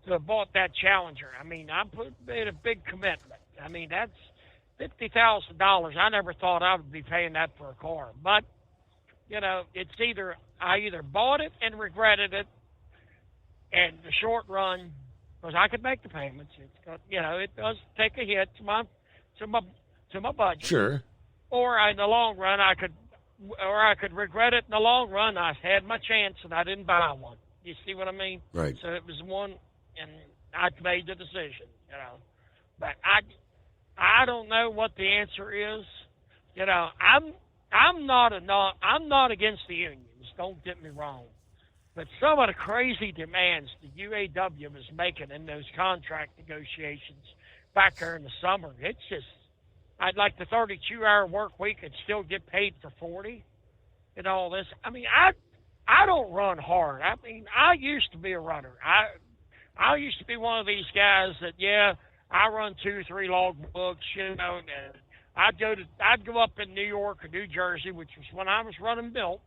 to have bought that Challenger. I mean, I made a big commitment. I mean, that's $50,000. I never thought I would be paying that for a car. But, you know, I either bought it and regretted it, and the short run, because I could make the payments. It does take a hit to my budget. Sure. Or in the long run, I could regret it in the long run. I had my chance and I didn't buy one. You see what I mean? Right. So it was one, and I made the decision. You know, but I don't know what the answer is. You know, I'm not against the unions. Don't get me wrong, but some of the crazy demands the UAW was making in those contract negotiations back there in the summer, it's just, I'd like the 32-hour work week and still get paid for 40 and all this. I mean, I don't run hard. I mean, I used to be a runner. I used to be one of these guys that, I run 2-3 log books, you know, and I'd go up in New York or New Jersey, which was when I was running milk,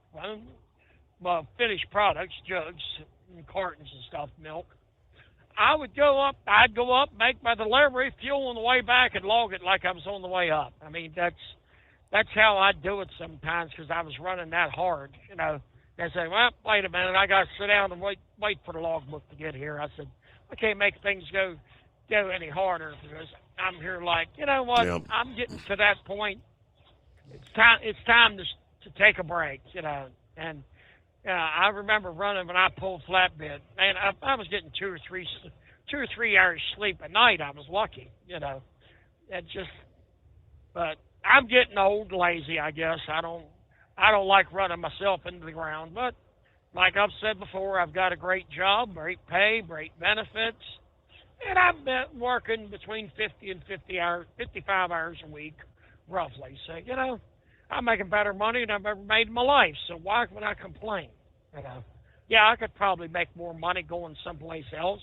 finished products, jugs and cartons and stuff, milk. I'd go up, make my delivery, fuel on the way back, and log it like I was on the way up. I mean, that's how I do it sometimes because I was running that hard, you know. And say, well, wait a minute, I got to sit down and wait for the logbook to get here. I said, I can't make things go any harder because I'm here like, you know what, I'm getting to that point. It's time to take a break, you know. And I remember running when I pulled flatbed, and I was getting 2 or 3 hours sleep a night. I was lucky, you know. But I'm getting old, lazy, I guess. I don't like running myself into the ground. But like I've said before, I've got a great job, great pay, great benefits, and I've been working between 50 and 55 hours a week, roughly. So, you know, I'm making better money than I've ever made in my life. So why would I complain? You know, I could probably make more money going someplace else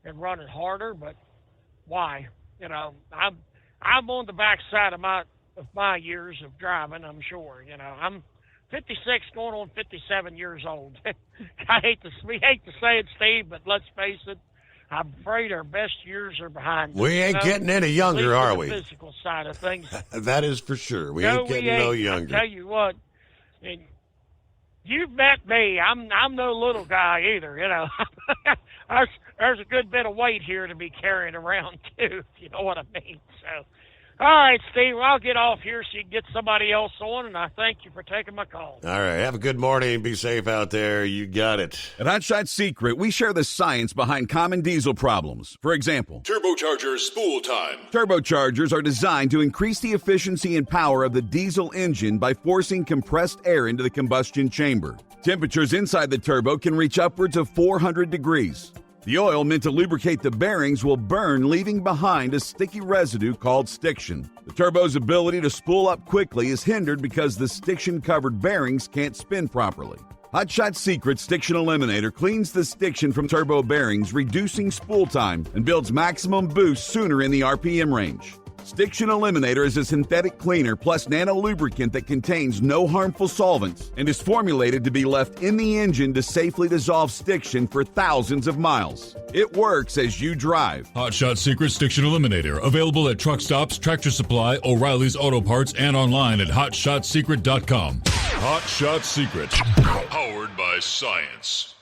and running harder, but why? You know, I'm on the backside of my years of driving. I'm sure. You know, I'm 56, going on 57 years old. I hate to say it, Steve, but let's face it. I'm afraid our best years are behind us. We ain't getting any younger, are we? The physical side of things. That is for sure. We ain't getting no younger. I tell you what, and you've met me. I'm no little guy either. You know, there's a good bit of weight here to be carrying around too. If you know what I mean. So, all right, Steve, I'll get off here so you can get somebody else on, and I thank you for taking my call. All right, have a good morning. Be safe out there. You got it. At Hot Shot Secret, we share the science behind common diesel problems. For example, turbocharger spool time. Turbochargers are designed to increase the efficiency and power of the diesel engine by forcing compressed air into the combustion chamber. Temperatures inside the turbo can reach upwards of 400 degrees. The oil meant to lubricate the bearings will burn, leaving behind a sticky residue called stiction. The turbo's ability to spool up quickly is hindered because the stiction-covered bearings can't spin properly. Hot Shot Secret Stiction Eliminator cleans the stiction from turbo bearings, reducing spool time, and builds maximum boost sooner in the RPM range. Stiction Eliminator is a synthetic cleaner plus nano lubricant that contains no harmful solvents and is formulated to be left in the engine to safely dissolve stiction for thousands of miles. It works as you drive. Hot Shot Secret Stiction Eliminator. Available at truck stops, Tractor Supply, O'Reilly's Auto Parts, and online at HotShotSecret.com. Hot Shot Secret. Powered by science.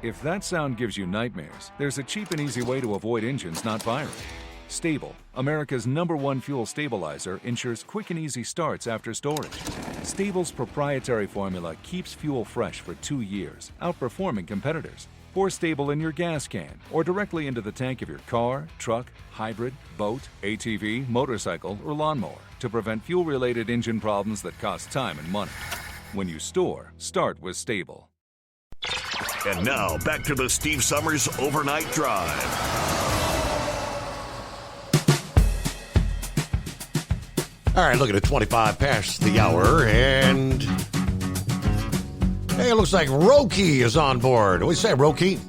If that sound gives you nightmares, there's a cheap and easy way to avoid engines not firing. Stable, America's #1 fuel stabilizer, ensures quick and easy starts after storage. Stable's proprietary formula keeps fuel fresh for 2 years, outperforming competitors. Pour Stable in your gas can or directly into the tank of your car, truck, hybrid, boat, ATV, motorcycle, or lawnmower to prevent fuel-related engine problems that cost time and money. When you store, start with Stable. And now, back to the Steve Summers Overnight Drive. All right, looking at 25 past the hour, and hey, it looks like Roki is on board. What do we say, Roki?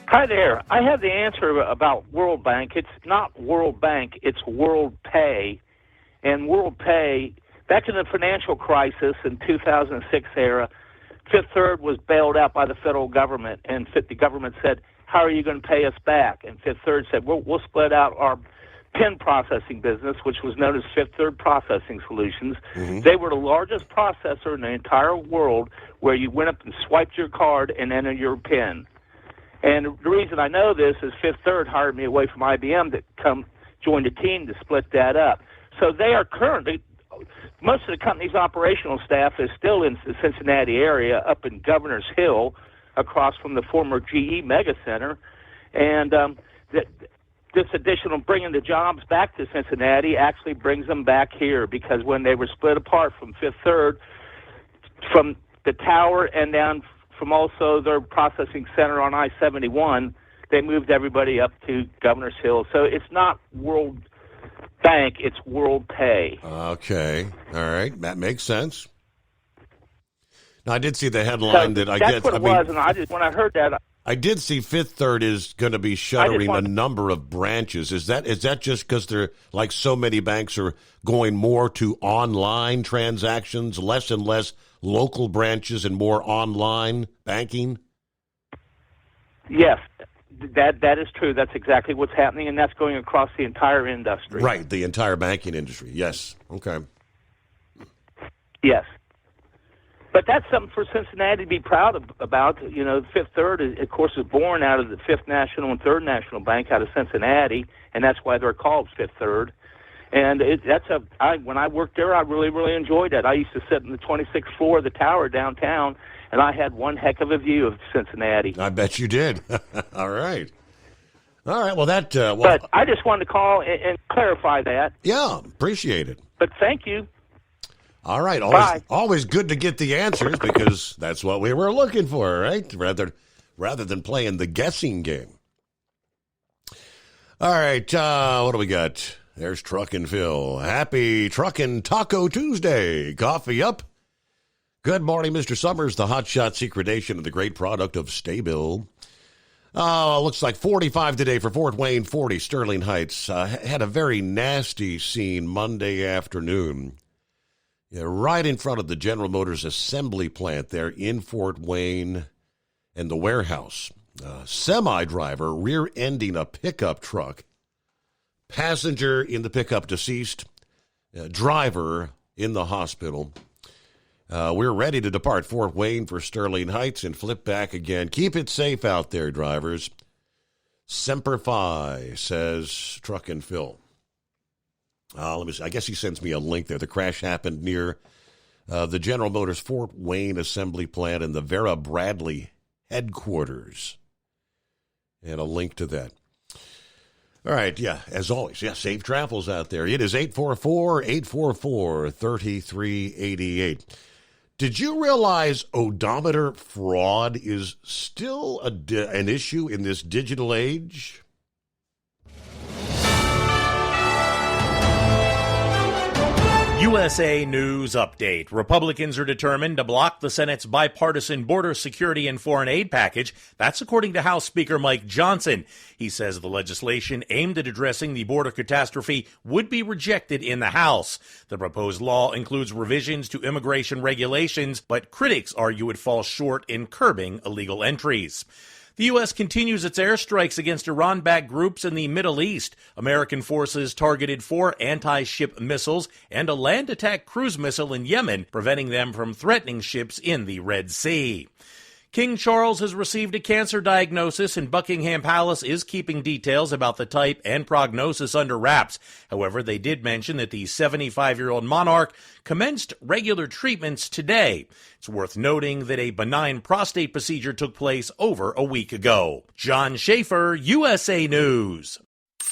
Hi there. I have the answer about World Bank. It's not World Bank, it's World Pay. And World Pay, back in the financial crisis in 2006 era, Fifth Third was bailed out by the federal government, and the government said, how are you going to pay us back? And Fifth Third said, we'll split out our PIN processing business, which was known as Fifth Third Processing Solutions. Mm-hmm. They were the largest processor in the entire world where you went up and swiped your card and entered your PIN. And the reason I know this is Fifth Third hired me away from IBM to come join the team to split that up. So they are currently... Most of the company's operational staff is still in the Cincinnati area, up in Governor's Hill, across from the former GE Mega Center. And this additional bringing the jobs back to Cincinnati actually brings them back here, because when they were split apart from Fifth Third, from the tower and down from also their processing center on I-71, they moved everybody up to Governor's Hill. So it's not World Bank, it's World Pay. Okay, all right, that makes sense. Now, I did see the headline that I that's get. What it was, and when I heard that, I did see Fifth Third is going to be shuttering a number of branches. Is that just because they're, like so many banks, are going more to online transactions, less and less local branches, and more online banking? Yes. That is true. That's exactly what's happening, and that's going across the entire industry. Right, the entire banking industry. Yes. Okay. Yes. But that's something for Cincinnati to be proud about. You know, Fifth Third, of course, is born out of the Fifth National and Third National Bank out of Cincinnati, and that's why they're called Fifth Third. And when I worked there, I really, really enjoyed it. I used to sit in the 26th floor of the tower downtown, and I had one heck of a view of Cincinnati. I bet you did. All right. Well, that. But I just wanted to call and clarify that. Yeah, appreciate it. But thank you. All right. Bye. Always good to get the answers, because that's what we were looking for, right? Rather than playing the guessing game. All right. What do we got? There's Truckin' Phil. Happy Truckin' Taco Tuesday. Coffee up. Good morning, Mr. Summers. The Hot Shot Secretation of the great product of Staybill. Looks like 45 today for Fort Wayne, 40 Sterling Heights. Had a very nasty scene Monday afternoon. Yeah, right in front of the General Motors assembly plant there in Fort Wayne and the warehouse. Semi-driver rear-ending a pickup truck. Passenger in the pickup deceased. Driver in the hospital. We're ready to depart Fort Wayne for Sterling Heights and flip back again. Keep it safe out there, drivers. Semper Fi, says Truckin' Phil. Let me see. I guess he sends me a link there. The crash happened near the General Motors Fort Wayne assembly plant and the Vera Bradley headquarters. And a link to that. All right, yeah, as always, safe travels out there. It is 844-844-3388. Did you realize odometer fraud is still an issue in this digital age? You USA News Update. Republicans are determined to block the Senate's bipartisan border security and foreign aid package. That's according to House Speaker Mike Johnson. He says the legislation aimed at addressing the border catastrophe would be rejected in the House. The proposed law includes revisions to immigration regulations, but critics argue it falls short in curbing illegal entries. The U.S. continues its airstrikes against Iran-backed groups in the Middle East. American forces targeted 4 anti-ship missiles and a land attack cruise missile in Yemen, preventing them from threatening ships in the Red Sea. King Charles has received a cancer diagnosis, and Buckingham Palace is keeping details about the type and prognosis under wraps. However, they did mention that the 75-year-old monarch commenced regular treatments today. It's worth noting that a benign prostate procedure took place over a week ago. John Schaefer, USA News.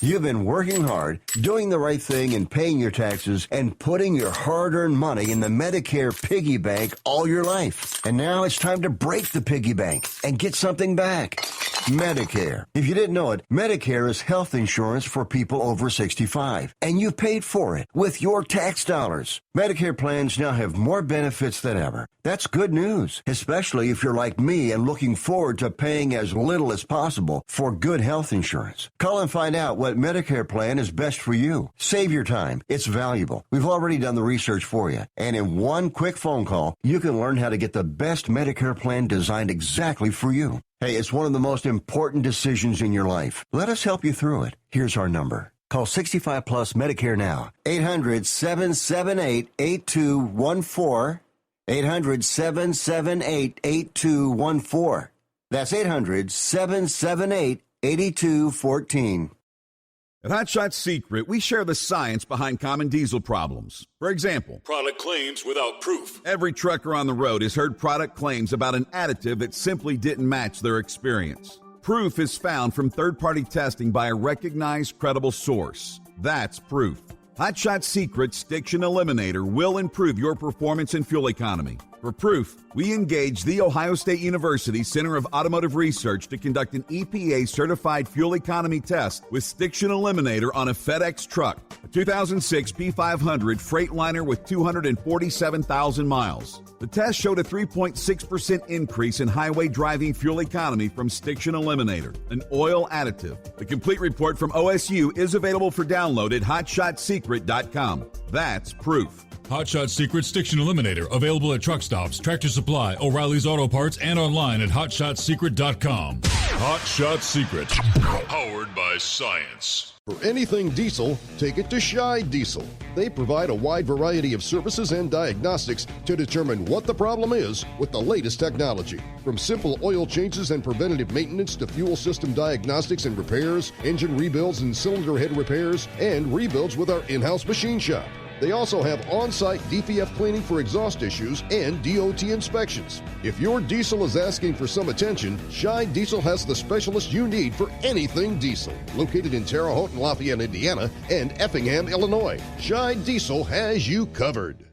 You've been working hard, doing the right thing, and paying your taxes, and putting your hard-earned money in the Medicare piggy bank all your life. And now it's time to break the piggy bank and get something back. Medicare. If you didn't know it, Medicare is health insurance for people over 65, and you've paid for it with your tax dollars. Medicare plans now have more benefits than ever. That's good news, especially if you're like me and looking forward to paying as little as possible for good health insurance. Call and find out what Medicare plan is best for you. Save your time. It's valuable. We've already done the research for you. And in one quick phone call, you can learn how to get the best Medicare plan designed exactly for you. Hey, it's one of the most important decisions in your life. Let us help you through it. Here's our number. Call 65 Plus Medicare now. 800-778-8214. 800-778-8214. That's 800-778-8214. At Hot Shot Secret, we share the science behind common diesel problems. For example, product claims without proof. Every trucker on the road has heard product claims about an additive that simply didn't match their experience. Proof is found from third-party testing by a recognized, credible source. That's proof. Hot Shot Secret's Stiction Eliminator will improve your performance and fuel economy. For proof, we engaged the Ohio State University Center of Automotive Research to conduct an EPA-certified fuel economy test with Stiction Eliminator on a FedEx truck, a 2006 P500 Freightliner with 247,000 miles. The test showed a 3.6% increase in highway driving fuel economy from Stiction Eliminator, an oil additive. The complete report from OSU is available for download at hotshotsecret.com. That's proof. Hot Shot Secret Stiction Eliminator, available at truck stops, Tractor Supply, O'Reilly's Auto Parts, and online at hotshotsecret.com. Hot Shot Secret, powered by science. For anything diesel, take it to Scheid Diesel. They provide a wide variety of services and diagnostics to determine what the problem is with the latest technology. From simple oil changes and preventative maintenance to fuel system diagnostics and repairs, engine rebuilds and cylinder head repairs, and rebuilds with our in-house machine shop. They also have on-site DPF cleaning for exhaust issues and DOT inspections. If your diesel is asking for some attention, Scheid Diesel has the specialist you need for anything diesel. Located in Terre Haute and Lafayette, Indiana, and Effingham, Illinois, Scheid Diesel has you covered.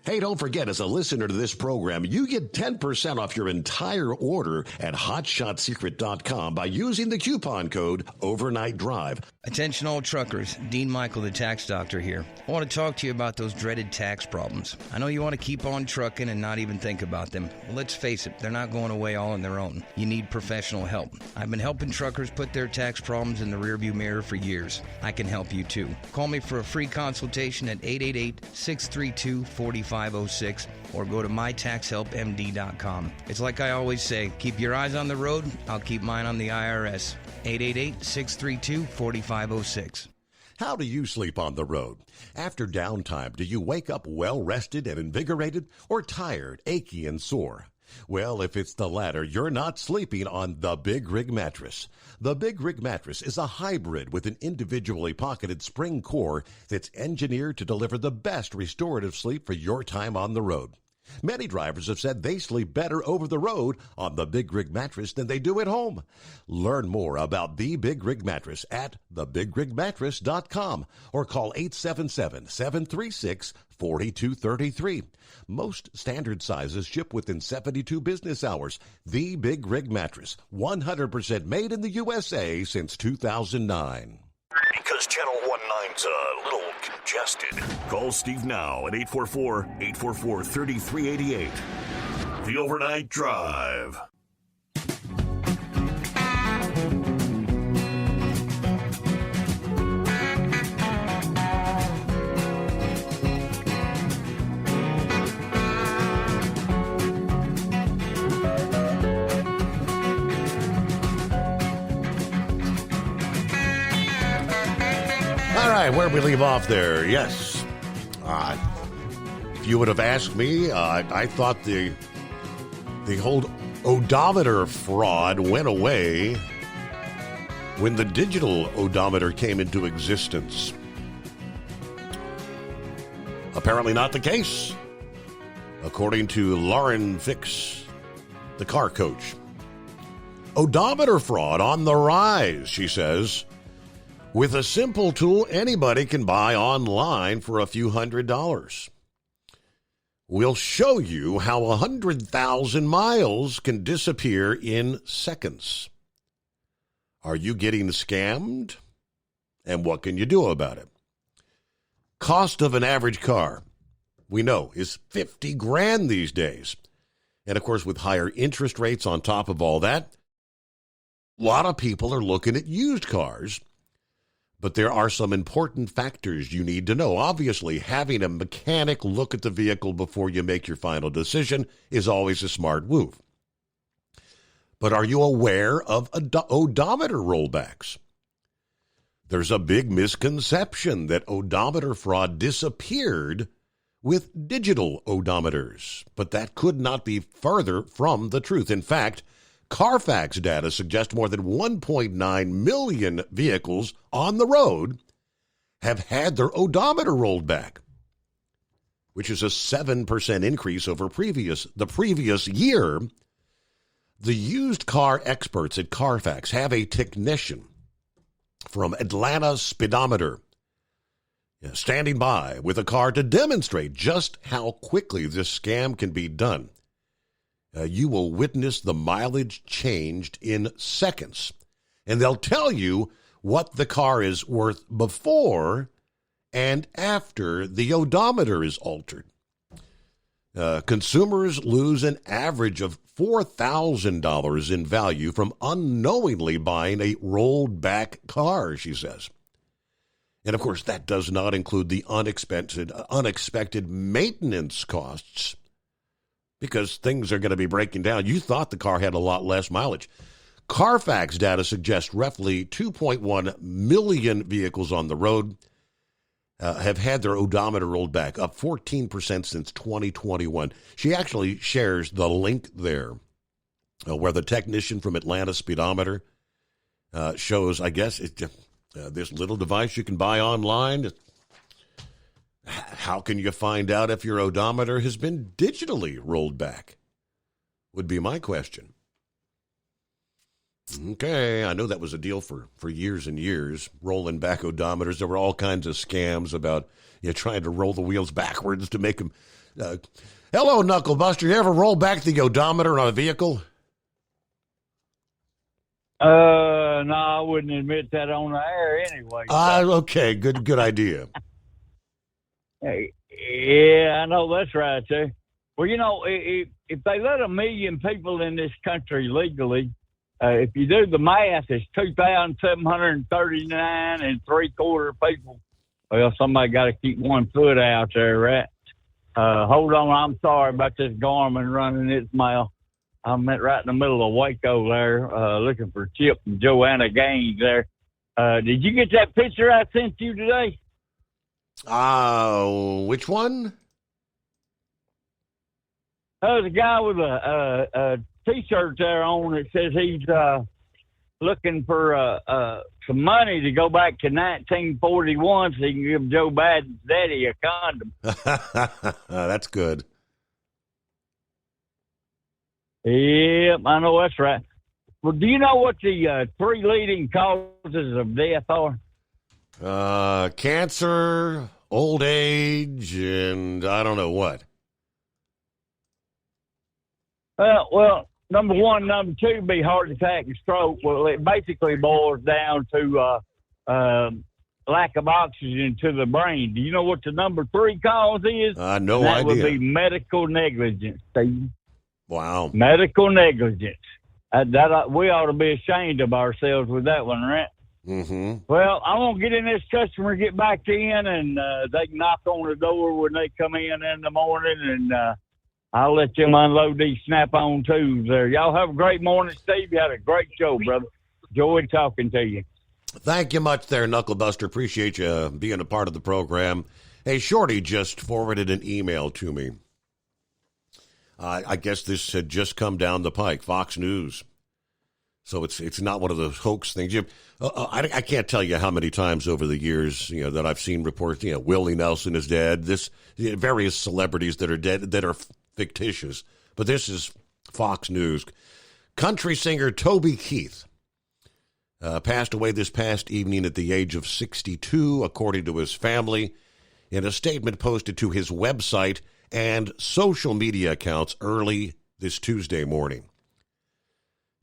Hey, don't forget, as a listener to this program, you get 10% off your entire order at hotshotsecret.com by using the coupon code Overnight Drive. Attention all truckers, Dean Michael, the tax doctor here. I want to talk to you about those dreaded tax problems. I know you want to keep on trucking and not even think about them. Well, let's face it, they're not going away all on their own. You need professional help. I've been helping truckers put their tax problems in the rearview mirror for years. I can help you too. Call me for a free consultation at 888-632-4506 or go to mytaxhelpmd.com. It's like I always say, keep your eyes on the road, I'll keep mine on the IRS. 888-632-4506. How do you sleep on the road? After downtime, do you wake up well-rested and invigorated, or tired, achy, and sore? Well, if it's the latter, you're not sleeping on the Big Rig Mattress. The Big Rig Mattress is a hybrid with an individually pocketed spring core that's engineered to deliver the best restorative sleep for your time on the road. Many drivers have said they sleep better over the road on the Big Rig Mattress than they do at home. Learn more about the Big Rig Mattress at thebigrigmattress.com or call 877-736-4233. Most standard sizes ship within 72 business hours. The Big Rig Mattress, 100% made in the USA since 2009. Because Channel 19's a little suggested. Call Steve now at 844-844-3388. The Overnight Drive. All right, where we leave off there? Yes. If you would have asked me, I thought the whole odometer fraud went away when the digital odometer came into existence. Apparently not the case, according to Lauren Fix, the car coach. Odometer fraud on the rise, she says. With a simple tool anybody can buy online for a few $100s. We'll show you how 100,000 miles can disappear in seconds. Are you getting scammed? And what can you do about it? Cost of an average car, we know, is $50,000 these days. And of course, with higher interest rates on top of all that, a lot of people are looking at used cars. But there are some important factors you need to know. Obviously, having a mechanic look at the vehicle before you make your final decision is always a smart move. But are you aware of odometer rollbacks? There's a big misconception that odometer fraud disappeared with digital odometers, but that could not be further from the truth. In fact, Carfax data suggests more than 1.9 million vehicles on the road have had their odometer rolled back, which is a 7% increase over the previous year. The used car experts at Carfax have a technician from Atlanta Speedometer standing by with a car to demonstrate just how quickly this scam can be done. You will witness the mileage changed in seconds. And they'll tell you what the car is worth before and after the odometer is altered. Consumers lose an average of $4,000 in value from unknowingly buying a rolled back car, she says. And of course, that does not include the unexpected maintenance costs, because things are going to be breaking down. You thought the car had a lot less mileage. Carfax data suggests roughly 2.1 million vehicles on the road have had their odometer rolled back, up 14% since 2021. She actually shares the link there where the technician from Atlanta Speedometer shows, I guess, this little device you can buy online. How can you find out if your odometer has been digitally rolled back? Would be my question. Okay, I know that was a deal for years and years, rolling back odometers. There were all kinds of scams about trying to roll the wheels backwards to make them. Hello, Knucklebuster. You ever roll back the odometer on a vehicle? No, I wouldn't admit that on the air anyway. Okay, good idea. Yeah, I know that's right, too. Well, if they let 1 million people in this country legally, if you do the math, it's 2,739 and 3/4 people. Well, somebody got to keep one foot out there, right? Hold on, I'm sorry about this Garmin running its mouth. I'm right in the middle of Waco there, looking for Chip and Joanna Gaines there. Did you get that picture I sent you today? Which one? There's a guy with a T-shirt there on that says he's looking for some money to go back to 1941 so he can give Joe Biden's daddy a condom. That's good. Yep, I know that's right. Well, do you know what the 3 leading causes of death are? Cancer, old age, and I don't know what. Well, number 1, number 2 would be heart attack and stroke. Well, it basically boils down to lack of oxygen to the brain. Do you know what the number 3 cause is? No that idea. That would be medical negligence, Steve. Wow. Medical negligence. We ought to be ashamed of ourselves with that one, right? Mm-hmm. Well, I'm going to get in this customer, get back in, and they can knock on the door when they come in the morning, and I'll let them unload these Snap-on tubes there. Y'all have a great morning, Steve. You had a great show, brother. Enjoyed talking to you. Thank you much there, Knucklebuster. Appreciate you being a part of the program. Hey, Shorty just forwarded an email to me. I guess this had just come down the pike, Fox News. So it's not one of those hoax things. I can't tell you how many times over the years that I've seen reports. Willie Nelson is dead. Various celebrities that are dead that are fictitious. But this is Fox News. Country singer Toby Keith passed away this past evening at the age of 62, according to his family, in a statement posted to his website and social media accounts early this Tuesday morning.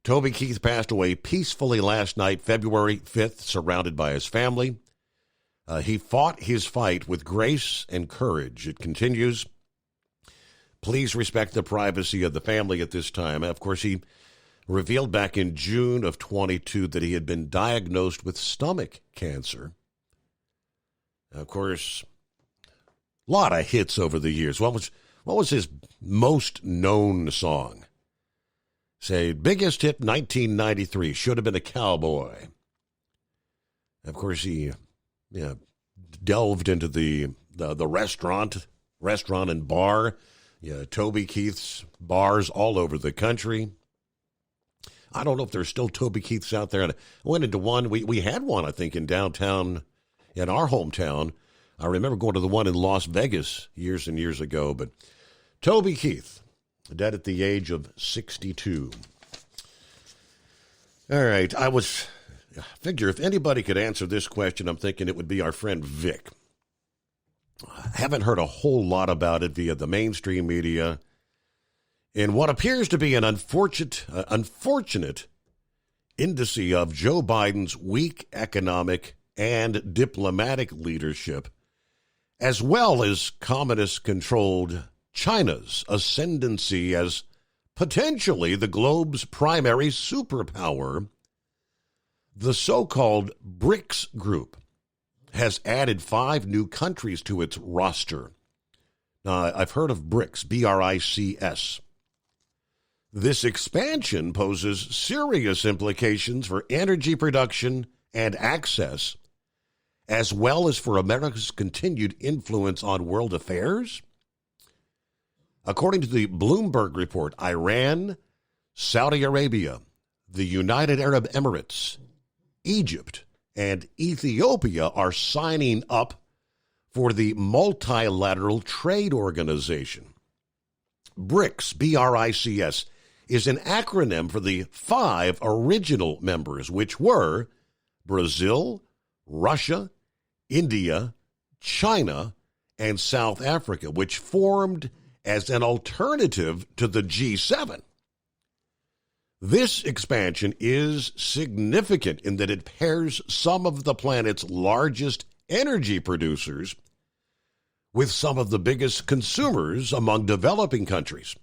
Toby Keith passed away peacefully last night, February 5th, surrounded by his family. He fought his fight with grace and courage. It continues. Please respect the privacy of the family at this time. Of course, he revealed back in June of 22 that he had been diagnosed with stomach cancer. Of course, a lot of hits over the years. What was his most known song? Say, biggest hit 1993, Should Have Been a Cowboy. Of course, he delved into the restaurant and bar. Toby Keith's bars all over the country. I don't know if there's still Toby Keith's out there. I went into one. We had one, I think, in downtown, in our hometown. I remember going to the one in Las Vegas years and years ago. But Toby Keith, dead at the age of 62. All right. I figure if anybody could answer this question, I'm thinking it would be our friend Vic. I haven't heard a whole lot about it via the mainstream media. In what appears to be an unfortunate indice of Joe Biden's weak economic and diplomatic leadership, as well as communist-controlled China's ascendancy as potentially the globe's primary superpower, the so-called BRICS group has added 5 new countries to its roster. Now, I've heard of BRICS, B-R-I-C-S. This expansion poses serious implications for energy production and access, as well as for America's continued influence on world affairs. According to the Bloomberg report, Iran, Saudi Arabia, the United Arab Emirates, Egypt, and Ethiopia are signing up for the Multilateral Trade Organization. BRICS, B-R-I-C-S, is an acronym for the 5 original members, which were Brazil, Russia, India, China, and South Africa, which formed as an alternative to the G7. This expansion is significant in that it pairs some of the planet's largest energy producers with some of the biggest consumers among developing countries.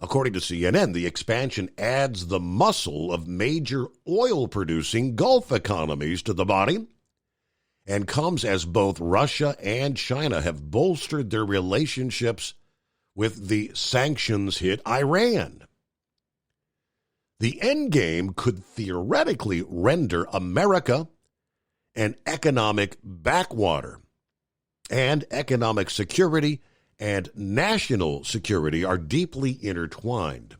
According to CNN, the expansion adds the muscle of major oil-producing Gulf economies to the body and comes as both Russia and China have bolstered their relationships with the sanctions-hit Iran. The endgame could theoretically render America an economic backwater, and economic security and national security are deeply intertwined.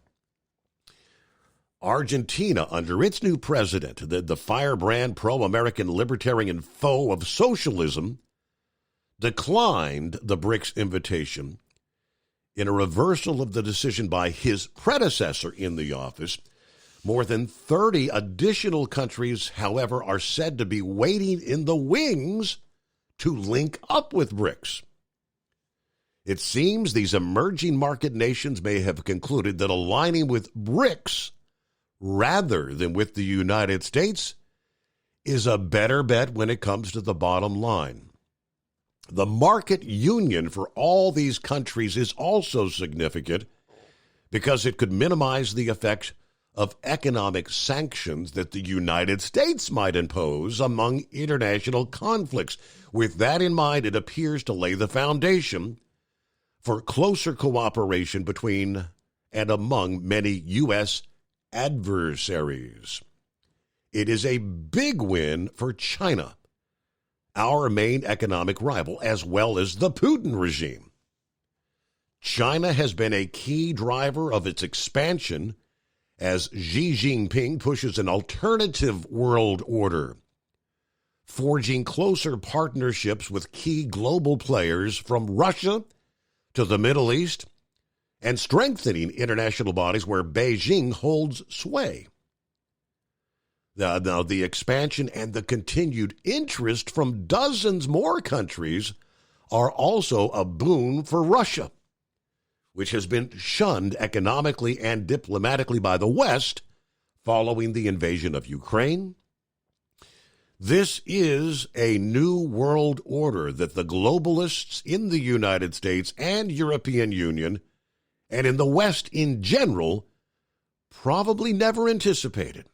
Argentina, under its new president, the firebrand pro-American libertarian foe of socialism, declined the BRICS invitation in a reversal of the decision by his predecessor in the office. More than 30 additional countries, however, are said to be waiting in the wings to link up with BRICS. It seems these emerging market nations may have concluded that aligning with BRICS rather than with the United States is a better bet when it comes to the bottom line. The market union for all these countries is also significant because it could minimize the effects of economic sanctions that the United States might impose among international conflicts. With that in mind, it appears to lay the foundation for closer cooperation between and among many U.S. adversaries. It is a big win for China, our main economic rival, as well as the Putin regime. China has been a key driver of its expansion as Xi Jinping pushes an alternative world order, forging closer partnerships with key global players from Russia to the Middle East and strengthening international bodies where Beijing holds sway. Now, the expansion and the continued interest from dozens more countries are also a boon for Russia, which has been shunned economically and diplomatically by the West following the invasion of Ukraine. This is a new world order that the globalists in the United States and European Union and in the West in general probably never anticipated.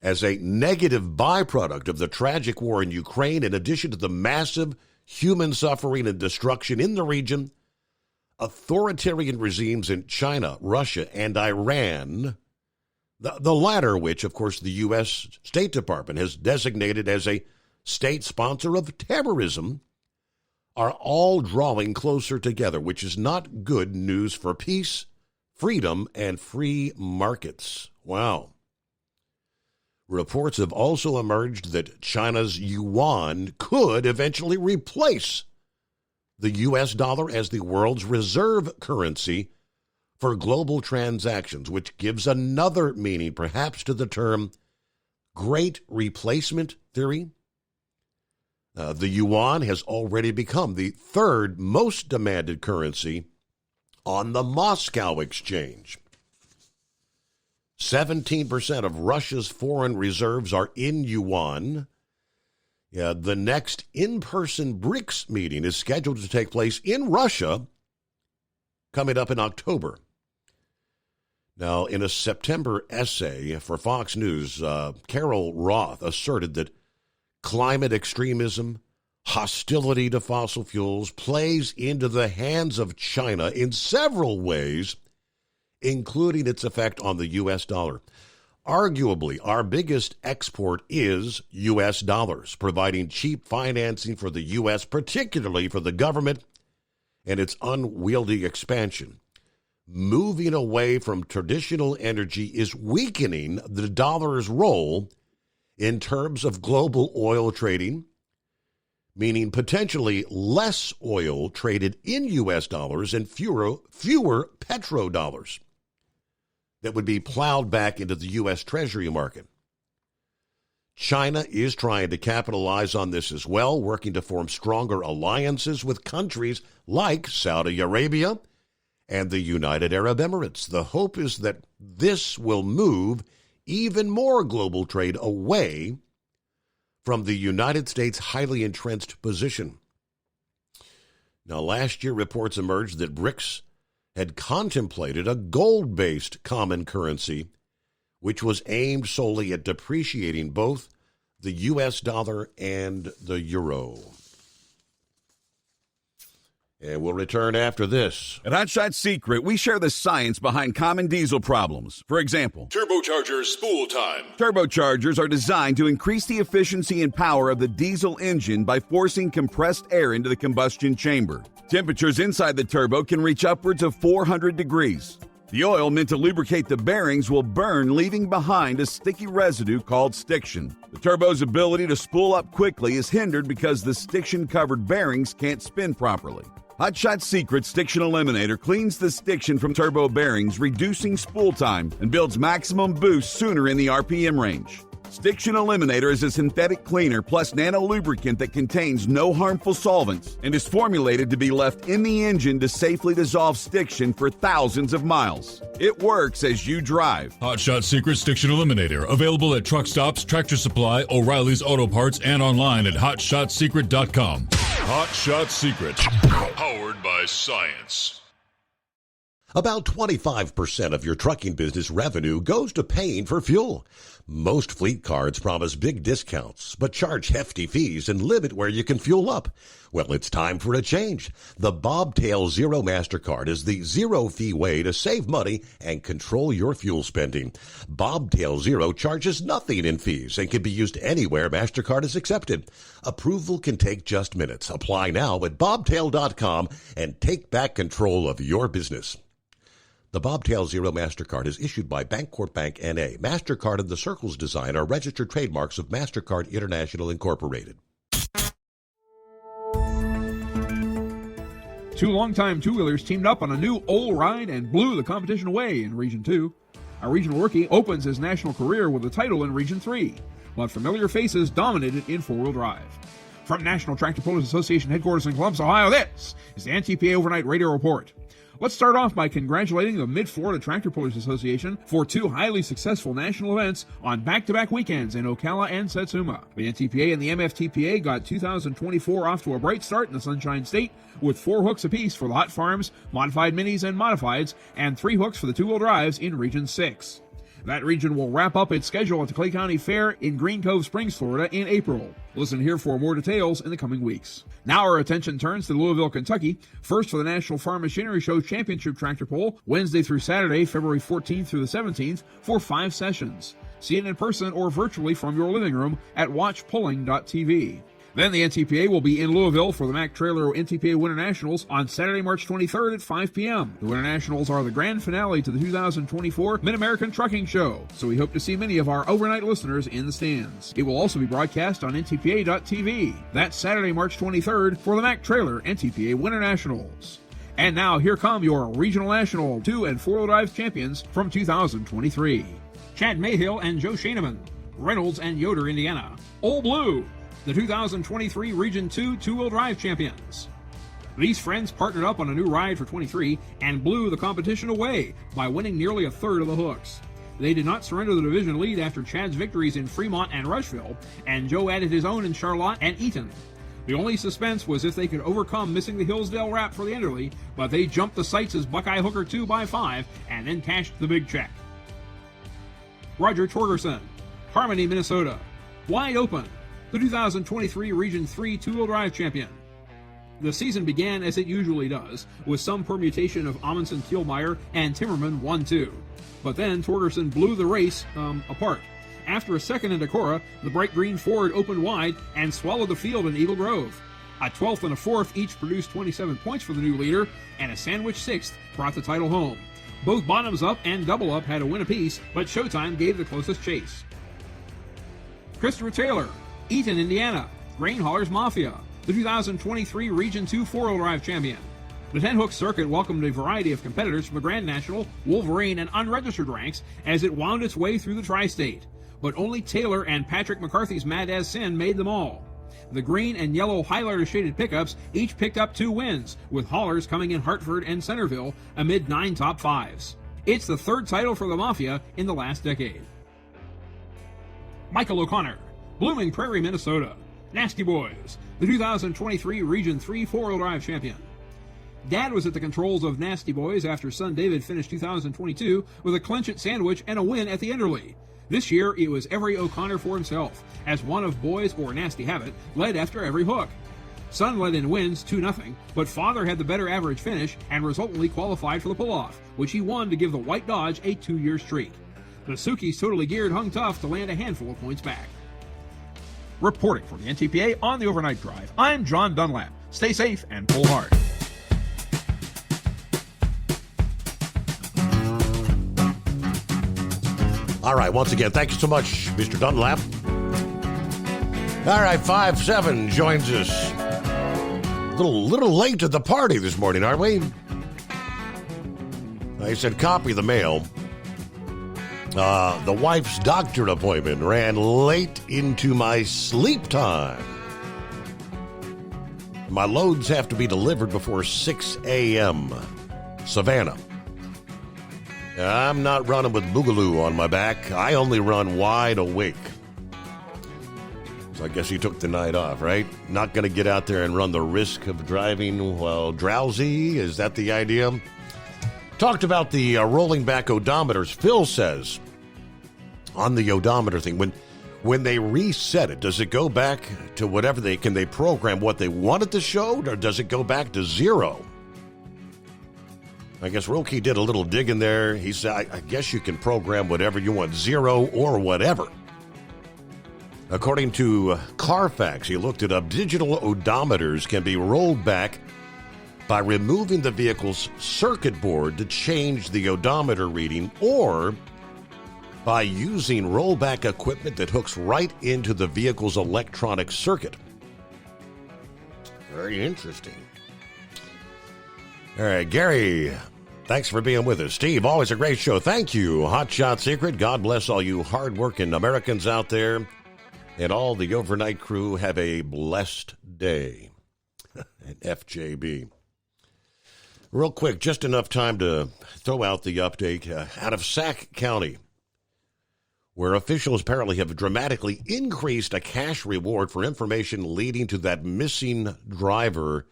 As a negative byproduct of the tragic war in Ukraine, in addition to the massive human suffering and destruction in the region, authoritarian regimes in China, Russia, and Iran, the latter which, of course, the U.S. State Department has designated as a state sponsor of terrorism, are all drawing closer together, which is not good news for peace, freedom, and free markets. Wow. Reports have also emerged that China's yuan could eventually replace the U.S. dollar as the world's reserve currency for global transactions, which gives another meaning perhaps to the term great replacement theory. The yuan has already become the third most demanded currency on the Moscow exchange. 17% of Russia's foreign reserves are in yuan. The next in-person BRICS meeting is scheduled to take place in Russia coming up in October. Now, in a September essay for Fox News, Carol Roth asserted that climate extremism, hostility to fossil fuels plays into the hands of China in several ways, including its effect on the U.S. dollar. Arguably, our biggest export is U.S. dollars, providing cheap financing for the U.S., particularly for the government and its unwieldy expansion. Moving away from traditional energy is weakening the dollar's role in terms of global oil trading, meaning potentially less oil traded in U.S. dollars and fewer petrodollars that would be plowed back into the U.S. Treasury market. China is trying to capitalize on this as well, working to form stronger alliances with countries like Saudi Arabia and the United Arab Emirates. The hope is that this will move even more global trade away from the United States' highly entrenched position. Now, last year, reports emerged that BRICS had contemplated a gold-based common currency, which was aimed solely at depreciating both the U.S. dollar and the euro. And we'll return after this. At Hot Shot Secret, we share the science behind common diesel problems. For example, Turbocharger spool time. Turbochargers are designed to increase the efficiency and power of the diesel engine by forcing compressed air into the combustion chamber. Temperatures inside the turbo can reach upwards of 400 degrees. The oil meant to lubricate the bearings will burn, leaving behind a sticky residue called stiction. The turbo's ability to spool up quickly is hindered because the stiction-covered bearings can't spin properly. Hot Shot Secret Stiction Eliminator cleans the stiction from turbo bearings, reducing spool time, and builds maximum boost sooner in the RPM range. Stiction Eliminator is a synthetic cleaner plus nano lubricant that contains no harmful solvents and is formulated to be left in the engine to safely dissolve stiction for thousands of miles. It works as you drive. Hot Shot Secret Stiction Eliminator. Available at truck stops, Tractor Supply, O'Reilly's Auto Parts, and online at hotshotsecret.com. Hot Shot Secret. Powered by science. About 25% of your trucking business revenue goes to paying for fuel. Most fleet cards promise big discounts, but charge hefty fees and limit where you can fuel up. Well, it's time for a change. The Bobtail Zero MasterCard is the zero-fee way to save money and control your fuel spending. Bobtail Zero charges nothing in fees and can be used anywhere MasterCard is accepted. Approval can take just minutes. Apply now at bobtail.com and take back control of your business. The Bobtail Zero MasterCard is issued by Bancorp Bank N.A. MasterCard and the Circles design are registered trademarks of MasterCard International Incorporated. Two longtime two-wheelers teamed up on a new old ride and blew the competition away in Region 2. Our regional rookie opens his national career with a title in Region 3, but familiar faces dominated in four-wheel drive. From National Tractor Pullers Association headquarters in Columbus, Ohio, this is the NTPA Overnight Radio Report. Let's start off by congratulating the Mid-Florida Tractor Pullers Association for two highly successful national events on back-to-back weekends in Ocala and Satsuma. The NTPA and the MFTPA got 2024 off to a bright start in the Sunshine State with 4 hooks apiece for the Hot Farms, Modified Minis, and Modifieds, and 3 hooks for the two-wheel drives in Region 6. That region will wrap up its schedule at the Clay County Fair in Green Cove Springs, Florida in April. Listen here for more details in the coming weeks. Now our attention turns to Louisville, Kentucky. First for the National Farm Machinery Show Championship Tractor Pull, Wednesday through Saturday, February 14th through the 17th for 5 sessions. See it in person or virtually from your living room at watchpulling.tv. Then the NTPA will be in Louisville for the Mack Trailer NTPA Winter Nationals on Saturday, March 23rd at 5 p.m. The Winter Nationals are the grand finale to the 2024 Mid-American Trucking Show, so we hope to see many of our overnight listeners in the stands. It will also be broadcast on ntpa.tv. That's Saturday, March 23rd for the Mack Trailer NTPA Winter Nationals. And now here come your Regional National 2- and 4-wheel drive champions from 2023. Chad Mayhill and Joe Shaneman, Reynolds and Yoder, Indiana. Old Blue, the 2023 Region 2 two-wheel drive champions. These friends partnered up on a new ride for 23 and blew the competition away by winning nearly a third of the hooks. They did not surrender the division lead after Chad's victories in Fremont and Rushville, and Joe added his own in Charlotte and Eaton. The only suspense was if they could overcome missing the Hillsdale wrap for the Enderley, but they jumped the sights as Buckeye Hooker 2 by 5 and then cashed the big check. Roger Torgerson, Harmony, Minnesota. Wide Open, the 2023 Region 3 two-wheel drive champion. The season began as it usually does, with some permutation of Amundsen, Kielmeyer, and Timmerman 1-2. But then Torgerson blew the race apart. After a second in Decorah, the bright green Ford opened wide and swallowed the field in Eagle Grove. A 12th and a 4th each produced 27 points for the new leader, and a sandwich 6th brought the title home. Both Bottoms Up and Double Up had a win apiece, but Showtime gave the closest chase. Christopher Taylor, Eaton, Indiana, Grain Haulers Mafia, the 2023 Region 2 4-wheel drive champion. The 10-hook circuit welcomed a variety of competitors from the Grand National, Wolverine, and unregistered ranks as it wound its way through the tri-state. But only Taylor and Patrick McCarthy's Mad As Sin made them all. The green and yellow highlighter-shaded pickups each picked up 2 wins, with haulers coming in Hartford and Centerville amid 9 top 5s. It's the 3rd title for the Mafia in the last decade. Michael O'Connor, Blooming Prairie, Minnesota. Nasty Boys, the 2023 Region 3 4-wheel drive champion. Dad was at the controls of Nasty Boys after son David finished 2022 with a clinch-it sandwich and a win at the Enderley. This year, it was every O'Connor for himself, as one of Boys or Nasty Habit led after every hook. Son led in wins 2-0, but father had the better average finish and resultantly qualified for the pull-off, which he won to give the White Dodge a 2-year streak. The Sukis Totally Geared hung tough to land a handful of points back. Reporting for the NTPA on the Overnight Drive, I'm John Dunlap. Stay safe and pull hard. All right, once again, thank you so much, Mr. Dunlap. All right, 5-7 joins us. A little late to the party this morning, aren't we? I said copy the mail. The wife's doctor appointment ran late into my sleep time. My loads have to be delivered before 6 a.m. Savannah. I'm not running with boogaloo on my back. I only run wide awake. So I guess you took the night off, right? Not going to get out there and run the risk of driving while drowsy? Is that the idea? Talked about the rolling back odometers. Phil says on the odometer thing, when they reset it, does it go back to whatever can they program what they want it to show, or does it go back to zero? I guess Roki did a little digging there. He said, I guess you can program whatever you want, zero or whatever. According to Carfax, he looked it up. Digital odometers can be rolled back by removing the vehicle's circuit board to change the odometer reading, or by using rollback equipment that hooks right into the vehicle's electronic circuit. Very interesting. All right, Gary, thanks for being with us. Steve, always a great show. Thank you, Hot Shot Secret. God bless all you hardworking Americans out there, and all the overnight crew. Have a blessed day. At FJB. Real quick, just enough time to throw out the update out of Sac County, where officials apparently have dramatically increased a cash reward for information leading to that missing driver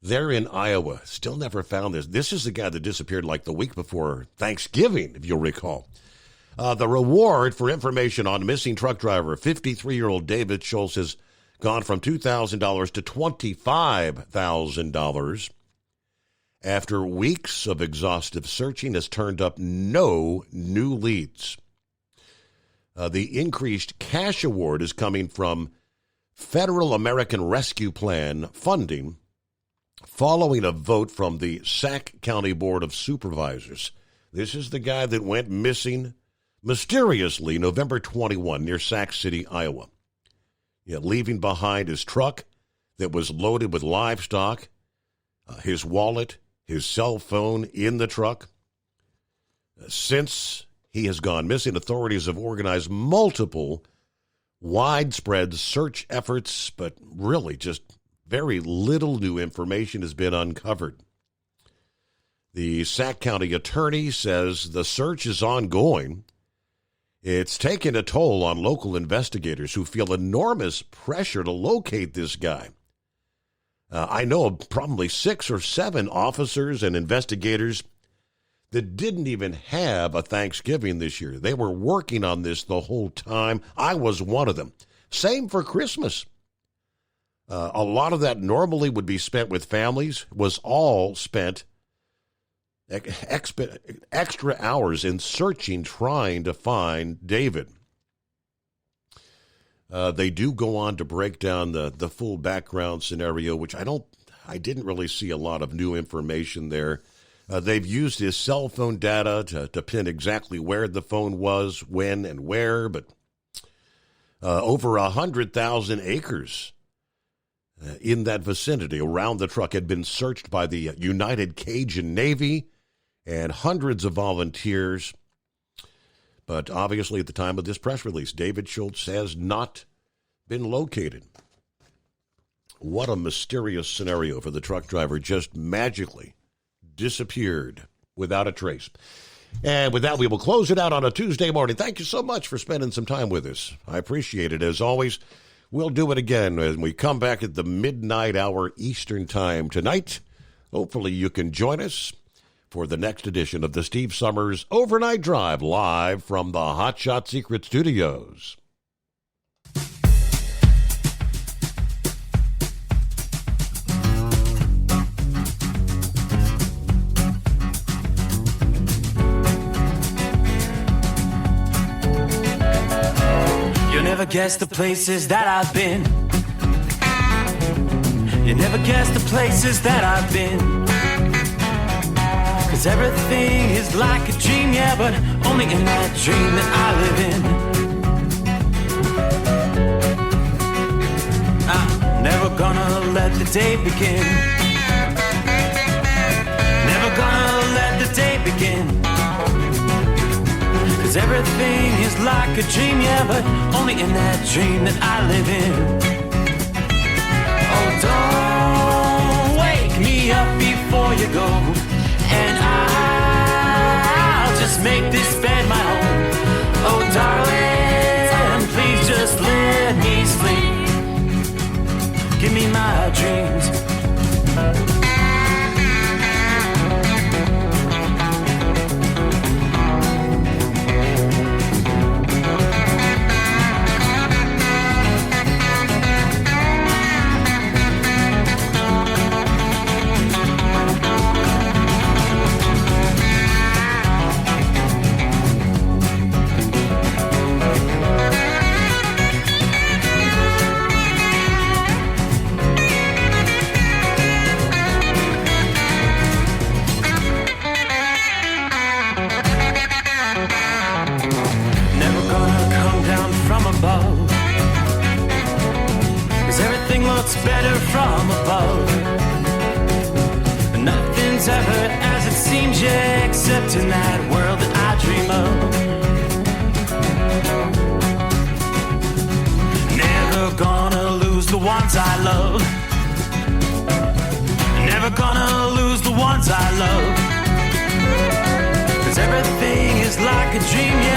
there in Iowa. Still never found this. This is the guy that disappeared like the week before Thanksgiving, if you'll recall. The reward for information on missing truck driver, 53-year-old David Schultz, has gone from $2,000 to $25,000. After weeks of exhaustive searching, has turned up no new leads. The increased cash award is coming from Federal American Rescue Plan funding following a vote from the Sac County Board of Supervisors. This is the guy that went missing mysteriously November 21 near Sac City, Iowa. Leaving behind his truck that was loaded with livestock, his wallet, his cell phone in the truck. Since he has gone missing, authorities have organized multiple widespread search efforts, but really just very little new information has been uncovered. The Sac County attorney says the search is ongoing. It's taken a toll on local investigators who feel enormous pressure to locate this guy. I know of probably 6 or 7 officers and investigators that didn't even have a Thanksgiving this year. They were working on this the whole time. I was one of them. Same for Christmas. A lot of that normally would be spent with families, was all spent extra hours in searching, trying to find David. They do go on to break down the full background scenario, which I didn't really see a lot of new information there. They've used his cell phone data to pin exactly where the phone was, when, and where, but over 100,000 acres in that vicinity around the truck had been searched by the United Cajun Navy and hundreds of volunteers. But obviously at the time of this press release, David Schultz has not been located. What a mysterious scenario for the truck driver, just magically disappeared without a trace. And with that, we will close it out on a Tuesday morning. Thank you so much for spending some time with us. I appreciate it. As always, we'll do it again when we come back at the midnight hour Eastern time tonight. Hopefully you can join us for the next edition of the Steve Summers Overnight Drive, live from the Hot Shot Secret Studios. You'll never guess the places that I've been. You never guess the places that I've been. 'Cause everything is like a dream, yeah, but only in that dream that I live in. I'm never gonna let the day begin. Never gonna let the day begin. 'Cause 'Cause everything is like a dream, yeah, but only in that dream that I live in. Oh, don't wake me up before you go, and I'll just make this bed my home. Oh, darling, please just let me sleep. Give me my dreams. Better from above. Nothing's ever as it seems, yeah, except in that world that I dream of. Never gonna lose the ones I love. Never gonna lose the ones I love. 'Cause everything is like a dream, yeah.